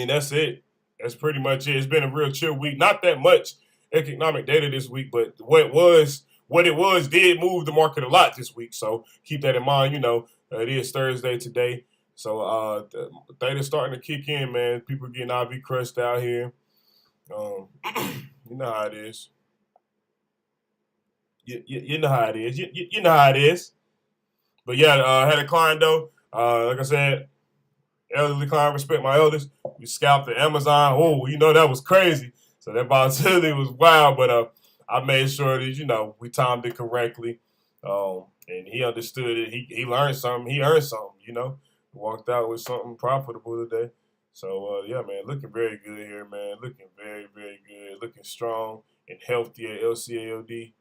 A: that's it. That's pretty much it. It's been a real chill week. Not that much economic data this week, but what it was did move the market a lot this week, so keep that in mind. It is Thursday today, so the data's starting to kick in, man. People getting IV crushed out here. You know how it is. You know how it is. You know how it is. But yeah, had a client though. Like I said, elderly client, respect my elders. We scalped the Amazon. Oh, that was crazy. So that volatility was wild. But I made sure that we timed it correctly. And he understood it. He learned something. He earned something. Walked out with something profitable today. So yeah, man, looking very good here, man. Looking very, very good. Looking strong and healthy at LCAOD.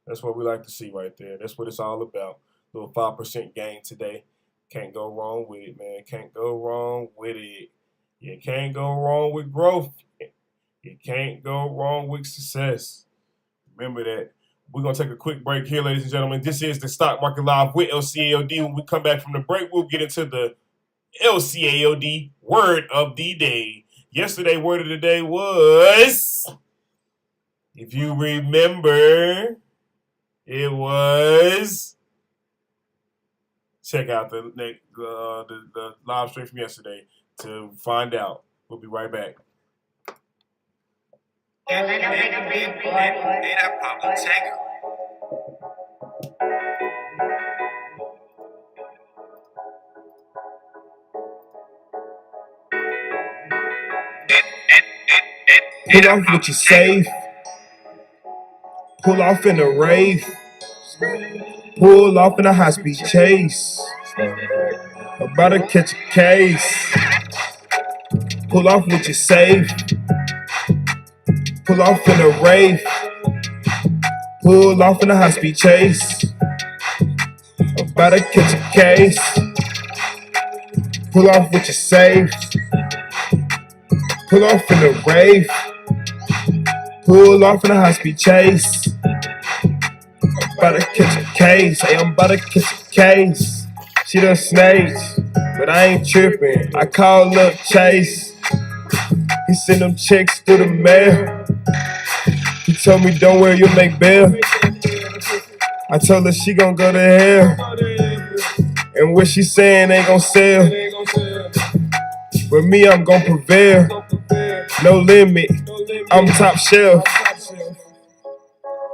A: That's what we like to see right there. That's what it's all about. Little 5% gain today. Can't go wrong with it, man. Can't go wrong with it. You can't go wrong with growth. You can't go wrong with success. Remember that. We're going to take a quick break here, ladies and gentlemen. This is the Stock Market Live with LCAOD. When we come back from the break, we'll get into the LCAOD word of the day. Yesterday, word of the day was... If you remember, it was. Check out the live stream from yesterday to find out. We'll be right back. Pull off what you save. Pull off in a rave. Pull off in a high-speed chase. About to catch a case. Pull off what you save. Pull off in a rave. Pull off in a high-speed chase. About to catch a case. Pull off what you save. Pull off in a rave. Pull off in a high-speed chase. About to catch a case. Hey, I'm about to catch a case. She done snakes, but I ain't tripping. I call up Chase. He send them checks through the mail. He told me, don't worry, you'll make bail. I told her she gon' go to hell. And what she saying ain't gon' sell. With me, I'm gon' prevail. No limit, I'm top shelf.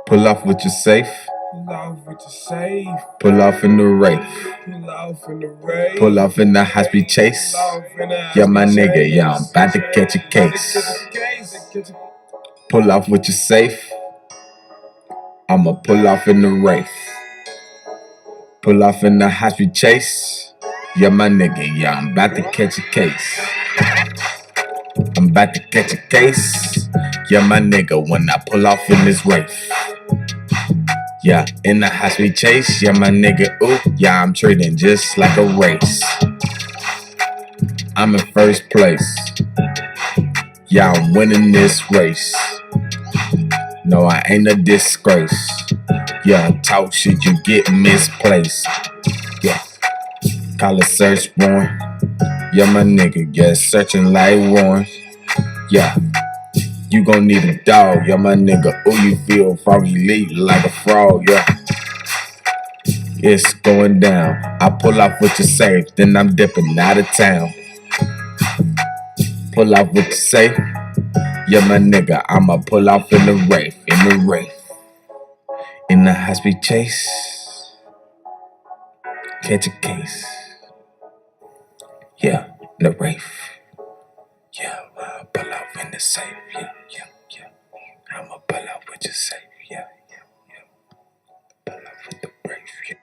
C: Pull off with your safe.
A: Pull off with your safe.
C: Pull off in the Wraith.
A: Pull off in the rain.
C: Pull off in the high-speed chase. Yeah, my nigga, yeah, I'm about to catch a case. Pull off with your safe. I'ma pull off in the Wraith. Pull off in the high-speed chase. Yeah, my nigga, yeah, I'm about to catch a case. I'm about to catch a case. Yeah, my nigga, when I pull off in this Wraith. Yeah, in the high-speed chase. Yeah, my nigga, ooh, yeah, I'm trading just like a race. I'm in first place. Yeah, I'm winning this race. No, I ain't a disgrace. Yeah, talk shit, you get misplaced. Yeah, call a search warrant. Yeah, my nigga, yeah, searching like Warren. Yeah, you gon' need a dog. Yeah, my nigga, ooh, you feel froggy leap like a frog, yeah. It's going down. I pull off with your safe, then I'm dipping out of town. Pull off with your safe. Yeah, my nigga, I'ma pull off in the Wraith, in the Wraith. In the high-speed chase. catch a case. Yeah, the Wraith. Yeah, pull out in the safe. Yeah. I'ma pull out with your safe. Yeah. Pull out with the Wraith. Yeah.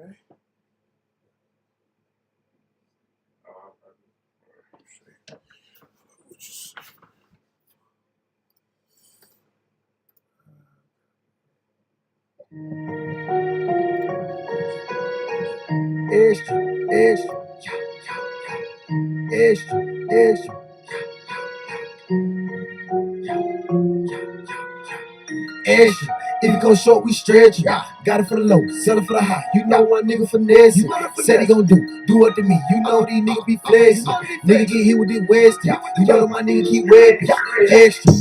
A: Okay.
C: Extra. If you go short, we stretch it. Got it for the low, sell it for the high. You know one nigga finesse it. Said he gon' do it to me. You know these niggas be flexing. Nigga get hit with this Westin. You know that my nigga keep whipping. Extra.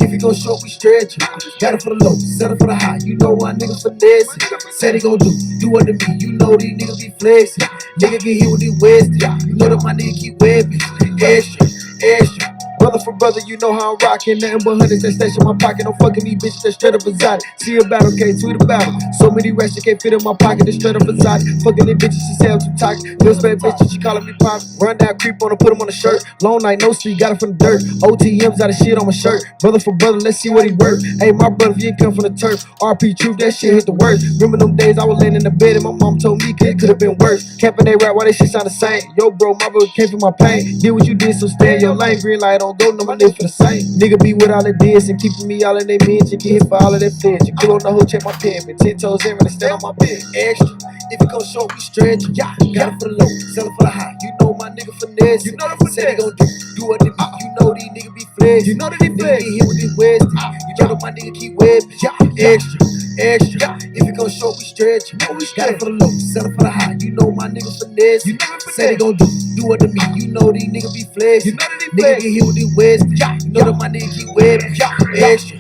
C: If you go short, we stretch it. Got it for the low, sell it for the high. You know one nigga finesse it. Said he gon' do it to me. You know these niggas be flexing. Nigga get hit with this Westin. You know that my nigga keep whipping. Extra. Brother for brother, you know how I'm rockin'. Nothing but hundreds that stash in my pocket. Don't fuckin' these bitches that straight up exotic. See a battle, can't tweet about it. So many rats that can't fit in my pocket. They straight up exotic. Fuckin' these bitches, she say I'm too toxic. Little spade bitches, she callin' me pop. Run down, creep on her, put him on the shirt. Long night, no sleep, got it from the dirt. OTMs out of shit on my shirt. Brother for brother, let's see what he worth. Hey, my brother, if you ain't come from the turf. RP truth, that shit hit the worst. Remember them days I was laying in the bed and my mom told me it could've been worse. Capping they rap, why they shit sound the same? Yo, bro, my brother came from my pain. Did what you did, so stay in your lane. Green light don't go, no, my nigga for the same. Nigga be with all the diss and keeping me all in their mention. Get hit for all of that feds. You pull on the hoe, check my pen. Been 10 toes in when they stand on my bed. Extra. If it go short, we stretch it. Got it for the low, sell it for the high. You know my nigga finesse. You know the finesse. Said he gon' do it to me. You know these niggas be flex. You know that they flex. Nigga get hit with this West. You know my nigga keep whipping. Extra. If it go short, we stretch it. Got it for the low, sell it for the high. You know my nigga finesse. Said he gon' do it to me. You know these niggas be flex. Nigga get hit with this West. You know that my nigga keep whipping. Extra.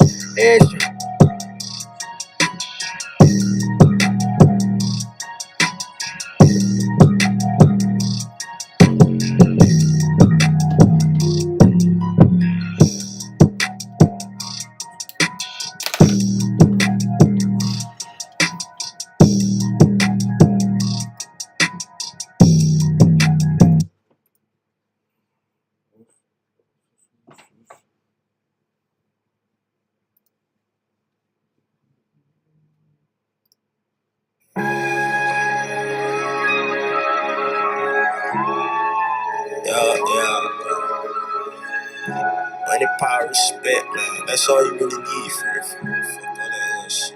C: Yeah. Money, power, respect, man. That's all you really need for all that other shit.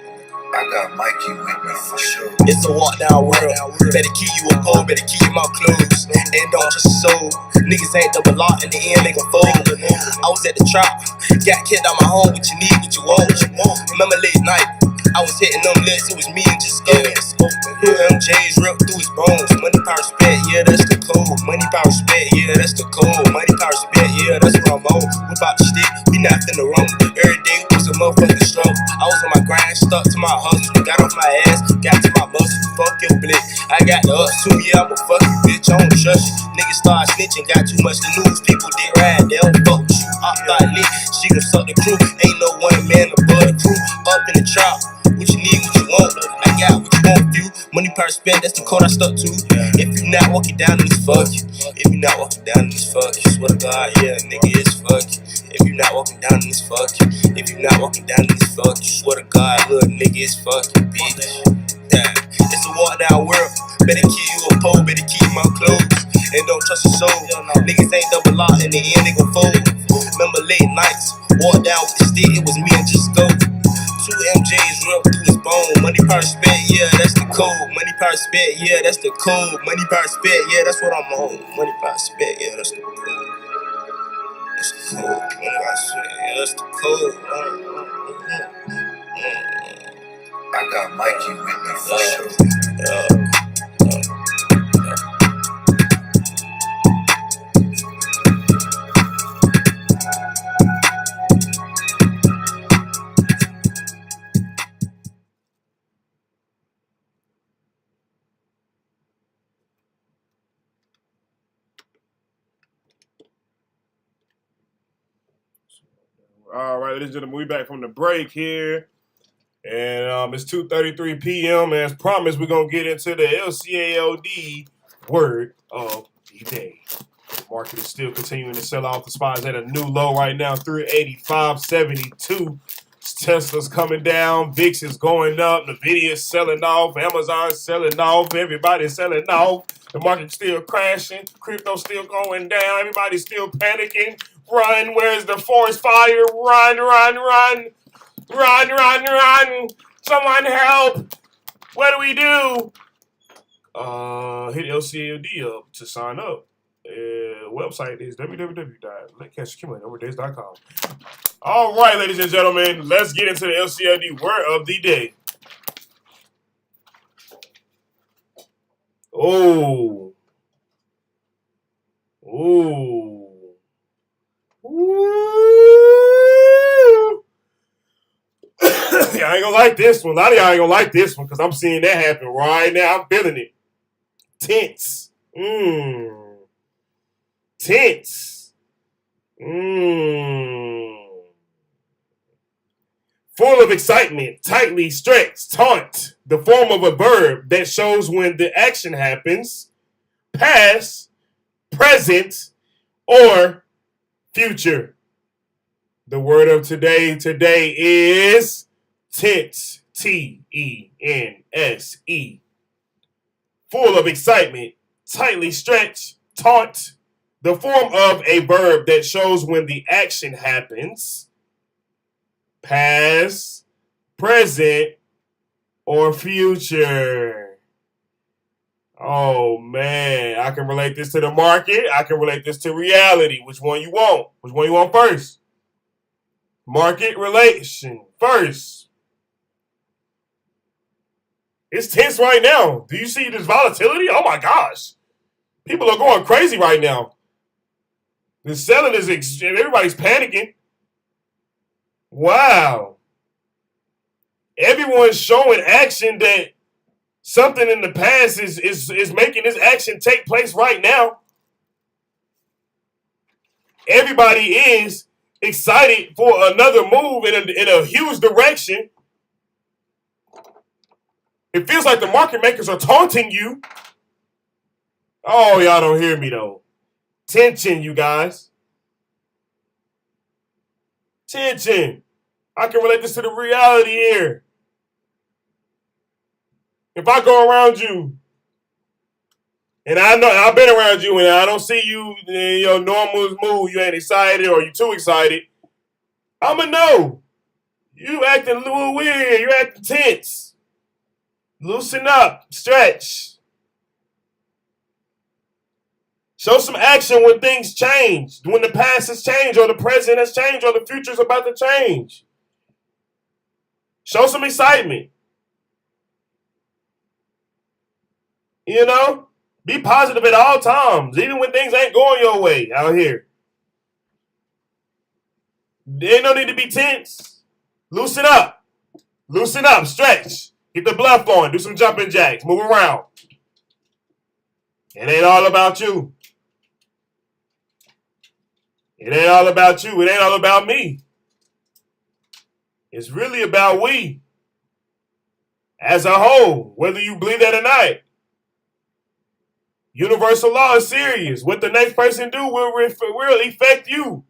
C: I got Mikey with me for sure. It's a walk down world. Better keep you a pole, better keep your mouth closed. And don't trust your soul. Niggas ain't double lock, in the end they gon' fold. I was at the trap, got kicked out my home. What you need, what you want. Remember late night, I was hitting them lips, it was me and just go. MJ's ripped through his bones. Money, power, respect, yeah, that's the code. Money, power, respect, yeah, that's the code. Money, power, respect, yeah, that's what I'm on. We bout to stick, we not finna roam. Every day was a motherfucking stroke. I was on my grind, stuck to my hustle. Got off my ass, got to my muscle. Fuck your blick, I got the ups too, yeah, I'm a fucking bitch, I don't trust you. Niggas start snitching, got too much to lose. People did ride, they don't fuck with you. I thought lit, she gon' suck the crew. Ain't no one man above the crew. Up in the trap, what you need, what you want. I got what you want, you. Money, power, respect, that's the code I stuck to. If you not walking down in this, fuck you. If you not walking down in this, fuck you. Swear to God, yeah, nigga, it's fuck you. If you not walking down in this, fuck you. If you not walking down in this, fuck you. Swear to God, little nigga, it's fuck you, bitch. Damn, it's a walk down world. Better keep you a pole, better keep your mouth closed. And don't trust your soul. Niggas ain't double lock, in the end they gon' fold. Remember late nights, walk down with the stick, it was me and just go. Two MJs ripped through his boom. Money power spent, yeah, that's the code. Money power spent, yeah, that's the code. Money power spent, yeah, that's what I'm on. Money power spent, yeah, that's the code. That's the code. Money power spent, yeah, that's the code. I got Mikey with me for sure.
A: All right, ladies and gentlemen, we back from the break here. And it's 2:33 p.m. As promised, we're going to get into the LCALD word of the day. The market is still continuing to sell off. The spot is at a new low right now, 385.72. Tesla's coming down. VIX is going up. NVIDIA is selling off. Amazon's selling off. Everybody's selling off. The market's still crashing. Crypto's still going down. Everybody's still panicking. Run. Where's the forest fire? Run, run, run. Run, run, run. Someone help. What do we do? Hit LCALD up to sign up. Website is www.letcashaccumulateoverdays.com. All right, ladies and gentlemen, let's get into the LCALD word of the day. Oh. Ooh. Ooh. I ain't gonna like this one. A lot of y'all ain't gonna like this one because I'm seeing that happen right now. I'm feeling it. Tense. Tense. Full of excitement, tightly stretched, taunt. The form of a verb that shows when the action happens. Past, present, or future. The word of today is tense. T-E-N-S-E. Full of excitement, tightly stretched, taunt. The form of a verb that shows when the action happens. Past, present, or future. Oh, man. I can relate this to the market. I can relate this to reality. Which one you want? Which one you want first? Market relation first. It's tense right now. Do you see this volatility? Oh, my gosh. People are going crazy right now. The selling is everybody's panicking. Wow. Everyone's showing action that something in the past is making this action take place right now. Everybody is excited for another move in a huge direction. It feels like the market makers are taunting you. Oh, y'all don't hear me though. Tension, you guys. Tension. I can relate this to the reality here. If I go around you, and I know I've been around you, and I don't see you in your normal mood, you ain't excited or you too excited, I'ma know. You acting a little weird. You acting tense. Loosen up. Stretch. Show some action when things change. When the past has changed, or the present has changed, or the future is about to change. Show some excitement. You know? Be positive at all times, even when things ain't going your way out here. There ain't no need to be tense. Loosen up. Loosen up. Stretch. Get the blood flowing. Do some jumping jacks. Move around. It ain't all about you. It ain't all about you. It ain't all about me. It's really about we. As a whole, whether you believe that or not. Universal law is serious. What the next person do will affect you.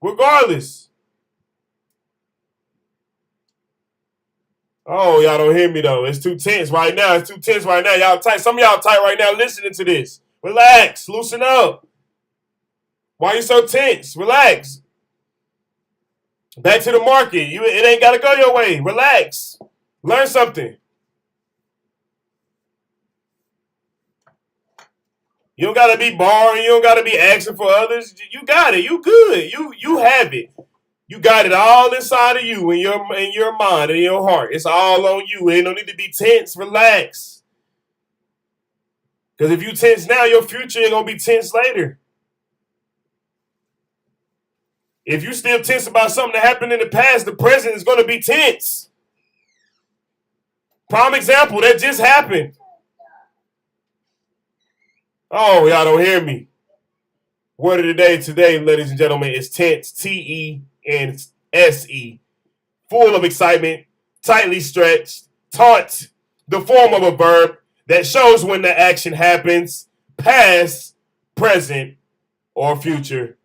A: Regardless. Oh, y'all don't hear me though. It's too tense right now. It's too tense right now. Y'all tight. Some of y'all tight right now listening to this. Relax. Loosen up. Why you so tense? Relax. Back to the market. It ain't got to go your way. Relax. Learn something. You don't gotta be boring. You don't gotta be asking for others. You got it. You good. You have it. You got it all inside of you, in your mind, in your heart. It's all on you. Ain't no need to be tense. Relax. Because if you tense now, your future ain't gonna be tense later. If you still tense about something that happened in the past, the present is gonna be tense. Prime example, that just happened. Oh, y'all don't hear me. Word of the day today, ladies and gentlemen, is tense. T-E-N-S-E. Full of excitement, tightly stretched, taunt, the form of a verb that shows when the action happens, past, present, or future.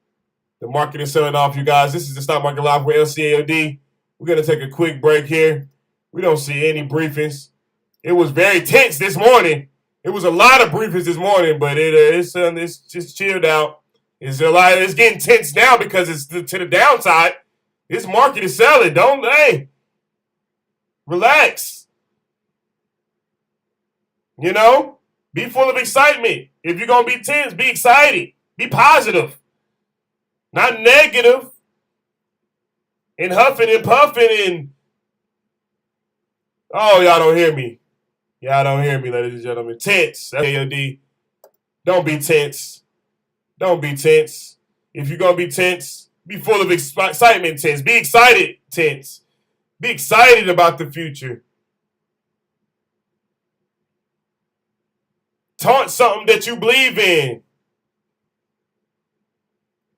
A: The market is selling off, you guys. This is the Stock Market Live with LCAOD. We're going to take a quick break here. We don't see any briefings. It was very tense this morning. It was a lot of briefings this morning, but it's just chilled out. It's getting tense now because it's to the downside. This market is selling. Relax. You know, be full of excitement. If you're going to be tense, be excited. Be positive. Not negative and huffing and puffing and... Oh, y'all don't hear me. Y'all don't hear me, ladies and gentlemen. Tense. That's AOD. Don't be tense. Don't be tense. If you're going to be tense, be full of excitement tense. Be excited tense. Be excited about the future. Taunt something that you believe in.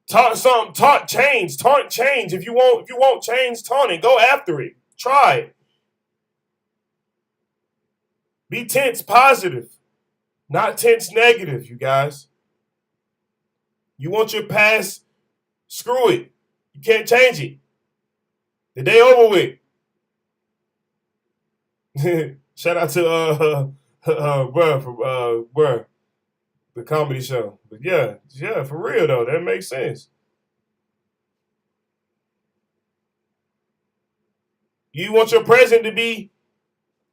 A: Taunt something. Taunt change. If you want change, taunt it. Go after it. Try it. Be tense positive, not tense negative, you guys. You want your past? Screw it. You can't change it. The day over with. Shout out to bruh from bruh, the comedy show. But yeah, for real though, that makes sense. You want your present to be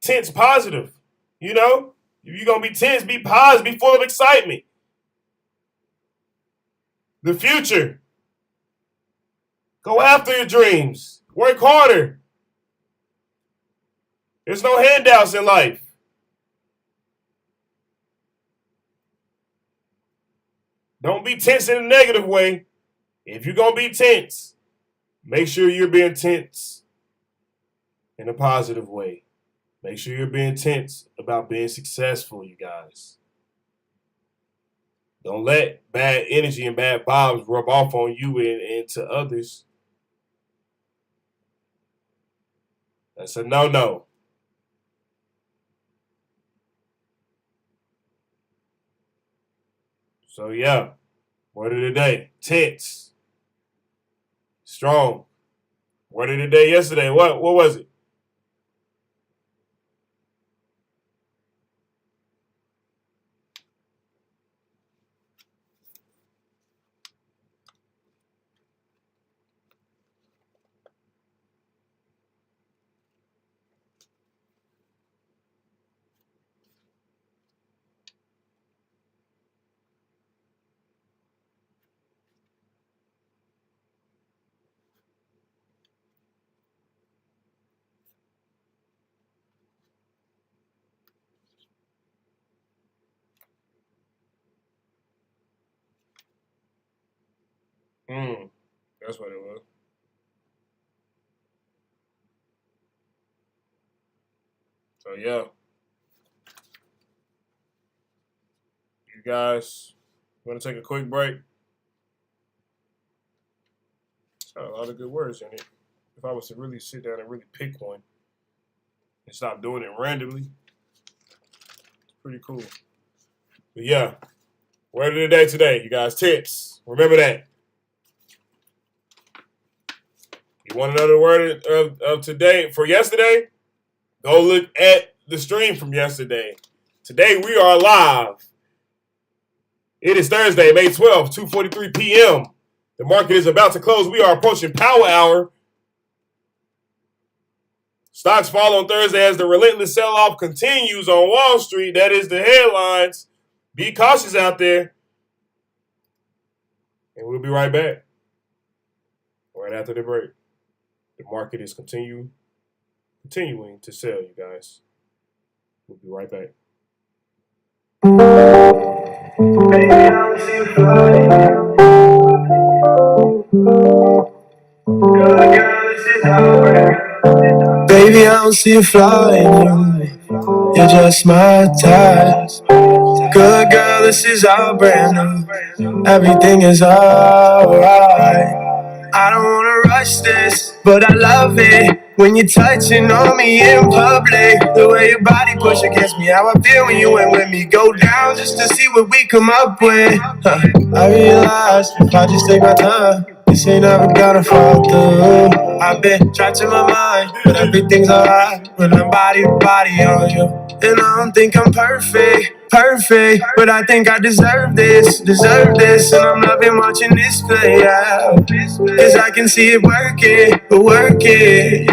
A: tense positive. You know, if you're going to be tense, be positive, be full of excitement. The future. Go after your dreams. Work harder. There's no handouts in life. Don't be tense in a negative way. If you're going to be tense, make sure you're being tense in a positive way. Make sure you're being tense about being successful, you guys. Don't let bad energy and bad vibes rub off on you and to others. That's a no-no. So, yeah. Word of the day. Tense. Strong. Word of the day yesterday. What was it? That's what it was. So yeah. You guys want to take a quick break? It's got a lot of good words in it. If I was to really sit down and really pick one and stop doing it randomly, it's pretty cool. But yeah. Word of the day today, you guys. Tips. Remember that. You want another word of today for yesterday? Go look at the stream from yesterday. Today we are live. It is Thursday, May 12th, 2:43 p.m. The market is about to close. We are approaching power hour. Stocks fall on Thursday as the relentless sell-off continues on Wall Street. That is the headlines. Be cautious out there. And we'll be right back. Right after the break. The market is continuing to sell, you guys. We'll be right back.
K: Baby, I don't see a flaw in you. You're just my type. Good girl, this is all brand new. Everything is alright. I don't wanna rush this, but I love it when you're touching on me in public. The way your body push against me, how I feel when you ain't with me. Go down just to see what we come up with. I realize if I just take my time, this ain't never gonna fall through. I've been trapped in my mind, but everything's alright when I'm body to body on you. And I don't think I'm perfect, but I think I deserve this. And I'm loving watching this play out, cause I can see it working,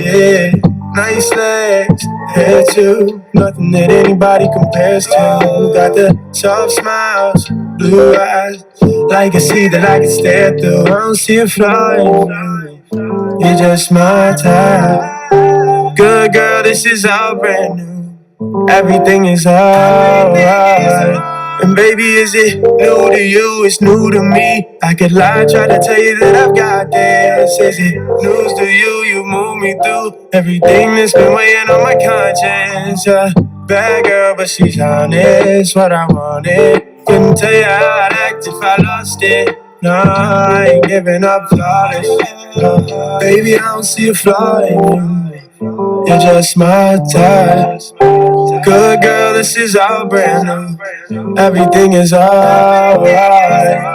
K: yeah. Nice legs, hair too, nothing that anybody compares to. Got the soft smiles, blue eyes, like a sea that I can stare through. I don't see a flaw in you, you're just my type. Good girl, this is all brand new. Everything is alright. And baby, is it new to you? It's new to me. I could lie, try to tell you that I've got this. Is it news to you? You move me through everything that's been weighing on my conscience. Bad girl, but she's honest. What I wanted. Couldn't tell you how I'd act if I lost it. No, I ain't giving up flawless. Baby, I don't see a flaw in you. You're just my type. Good girl, this is all brand new. Everything is alright.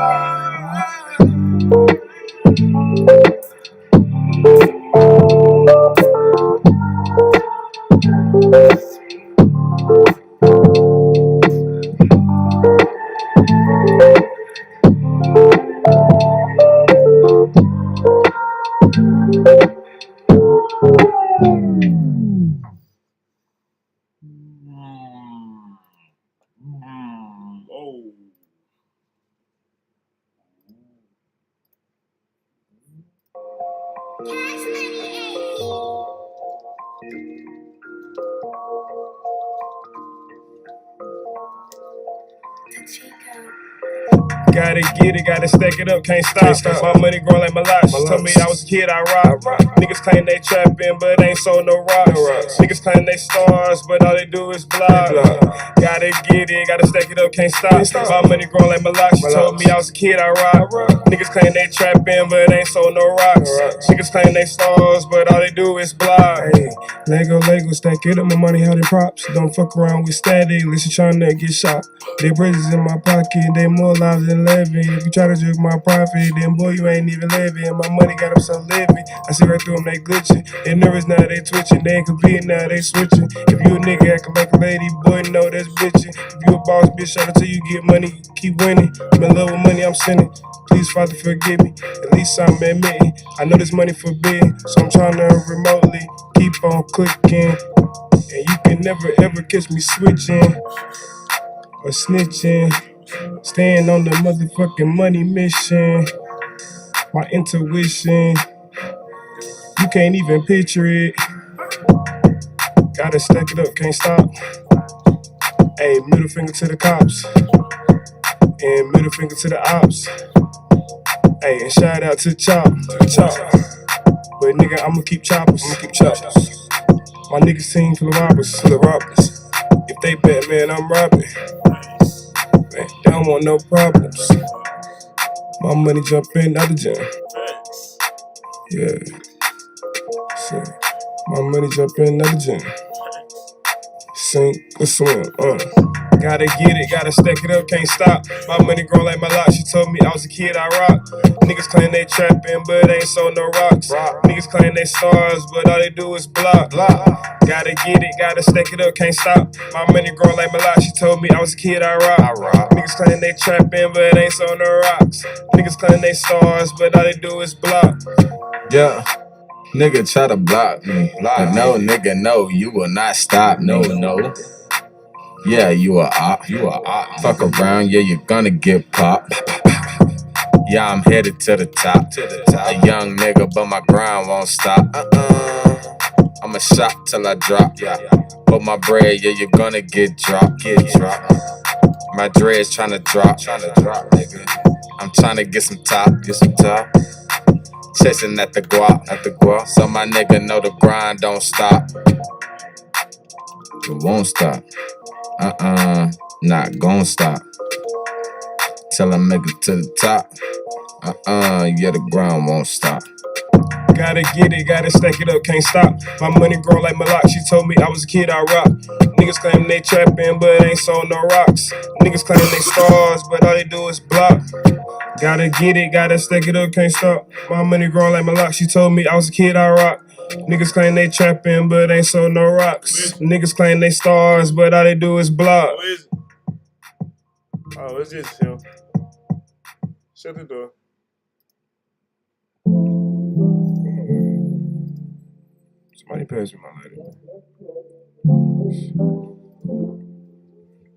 A: Gotta get it, gotta stack it up, can't stop. My money growing like my life. She told me I was a kid, I rock. Niggas claim they trapping, but ain't sold no rocks. Niggas claim they stars, but all they do is block. Gotta get it, gotta stack it up, can't stop. My money growing like my life. She told me I was a kid, I rock. Niggas claim they trapping, but ain't sold no rocks. Niggas claim they stars, but all they do is block. Hey, Lego, stack it up, my money held in props. Don't fuck around with static, listen tryna get shot. They bridges in my pocket, they more lives than living. If you try to jerk my profit, then boy, you ain't even living. My money got them so living. I see right through them, they glitching. They nervous now, they twitching. They ain't competing now, they switching. If you a nigga acting like a lady, boy, no, that's bitching. If you a boss, bitch, shout until you get money, keep winning. I'm in love with money, I'm sinning. Please, Father, forgive me. At least I'm admitting. I know this money forbidden, so I'm trying to remotely keep on clicking. And you can never ever catch me switching or snitching. Staying on the motherfucking money mission. My intuition, you can't even picture it. Gotta stack it up, can't stop. Ayy, middle finger to the cops. And middle finger to the ops. Ayy, and shout out to Chop. But nigga, I'ma keep choppers. My niggas team full of robbers. If they bet, man, I'm robbing. Man, they don't want no problems. My money jump in other gym. Yeah. So, my money jump in another gym. Sink or swim, Gotta get it, gotta stack it up, can't stop. My money growing like my lot. She told me I was a kid, I rock. Niggas claim they trapping, but ain't sold no rocks. Niggas claim they stars, but all they do is block. Gotta get it, gotta stack it up, can't stop. My money growing like my lot. She told me I was a kid, I rock. Niggas claim they trapping, but ain't sold no rocks. Niggas claim they stars, but all they do is block.
K: Yeah.
C: Nigga try to block me, but no, nigga, no, you will not stop. No. Yeah, you a op. Fuck around, yeah, you're gonna get popped. Yeah, I'm headed to the top. A young nigga, but my grind won't stop. I'm a shot till I drop. Yeah, but my bread, yeah, you're gonna get dropped. My dreads tryna drop, nigga. I'm tryna get some top. Chasing at the guap, so my nigga know the grind don't stop. It won't stop. Not gon' stop. Till I make it to the top. Yeah, the grind won't stop.
A: Gotta get it, gotta stack it up, can't stop. My money grow like Malak, she told me I was a kid, I rock. Niggas claim they trapping, but ain't sold no rocks. Niggas claim they stars, but all they do is block. Gotta get it, gotta stack it up, can't stop. My money grow like Malak, she told me I was a kid, I rock. Niggas claim they trapping, but ain't sold no rocks. Niggas claim they stars, but all they do is block. Oh, it's just him. Shut the door. Somebody pass me my lighter.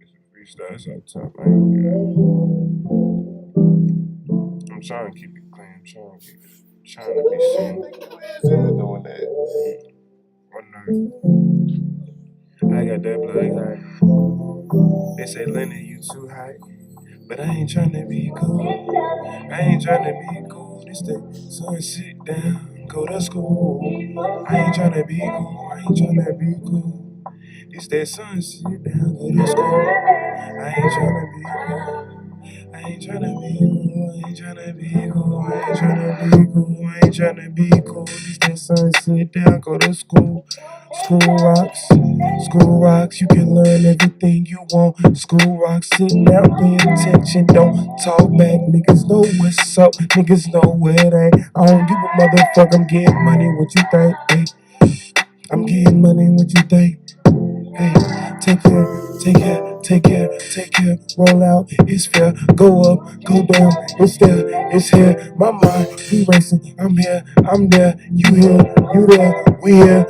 A: It's a freestyle up top. I'm trying to keep it clean. I'm trying to be seen. Doing that. I got that blood high. They say, Lenny, you too high. But I ain't tryna be cool. This the sun, sit down, go to school. I ain't tryna be cool. This that sun, sit down, go to school. I ain't tryna be cool. I ain't tryna be cool. This that sun, sit down, go to school. School rocks, you can learn everything you want. School rocks, sit down, pay attention, don't talk back. Niggas know what's up, niggas know where it ain't. I don't give a motherfucker, I'm getting money, what you think? Hey, I'm getting money, what you think? Hey, take care, roll out, it's fair, go up, go down, it's there, it's here, my mind, we racing, I'm here, I'm there, you here, you there, we here,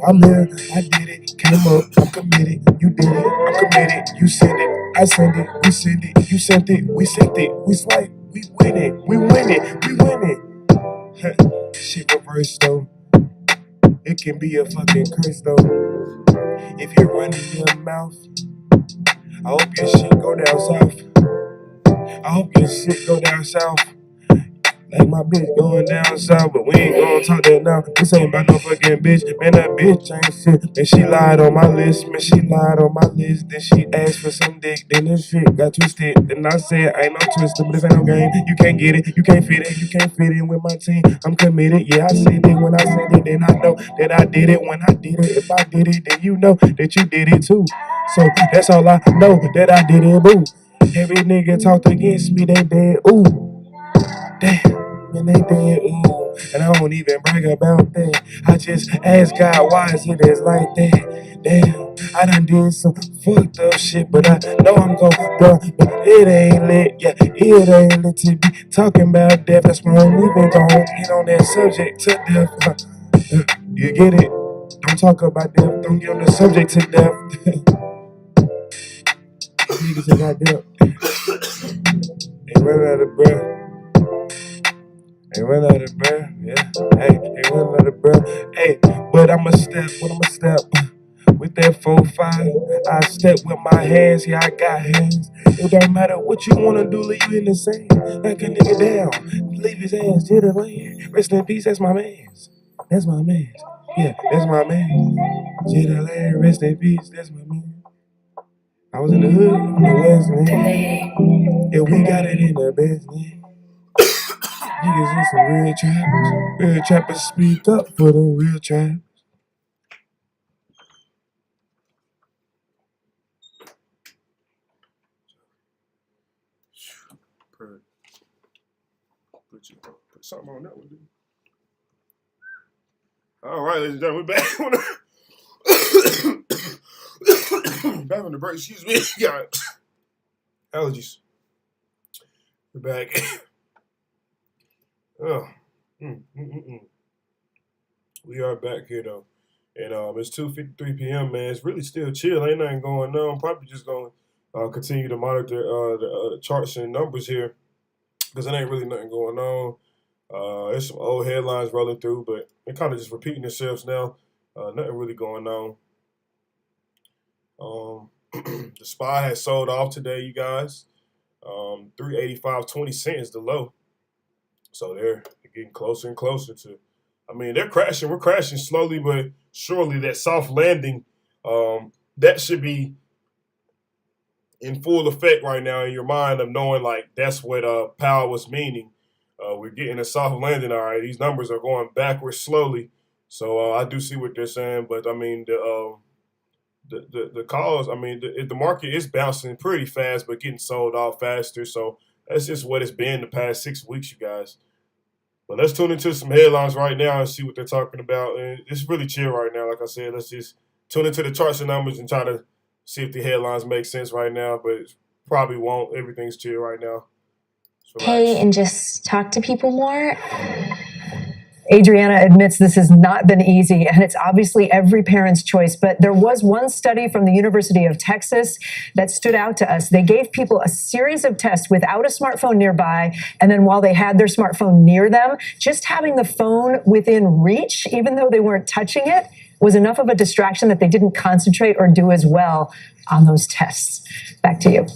A: I'm here, I did it, came up, I'm committed, you did it, I'm committed, you send it, I send it, we send it, you sent it, we swipe, we win it, shit reverse though, it can be a fucking curse though. If you're running your mouth, I hope your shit go down south. Like my bitch going down south, but we ain't gonna talk that now. This ain't about no fucking bitch. Man, that bitch ain't shit. Man, she lied on my list. Then she asked for some dick. Then this shit got twisted. Then I said, ain't no twister, but this ain't no game. You can't get it. You can't fit it. You can't fit in with my team. I'm committed. Yeah, I said it when I said it. Then I know that I did it when I did it. If I did it, then you know that you did it too. So that's all I know, that I did it, boo. Every nigga talked against me, they dead, ooh. Damn. And they dead, ooh, and I don't even brag about that. I just ask God, why is it is like that? Damn, I done did some fucked up shit, but I know I'm gon' go. But it ain't lit, yeah, it ain't lit to be talking about death. That's why I don't even gon' get on that subject to death. You get it? Don't talk about death, don't get on the subject to death. Niggas that got death. They run out of breath. They run out of breath, yeah. Hey, they run out of breath. Hey, but I'ma step with that 4-5. I step with my hands, yeah, I got hands. It don't matter what you wanna do, leave you in the sand. Knock a nigga down, leave his hands to the land. Rest in peace, that's my mans. That's my mans. Yeah, that's my man. To the land, rest in peace, that's my man. I was in the hood, on the west, man. Yeah, we got it in the best, man. Niggas is some real trappers. Real trappers speak up for the real trappers. Put something on that one, dude. All right, ladies and gentlemen, we're back on the back on the break. Excuse me, got allergies. We're back. Oh. We are back here though, and it's 2:53 p.m. Man, it's really still chill. Ain't nothing going on. Probably just gonna continue to monitor the charts and numbers here because it ain't really nothing going on. There's some old headlines rolling through, but they're kind of just repeating themselves now. Nothing really going on. The SPY has sold off today, you guys. 385.20 is the low. So they're getting closer and closer to. I mean, they're crashing. We're crashing slowly but surely. That soft landing, that should be in full effect right now in your mind of knowing like that's what Powell was meaning. We're getting a soft landing. All right, these numbers are going backwards slowly. So I do see what they're saying, but I mean the cause. I mean the market is bouncing pretty fast, but getting sold off faster. So that's just what it's been the past 6 weeks, you guys. But let's tune into some headlines right now and see what they're talking about. And it's really chill right now. Like I said, let's just tune into the charts and numbers and try to see if the headlines make sense right now. But it probably won't. Everything's chill right now.
L: Pay and just talk to people more.
M: Adriana admits this has not been easy, and it's obviously every parent's choice. But there was one study from the University of Texas that stood out to us. They gave people a series of tests without a smartphone nearby, and then while they had their smartphone near them, just having the phone within reach, even though they weren't touching it, was enough of a distraction that they didn't concentrate or do as well on those tests. Back to you.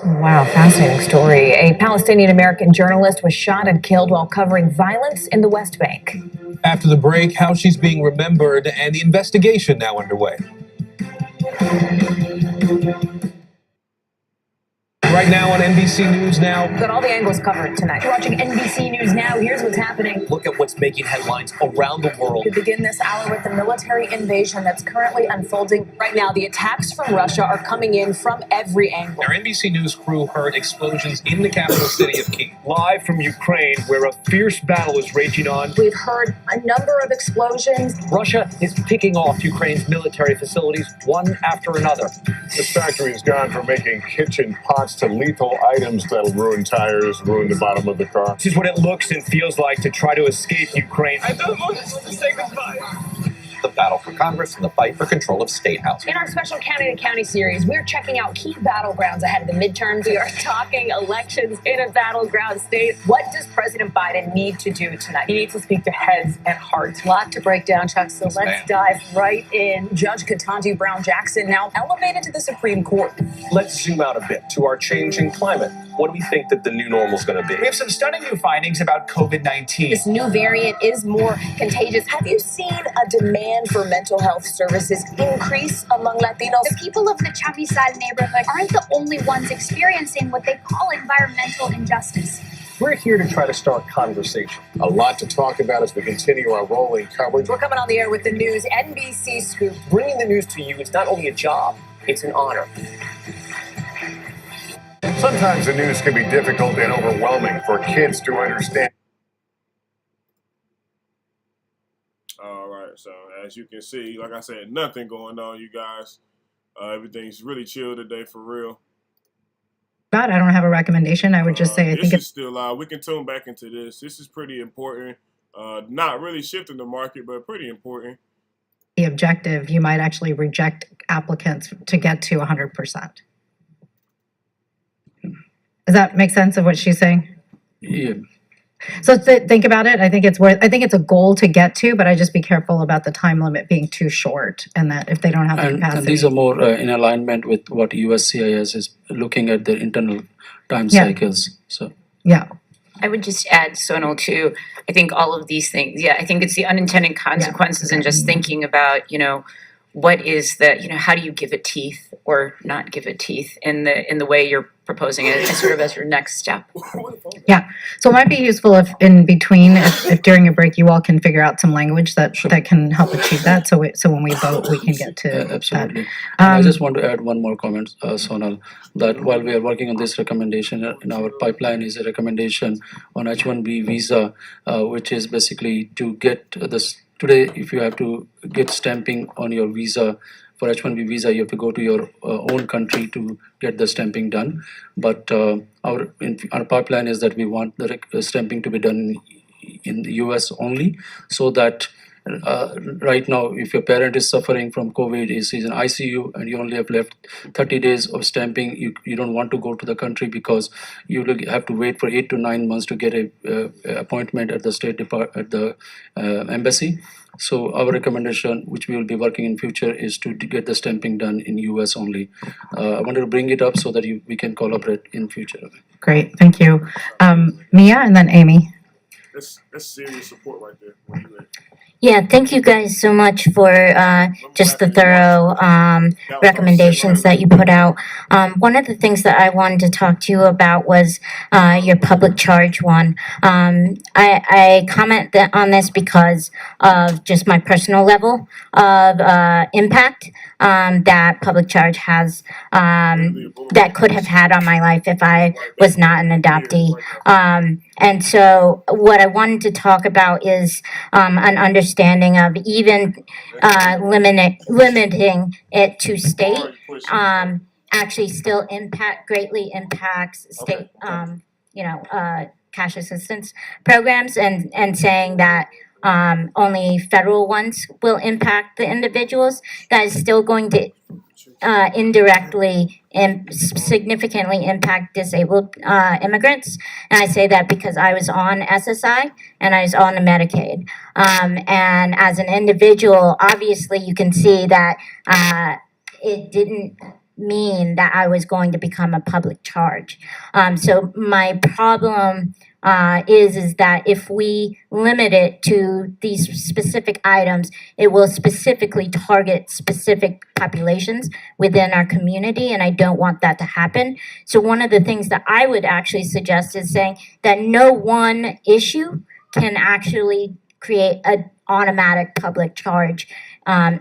Q: Wow, fascinating story. A Palestinian-American journalist was shot and killed while covering violence in the West Bank.
N: After the break, how she's being remembered and the investigation now underway. Right now on NBC News Now.
Q: Got all the angles covered tonight. You're watching NBC News Now. Here's what's happening.
N: Look at what's making headlines around the world.
Q: We begin this hour with the military invasion that's currently unfolding. Right now, the attacks from Russia are coming in from every angle.
N: Our NBC News crew heard explosions in the capital city of Kyiv. Live from Ukraine, where a fierce battle is raging on.
Q: We've heard a number of explosions.
N: Russia is picking off Ukraine's military facilities one after another.
W: This factory has gone from making kitchen pots to lethal items that'll ruin tires, ruin the bottom of the car.
N: This is what it looks and feels like to try to escape Ukraine.
W: I don't want to say goodbye.
N: The battle for Congress and the fight for control of State House.
Q: In our special County to County series, we're checking out key battlegrounds ahead of the midterms. We are talking elections in a battleground state. What does President Biden need to do tonight? He needs to speak to heads and hearts. A lot to break down, Chuck, so let's dive right in. Judge Ketanji Brown Jackson now elevated to the Supreme Court.
N: Let's zoom out a bit to our changing climate. What do we think that the new normal is going to be? We have some stunning new findings about COVID-19.
Q: This new variant is more contagious. Have you seen a demand for mental health services increase among Latinos?
Y: The people of the Chamizal neighborhood aren't the only ones experiencing what they call environmental injustice.
N: We're here to try to start conversation.
W: A lot to talk about as we continue our rolling coverage.
Q: We're coming on the air with the news, NBC Scoop.
N: Bringing the news to you is not only a job, it's an honor.
W: Sometimes the news can be difficult and overwhelming for kids to understand.
A: All right, so as you can see, like I said, nothing going on, you guys. Everything's really chill today for real.
R: But I don't have a recommendation. I would just say I think
A: This is
R: it's
A: still live. We can tune back into this. This is pretty important. Not really shifting the market, but pretty important.
R: the objective. You might actually reject applicants to get to 100%. Does that make sense of what she's saying?
Z: Yeah.
R: So think about it. I think it's a goal to get to, but I just be careful about the time limit being too short, and that if they don't have the capacity.
Z: And these are more in alignment with what USCIS is looking at their internal time
R: Yeah.
Z: cycles. So
R: yeah.
J: I would just add, Sonal, too, I think all of these things, I think it's the unintended consequences and just thinking about, what is how do you give it teeth or not give it teeth in the way you're proposing it as sort of as your next step.
R: Yeah. So it might be useful if in between, if during a break you all can figure out some language that can help achieve that. So when we vote, we can get to
Z: absolutely.
R: that.
Z: And I just want to add one more comment, Sonal, that while we are working on this recommendation, in our pipeline is a recommendation on H-1B visa, which is basically to get this. Today, if you have to get stamping on your visa, for H-1B visa, you have to go to your own country to get the stamping done. But our pipeline is that we want the stamping to be done in the US only, so that Right now, if your parent is suffering from COVID, is in ICU, and you only have left 30 days of stamping, you don't want to go to the country because you will have to wait for 8 to 9 months to get a appointment at the embassy. So our recommendation, which we will be working in future, is to get the stamping done in US only. I wanted to bring it up so that we can collaborate in future.
R: Great, thank you. Mia and then Amy.
A: That's serious support right there. Where you at?
P: Yeah, thank you guys so much for just the thorough recommendations that you put out. One of the things that I wanted to talk to you about was your public charge one. I comment on this because of just my personal level of impact that public charge has, that could have had on my life if I was not an adoptee. And so what I wanted to talk about is an understanding of even limiting it to state actually still greatly impacts state cash assistance programs, and saying that only federal ones will impact the individuals. That is still going to indirectly and significantly impact disabled immigrants. And I say that because I was on SSI and I was on the Medicaid. And as an individual, obviously you can see that it didn't mean that I was going to become a public charge. So my problem is that if we limit it to these specific items, it will specifically target specific populations within our community, and I don't want that to happen. So one of the things that I would actually suggest is saying that no one issue can actually create an automatic public charge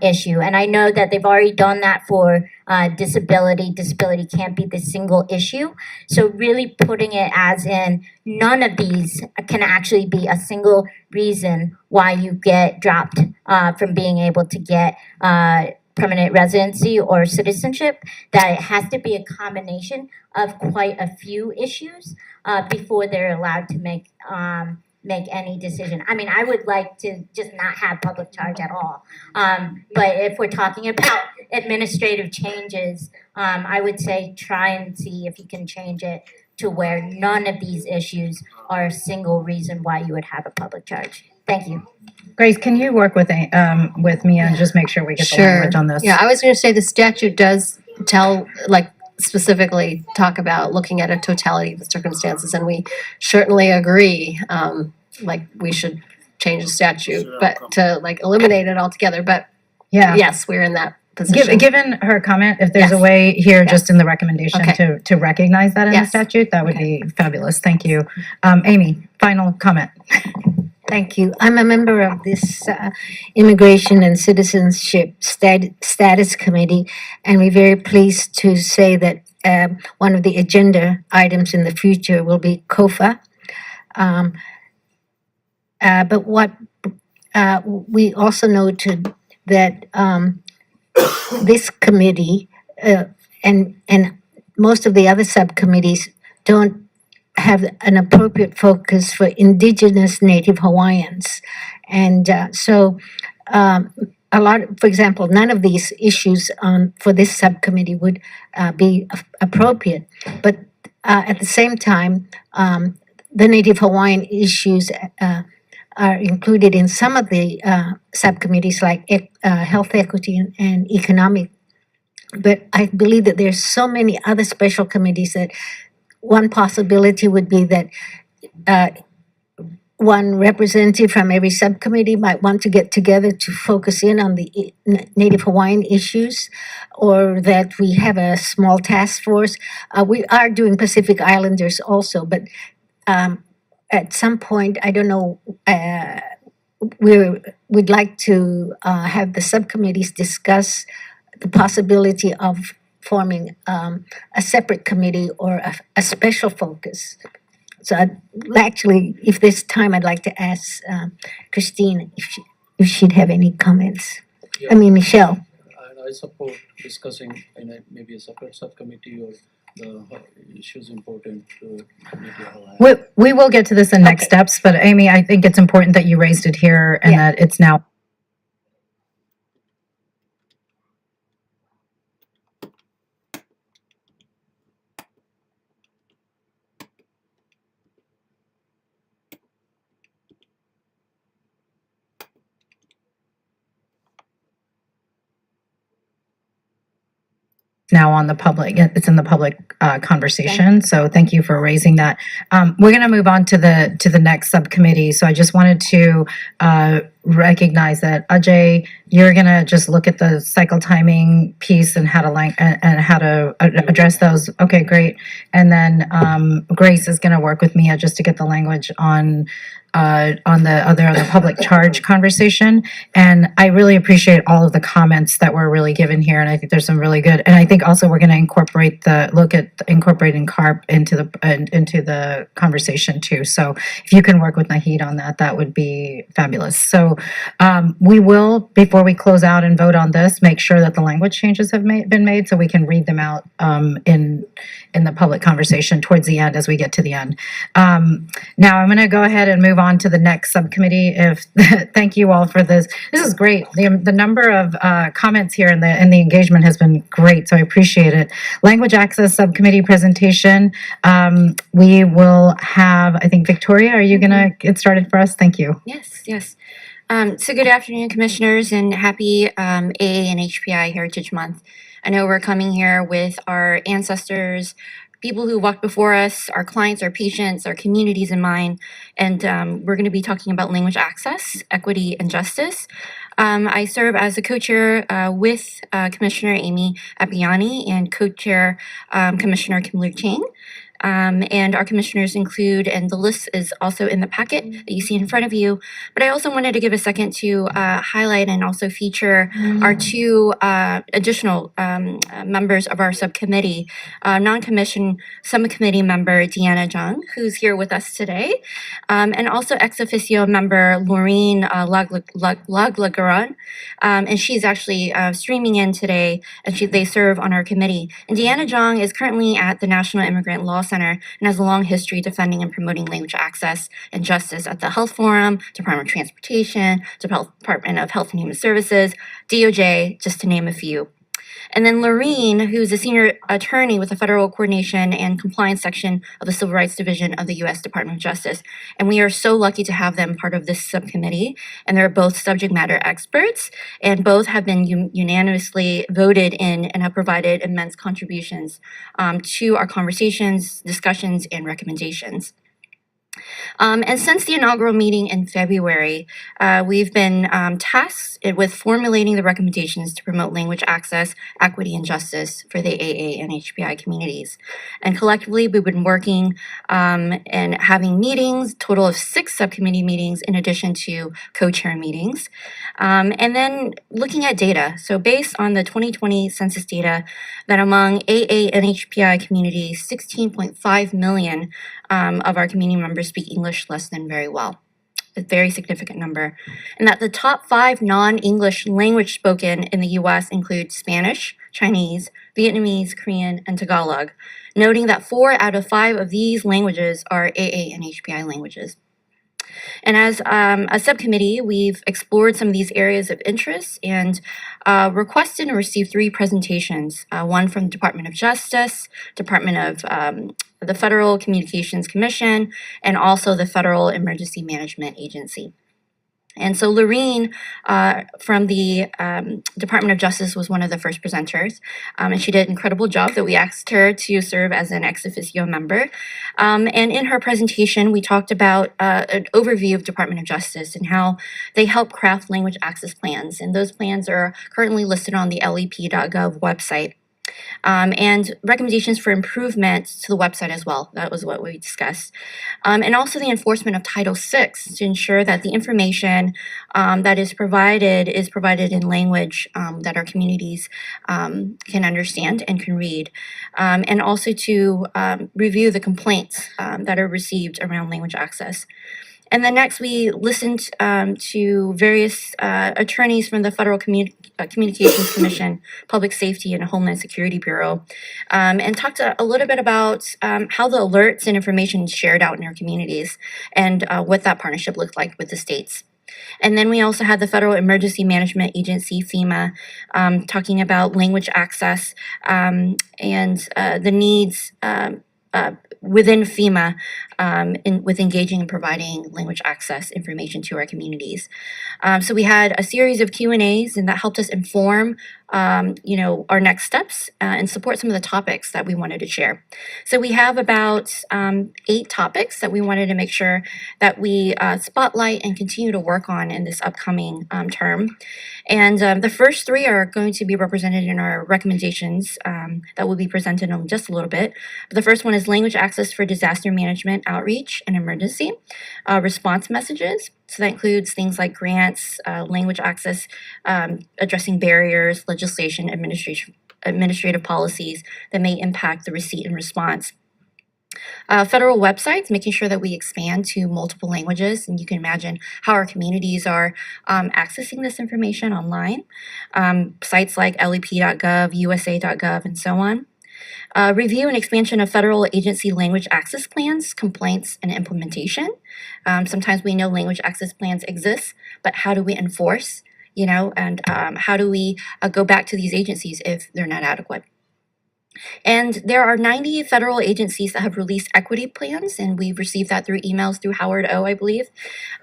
P: issue. And I know that they've already done that for disability. Disability can't be the single issue. So really putting it as in none of these can actually be a single reason why you get dropped from being able to get permanent residency or citizenship, that it has to be a combination of quite a few issues before they're allowed to make any decision. I mean, I would like to just not have public charge at all. But if we're talking about administrative changes, I would say try and see if you can change it to where none of these issues are a single reason why you would have a public charge. Thank you.
R: Grace, can you work with Mia and just make sure we get the language on this?
T: Yeah, I was going to say the statute does tell, specifically talk about looking at a totality of the circumstances, and we certainly agree, we should change the statute, but to eliminate it altogether. But
R: Yeah.
T: yes, we're in that position.
R: Given her comment, if there's a way here, just in the recommendation to recognize that in the statute, that would be fabulous. Thank you. Amy, final comment.
S: Thank you. I'm a member of this Immigration and Citizenship Status Committee, and we're very pleased to say that one of the agenda items in the future will be COFA. But what we also noted that this committee and most of the other subcommittees don't have an appropriate focus for Indigenous Native Hawaiians. And so a lot, for example, none of these issues for this subcommittee would be appropriate. But at the same time, the Native Hawaiian issues are included in some of the subcommittees like health equity and economic. But I believe that there's so many other special committees that one possibility would be that one representative from every subcommittee might want to get together to focus in on the Native Hawaiian issues, or that we have a small task force. We are doing Pacific Islanders also, but at some point, I don't know, we'd like to have the subcommittees discuss the possibility of forming a separate committee or a special focus. So actually, if there's time, I'd like to ask Christine if she'd have any comments. I mean, Michelle.
Z: And I support discussing in maybe a separate subcommittee or the issues important to Native Hawaiian.
R: We will get to this in next steps, but Amy, I think it's important that you raised it here and that it's now now on the public, it's in the public conversation. So thank you for raising that. We're going to move on to the next subcommittee. So I just wanted to recognize that Ajay, you're going to just look at the cycle timing piece and how to address those. Okay, great. And then Grace is going to work with Mia just to get the language on the public charge conversation. And I really appreciate all of the comments that were really given here. And I think there's some really good, and I think also we're going to look at incorporating CARP into the conversation too. So if you can work with Nahid on that, that would be fabulous. So we will, before we close out and vote on this, make sure that the language changes have been made so we can read them out in the public conversation towards the end as we get to the end. Now I'm going to go ahead and move on to the next subcommittee. Thank you all for this. This is great. The number of comments here and the engagement has been great, so I appreciate it. Language Access Subcommittee presentation. We will have, I think, Victoria, are you going to get started for us? Thank you.
B: Yes. So good afternoon, commissioners, and happy AA and HPI Heritage Month. I know we're coming here with our ancestors, people who walked before us, our clients, our patients, our communities in mind, and we're going to be talking about language access, equity, and justice. I serve as a co-chair with Commissioner Amy Appiani and co-chair Commissioner Kim-Lu Chang. And our commissioners include, and the list is also in the packet that you see in front of you. But I also wanted to give a second to highlight and also feature our two additional members of our subcommittee, non-commissioned subcommittee member Deanna Jung, who's here with us today, and also ex officio member Laureen Laglagaran, and she's actually streaming in today, and they serve on our committee. And Deanna Jung is currently at the National Immigrant Law Center and has a long history defending and promoting language access and justice at the Health Forum, Department of Transportation, Department of Health and Human Services, DOJ, just to name a few. And then Laureen, who's a senior attorney with the Federal Coordination and Compliance Section of the Civil Rights Division of the U.S. Department of Justice. And we are so lucky to have them part of this subcommittee. And they're both subject matter experts, and both have been unanimously voted in and have provided immense contributions to our conversations, discussions, and recommendations. And since the inaugural meeting in February, we've been tasked with formulating the recommendations to promote language access, equity, and justice for the AA and HPI communities. And collectively, we've been working and having meetings, total of 6 subcommittee meetings in addition to co-chair meetings. And then looking at data. So based on the 2020 census data, that among AA and HPI communities, 16.5 million of our community members speak English less than very well. A very significant number. And that the top 5 non-English language spoken in the US include Spanish, Chinese, Vietnamese, Korean, and Tagalog, noting that 4 out of 5 of these languages are AA and HPI languages. And as a subcommittee, we've explored some of these areas of interest and requested and received 3 presentations, one from the Department of Justice, Department of the Federal Communications Commission, and also the Federal Emergency Management Agency. And so Laureen from the Department of Justice was one of the first presenters, and she did an incredible job that we asked her to serve as an ex officio member. And in her presentation, we talked about an overview of Department of Justice and how they help craft language access plans. And those plans are currently listed on the lep.gov website. And recommendations for improvement to the website as well. That was what we discussed. And also the enforcement of Title VI to ensure that the information that is provided in language that our communities can understand and can read. And also to review the complaints that are received around language access. And then next, we listened to various attorneys from the Federal Communications Commission, Public Safety and Homeland Security Bureau, and talked a little bit about how the alerts and information shared out in our communities and what that partnership looked like with the states. And then we also had the Federal Emergency Management Agency, FEMA, talking about language access and the needs within FEMA with engaging and providing language access information to our communities. So we had a series of Q&As, and that helped us inform our next steps and support some of the topics that we wanted to share. So we have about 8 topics that we wanted to make sure that we spotlight and continue to work on in this upcoming term. And the first 3 are going to be represented in our recommendations that will be presented in just a little bit. But the first one is language access for disaster management, outreach, and emergency response messages. So that includes things like grants, language access, addressing barriers, legislation, administrative policies that may impact the receipt and response. Federal websites, making sure that we expand to multiple languages, and you can imagine how our communities are accessing this information online. Sites like lep.gov, usa.gov, and so on. Review and expansion of federal agency language access plans, complaints, and implementation. Sometimes we know language access plans exist, but how do we enforce, and how do we go back to these agencies if they're not adequate? And there are 90 federal agencies that have released equity plans, and we've received that through emails through Howard O, I believe.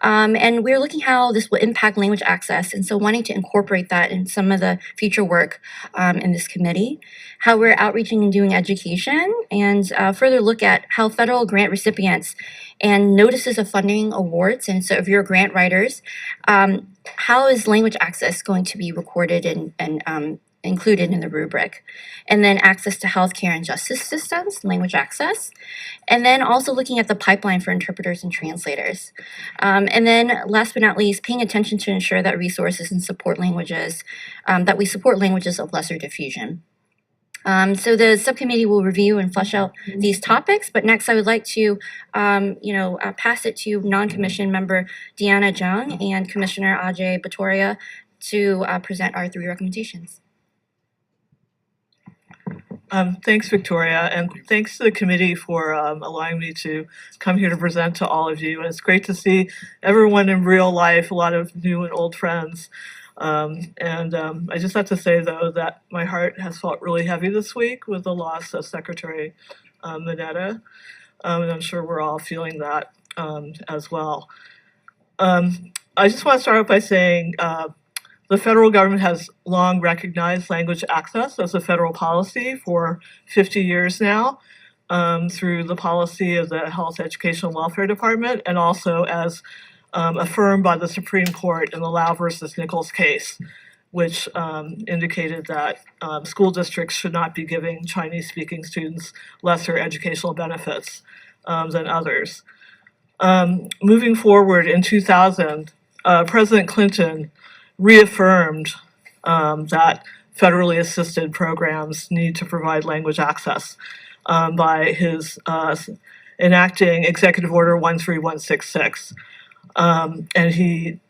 B: And we're looking how this will impact language access, and so wanting to incorporate that in some of the future work in this committee. How we're outreaching and doing education, and further look at how federal grant recipients and notices of funding awards, and so if you're grant writers, how is language access going to be recorded and included in the rubric? And then access to healthcare and justice systems, language access. And then also looking at the pipeline for interpreters and translators. And then last but not least, paying attention to ensure that resources and support languages, that we support languages of lesser diffusion. So the subcommittee will review and flesh out these topics, but next I would like to, pass it to non-commissioned member Deanna Jung and Commissioner Ajay Batoria to present our 3 recommendations.
G: Thanks, Victoria, and thanks to the committee for allowing me to come here to present to all of you. And it's great to see everyone in real life, a lot of new and old friends. I just have to say, though, that my heart has felt really heavy this week with the loss of Secretary Mineta, and I'm sure we're all feeling that as well. I just want to start off by saying the federal government has long recognized language access as a federal policy for 50 years now, through the policy of the Health, Education, and Welfare Department, and also as affirmed by the Supreme Court in the Lau versus Nichols case, which indicated that school districts should not be giving Chinese-speaking students lesser educational benefits than others. Moving forward, in 2000, President Clinton reaffirmed that federally assisted programs need to provide language access by his enacting Executive Order 13166. And he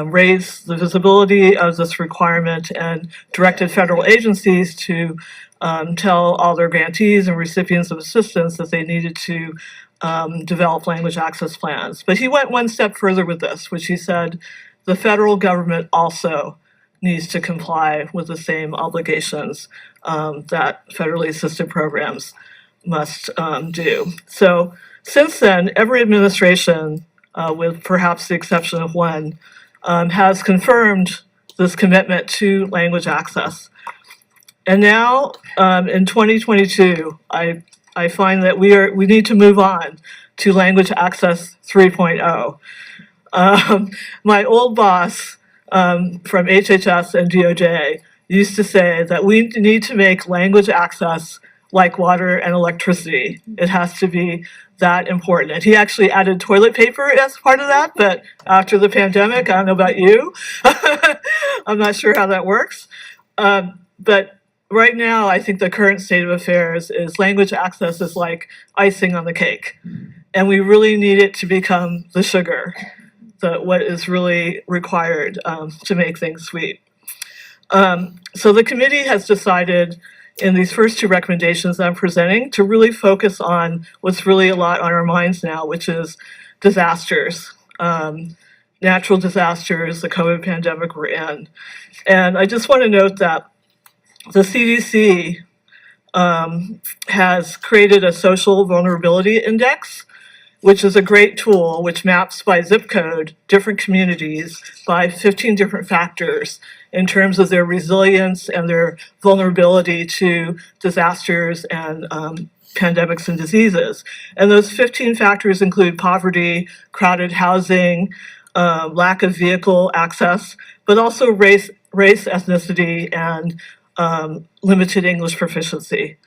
G: raised the visibility of this requirement and directed federal agencies to tell all their grantees and recipients of assistance that they needed to develop language access plans. But he went one step further with this, which he said the federal government also needs to comply with the same obligations that federally assisted programs must do. So since then, every administration, with perhaps the exception of one, has confirmed this commitment to language access. And now, in 2022, I find that we need to move on to language access 3.0. My old boss from HHS and DOJ used to say that we need to make language access like water and electricity. It has to be that important. And he actually added toilet paper as part of that, but after the pandemic, I don't know about you, I'm not sure how that works. But right now, I think the current state of affairs is language access is like icing on the cake. And we really need it to become the sugar, what is really required to make things sweet. So the committee has decided in these first 2 recommendations that I'm presenting to really focus on what's really a lot on our minds now, which is disasters, natural disasters, the COVID pandemic we're in. And I just want to note that the CDC has created a social vulnerability index which is a great tool which maps by zip code different communities by 15 different factors in terms of their resilience and their vulnerability to disasters and pandemics and diseases. And those 15 factors include poverty, crowded housing, lack of vehicle access, but also race, ethnicity, and limited English proficiency.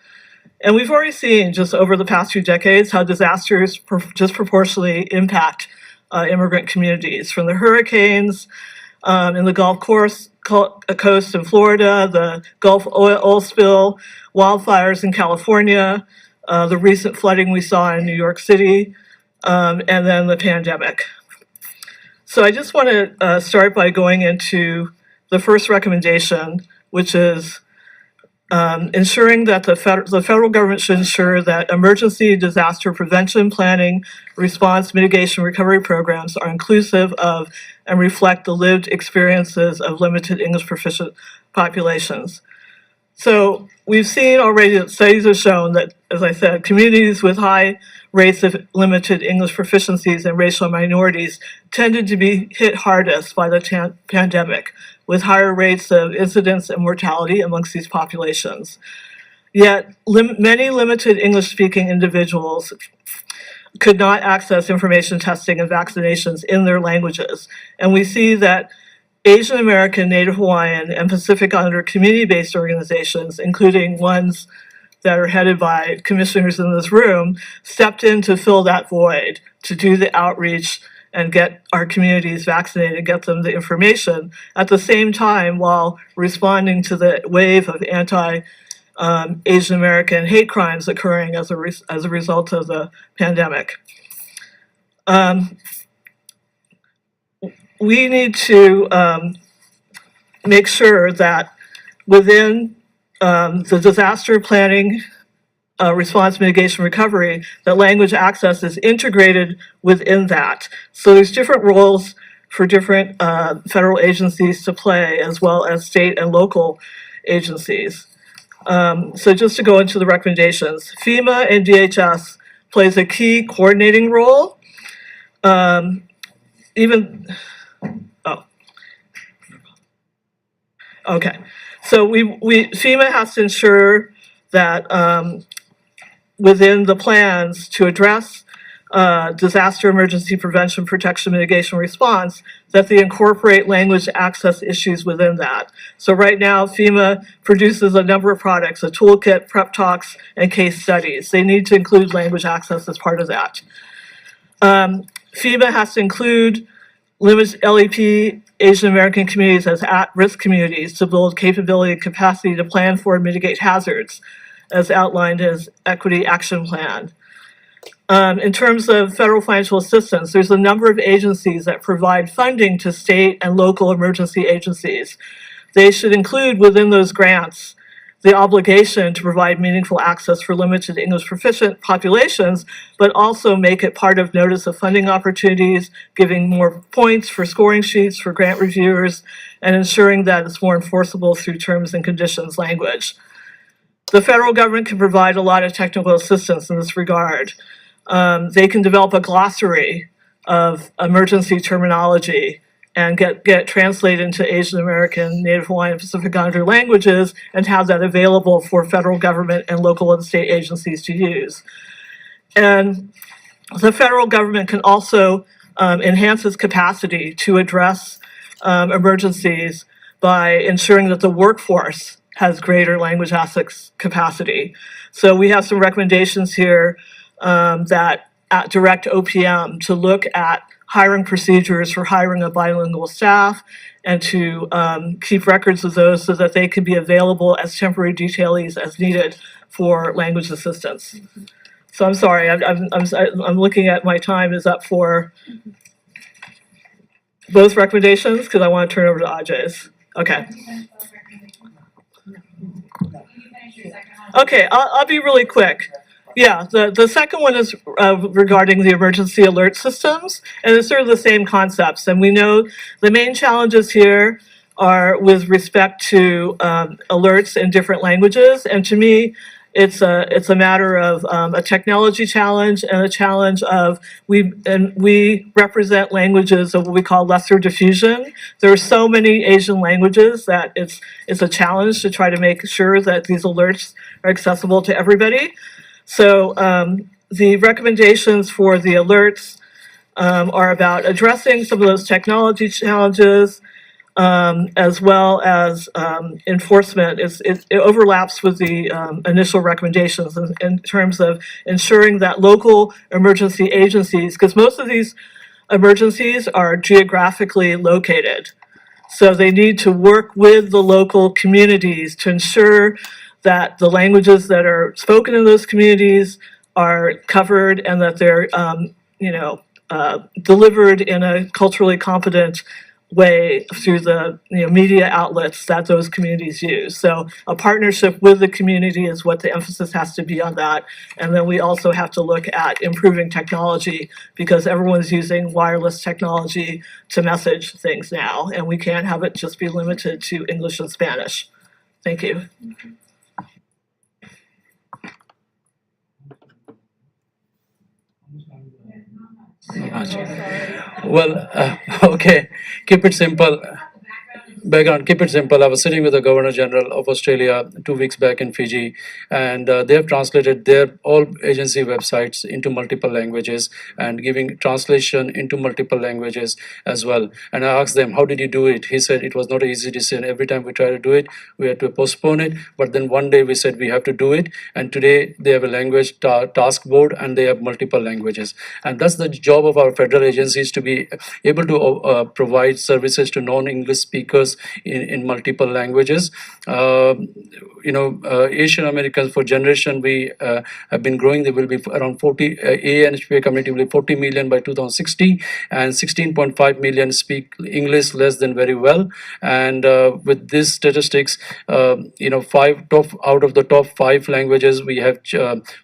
G: And we've already seen just over the past few decades how disasters disproportionately impact immigrant communities, from the hurricanes in the Gulf Coast in Florida, the Gulf oil spill, wildfires in California, the recent flooding we saw in New York City, and then the pandemic. So I just want to start by going into the first recommendation, which is ensuring that the federal government should ensure that emergency disaster prevention, planning, response, mitigation, recovery programs are inclusive of and reflect the lived experiences of limited English proficient populations. So we've seen already that studies have shown that, as I said, communities with high rates of limited English proficiencies and racial minorities tended to be hit hardest by the pandemic, with higher rates of incidence and mortality amongst these populations. Yet many limited English-speaking individuals could not access information testing and vaccinations in their languages. And we see that Asian American, Native Hawaiian, and Pacific Islander community-based organizations, including ones that are headed by commissioners in this room, stepped in to fill that void, to do the outreach and get our communities vaccinated, get them the information, at the same time while responding to the wave of anti-Asian American hate crimes occurring as a result of the pandemic. We need to make sure that within the disaster planning, response, mitigation, recovery, that language access is integrated within that. So there's different roles for different federal agencies to play, as well as state and local agencies. So just to go into the recommendations, FEMA and DHS plays a key coordinating role. So FEMA has to ensure that within the plans to address disaster emergency prevention, protection, mitigation, response, that they incorporate language access issues within that. So right now, FEMA produces a number of products, a toolkit, prep talks, and case studies. They need to include language access as part of that. FEMA has to include LEP Asian American communities as at-risk communities to build capability and capacity to plan for and mitigate hazards, as outlined as Equity Action Plan. In terms of federal financial assistance, there's a number of agencies that provide funding to state and local emergency agencies. They should include within those grants the obligation to provide meaningful access for limited English proficient populations, but also make it part of notice of funding opportunities, giving more points for scoring sheets for grant reviewers, and ensuring that it's more enforceable through terms and conditions language. The federal government can provide a lot of technical assistance in this regard. They can develop a glossary of emergency terminology and get it translated into Asian American, Native Hawaiian, Pacific Islander languages and have that available for federal government and local and state agencies to use. And the federal government can also enhance its capacity to address emergencies by ensuring that the workforce has greater language access capacity. So we have some recommendations here that direct OPM to look at hiring procedures for hiring a bilingual staff and to keep records of those so that they can be available as temporary detailees as needed for language assistance. So I'm sorry, I'm looking at my time is up for both recommendations because I want to turn over to Ajay's. Okay. Okay, I'll be really quick. Yeah, the second one is regarding the emergency alert systems, and it's sort of the same concepts. And we know the main challenges here are with respect to alerts in different languages. And to me, it's a matter of a technology challenge and a challenge of we represent languages of what we call lesser diffusion. There are so many Asian languages that it's a challenge to try to make sure that these alerts are accessible to everybody. So the recommendations for the alerts are about addressing some of those technology challenges, as well as enforcement. It overlaps with the initial recommendations in terms of ensuring that local emergency agencies, because most of these emergencies are geographically located. So they need to work with the local communities to ensure that the languages that are spoken in those communities are covered and that they're, delivered in a culturally competent way through the media outlets that those communities use. So a partnership with the community is what the emphasis has to be on that. And then we also have to look at improving technology because everyone's using wireless technology to message things now, and we can't have it just be limited to English and Spanish. Thank you.
Z: Well, okay, keep it simple. Background, keep it simple. I was sitting with the Governor General of Australia 2 weeks back in Fiji, and they have translated their all agency websites into multiple languages and giving translation into multiple languages as well. And I asked them, how did you do it? He said it was not an easy decision. Every time we try to do it, we had to postpone it. But then one day we said we have to do it. And today they have a language task board and they have multiple languages. And that's the job of our federal agencies, to be able to provide services to non-English speakers in multiple languages. Asian Americans for generation, we have been growing. There will be around 40, ANHPA community will be 40 million by 2060, and 16.5 million speak English less than very well. And with these statistics, 5 out of the top 5 languages, we have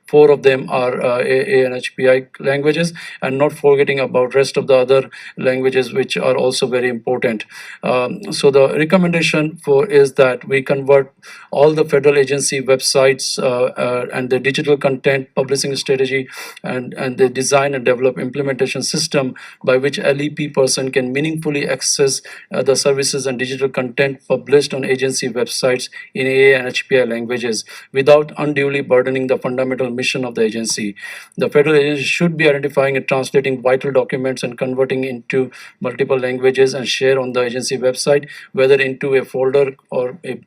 Z: 4 of them are ANHPI languages, and not forgetting about rest of the other languages which are also very important. So the recommendation is that we convert all the federal agency websites and the digital content publishing strategy and the design and develop implementation system by which LEP person can meaningfully access the services and digital content published on agency websites in AA and HPI languages without unduly burdening the fundamental mission of the agency. The federal agency should be identifying and translating vital documents and converting into multiple languages and share on the agency website, whether into a folder or a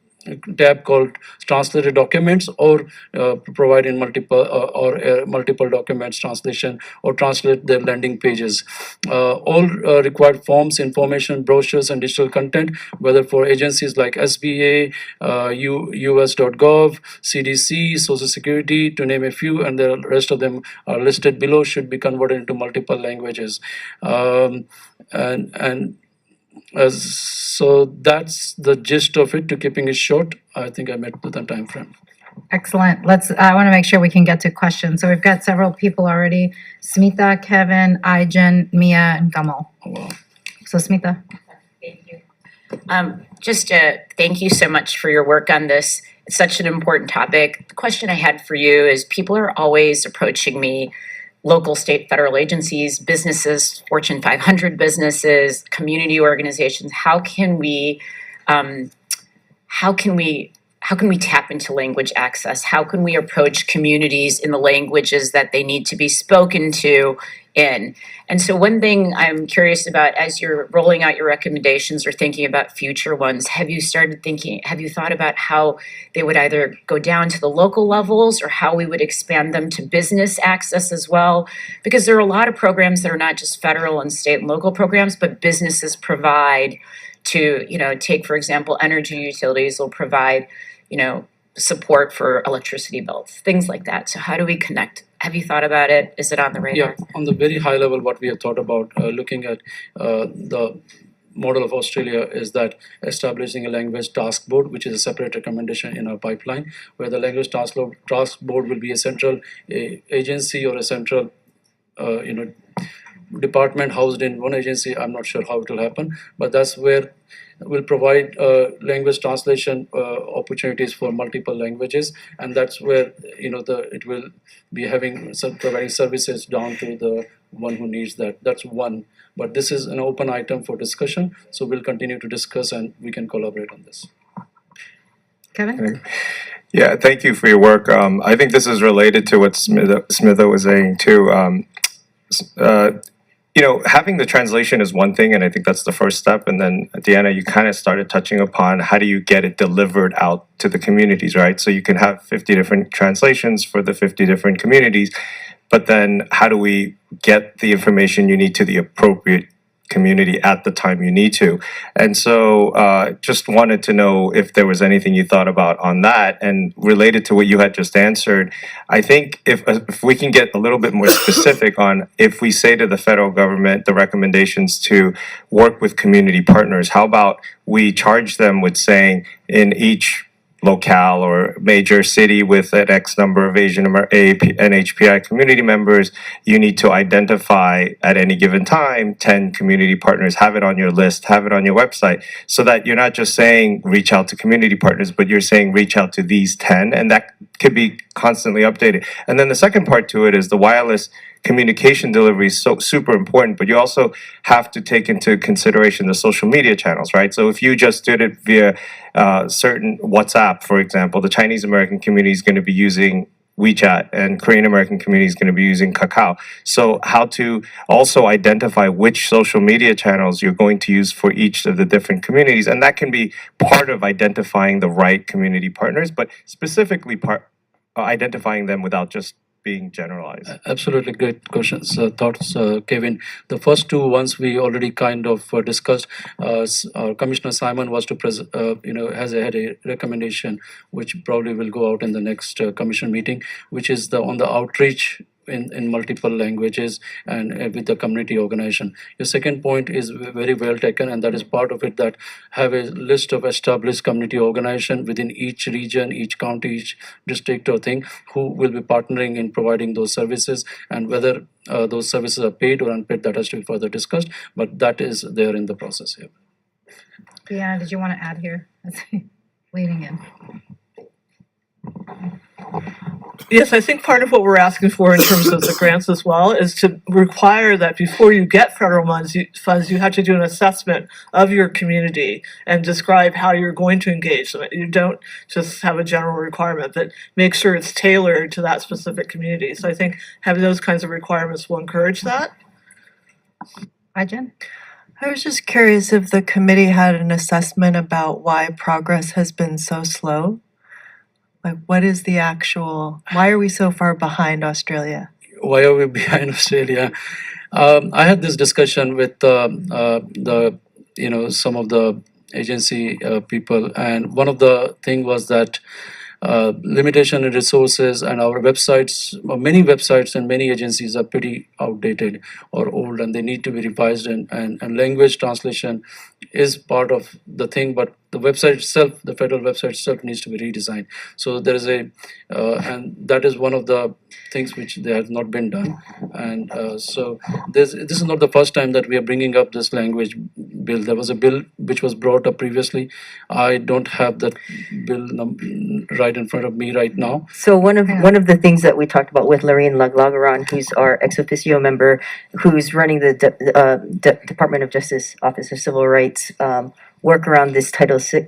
Z: tab called translated documents, or provide in multiple documents translation, or translate their landing pages. All required forms, information, brochures and digital content, whether for agencies like SBA, US.gov, CDC, Social Security, to name a few, and the rest of them are listed below, should be converted into multiple languages. So that's the gist of it. To keeping it short, I think I met with the time frame.
R: Excellent. I want to make sure we can get to questions. So we've got several people already. Smita, Kevin, Ijan, Mia, and Gamal.
Z: Oh, wow.
R: So Smita.
J: Thank you so much for your work on this. It's such an important topic. The question I had for you is, people are always approaching me, local, state, federal agencies, businesses, Fortune 500 businesses, community organizations. How can we tap into language access? How can we approach communities in the languages that they need to be spoken to in? And so one thing I'm curious about, as you're rolling out your recommendations or thinking about future ones, have you thought about how they would either go down to the local levels or how we would expand them to business access as well? Because there are a lot of programs that are not just federal and state and local programs, but businesses provide to, take, for example, energy utilities will provide, support for electricity bills, things like that. So how do we connect? Have you thought about it? Is it on the radar?
Z: Yeah, on the very high level, what we have thought about looking at the model of Australia is that establishing a language task board, which is a separate recommendation in our pipeline, where the language task board will be a central agency or a central department housed in one agency, I'm not sure how it will happen, but that's where we'll provide language translation opportunities for multiple languages, and that's where it will be providing services down to the one who needs that. That's one, but this is an open item for discussion, so we'll continue to discuss and we can collaborate on this.
R: Kevin?
H: Yeah, thank you for your work. I think this is related to what Smitha was saying too. Having the translation is one thing, and I think that's the first step. And then, Deanna, you kind of started touching upon how do you get it delivered out to the communities, right? So you can have 50 different translations for the 50 different communities, but then how do we get the information you need to the appropriate community at the time you need to? And so just wanted to know if there was anything you thought about on that. And related to what you had just answered, I think if we can get a little bit more specific on if we say to the federal government the recommendations to work with community partners, how about we charge them with saying in each locale or major city with an X number of Asian NHPI community members, you need to identify at any given time 10 community partners, have it on your list, have it on your website, so that you're not just saying reach out to community partners, but you're saying reach out to these 10, and that could be constantly updated. And then the second part to it is the wireless communication delivery is so super important, but you also have to take into consideration the social media channels, right? So if you just did it via certain WhatsApp, for example, the Chinese American community is going to be using WeChat and Korean American community is going to be using Kakao. So how to also identify which social media channels you're going to use for each of the different communities, and that can be part of identifying the right community partners, but specifically identifying them without just being generalized.
Z: Absolutely great questions, thoughts, Kevin. The first two ones we already kind of discussed. Commissioner Simon was to had a recommendation which probably will go out in the next commission meeting, which is on the outreach in multiple languages and with the community organization. Your second point is very well taken, and that is part of it, that have a list of established community organization within each region, each county, each district or thing, who will be partnering in providing those services, and whether those services are paid or unpaid, that has to be further discussed, but that is there in the process here.
R: Deanna, did you want to add here? Leading in.
G: Yes, I think part of what we're asking for in terms of the grants as well is to require that before you get federal funds, you have to do an assessment of your community and describe how you're going to engage them. You don't just have a general requirement, but make sure it's tailored to that specific community. So I think having those kinds of requirements will encourage that.
R: Hi, Jen?
I: I was just curious if the committee had an assessment about why progress has been so slow. Like, what is the why are we so far behind Australia?
Z: Why are we behind Australia? I had this discussion with some of the agency people, and one of the thing was that limitation in resources, and our websites, many websites and many agencies are pretty outdated or old, and they need to be revised, and language translation is part of the thing, but the website itself, the federal website itself, needs to be redesigned. So there is and that is one of the things which they have not been done. And so this is not the first time that we are bringing up this language bill. There was a bill which was brought up previously. I don't have that bill right in front of me right now.
F: So one of the things that we talked about with Lorraine Laglagaran, who's our ex officio member, who's running the Department of Justice Office of Civil Rights work around this Title VI,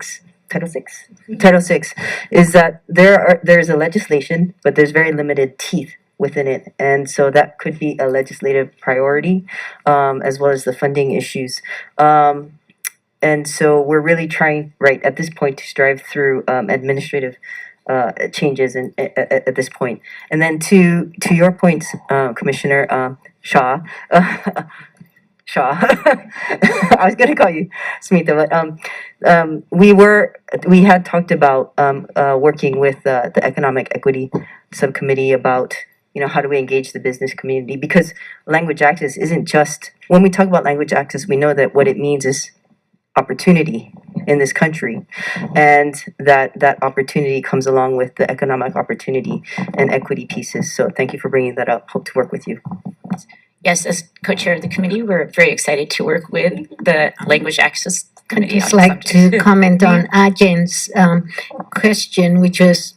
F: is that there's a legislation, but there's very limited teeth within it, and so that could be a legislative priority, as well as the funding issues. And so we're really trying right at this point to strive through administrative changes at this point. And then to your points, Commissioner Shaw. I was going to call you Smitha, but we had talked about working with the Economic Equity Subcommittee about how do we engage the business community, because language access isn't just, when we talk about language access, we know that what it means is opportunity in this country, and that opportunity comes along with the economic opportunity and equity pieces. So thank you for bringing that up. Hope to work with you.
J: Yes, as co-chair of the committee, we're very excited to work with the Language Access
S: I'd
J: Committee.
S: just
J: on this
S: like to
J: subject.
S: comment on Ajin's question, which was,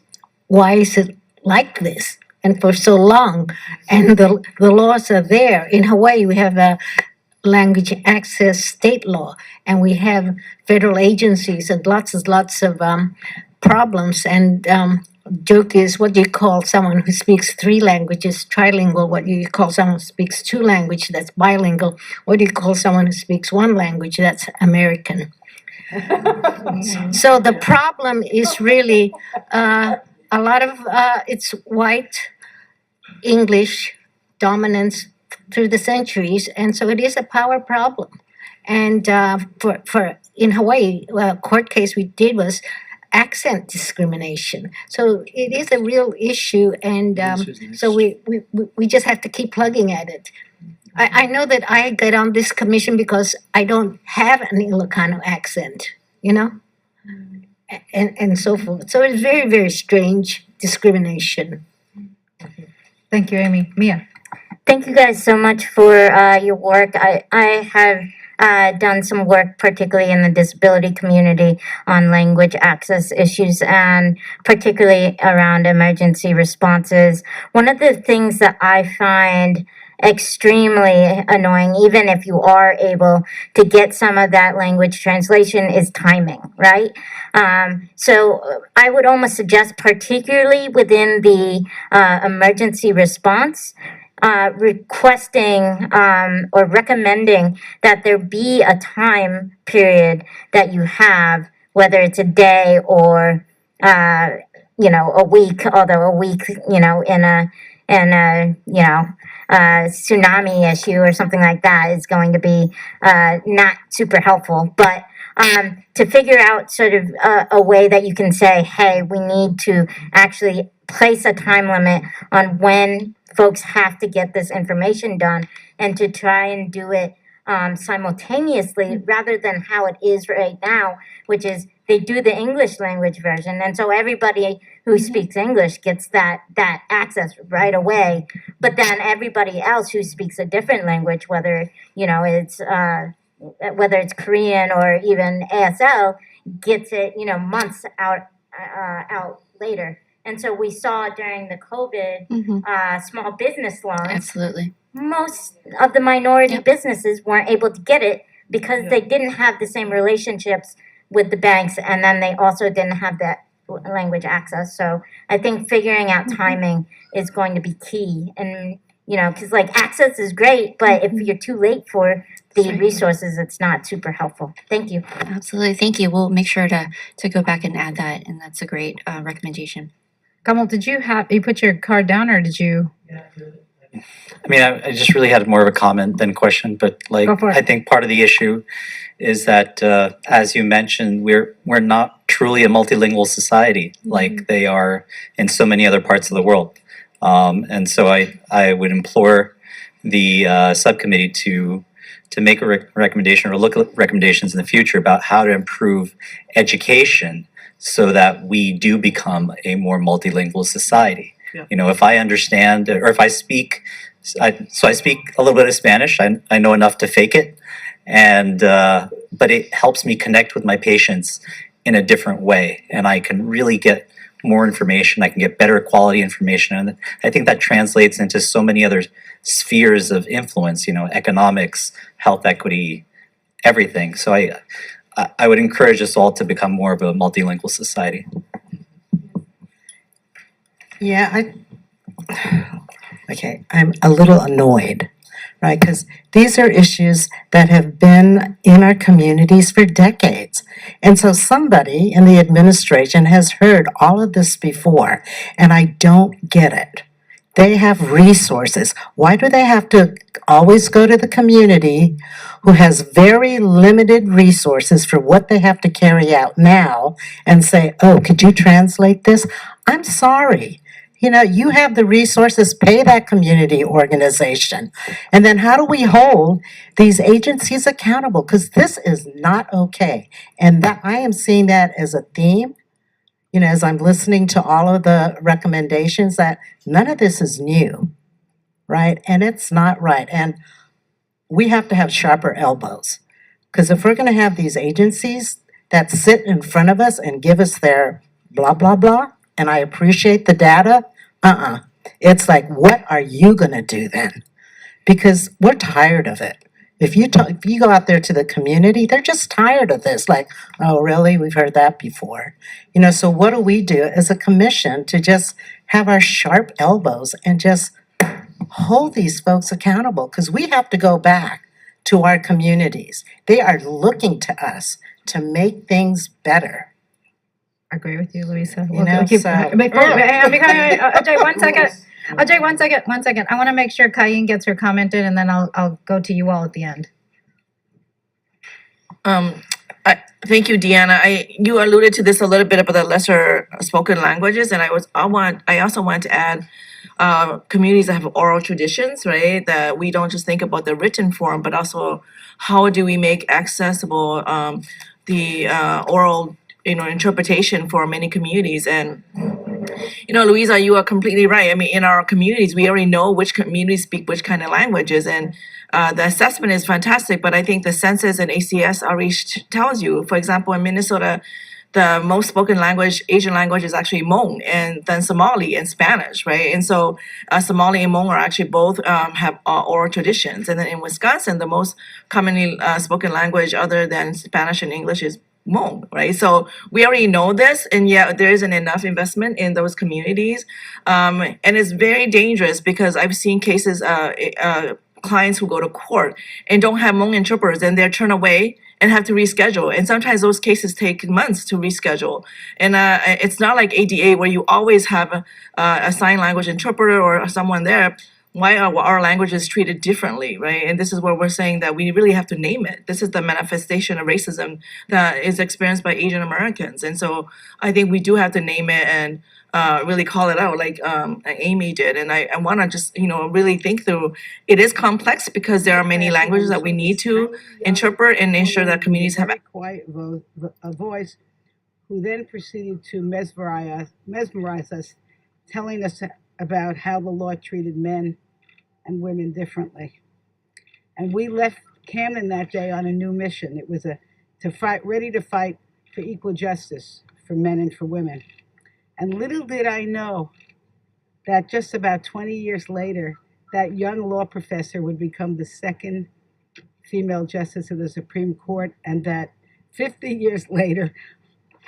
S: why is it like this? And for so long, and the laws are there. In Hawaii, we have a language access state law, and we have federal agencies and lots of problems. And joke is, what do you call someone who speaks 3 languages, trilingual? What do you call someone who speaks 2 languages, that's bilingual? What do you call someone who speaks 1 language, that's American? So the problem is really a lot of it's white English dominance through the centuries, and so it is a power problem. And for in Hawaii, a court case we did was accent discrimination. So it is a real issue, and so we just have to keep plugging at it. I know that I get on this commission because I don't have an Ilocano accent, you know, and so forth. So it's very, very strange discrimination.
R: Thank you, Amy. Mia.
P: Thank you guys so much for your work. I have done some work, particularly in the disability community, on language access issues and particularly around emergency responses. One of the things that I find extremely annoying, even if you are able to get some of that language translation, is timing, right? So I would almost suggest, particularly within the emergency response, requesting or recommending that there be a time period that you have, whether it's a day or a week, although a week, in a tsunami issue or something like that is going to be not super helpful. But to figure out sort of a way that you can say, hey, we need to actually place a time limit on when folks have to get this information done, and to try and do it simultaneously rather than how it is right now, which is they do the English language version, and so everybody who speaks English gets that access right away. But then everybody else who speaks a different language, whether it's Korean or even ASL, gets it months out later. And so we saw during the COVID small business loans.
B: Absolutely.
P: Most of the minority businesses weren't able to get it because they didn't have the same relationships with the banks, and then they also didn't have that language access. So I think figuring out timing is going to be key. And, because access is great, but if you're too late for the resources, it's not super helpful. Thank you.
B: Absolutely. Thank you. We'll make sure to go back and add that, and that's a great recommendation.
R: Kamal, did you put your card down, or did you?
D: I mean, I just really had more of a comment than a question, but
R: Go for it.
D: I think part of the issue is that, as you mentioned, we're not truly a multilingual society like they are in so many other parts of the world. And so I would implore the subcommittee to make a recommendation or look at recommendations in the future about how to improve education so that we do become a more multilingual society.
G: Yeah.
D: If I understand or if I speak, I speak a little bit of Spanish. I know enough to fake it, and but it helps me connect with my patients in a different way, and I can really get more information. I can get better quality information, and I think that translates into so many other spheres of influence. Economics, health equity, everything. So I would encourage us all to become more of a multilingual society.
E: Yeah, I'm a little annoyed, right? Because these are issues that have been in our communities for decades. And so somebody in the administration has heard all of this before, and I don't get it. They have resources. Why do they have to always go to the community who has very limited resources for what they have to carry out now and say, oh, could you translate this? I'm sorry. You have the resources, pay that community organization. And then how do we hold these agencies accountable? Because this is not okay. And that I am seeing that as a theme, as I'm listening to all of the recommendations, that none of this is new. right? And it's not right. And we have to have sharper elbows. Because if we're going to have these agencies that sit in front of us and give us their blah, blah, blah, and I appreciate the data, it's like, what are you going to do then? Because we're tired of it. If you go out there to the community, they're just tired of this. Like, oh, really? We've heard that before. So what do we do as a commission to just have our sharp elbows and just hold these folks accountable? Because we have to go back to our communities. They are looking to us to make things better.
R: I agree with you, Louisa.
E: You know,
R: keep,
E: so-
R: Ajay, one second. Ajay, one second. I want to make sure Colleen gets her comment in, and then I'll go to you all at the end.
C: Thank you, Deanna. You alluded to this a little bit about the lesser spoken languages, and I also want to add communities that have oral traditions, right? That we don't just think about the written form, but also how do we make accessible the oral, interpretation for many communities. And Louisa, you are completely right. I mean, in our communities, we already know which communities speak which kind of languages, and the assessment is fantastic. But I think the census and ACS outreach tells you, for example, in Minnesota, the most spoken language, Asian language, is actually Hmong, and then Somali and Spanish, right? And so Somali and Hmong are actually both have oral traditions. And then in Wisconsin, the most commonly spoken language other than Spanish and English is Hmong, right? So we already know this, and yet there isn't enough investment in those communities. And it's very dangerous because I've seen cases, clients who go to court and don't have Hmong interpreters, and they're turned away and have to reschedule. And sometimes those cases take months to reschedule. And it's not like ADA where you always have a sign language interpreter or someone there. Why are our languages treated differently, right? And this is where we're saying that we really have to name it. This is the manifestation of racism that is experienced by Asian Americans. And so I think we do have to name it and really call it out like Amy did. And I want to just, really think through, it is complex because there are many languages that we need to interpret and ensure that communities have.
K: Quiet voice, who then proceeded to mesmerize us, telling us about how the law treated men and women differently. And we left Camden that day on a new mission. It was ready to fight for equal justice for men and for women. And little did I know that just about 20 years later, that young law professor would become the second female justice of the Supreme Court, and that 50 years later,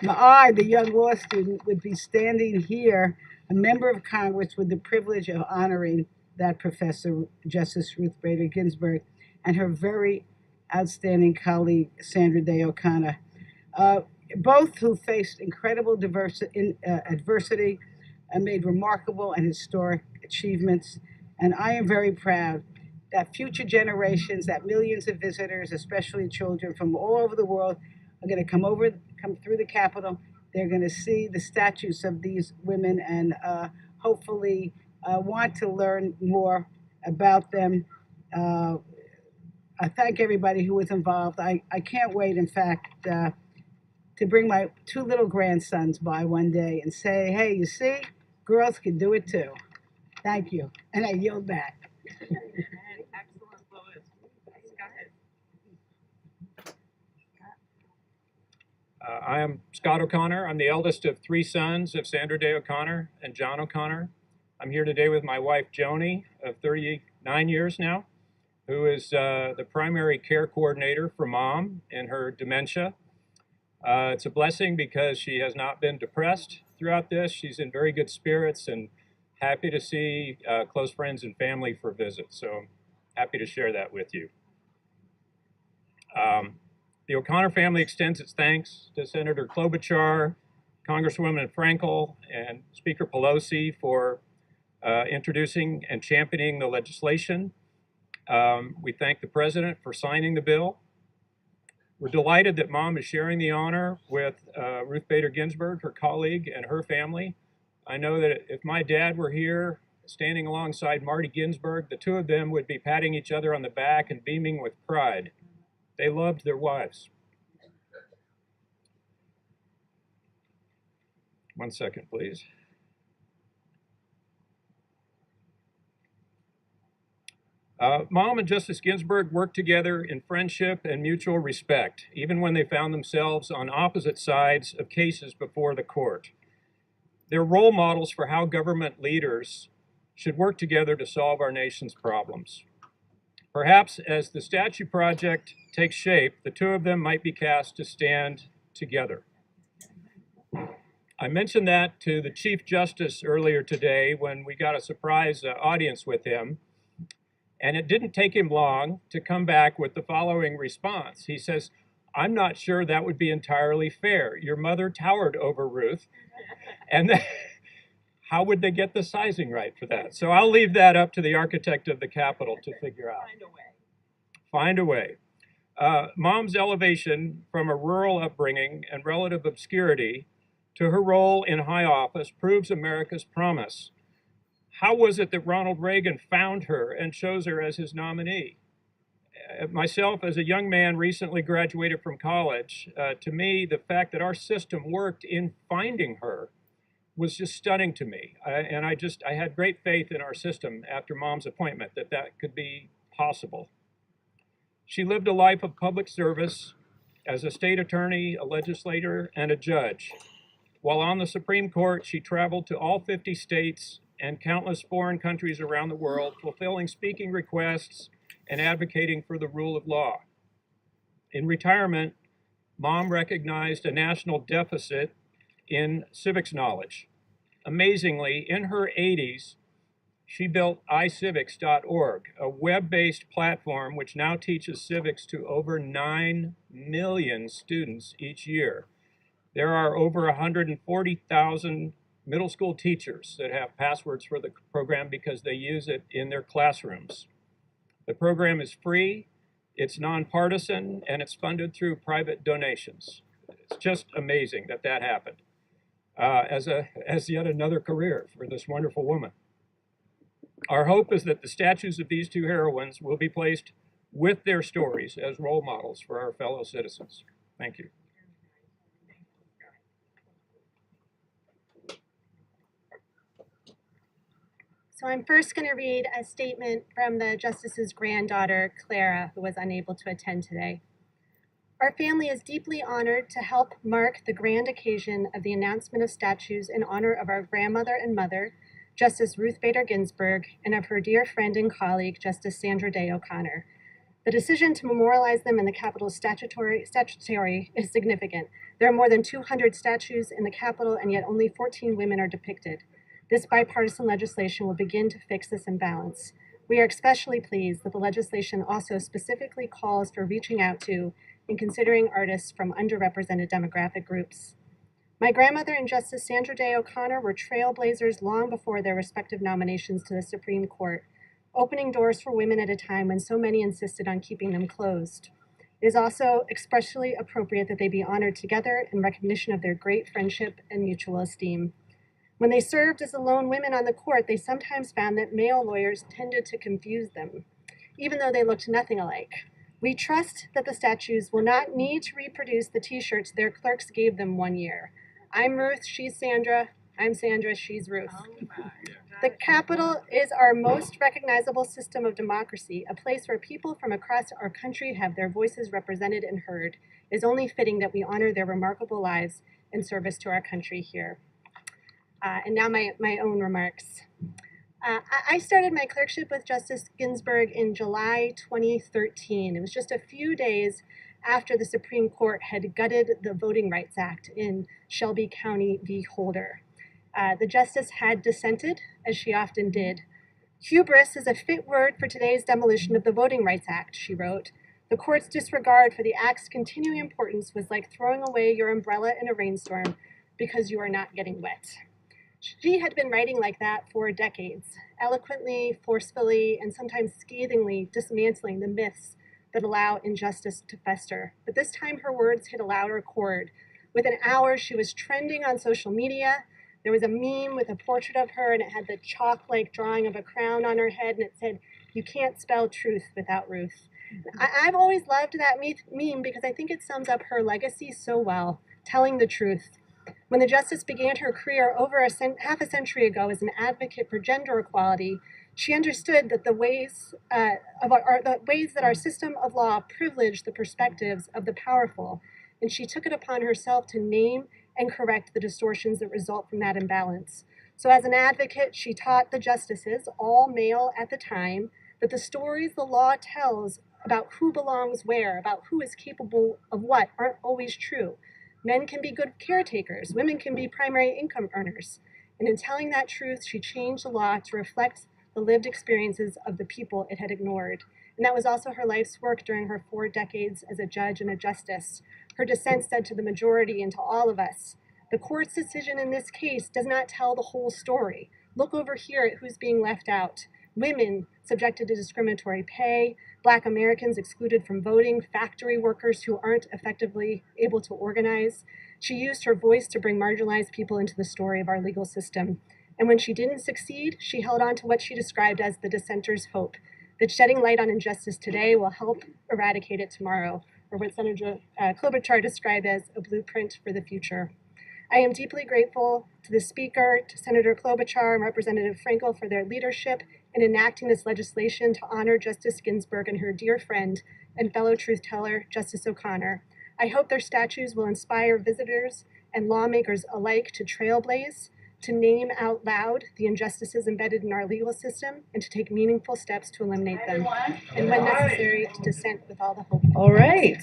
K: I, the young law student, would be standing here, a member of Congress with the privilege of honoring that professor, Justice Ruth Bader Ginsburg, and her very outstanding colleague, Sandra Day O'Connor, both who faced incredible adversity and made remarkable and historic achievements. And I am very proud that future generations, that millions of visitors, especially children from all over the world, are going to come through the Capitol. They're going to see the statues of these women and hopefully want to learn more about them. I thank everybody who was involved. I can't wait, in fact, to bring my two little grandsons by one day and say, hey, you see, girls can do it too. Thank you. And I yield back.
O: I am Scott O'Connor. I'm the eldest of three sons of Sandra Day O'Connor and John O'Connor. I'm here today with my wife, Joni, of 39 years now, who is the primary care coordinator for Mom in her dementia. It's a blessing because she has not been depressed throughout this. She's in very good spirits and happy to see close friends and family for visits. So I'm happy to share that with you. The O'Connor family extends its thanks to Senator Klobuchar, Congresswoman Frankel, and Speaker Pelosi for introducing and championing the legislation. We thank the President for signing the bill. We're delighted that Mom is sharing the honor with Ruth Bader Ginsburg, her colleague, and her family. I know that if my dad were here standing alongside Marty Ginsburg, the two of them would be patting each other on the back and beaming with pride. They loved their wives. One second, please. Mom and Justice Ginsburg worked together in friendship and mutual respect, even when they found themselves on opposite sides of cases before the court. They're role models for how government leaders should work together to solve our nation's problems. Perhaps as the statue project takes shape, the two of them might be cast to stand together. I mentioned that to the Chief Justice earlier today when we got a surprise audience with him, and it didn't take him long to come back with the following response. He says, "I'm not sure that would be entirely fair. Your mother towered over Ruth, and how would they get the sizing right for that?" So I'll leave that up to the architect of the Capitol to figure out. Find a way. Mom's elevation from a rural upbringing and relative obscurity to her role in high office proves America's promise. How was it that Ronald Reagan found her and chose her as his nominee? Myself, as a young man recently graduated from college, to me, the fact that our system worked in finding her was just stunning to me. I had great faith in our system after Mom's appointment that could be possible. She lived a life of public service as a state attorney, a legislator, and a judge. While on the Supreme Court, she traveled to all 50 states and countless foreign countries around the world, fulfilling speaking requests and advocating for the rule of law. In retirement, Mom recognized a national deficit in civics knowledge. Amazingly, in her 80s, she built iCivics.org, a web-based platform which now teaches civics to over 9 million students each year. There are over 140,000 middle school teachers that have passwords for the program because they use it in their classrooms. The program is free, it's nonpartisan, and it's funded through private donations. It's just amazing that happened as yet another career for this wonderful woman. Our hope is that the statues of these two heroines will be placed with their stories as role models for our fellow citizens. Thank you.
L: So I'm first going to read a statement from the Justice's granddaughter, Clara, who was unable to attend today. Our family is deeply honored to help mark the grand occasion of the announcement of statues in honor of our grandmother and mother, Justice Ruth Bader Ginsburg, and of her dear friend and colleague, Justice Sandra Day O'Connor. The decision to memorialize them in the Capitol's statutory is significant. There are more than 200 statues in the Capitol, and yet only 14 women are depicted. This bipartisan legislation will begin to fix this imbalance. We are especially pleased that the legislation also specifically calls for reaching out to and considering artists from underrepresented demographic groups. My grandmother and Justice Sandra Day O'Connor were trailblazers long before their respective nominations to the Supreme Court, opening doors for women at a time when so many insisted on keeping them closed. It is also especially appropriate that they be honored together in recognition of their great friendship and mutual esteem. When they served as the lone women on the court, they sometimes found that male lawyers tended to confuse them, even though they looked nothing alike. We trust that the statues will not need to reproduce the t-shirts their clerks gave them one year. I'm Ruth, she's Sandra. I'm Sandra, she's Ruth. The Capitol is our most recognizable system of democracy, a place where people from across our country have their voices represented and heard. It is only fitting that we honor their remarkable lives in service to our country here. And now my own remarks. I started my clerkship with Justice Ginsburg in July 2013. It was just a few days after the Supreme Court had gutted the Voting Rights Act in Shelby County v. Holder. The justice had dissented, as she often did. Hubris is a fit word for today's demolition of the Voting Rights Act, she wrote. The court's disregard for the act's continuing importance was like throwing away your umbrella in a rainstorm because you are not getting wet. She had been writing like that for decades, eloquently, forcefully, and sometimes scathingly dismantling the myths that allow injustice to fester. But this time her words hit a louder chord. Within hours, she was trending on social media. There was a meme with a portrait of her, and it had the chalk-like drawing of a crown on her head, and it said, "You can't spell truth without Ruth." I've always loved that meme because I think it sums up her legacy so well, telling the truth. When the justice began her career over half a century ago as an advocate for gender equality, She understood that the ways the ways that our system of law privilege the perspectives of the powerful, and she took it upon herself to name and correct the distortions that result from that imbalance. So as an advocate, she taught the justices, all male at the time, that the stories the law tells about who belongs where, about who is capable of what, aren't always true. Men can be good caretakers, women can be primary income earners. And in telling that truth, she changed the law to reflect the lived experiences of the people it had ignored. And that was also her life's work during her 4 decades as a judge and a justice. Her dissent said to the majority and to all of us, the court's decision in this case does not tell the whole story. Look over here at who's being left out. Women subjected to discriminatory pay, Black Americans excluded from voting, factory workers who aren't effectively able to organize. She used her voice to bring marginalized people into the story of our legal system. And when she didn't succeed, she held on to what she described as the dissenter's hope, that shedding light on injustice today will help eradicate it tomorrow, or what Senator Klobuchar described as a blueprint for the future. I am deeply grateful to the Speaker, to Senator Klobuchar and Representative Frankel for their leadership in enacting this legislation to honor Justice Ginsburg and her dear friend and fellow truth teller, Justice O'Connor. I hope their statues will inspire visitors and lawmakers alike to trailblaze, to name out loud the injustices embedded in our legal system, and to take meaningful steps to eliminate them, and when necessary, to dissent with all the hope.
M: All right.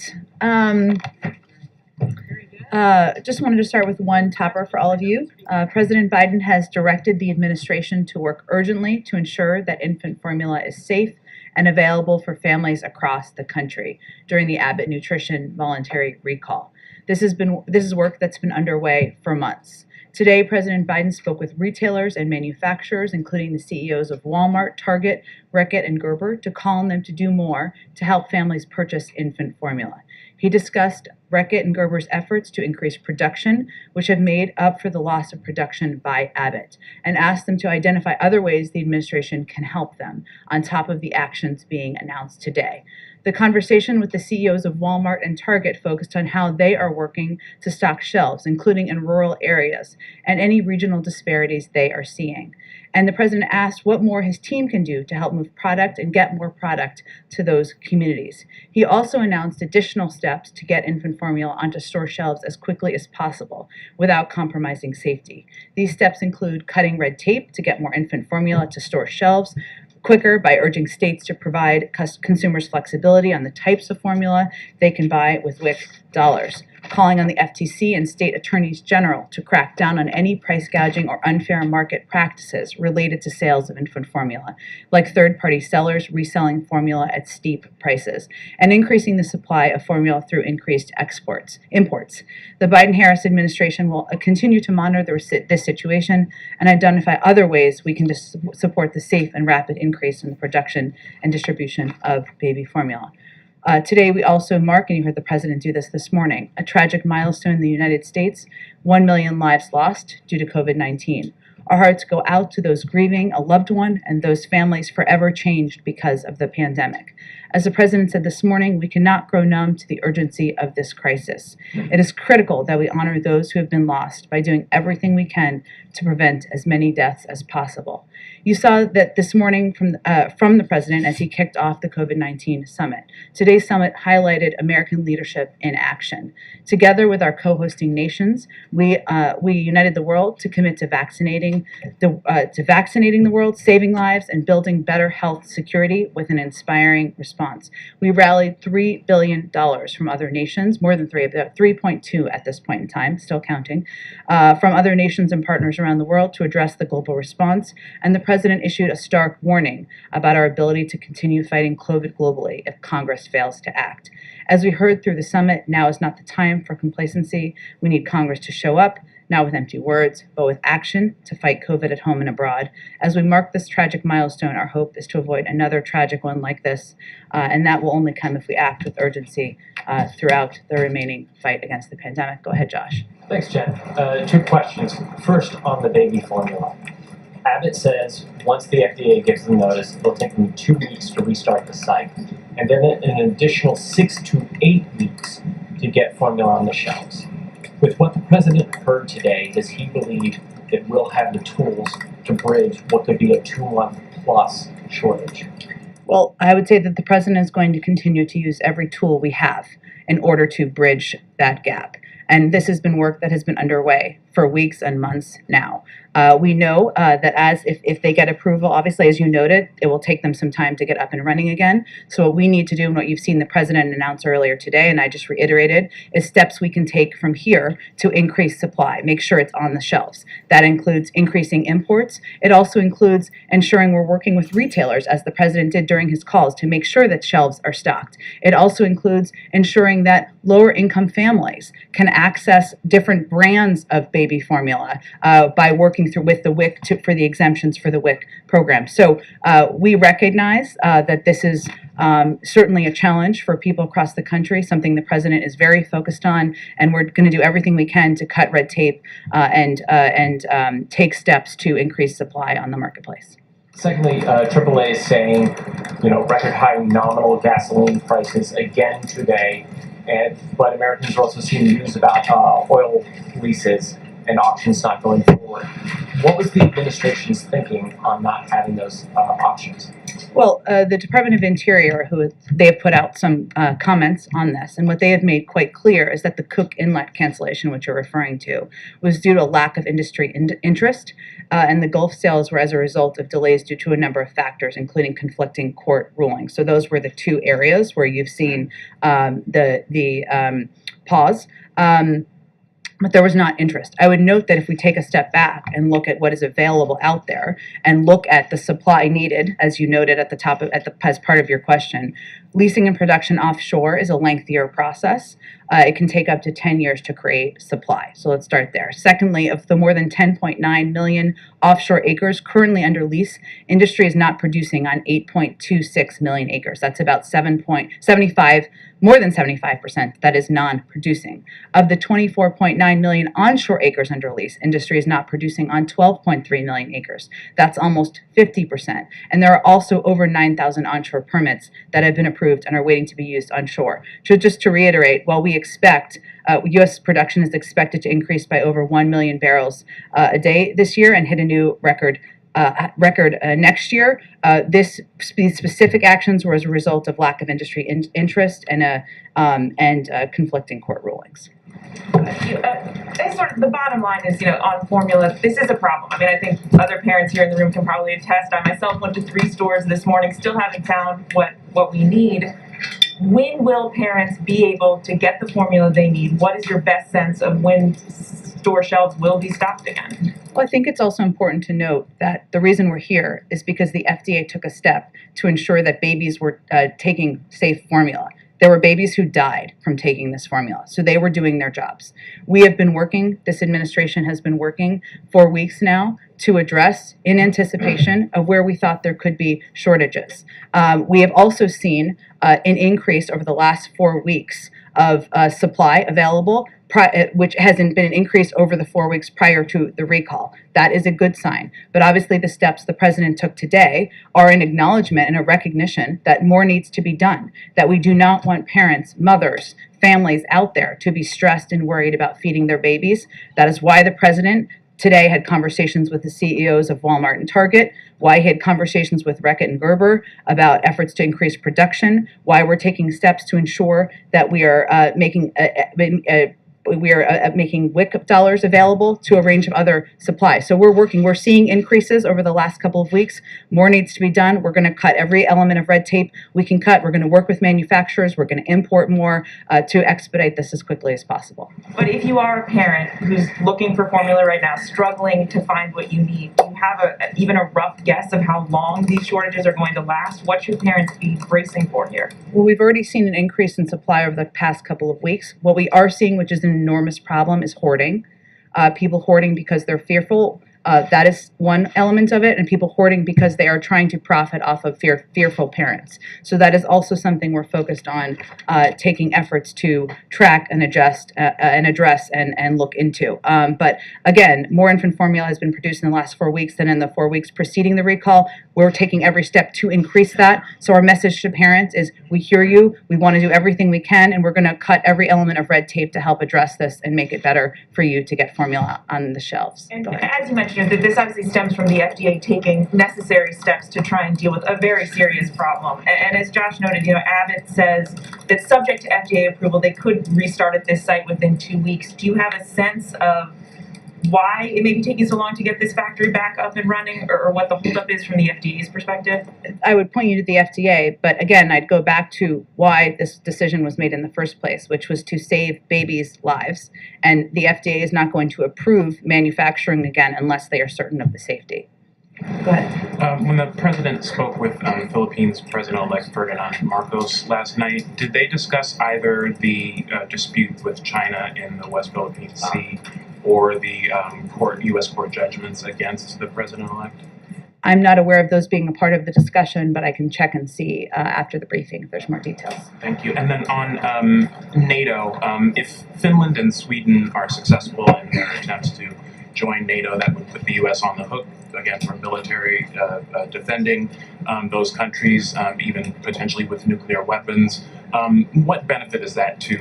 M: Just wanted to start with one topper for all of you. President Biden has directed the administration to work urgently to ensure that infant formula is safe and available for families across the country during the Abbott Nutrition voluntary recall. This is work that's been underway for months. Today, President Biden spoke with retailers and manufacturers, including the CEOs of Walmart, Target, Reckitt, and Gerber, to call on them to do more to help families purchase infant formula. He discussed Reckitt and Gerber's efforts to increase production, which have made up for the loss of production by Abbott, and asked them to identify other ways the administration can help them, on top of the actions being announced today. The conversation with the CEOs of Walmart and Target focused on how they are working to stock shelves, including in rural areas, and any regional disparities they are seeing. And the president asked what more his team can do to help move product and get more product to those communities. He also announced additional steps to get infant formula onto store shelves as quickly as possible without compromising safety. These steps include cutting red tape to get more infant formula to store shelves quicker by urging states to provide consumers flexibility on the types of formula they can buy with WIC dollars, calling on the FTC and state attorneys general to crack down on any price gouging or unfair market practices related to sales of infant formula, like third-party sellers reselling formula at steep prices, and increasing the supply of formula through increased imports. The Biden-Harris administration will continue to monitor this situation and identify other ways we can support the safe and rapid increase in the production and distribution of baby formula. Today, we also mark, and you heard the president do this morning, a tragic milestone in the United States, 1 million lives lost due to COVID-19. Our hearts go out to those grieving a loved one and those families forever changed because of the pandemic. As the president said this morning, we cannot grow numb to the urgency of this crisis. It is critical that we honor those who have been lost by doing everything we can to prevent as many deaths as possible. You saw that this morning from the president as he kicked off the COVID-19 summit. Today's summit highlighted American leadership in action. Together with our co-hosting nations, we united the world to commit to vaccinating the world, saving lives, and building better health security with an inspiring response. We rallied $3 billion from other nations, more than 3.2 at this point in time, still counting, from other nations and partners around the world to address the global response. And the president issued a stark warning about our ability to continue fighting COVID globally if Congress fails to act. As we heard through the summit, now is not the time for complacency. We need Congress to show up, not with empty words, but with action to fight COVID at home and abroad. As we mark this tragic milestone, our hope is to avoid another tragic one like this, and that will only come if we act with urgency throughout the remaining fight against the pandemic. Go ahead, Josh.
Q: Thanks, Jen. 2 questions. First, on the baby formula. Abbott says once the FDA gives them notice, it'll take them 2 weeks to restart the site, and then an additional 6 to 8 weeks to get formula on the shelves. With what the president heard today, does he believe that we'll have the tools to bridge what could be a 2-month plus shortage?
M: Well, I would say that the president is going to continue to use every tool we have in order to bridge that gap. And this has been work that has been underway for weeks and months now. We know that if they get approval, obviously, as you noted, it will take them some time to get up and running again. So what we need to do, and what you've seen the president announce earlier today, and I just reiterated, is steps we can take from here to increase supply, make sure it's on the shelves. That includes increasing imports. It also includes ensuring we're working with retailers, as the president did during his calls, to make sure that shelves are stocked. It also includes ensuring that lower income families can access different brands of baby formula by working through with the WIC for the exemptions for the WIC program. So we recognize that this is certainly a challenge for people across the country, something the president is very focused on, and we're going to do everything we can to cut red tape and take steps to increase supply on the marketplace.
Q: Secondly, AAA is saying, record high nominal gasoline prices again today, but Americans are also seeing news about oil leases and auctions not going forward. What was the administration's thinking on not having those auctions?
M: Well, the Department of Interior, they have put out some comments on this, and what they have made quite clear is that the Cook Inlet cancellation, which you're referring to, was due to a lack of industry interest, and the Gulf sales were as a result of delays due to a number of factors, including conflicting court rulings. So those were the two areas where you've seen the pause. But there was not interest. I would note that if we take a step back and look at what is available out there and look at the supply needed, as you noted at the top of, as part of your question, leasing and production offshore is a lengthier process. It can take up to 10 years to create supply. So let's start there. Secondly, of the more than 10.9 million offshore acres currently under lease, industry is not producing on 8.26 million acres. That's about more than 75% that is non-producing. Of the 24.9 million onshore acres under lease, industry is not producing on 12.3 million acres. That's almost 50%. And there are also over 9,000 onshore permits that have been approved and are waiting to be used onshore. So just to reiterate, while we expect U.S. production is expected to increase by over 1 million barrels a day this year and hit a new record next year. These specific actions were as a result of lack of industry interest and conflicting court rulings.
N: Sort of the bottom line is, on formula, this is a problem. I mean, I think other parents here in the room can probably attest. I myself went to 3 stores this morning, still haven't found what we need. When will parents be able to get the formula they need? What is your best sense of when store shelves will be stocked again?
M: Well, I think it's also important to note that the reason we're here is because the FDA took a step to ensure that babies were taking safe formula. There were babies who died from taking this formula, so they were doing their jobs. We have been working, this administration has been working for weeks now to address in anticipation of where we thought there could be shortages. We have also seen an increase over the last 4 weeks of supply available, which hasn't been an increase over the 4 weeks prior to the recall. That is a good sign. But obviously the steps the president took today are an acknowledgement and a recognition that more needs to be done, that we do not want parents, mothers, families out there to be stressed and worried about feeding their babies. That is why the president today had conversations with the CEOs of Walmart and Target, why he had conversations with Reckitt and Gerber about efforts to increase production, why we're taking steps to ensure that we are making WIC dollars available to a range of other supplies. So we're seeing increases over the last couple of weeks. More needs to be done. We're going to cut every element of red tape we can cut. We're going to work with manufacturers. We're going to import more to expedite this as quickly as possible.
N: But if you are a parent who's looking for formula right now, struggling to find what you need, do you have even a rough guess of how long these shortages are going to last? What should parents be bracing for here?
M: Well, we've already seen an increase in supply over the past couple of weeks. What we are seeing, which is an enormous problem, is hoarding. People hoarding because they're fearful. That is one element of it, and people hoarding because they are trying to profit off of fearful parents. So that is also something we're focused on taking efforts to track and adjust and address and look into. But again, more infant formula has been produced in the last 4 weeks than in the 4 weeks preceding the recall. We're taking every step to increase that. So our message to parents is, we hear you, we want to do everything we can, and we're going to cut every element of red tape to help address this and make it better for you to get formula on the shelves.
N: And as you mentioned, that this obviously stems from the FDA taking necessary steps to try and deal with a very serious problem. And as Josh noted, Abbott says that subject to FDA approval, they could restart at this site within 2 weeks. Do you have a sense of why it may be taking so long to get this factory back up and running, or what the holdup is from the FDA's perspective?
M: I would point you to the FDA, but again, I'd go back to why this decision was made in the first place, which was to save babies' lives. And the FDA is not going to approve manufacturing again unless they are certain of the safety. Go ahead.
A: When the president spoke with Philippines President-elect Ferdinand Marcos last night, did they discuss either the dispute with China in the West Philippine Sea or the U.S. court judgments against the president-elect?
M: I'm not aware of those being a part of the discussion, but I can check and see after the briefing if there's more details.
A: Thank you. And then on NATO, if Finland and Sweden are successful in their attempts to join NATO, that would put the U.S. on the hook, again, for military defending those countries, even potentially with nuclear weapons. What benefit is that to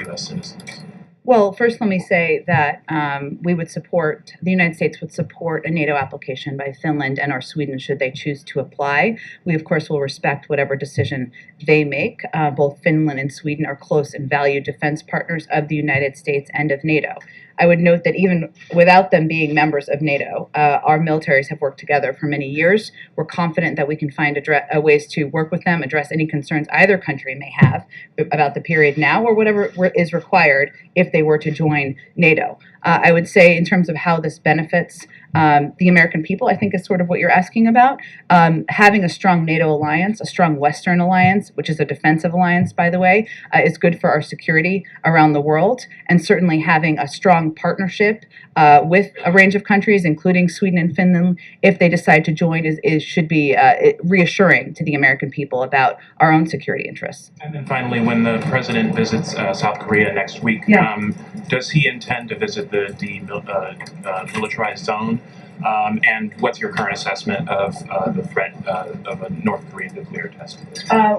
A: U.S. citizens?
M: Well, first let me say that the United States would support a NATO application by Finland and or Sweden should they choose to apply. We, of course, will respect whatever decision they make. Both Finland and Sweden are close and valued defense partners of the United States and of NATO. I would note that even without them being members of NATO, our militaries have worked together for many years. We're confident that we can find ways to work with them, address any concerns either country may have about the period now or whatever is required if they were to join NATO. I would say in terms of how this benefits the American people, I think is sort of what you're asking about. Having a strong NATO alliance, a strong Western alliance, which is a defensive alliance, by the way, is good for our security around the world. And certainly having a strong partnership with a range of countries, including Sweden and Finland, if they decide to join, should be reassuring to the American people about our own security interests.
A: And then finally, when the president visits South Korea next week, does he intend to visit the demilitarized zone? And what's your current assessment of the threat of a North Korean nuclear test?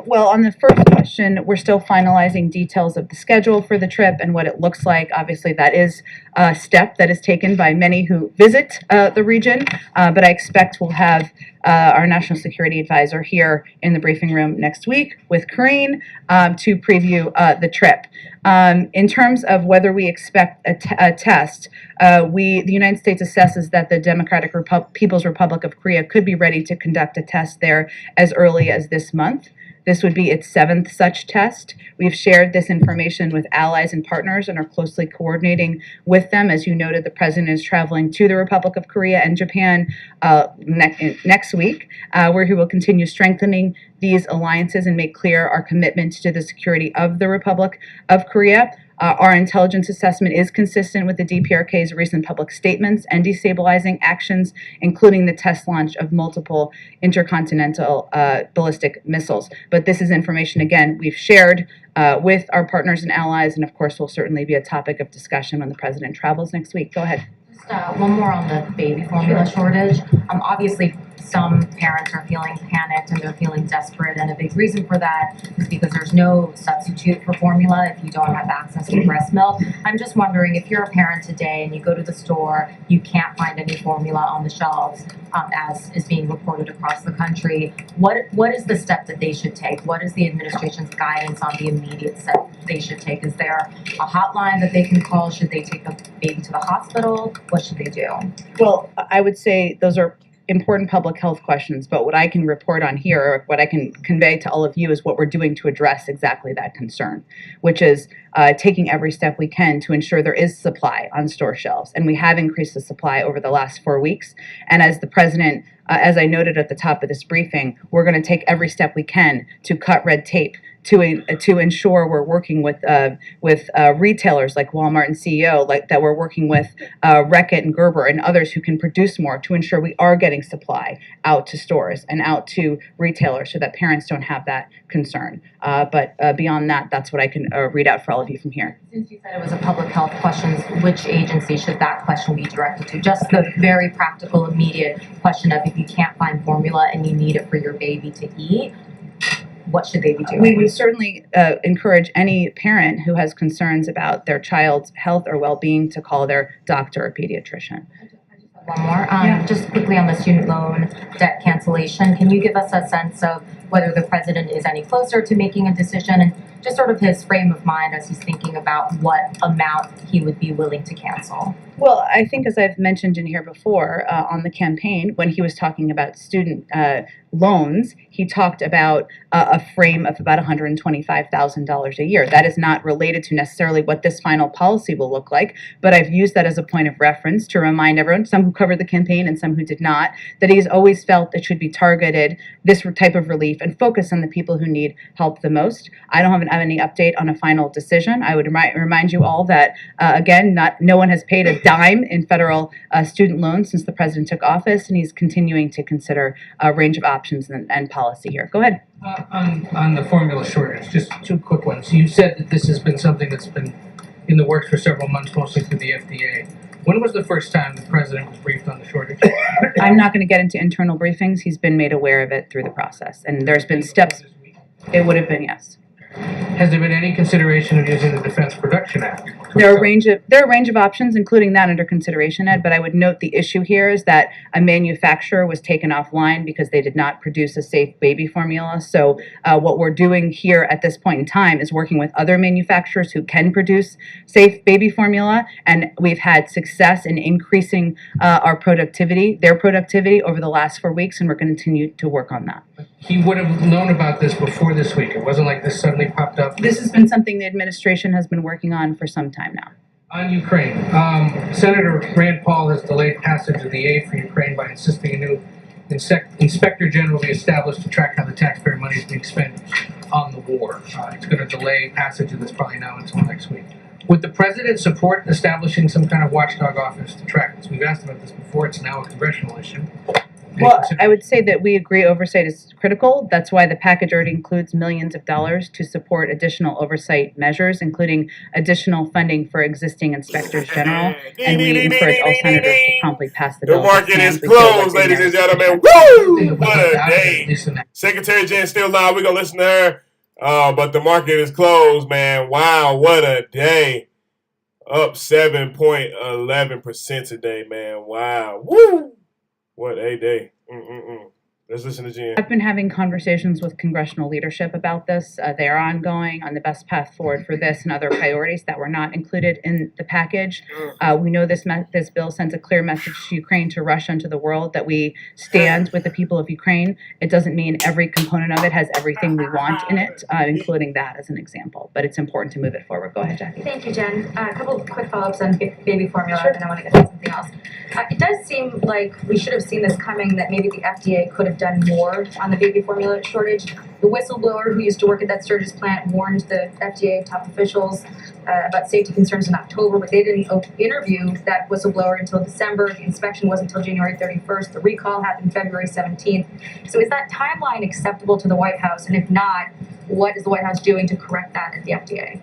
M: Well, on the first question, we're still finalizing details of the schedule for the trip and what it looks like. Obviously, that is a step that is taken by many who visit the region, but I expect we'll have our national security advisor here in the briefing room next week with Karine to preview the trip. In terms of whether we expect a test, the United States assesses that the Democratic People's Republic of Korea could be ready to conduct a test there as early as this month. This would be its 7th such test. We've shared this information with allies and partners and are closely coordinating with them. As you noted, the president is traveling to the Republic of Korea and Japan next week, where he will continue strengthening these alliances and make clear our commitment to the security of the Republic of Korea. Our intelligence assessment is consistent with the DPRK's recent public statements and destabilizing actions, including the test launch of multiple intercontinental ballistic missiles. But this is information, again, we've shared with our partners and allies, and of course will certainly be a topic of discussion when the president travels next week. Go ahead.
U: Just one more on the baby formula shortage. Obviously, some parents are feeling panicked and they're feeling desperate, and a big reason for that is because there's no substitute for formula if you don't have access to breast milk. I'm just wondering, if you're a parent today and you go to the store, you can't find any formula on the shelves, as is being reported across the country, what is the step that they should take? What is the administration's guidance on the immediate step they should take? Is there a hotline that they can call? Should they take the baby to the hospital? What should they do?
M: Well, I would say those are important public health questions, but what I can report on here, or what I can convey to all of you, is what we're doing to address exactly that concern, which is taking every step we can to ensure there is supply on store shelves. And we have increased the supply over the last 4 weeks. And as the president, as I noted at the top of this briefing, we're going to take every step we can to cut red tape, to ensure we're working with retailers like Walmart and CEO, that we're working with Reckitt and Gerber and others who can produce more, to ensure we are getting supply out to stores and out to retailers so that parents don't have that concern. But beyond that, that's what I can read out for all of you from here.
U: Since you said it was a public health question, which agency should that question be directed to? Just the very practical, immediate question of, if you can't find formula and you need it for your baby to eat, what should they be doing?
M: We would certainly encourage any parent who has concerns about their child's health or well-being to call their doctor or pediatrician.
U: One more, just quickly on the student loan debt cancellation, can you give us a sense of whether the president is any closer to making a decision and just sort of his frame of mind as he's thinking about what amount he would be willing to cancel?
M: Well, I think as I've mentioned in here before, on the campaign, when he was talking about student loans, he talked about a frame of about $125,000 a year. That is not related to necessarily what this final policy will look like, but I've used that as a point of reference to remind everyone, some who covered the campaign and some who did not, that he's always felt it should be targeted, this type of relief, and focus on the people who need help the most. I don't have any update on a final decision. I would remind you all that, again, no one has paid a dime in federal student loans since the president took office, and he's continuing to consider a range of options and policy here. Go ahead.
H: On the formula shortage, just two quick ones. You said that this has been something that's been in the works for several months, mostly through the FDA. When was the first time the president was briefed on the shortage?
M: I'm not going to get into internal briefings. He's been made aware of it through the process, and there's been steps. It would have been, yes.
H: Has there been any consideration of using the Defense Production Act?
M: There are a range of options, including that under consideration, Ed, but I would note the issue here is that a manufacturer was taken offline because they did not produce a safe baby formula. So what we're doing here at this point in time is working with other manufacturers who can produce safe baby formula, and we've had success in increasing their productivity over the last 4 weeks, and we're going to continue to work on that.
H: He would have known about this before this week. It wasn't like this suddenly popped up.
M: This has been something the administration has been working on for some time now.
H: On Ukraine, Senator Rand Paul has delayed passage of the aid for Ukraine by insisting a new inspector general be established to track how the taxpayer money is being spent on the war. It's going to delay passage of this probably now until next week. Would the president support establishing some kind of watchdog office to track this? We've asked about this before. It's now a congressional issue.
M: Well, I would say that we agree oversight is critical. That's why the package already includes millions of dollars to support additional oversight measures, including additional funding for existing inspectors general. And we encourage all senators to promptly pass the bill.
T: The market is closed, ladies and gentlemen. Woo! What a day. Secretary Jen's still live. We're going to listen to her. But the market is closed, man. Wow, what a day. Up 7.11% today, man. Wow. Woo! What a day. Let's listen to Jen.
M: I've been having conversations with congressional leadership about this. They are ongoing on the best path forward for this and other priorities that were not included in the package. We know this bill sends a clear message to Ukraine, to Russia, and to the world that we stand with the people of Ukraine. It doesn't mean every component of it has everything we want in it, including that as an example. But it's important to move it forward. Go ahead, Jackie.
V: Thank you, Jen. A couple of quick follow-ups on baby formula, and I want to get to something else. It does seem like we should have seen this coming, that maybe the FDA could have done more on the baby formula shortage. The whistleblower who used to work at that Sturgis plant warned the FDA top officials about safety concerns in October, but they didn't interview that whistleblower until December. The inspection wasn't until January 31st. The recall happened February 17th. So is that timeline acceptable to the White House? And if not, what is the White House doing to correct that at the FDA?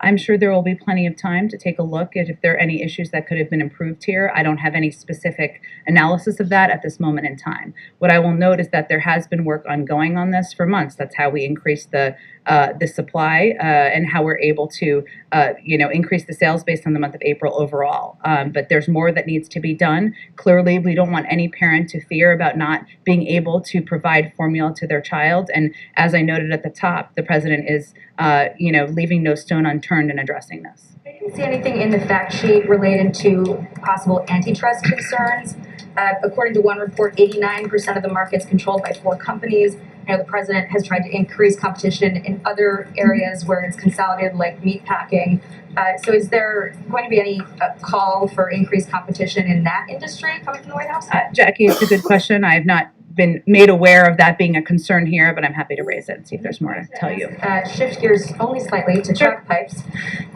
M: I'm sure there will be plenty of time to take a look at if there are any issues that could have been improved here. I don't have any specific analysis of that at this moment in time. What I will note is that there has been work ongoing on this for months. That's how we increase the supply and how we're able to, increase the sales based on the month of April overall. But there's more that needs to be done. Clearly, we don't want any parent to fear about not being able to provide formula to their child. And as I noted at the top, the president is, leaving no stone unturned in addressing this.
V: I didn't see anything in the fact sheet related to possible antitrust concerns. According to one report, 89% of the market is controlled by 4 companies. The president has tried to increase competition in other areas where it's consolidated, like meat packing. So is there going to be any call for increased competition in that industry coming from the White House?
M: Jackie, it's a good question. I have not been made aware of that being a concern here, but I'm happy to raise it and see if there's more to tell you.
V: Shift gears only slightly to crack pipes.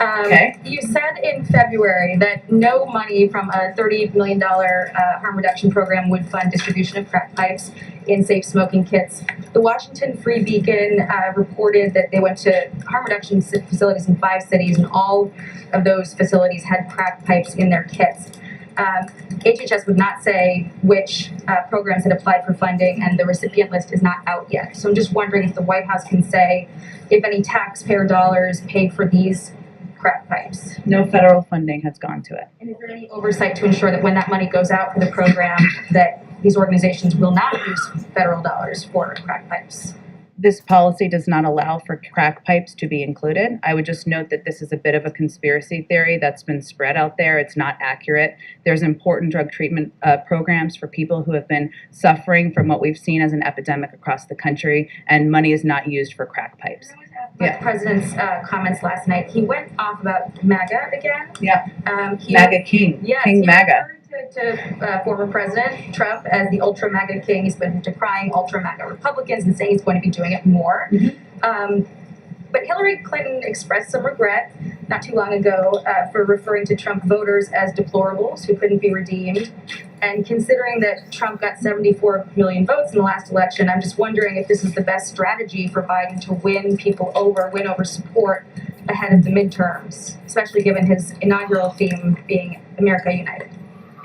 M: Okay.
V: You said in February that no money from a $30 million harm reduction program would fund distribution of crack pipes in safe smoking kits. The Washington Free Beacon reported that they went to harm reduction facilities in 5 cities, and all of those facilities had crack pipes in their kits. HHS would not say which programs had applied for funding, and the recipient list is not out yet. So I'm just wondering if the White House can say if any taxpayer dollars paid for these crack pipes?
M: No federal funding has gone to it.
V: And is there any oversight to ensure that when that money goes out for the program, that these organizations will not use federal dollars for crack pipes?
M: This policy does not allow for crack pipes to be included. I would just note that this is a bit of a conspiracy theory that's been spread out there. It's not accurate. There's important drug treatment programs for people who have been suffering from what we've seen as an epidemic across the country, and money is not used for crack pipes.
V: The president's comments last night, he went off about MAGA again.
M: Yeah.
V: He,
M: MAGA King.
V: Yes,
M: King
V: he
M: MAGA.
V: referred to former President Trump as the ultra MAGA king. He's been decrying ultra MAGA Republicans and saying he's going to be doing it more. But Hillary Clinton expressed some regret not too long ago for referring to Trump voters as deplorables who couldn't be redeemed. And considering that Trump got 74 million votes in the last election, I'm just wondering if this is the best strategy for Biden to win over support ahead of the midterms, especially given his inaugural theme being America United.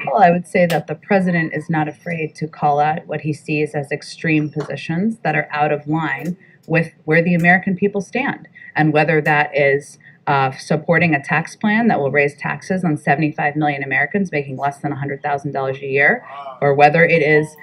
M: Well, I would say that the president is not afraid to call out what he sees as extreme positions that are out of line with where the American people stand, and whether that is supporting a tax plan that will raise taxes on 75 million Americans making less than $100,000 a year, or whether it is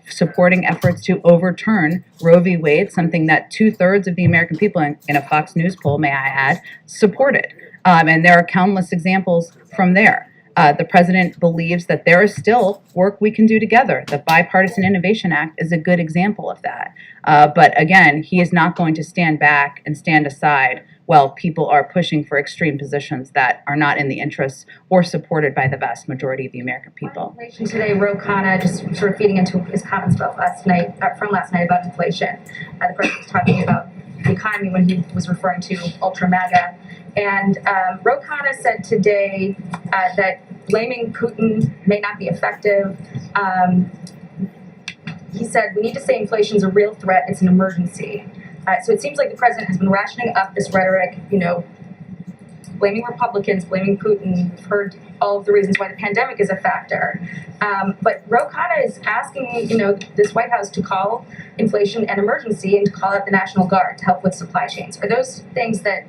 M: supporting efforts to overturn Roe v. Wade, something that 2/3 of the American people in a Fox News poll, may I add, supported. And there are countless examples from there. The president believes that there is still work we can do together. The Bipartisan Innovation Act is a good example of that. But again, he is not going to stand back and stand aside while people are pushing for extreme positions that are not in the interests or supported by the vast majority of the American people.
V: Inflation today, Ro Khanna, just sort of feeding into his comments about from last night about inflation. The president was talking about the economy when he was referring to ultra MAGA. And Ro Khanna said today that blaming Putin may not be effective. He said, we need to say inflation is a real threat, it's an emergency. So it seems like the president has been rationing up this rhetoric, blaming Republicans, blaming Putin. We've heard all of the reasons why the pandemic is a factor. But Ro Khanna is asking, this White House to call inflation an emergency and to call out the National Guard to help with supply chains. Are those things that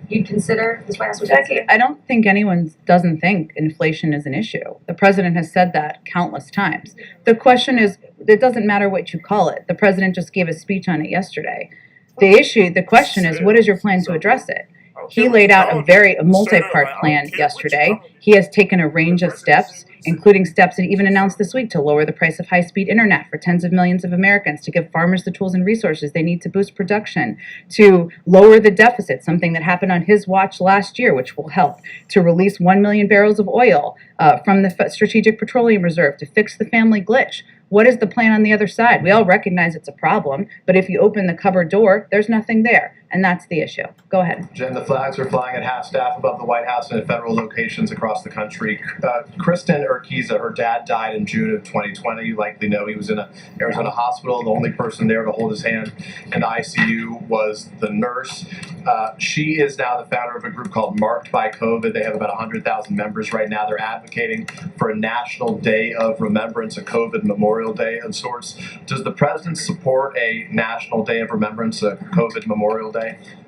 V: you'd consider, this White House would consider?
M: I don't think anyone doesn't think inflation is an issue. The president has said that countless times. The question is, it doesn't matter what you call it. The president just gave a speech on it yesterday. The question is, what is your plan to address it? He laid out a multi-part plan yesterday. He has taken a range of steps, including steps that he even announced this week to lower the price of high-speed internet for tens of millions of Americans, to give farmers the tools and resources they need to boost production, to lower the deficit, something that happened on his watch last year, which will help, to release 1 million barrels of oil from the Strategic Petroleum Reserve, to fix the family glitch. What is the plan on the other side? We all recognize it's a problem, but if you open the cupboard door, there's nothing there. And that's the issue. Go ahead.
F: Jen, the flags are flying at half staff above the White House and at federal locations across the country. Kristen Urquiza, her dad died in June of 2020. You likely know he was in an Arizona hospital. The only person there to hold his hand in the ICU was the nurse. She is now the founder of a group called Marked by COVID. They have about 100,000 members right now. They're advocating for a national day of remembrance, a COVID Memorial Day of sorts. Does the president support a national day of remembrance, a COVID Memorial Day?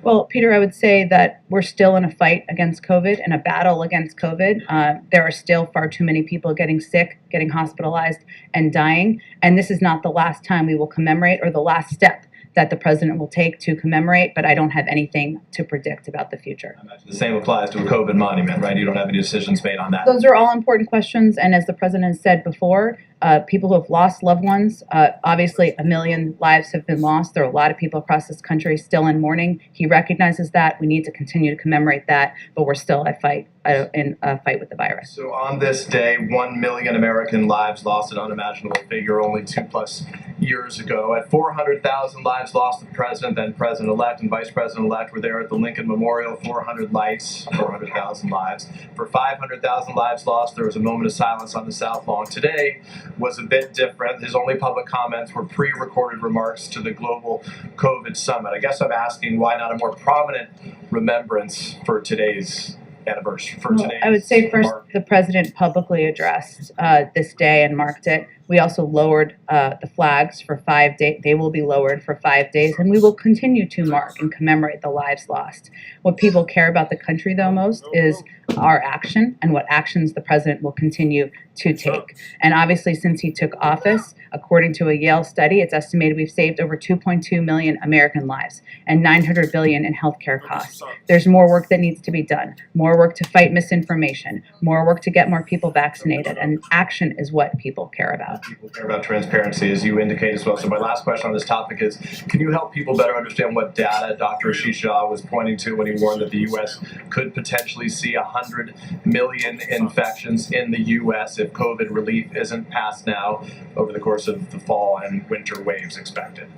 M: Well, Peter, I would say that we're still in a fight against COVID and a battle against COVID. There are still far too many people getting sick, getting hospitalized, and dying. And this is not the last time we will commemorate, or the last step that the president will take to commemorate, but I don't have anything to predict about the future.
F: The same applies to a COVID monument, right? You don't have any decisions made on that.
M: Those are all important questions, and as the president has said before, people who have lost loved ones, obviously 1 million lives have been lost. There are a lot of people across this country still in mourning. He recognizes that. We need to continue to commemorate that, but we're still in a fight with the virus.
F: So on this day, 1 million American lives lost, an unimaginable figure only 2+ years ago. At 400,000 lives lost, the president, then president-elect, and vice president-elect were there at the Lincoln Memorial, 400 lights, 400,000 lives. For 500,000 lives lost, there was a moment of silence on the South Lawn. Today was a bit different. His only public comments were pre-recorded remarks to the global COVID summit. I guess I'm asking, why not a more prominent remembrance for today's anniversary?
M: I would say first, the president publicly addressed this day and marked it We also lowered the flags for 5 days. They will be lowered for 5 days, and we will continue to mark and commemorate the lives lost. What people care about the country, though, most is our action and what actions the president will continue to take. And obviously, since he took office, according to a Yale study, it's estimated we've saved over 2.2 million American lives and $900 billion in healthcare costs. There's more work that needs to be done, more work to fight misinformation, more work to get more people vaccinated, and action is what people care about.
F: People care about transparency, as you indicate as well. So my last question on this topic is, can you help people better understand what data Dr. Ashish Jha was pointing to when he warned that the U.S. could potentially see 100 million infections in the U.S. if COVID relief isn't passed now over the course of the fall and winter waves expected?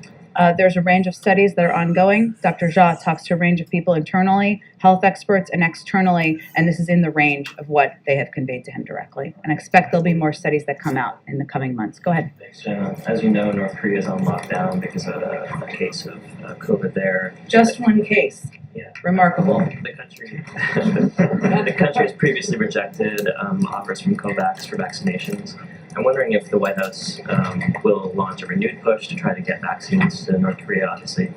M: There's a range of studies that are ongoing. Dr. Jha talks to a range of people internally, health experts, and externally, and this is in the range of what they have conveyed to him directly. And I expect there'll be more studies that come out in the coming months. Go ahead.
I: Thanks, Jenna. As you know, North Korea is on lockdown because of a case of COVID there.
M: Just one case.
I: Yeah.
M: Remarkable.
I: The country has previously rejected offers from COVAX for vaccinations. I'm wondering if the White House will launch a renewed push to try to get vaccines to North Korea. Obviously,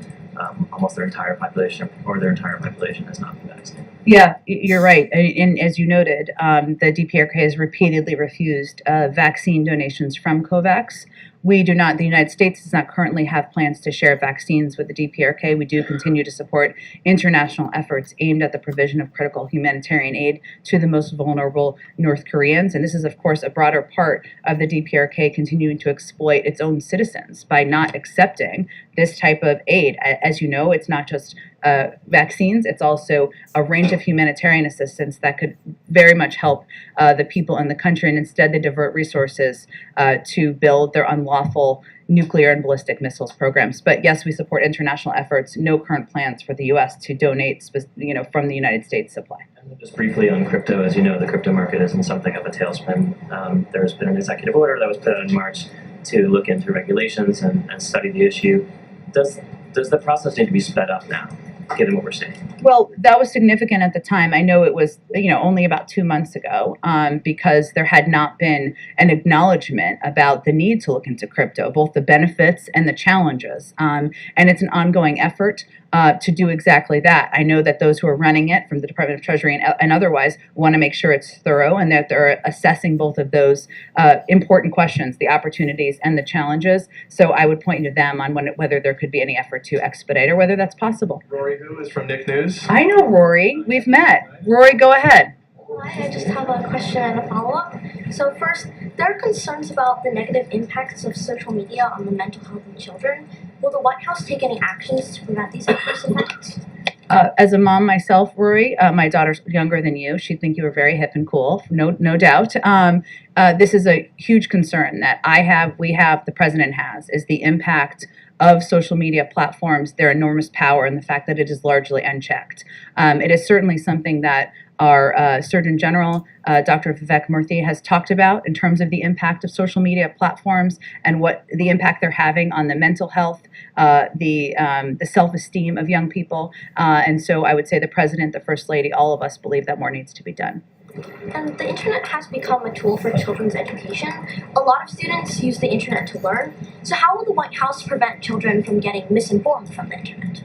I: almost their entire population has not been vaccinated.
M: Yeah, you're right. And as you noted, the DPRK has repeatedly refused vaccine donations from COVAX. We do not, the United States does not currently have plans to share vaccines with the DPRK. We do continue to support international efforts aimed at the provision of critical humanitarian aid to the most vulnerable North Koreans. And this is, of course, a broader part of the DPRK continuing to exploit its own citizens by not accepting this type of aid. As you know, it's not just vaccines, it's also a range of humanitarian assistance that could very much help the people in the country, and instead they divert resources to build their unlawful nuclear and ballistic missiles programs. But yes, we support international efforts. No current plans for the U.S. to donate, from the United States supply.
I: And just briefly on crypto, as you know, the crypto market is in something of a tailspin. There's been an executive order that was put out in March to look into regulations and study the issue. Does the process need to be sped up now, given what we're seeing?
M: Well, that was significant at the time. I know it was, only about 2 months ago, because there had not been an acknowledgement about the need to look into crypto, both the benefits and the challenges. And it's an ongoing effort to do exactly that. I know that those who are running it from the Department of Treasury and otherwise want to make sure it's thorough and that they're assessing both of those important questions, the opportunities and the challenges. So I would point to them on whether there could be any effort to expedite or whether that's possible.
F: Rory Hu is from Nick News.
M: I know Rory. We've met. Rory, go ahead.
J: Hi, I just have a question and a follow-up. So first, there are concerns about the negative impacts of social media on the mental health of children. Will the White House take any actions to prevent these adverse effects?
M: As a mom myself, Rory, my daughter's younger than you. She'd think you were very hip and cool, no doubt. This is a huge concern that we have, the president has, is the impact of social media platforms, their enormous power, and the fact that it is largely unchecked. It is certainly something that our Surgeon General, Dr. Vivek Murthy, has talked about in terms of the impact of social media platforms and what the impact they're having on the mental health, the self-esteem of young people. And so I would say the President, the First Lady, all of us believe that more needs to be done.
J: And the internet has become a tool for children's education. A lot of students use the internet to learn. So how will the White House prevent children from getting misinformed from the internet?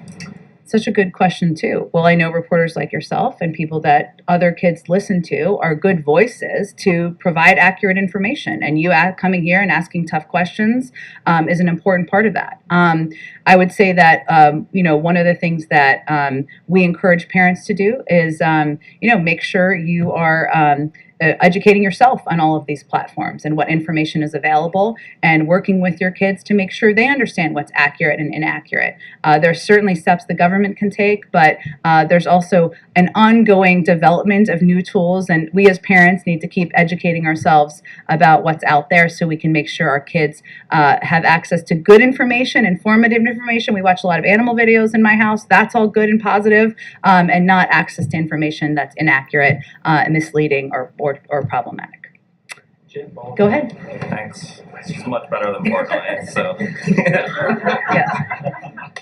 M: Such a good question, too. Well, I know reporters like yourself and people that other kids listen to are good voices to provide accurate information. And you coming here and asking tough questions is an important part of that. I would say that, one of the things that we encourage parents to do is, make sure you are educating yourself on all of these platforms and what information is available and working with your kids to make sure they understand what's accurate and inaccurate. There's certainly steps the government can take, but there's also an ongoing development of new tools, and we as parents need to keep educating ourselves about what's out there so we can make sure our kids have access to good information, informative information. We watch a lot of animal videos in my house. That's all good and positive, and not access to information that's inaccurate, misleading, or problematic. Go ahead.
W: Thanks. She's much better than Portland, so.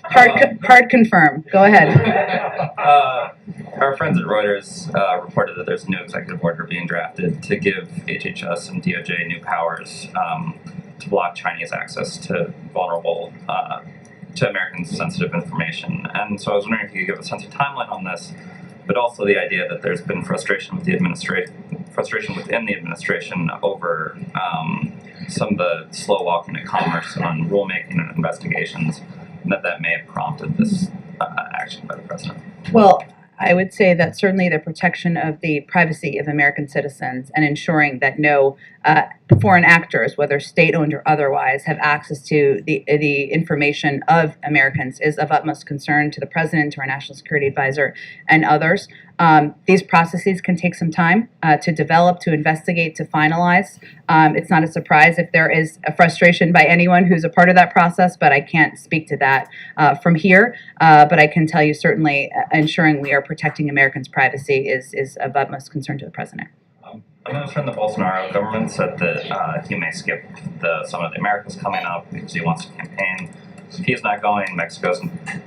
M: Hard confirm. Go ahead.
W: Our friends at Reuters reported that there's a new executive order being drafted to give HHS and DOJ new powers to block Chinese access to vulnerable, to Americans' sensitive information. And so I was wondering if you could give a sense of timeline on this, but also the idea that there's been frustration within the administration over some of the slow walking to commerce on rulemaking and investigations, and that may have prompted this action by the president.
M: Well, I would say that certainly the protection of the privacy of American citizens and ensuring that no foreign actors, whether state-owned or otherwise, have access to the information of Americans is of utmost concern to the president, to our national security advisor, and others. These processes can take some time to develop, to investigate, to finalize. It's not a surprise if there is a frustration by anyone who's a part of that process, but I can't speak to that from here. But I can tell you certainly ensuring we are protecting Americans' privacy is of utmost concern to the president.
W: A minister in the Bolsonaro government said that he may skip the Summit of the Americas coming up because he wants to campaign. If he's not going, Mexico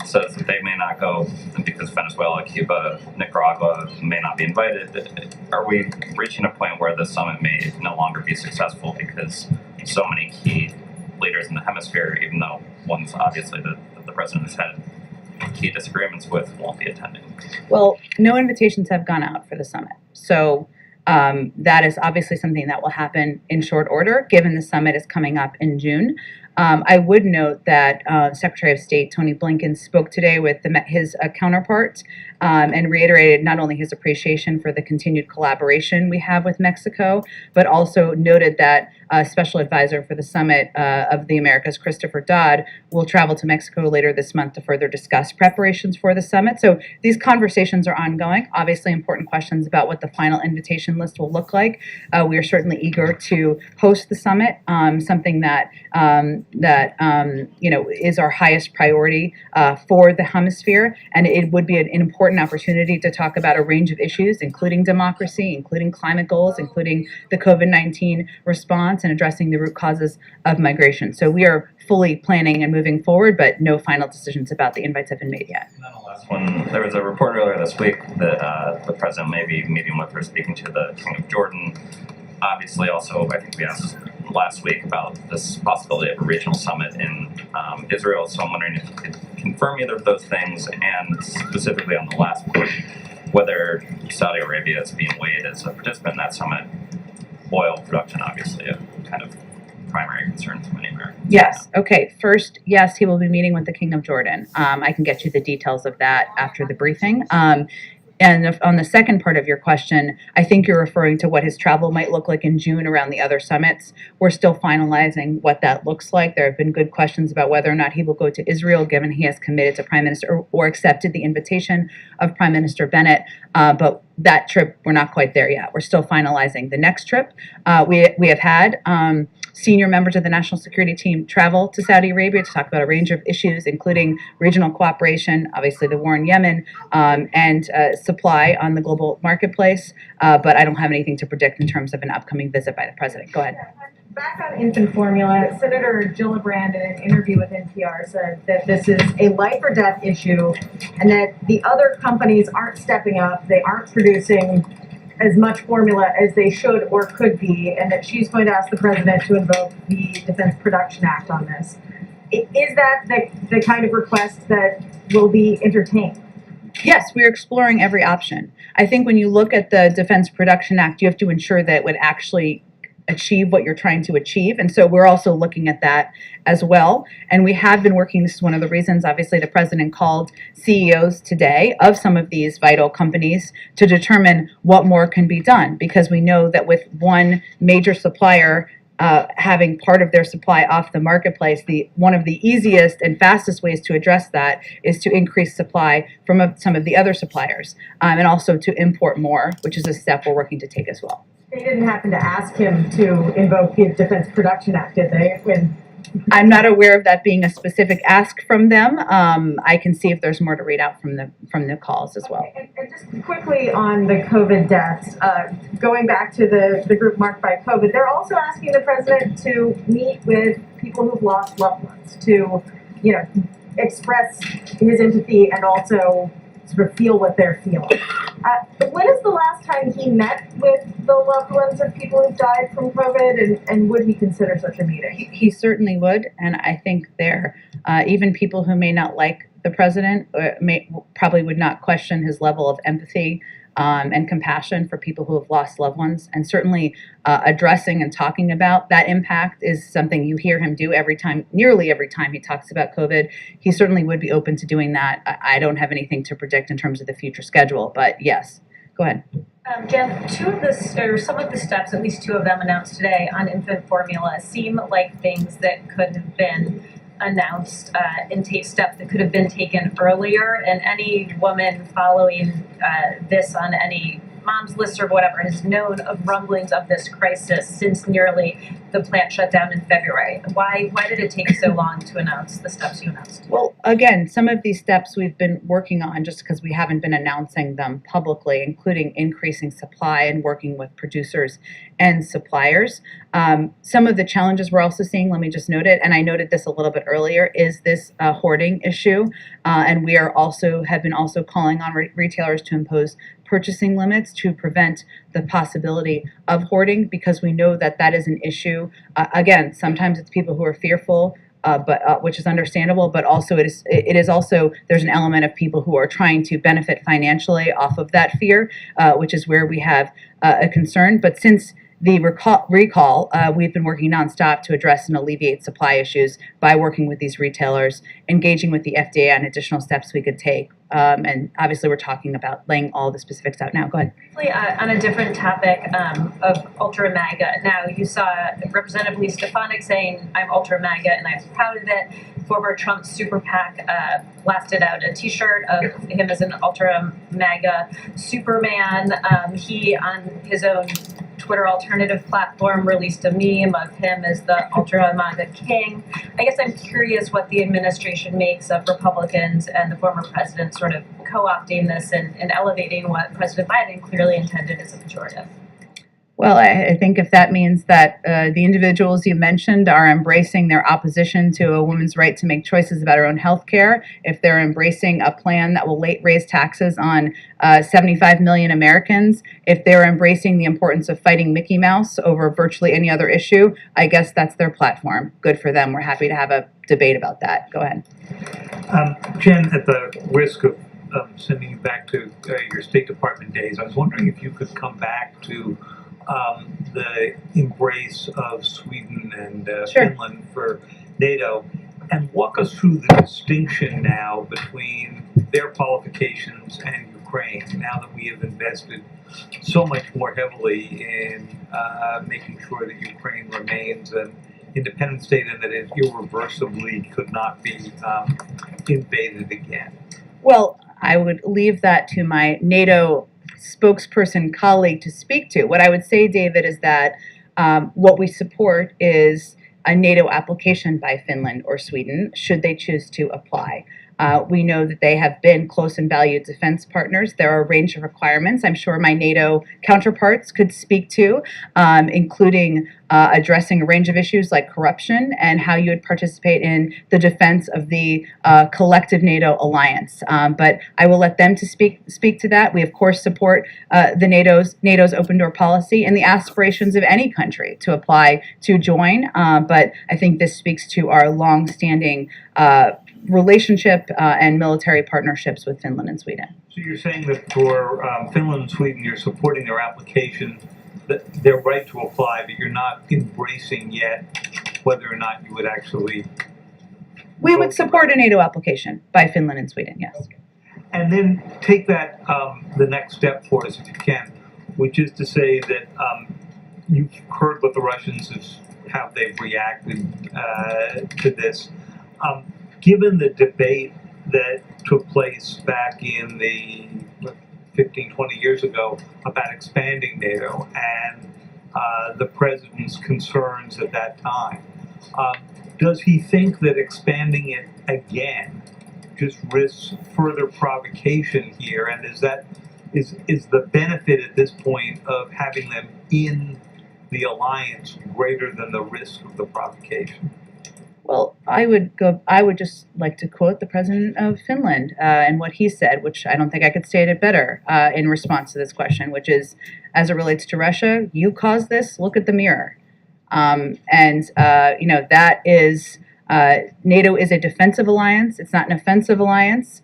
W: says that they may not go because Venezuela, Cuba, Nicaragua may not be invited. Are we reaching a point where the summit may no longer be successful because so many key leaders in the hemisphere, even though one's obviously the president has had key disagreements with, won't be attending?
M: Well, no invitations have gone out for the summit. So that is obviously something that will happen in short order, given the summit is coming up in June. I would note that Secretary of State Tony Blinken spoke today with his counterpart and reiterated not only his appreciation for the continued collaboration we have with Mexico, but also noted that Special Advisor for the Summit of the Americas, Christopher Dodd, will travel to Mexico later this month to further discuss preparations for the summit. So these conversations are ongoing. Obviously, important questions about what the final invitation list will look like. We are certainly eager to host the summit, something that is our highest priority for the hemisphere, and it would be an important opportunity to talk about a range of issues, including democracy, including climate goals, including the COVID-19 response, and addressing the root causes of migration. So we are fully planning and moving forward, but no final decisions about the invites have been made yet.
W: Last one, there was a report earlier this week that the president may be meeting with or speaking to the King of Jordan. Obviously, also, I think we asked last week about this possibility of a regional summit in Israel. So I'm wondering if you could confirm either of those things, and specifically on the last point, whether Saudi Arabia is being weighed as a participant in that summit. Oil production, obviously, a kind of primary concern for many Americans.
M: Yes. Okay. First, yes, he will be meeting with the King of Jordan. I can get you the details of that after the briefing. And on the second part of your question, I think you're referring to what his travel might look like in June around the other summits. We're still finalizing what that looks like. There have been good questions about whether or not he will go to Israel, given he has committed to Prime Minister or accepted the invitation of Prime Minister Bennett. But that trip, we're not quite there yet. We're still finalizing the next trip. We have had senior members of the national security team travel to Saudi Arabia to talk about a range of issues, including regional cooperation, obviously the war in Yemen, and supply on the global marketplace. But I don't have anything to predict in terms of an upcoming visit by the president. Go ahead.
B: Back on infant formula, Senator Gillibrand in an interview with NPR said that this is a life or death issue and that the other companies aren't stepping up, they aren't producing as much formula as they should or could be, and that she's going to ask the president to invoke the Defense Production Act on this. Is that the kind of request that will be entertained?
M: Yes, we're exploring every option. I think when you look at the Defense Production Act, you have to ensure that it would actually achieve what you're trying to achieve. And so we're also looking at that as well. And we have been working, this is one of the reasons, obviously, the president called CEOs today of some of these vital companies to determine what more can be done. Because we know that with one major supplier having part of their supply off the marketplace, one of the easiest and fastest ways to address that is to increase supply from some of the other suppliers, and also to import more, which is a step we're working to take as well.
B: They didn't happen to ask him to invoke the Defense Production Act, did they?
M: I'm not aware of that being a specific ask from them. I can see if there's more to read out from the calls as well.
B: And just quickly on the COVID deaths, going back to the group marked by COVID, they're also asking the president to meet with people who've lost loved ones to, express his empathy and also sort of feel what they're feeling. When is the last time he met with the loved ones of people who've died from COVID, and would he consider such a meeting?
M: He certainly would, and I think even people who may not like the president probably would not question his level of empathy and compassion for people who have lost loved ones, and certainly addressing and talking about that impact is something you hear him do nearly every time he talks about COVID. He certainly would be open to doing that. I don't have anything to predict in terms of the future schedule, but yes, go ahead.
G: Jen, some of the steps, at least two of them announced today on infant formula, seem like things that could have been announced steps that could have been taken earlier, and any woman following this on any mom's list or whatever has known of rumblings of this crisis since nearly the plant shut down in February. Why did it take so long to announce the steps you announced?
M: Well, again, some of these steps we've been working on just because we haven't been announcing them publicly, including increasing supply and working with producers and suppliers. Some of the challenges we're also seeing, let me just note it, and I noted this a little bit earlier, is this hoarding issue. And we are have been calling on retailers to impose purchasing limits to prevent the possibility of hoarding, because we know that that is an issue. Again, sometimes it's people who are fearful, which is understandable, but also it is also, there's an element of people who are trying to benefit financially off of that fear, which is where we have a concern. But since the recall, we've been working nonstop to address and alleviate supply issues by working with these retailers, engaging with the FDA on additional steps we could take. And obviously we're talking about laying all the specifics out now. Go ahead.
G: On a different topic of Ultra MAGA. Now, you saw Representative Lee Stefanik saying, "I'm Ultra MAGA and I'm proud of it." Former Trump super PAC blasted out a t-shirt of him as an Ultra MAGA Superman. He, on his own Twitter alternative platform, released a meme of him as the Ultra MAGA King. I guess I'm curious what the administration makes of Republicans and the former president sort of co-opting this and elevating what President Biden clearly intended as a pejorative.
M: Well, I think if that means that the individuals you mentioned are embracing their opposition to a woman's right to make choices about her own health care, if they're embracing a plan that will raise taxes on 75 million Americans, if they're embracing the importance of fighting Mickey Mouse over virtually any other issue, I guess that's their platform. Good for them. We're happy to have a debate about that. Go ahead.
P: Jen, at the risk of sending you back to your State Department days, I was wondering if you could come back to the embrace of Sweden and Finland for NATO, and walk us through the distinction now between their qualifications and Ukraine, now that we have invested so much more heavily in making sure that Ukraine remains an independent state and that it irreversibly could not be invaded again.
M: Well, I would leave that to my NATO spokesperson colleague to speak to. What I would say, David, is that what we support is a NATO application by Finland or Sweden, should they choose to apply. We know that they have been close and valued defense partners. There are a range of requirements I'm sure my NATO counterparts could speak to, including addressing a range of issues like corruption and how you would participate in the defense of the collective NATO alliance. But I will let them to speak to that. We, of course, support the NATO's open door policy and the aspirations of any country to apply to join. But I think this speaks to our long-standing relationship and military partnerships with Finland and Sweden.
P: So you're saying that for Finland and Sweden, you're supporting their application, their right to apply, but you're not embracing yet whether or not you would actually...
M: We would support a NATO application by Finland and Sweden, yes.
P: Okay. And then take that the next step for us, if you can, which is to say that you've heard what the Russians how they've reacted to this. Given the debate that took place back in the 15, 20 years ago about expanding NATO and the president's concerns at that time, does he think that expanding it again just risks further provocation here? And is the benefit at this point of having them in the alliance greater than the risk of the provocation?
M: Well, I would just like to quote the president of Finland and what he said, which I don't think I could state it better in response to this question, which is, as it relates to Russia, you caused this, look at the mirror. That is, NATO is a defensive alliance, it's not an offensive alliance.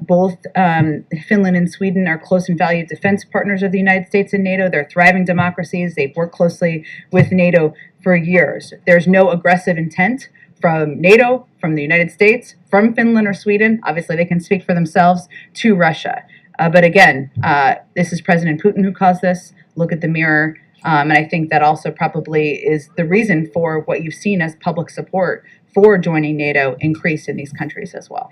M: Both Finland and Sweden are close and valued defense partners of the United States and NATO. They're thriving democracies. They've worked closely with NATO for years. There's no aggressive intent from NATO, from the United States, from Finland or Sweden. Obviously, they can speak for themselves, to Russia. But again, this is President Putin who caused this. Look at the mirror. And I think that also probably is the reason for what you've seen as public support for joining NATO increase in these countries as well.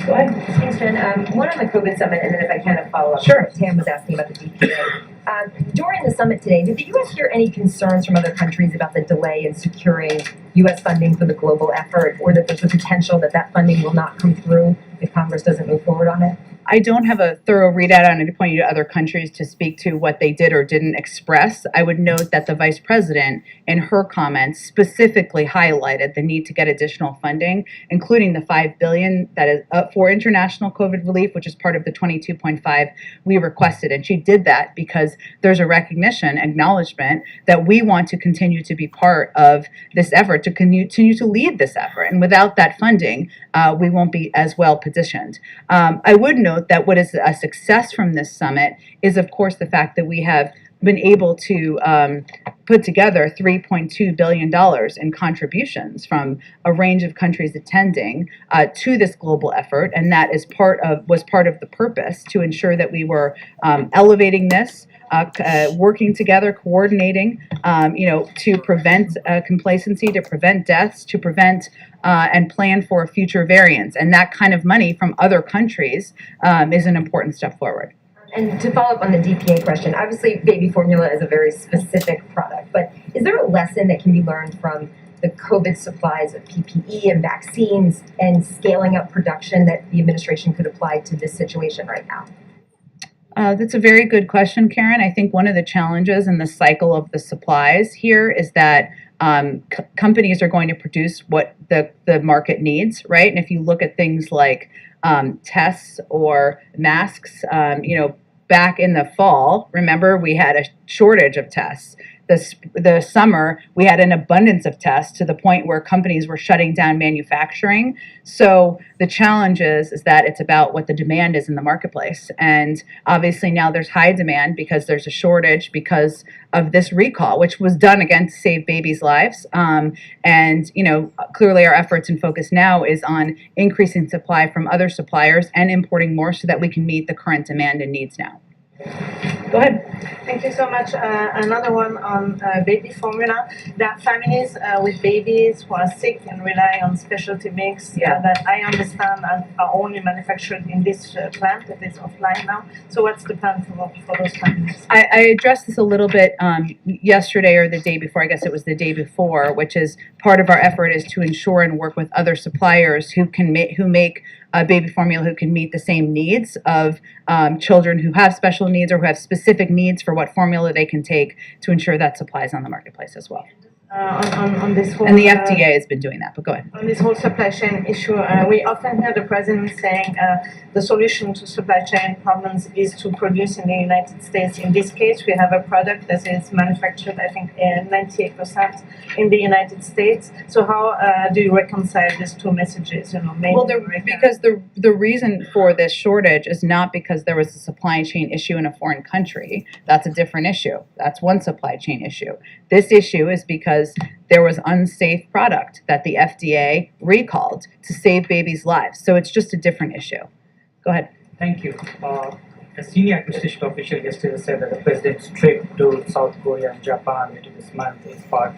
D: Go ahead. Thanks, Jen. One on the COVID summit, and then if I can follow up.
M: Sure.
D: Tam was asking about the DPA. During the summit today, did the U.S. hear any concerns from other countries about the delay in securing U.S. funding for the global effort, or that there's a potential that that funding will not come through if Congress doesn't move forward on it?
M: I don't have a thorough readout on it to point you to other countries to speak to what they did or didn't express. I would note that the vice president, in her comments, specifically highlighted the need to get additional funding, including the $5 billion that is for international COVID relief, which is part of the 22.5 we requested. And she did that because there's a recognition, acknowledgement that we want to continue to be part of this effort, to continue to lead this effort. And without that funding, we won't be as well positioned. I would note that what is a success from this summit is, of course, the fact that we have been able to put together $3.2 billion in contributions from a range of countries attending to this global effort, and that is was part of the purpose to ensure that we were elevating this, working together, coordinating, to prevent complacency, to prevent deaths, to prevent and plan for future variants. And that kind of money from other countries is an important step forward.
D: And to follow up on the DPA question, obviously baby formula is a very specific product, but is there a lesson that can be learned from the COVID supplies of PPE and vaccines and scaling up production that the administration could apply to this situation right now?
M: That's a very good question, Karen. I think one of the challenges in the cycle of the supplies here is that companies are going to produce what the market needs, right? And if you look at things like tests or masks, back in the fall, remember we had a shortage of tests. The summer, we had an abundance of tests to the point where companies were shutting down manufacturing. So the challenge is that it's about what the demand is in the marketplace. And obviously now there's high demand because there's a shortage because of this recall, which was done again to save babies' lives. Clearly our efforts and focus now is on increasing supply from other suppliers and importing more so that we can meet the current demand and needs now. Go ahead.
E: Thank you so much. Another one on baby formula. There are families with babies who are sick and rely on specialty mix that I understand are only manufactured in this plant that is offline now. So what's the plan for those families?
M: I addressed this a little bit yesterday or the day before. I guess it was the day before, which is part of our effort is to ensure and work with other suppliers who make baby formula who can meet the same needs of children who have special needs or who have specific needs for what formula they can take to ensure that supply is on the marketplace as well.
E: On this whole,
M: and the FDA has been doing that, but go ahead.
E: On this whole supply chain issue, we often hear the president saying the solution to supply chain problems is to produce in the United States. In this case, we have a product that is manufactured, I think, 98% in the United States. So how do you reconcile these two messages?
M: Because the reason for this shortage is not because there was a supply chain issue in a foreign country. That's a different issue. That's one supply chain issue. This issue is because there was unsafe product that the FDA recalled to save babies' lives. So it's just a different issue. Go ahead.
S: Thank you. A senior administration official yesterday said that the president's trip to South Korea and Japan later this month is part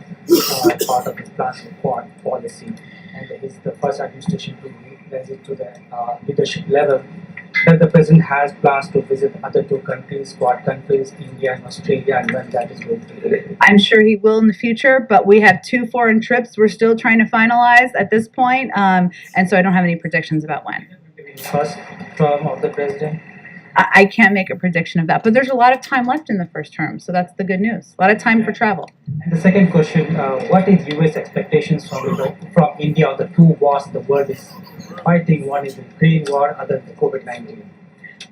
S: of his plan for policy. And it is the first administration to raise it to the leadership level. That the president has plans to visit other two countries, Quad countries, India and Australia, and when that is going to be.
M: I'm sure he will in the future, but we have 2 foreign trips we're still trying to finalize at this point, and so I don't have any predictions about when.
S: First term of the president?
M: I can't make a prediction of that, but there's a lot of time left in the first term, so that's the good news. A lot of time for travel.
S: And the second question, what is US expectations from India on the two wars the world is fighting? One is the Ukraine war, other the COVID-19.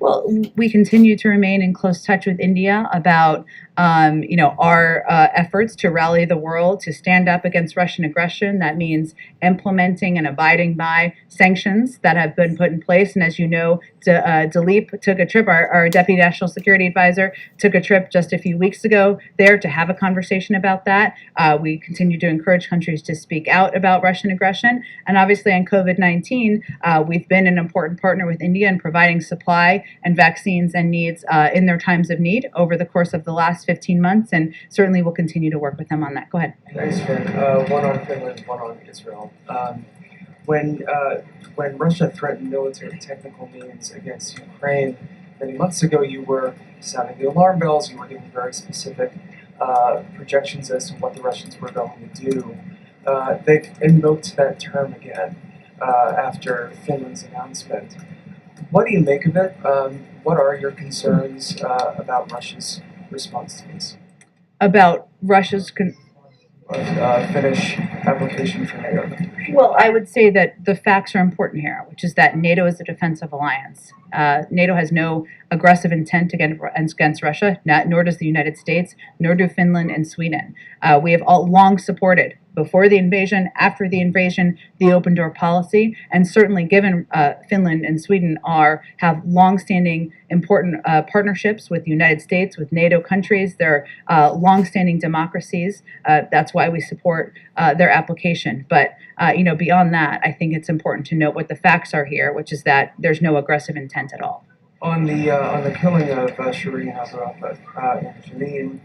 M: Well, we continue to remain in close touch with India about, our efforts to rally the world to stand up against Russian aggression. That means implementing and abiding by sanctions that have been put in place. And as you know, Dilip took a trip, our Deputy National Security Advisor took a trip just a few weeks ago there to have a conversation about that. We continue to encourage countries to speak out about Russian aggression. And obviously on COVID-19, we've been an important partner with India in providing supply and vaccines and needs in their times of need over the course of the last 15 months, and certainly we'll continue to work with them on that. Go ahead.
C: Thanks, Frank. One on Finland, one on Israel. When Russia threatened military technical means against Ukraine many months ago, you were sounding the alarm bells. You were giving very specific projections as to what the Russians were going to do. They've invoked that term again after Finland's announcement. What do you make of it? What are your concerns about Russia's response to this?
M: About Russia's
C: Finnish application for NATO.
M: Well, I would say that the facts are important here, which is that NATO is a defensive alliance. NATO has no aggressive intent against Russia, nor does the United States, nor do Finland and Sweden. We have all long supported, before the invasion, after the invasion, the open door policy, and certainly given Finland and Sweden have long-standing important partnerships with the United States, with NATO countries. They're long-standing democracies. That's why we support their application. But beyond that, I think it's important to note what the facts are here, which is that there's no aggressive intent at all.
C: On the killing of Shireen Abu Akleh and Janine,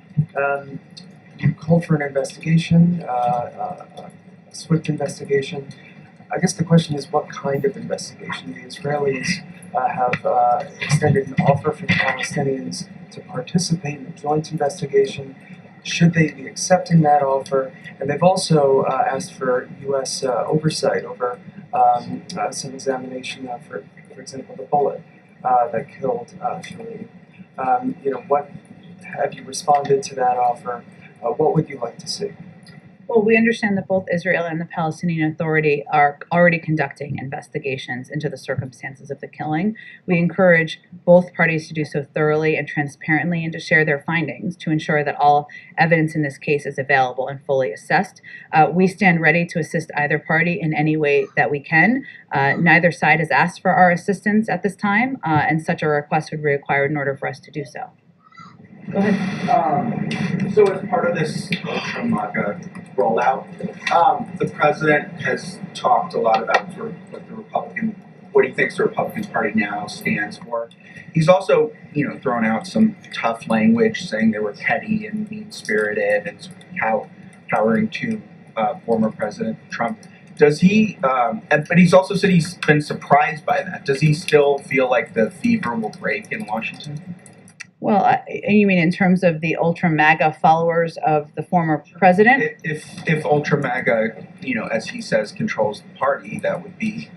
C: you called for an investigation, a swift investigation. I guess the question is, what kind of investigation? The Israelis have extended an offer for the Palestinians to participate in a joint investigation. Should they be accepting that offer? And they've also asked for U.S. oversight over some examination of, for example, the bullet that killed Shireen. What have you responded to that offer? What would you like to see?
M: Well, we understand that both Israel and the Palestinian Authority are already conducting investigations into the circumstances of the killing. We encourage both parties to do so thoroughly and transparently and to share their findings to ensure that all evidence in this case is available and fully assessed. We stand ready to assist either party in any way that we can. Neither side has asked for our assistance at this time, and such a request would be required in order for us to do so. Go ahead.
K: So as part of this Ultra MAGA rollout, the president has talked a lot about sort of what he thinks the Republican Party now stands for. He's also, thrown out some tough language, saying they were petty and mean-spirited and cowering to former President Trump. Does he? But he's also said he's been surprised by that. Does he still feel like the fever will break in Washington?
M: Well, you mean in terms of the ultra MAGA followers of the former president?
K: If ultra MAGA, as he says, controls the party, that would be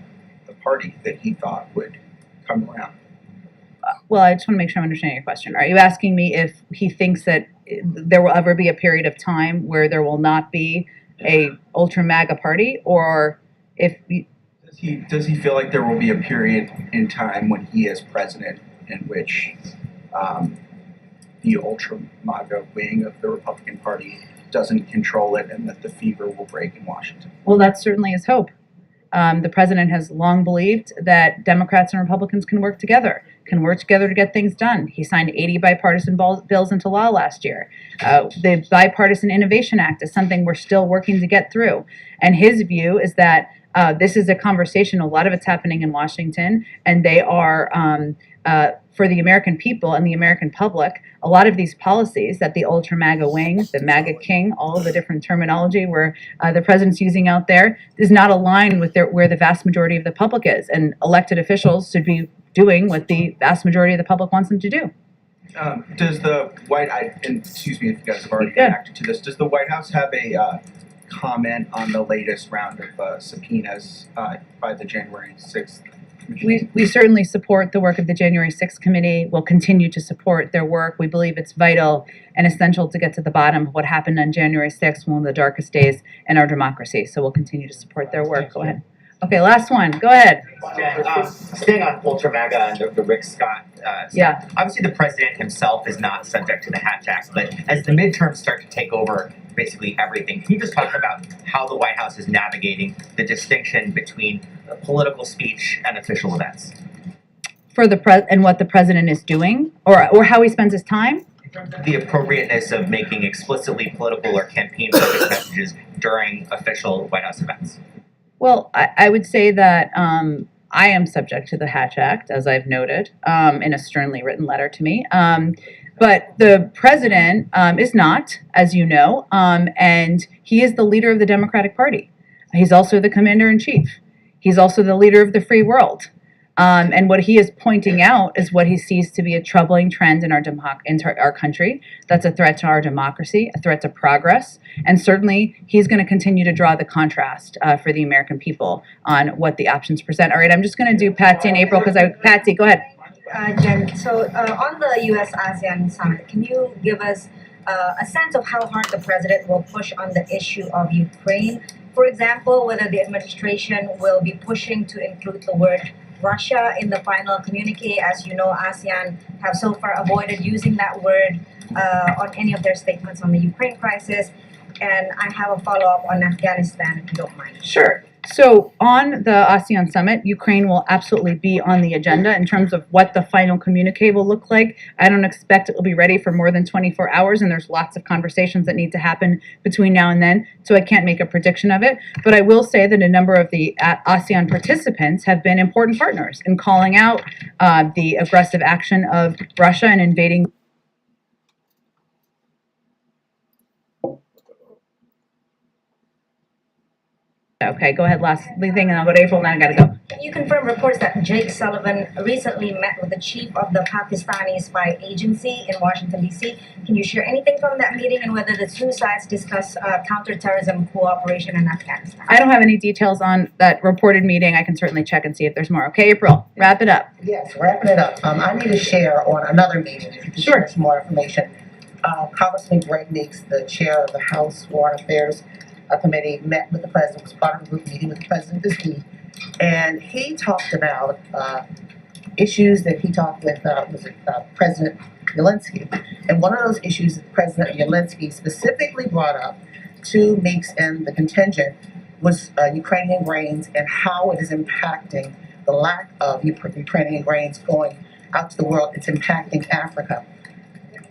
K: the party that he thought would come around.
M: Well, I just want to make sure I'm understanding your question. Are you asking me if he thinks that there will ever be a period of time where there will not be a ultra MAGA party, or if
K: does he feel like there will be a period in time when he is president in which the ultra MAGA wing of the Republican Party doesn't control it, and that the fever will break in Washington?
M: Well, that's certainly his hope. The president has long believed that Democrats and Republicans can work together to get things done. He signed 80 bipartisan bills into law last year. The Bipartisan Innovation Act is something we're still working to get through. And his view is that this is a conversation, a lot of it's happening in Washington, and they are, for the American people and the American public, a lot of these policies that the ultra MAGA wing, the MAGA king, all of the different terminology where the president's using out there is not aligned with where the vast majority of the public is. And elected officials should be doing what the vast majority of the public wants them to do.
K: Does the excuse me if you guys have already reacted to this, does the White House have a comment on the latest round of subpoenas by the January 6th
M: We certainly support the work of the January 6th committee. We'll continue to support their work. We believe it's vital and essential to get to the bottom of what happened on January 6th, one of the darkest days in our democracy. So we'll continue to support their work. Go ahead. Okay, last one. Go ahead.
L: Staying on Ultra MAGA and the Rick Scott stuff,
M: Yeah.
L: obviously the president himself is not subject to the hat tax, but as the midterms start to take over basically everything, can you just talk about how the White House is navigating the distinction between political speech and official events?
M: For the and what the president is doing, or how he spends his time?
L: The appropriateness of making explicitly political or campaign-focused messages during official White House events.
M: Well, I would say that I am subject to the Hatch Act, as I've noted, in a sternly written letter to me. But the president is not, as you know, and he is the leader of the Democratic Party. He's also the commander-in-chief. He's also the leader of the free world. And what he is pointing out is what he sees to be a troubling trend in our country. That's a threat to our democracy, a threat to progress. And certainly, he's going to continue to draw the contrast for the American people on what the options present. All right, I'm just going to do Patsy and April because Patsy, go ahead.
O: Jen, so on the U.S.-ASEAN summit, can you give us a sense of how hard the president will push on the issue of Ukraine? For example, whether the administration will be pushing to include the word Russia in the final communique. As you know, ASEAN have so far avoided using that word on any of their statements on the Ukraine crisis. And I have a follow-up on Afghanistan, if you don't mind.
M: Sure. So on the ASEAN summit, Ukraine will absolutely be on the agenda in terms of what the final communique will look like. I don't expect it will be ready for more than 24 hours, and there's lots of conversations that need to happen between now and then, so I can't make a prediction of it. But I will say that a number of the ASEAN participants have been important partners in calling out the aggressive action of Russia and invading. Okay, go ahead, last thing, and I'll go to April, and then I gotta go.
O: Can you confirm reports that Jake Sullivan recently met with the chief of the Pakistani spy agency in Washington, D.C.? Can you share anything from that meeting and whether the two sides discuss counterterrorism cooperation in Afghanistan?
M: I don't have any details on that reported meeting. I can certainly check and see if there's more. Okay, April, wrap it up.
R: Yes, wrapping it up. I need to share on another meeting, if you can share some more information. Congressman Greg Meeks, the chair of the House Foreign Affairs Committee, met with the president, was part of a group meeting with the president this week, and he talked about issues that he talked with President Zelensky. And one of those issues that President Zelensky specifically brought up to Meeks and the contingent was Ukrainian grains and how it is impacting the lack of Ukrainian grains going out to the world. It's impacting Africa.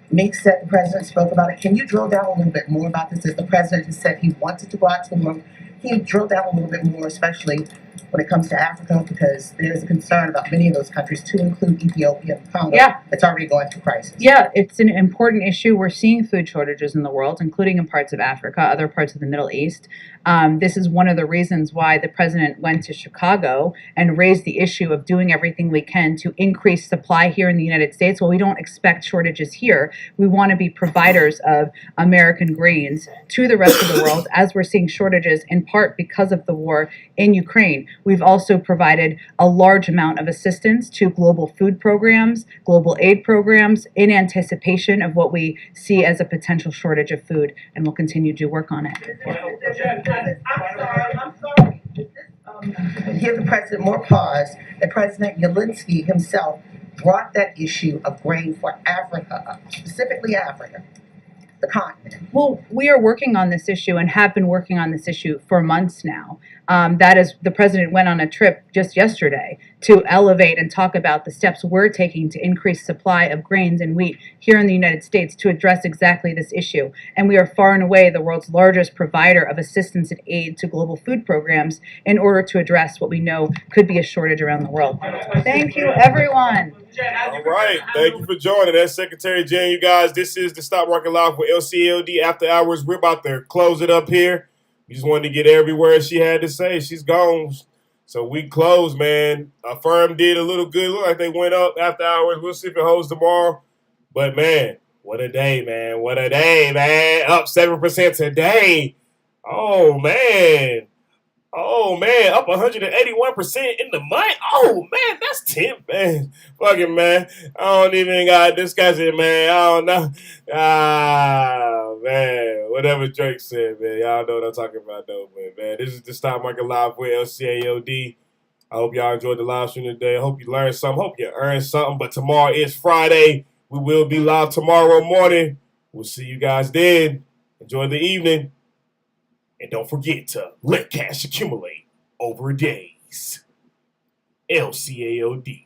R: Meeks said the president spoke about it. Can you drill down a little bit more about this? As the president has said he wanted to go out to the world, can you drill down a little bit more, especially when it comes to Africa, because there's a concern about many of those countries, to include Ethiopia and Congo, that's already going through crisis.
M: Yeah, it's an important issue. We're seeing food shortages in the world, including in parts of Africa, other parts of the Middle East. This is one of the reasons why the president went to Chicago and raised the issue of doing everything we can to increase supply here in the United States. Well, we don't expect shortages here. We want to be providers of American grains to the rest of the world, as we're seeing shortages in part because of the war in Ukraine. We've also provided a large amount of assistance to global food programs, global aid programs, in anticipation of what we see as a potential shortage of food, and we'll continue to work on it.
R: I'm sorry. Give the president more pause. That President Zelensky himself brought that issue of grain for Africa up, specifically Africa, the continent.
M: Well, we are working on this issue and have been working on this issue for months now. That is, the president went on a trip just yesterday to elevate and talk about the steps we're taking to increase supply of grains and wheat here in the United States to address exactly this issue. And we are far and away the world's largest provider of assistance and aid to global food programs in order to address what we know could be a shortage around the world. Thank you, everyone.
T: All right. Thank you for joining. That's Secretary Jen, you guys. This is the Stop Working Live with LCLD After Hours. We're about to close it up here. We just wanted to get every word she had to say. She's gone. So we closed, man. Our firm did a little good. Look like they went up after hours. We'll see if it holds tomorrow. But, man, what a day, man. What a day, man. Up 7% today. Oh, man. Oh man, up 181% in the month. Oh man, that's 10, man. Fucking man, I don't even got to discuss it, man. I don't know. Ah man, whatever Drake said, man. Y'all know what I'm talking about, though, man. This is the Stock Market Live with LCAOD. I hope y'all enjoyed the live stream today. I hope you learned something. Hope you earned something. But tomorrow is Friday. We will be live tomorrow morning. We'll see you guys then. Enjoy the evening. And don't forget to let cash accumulate over days. LCAOD.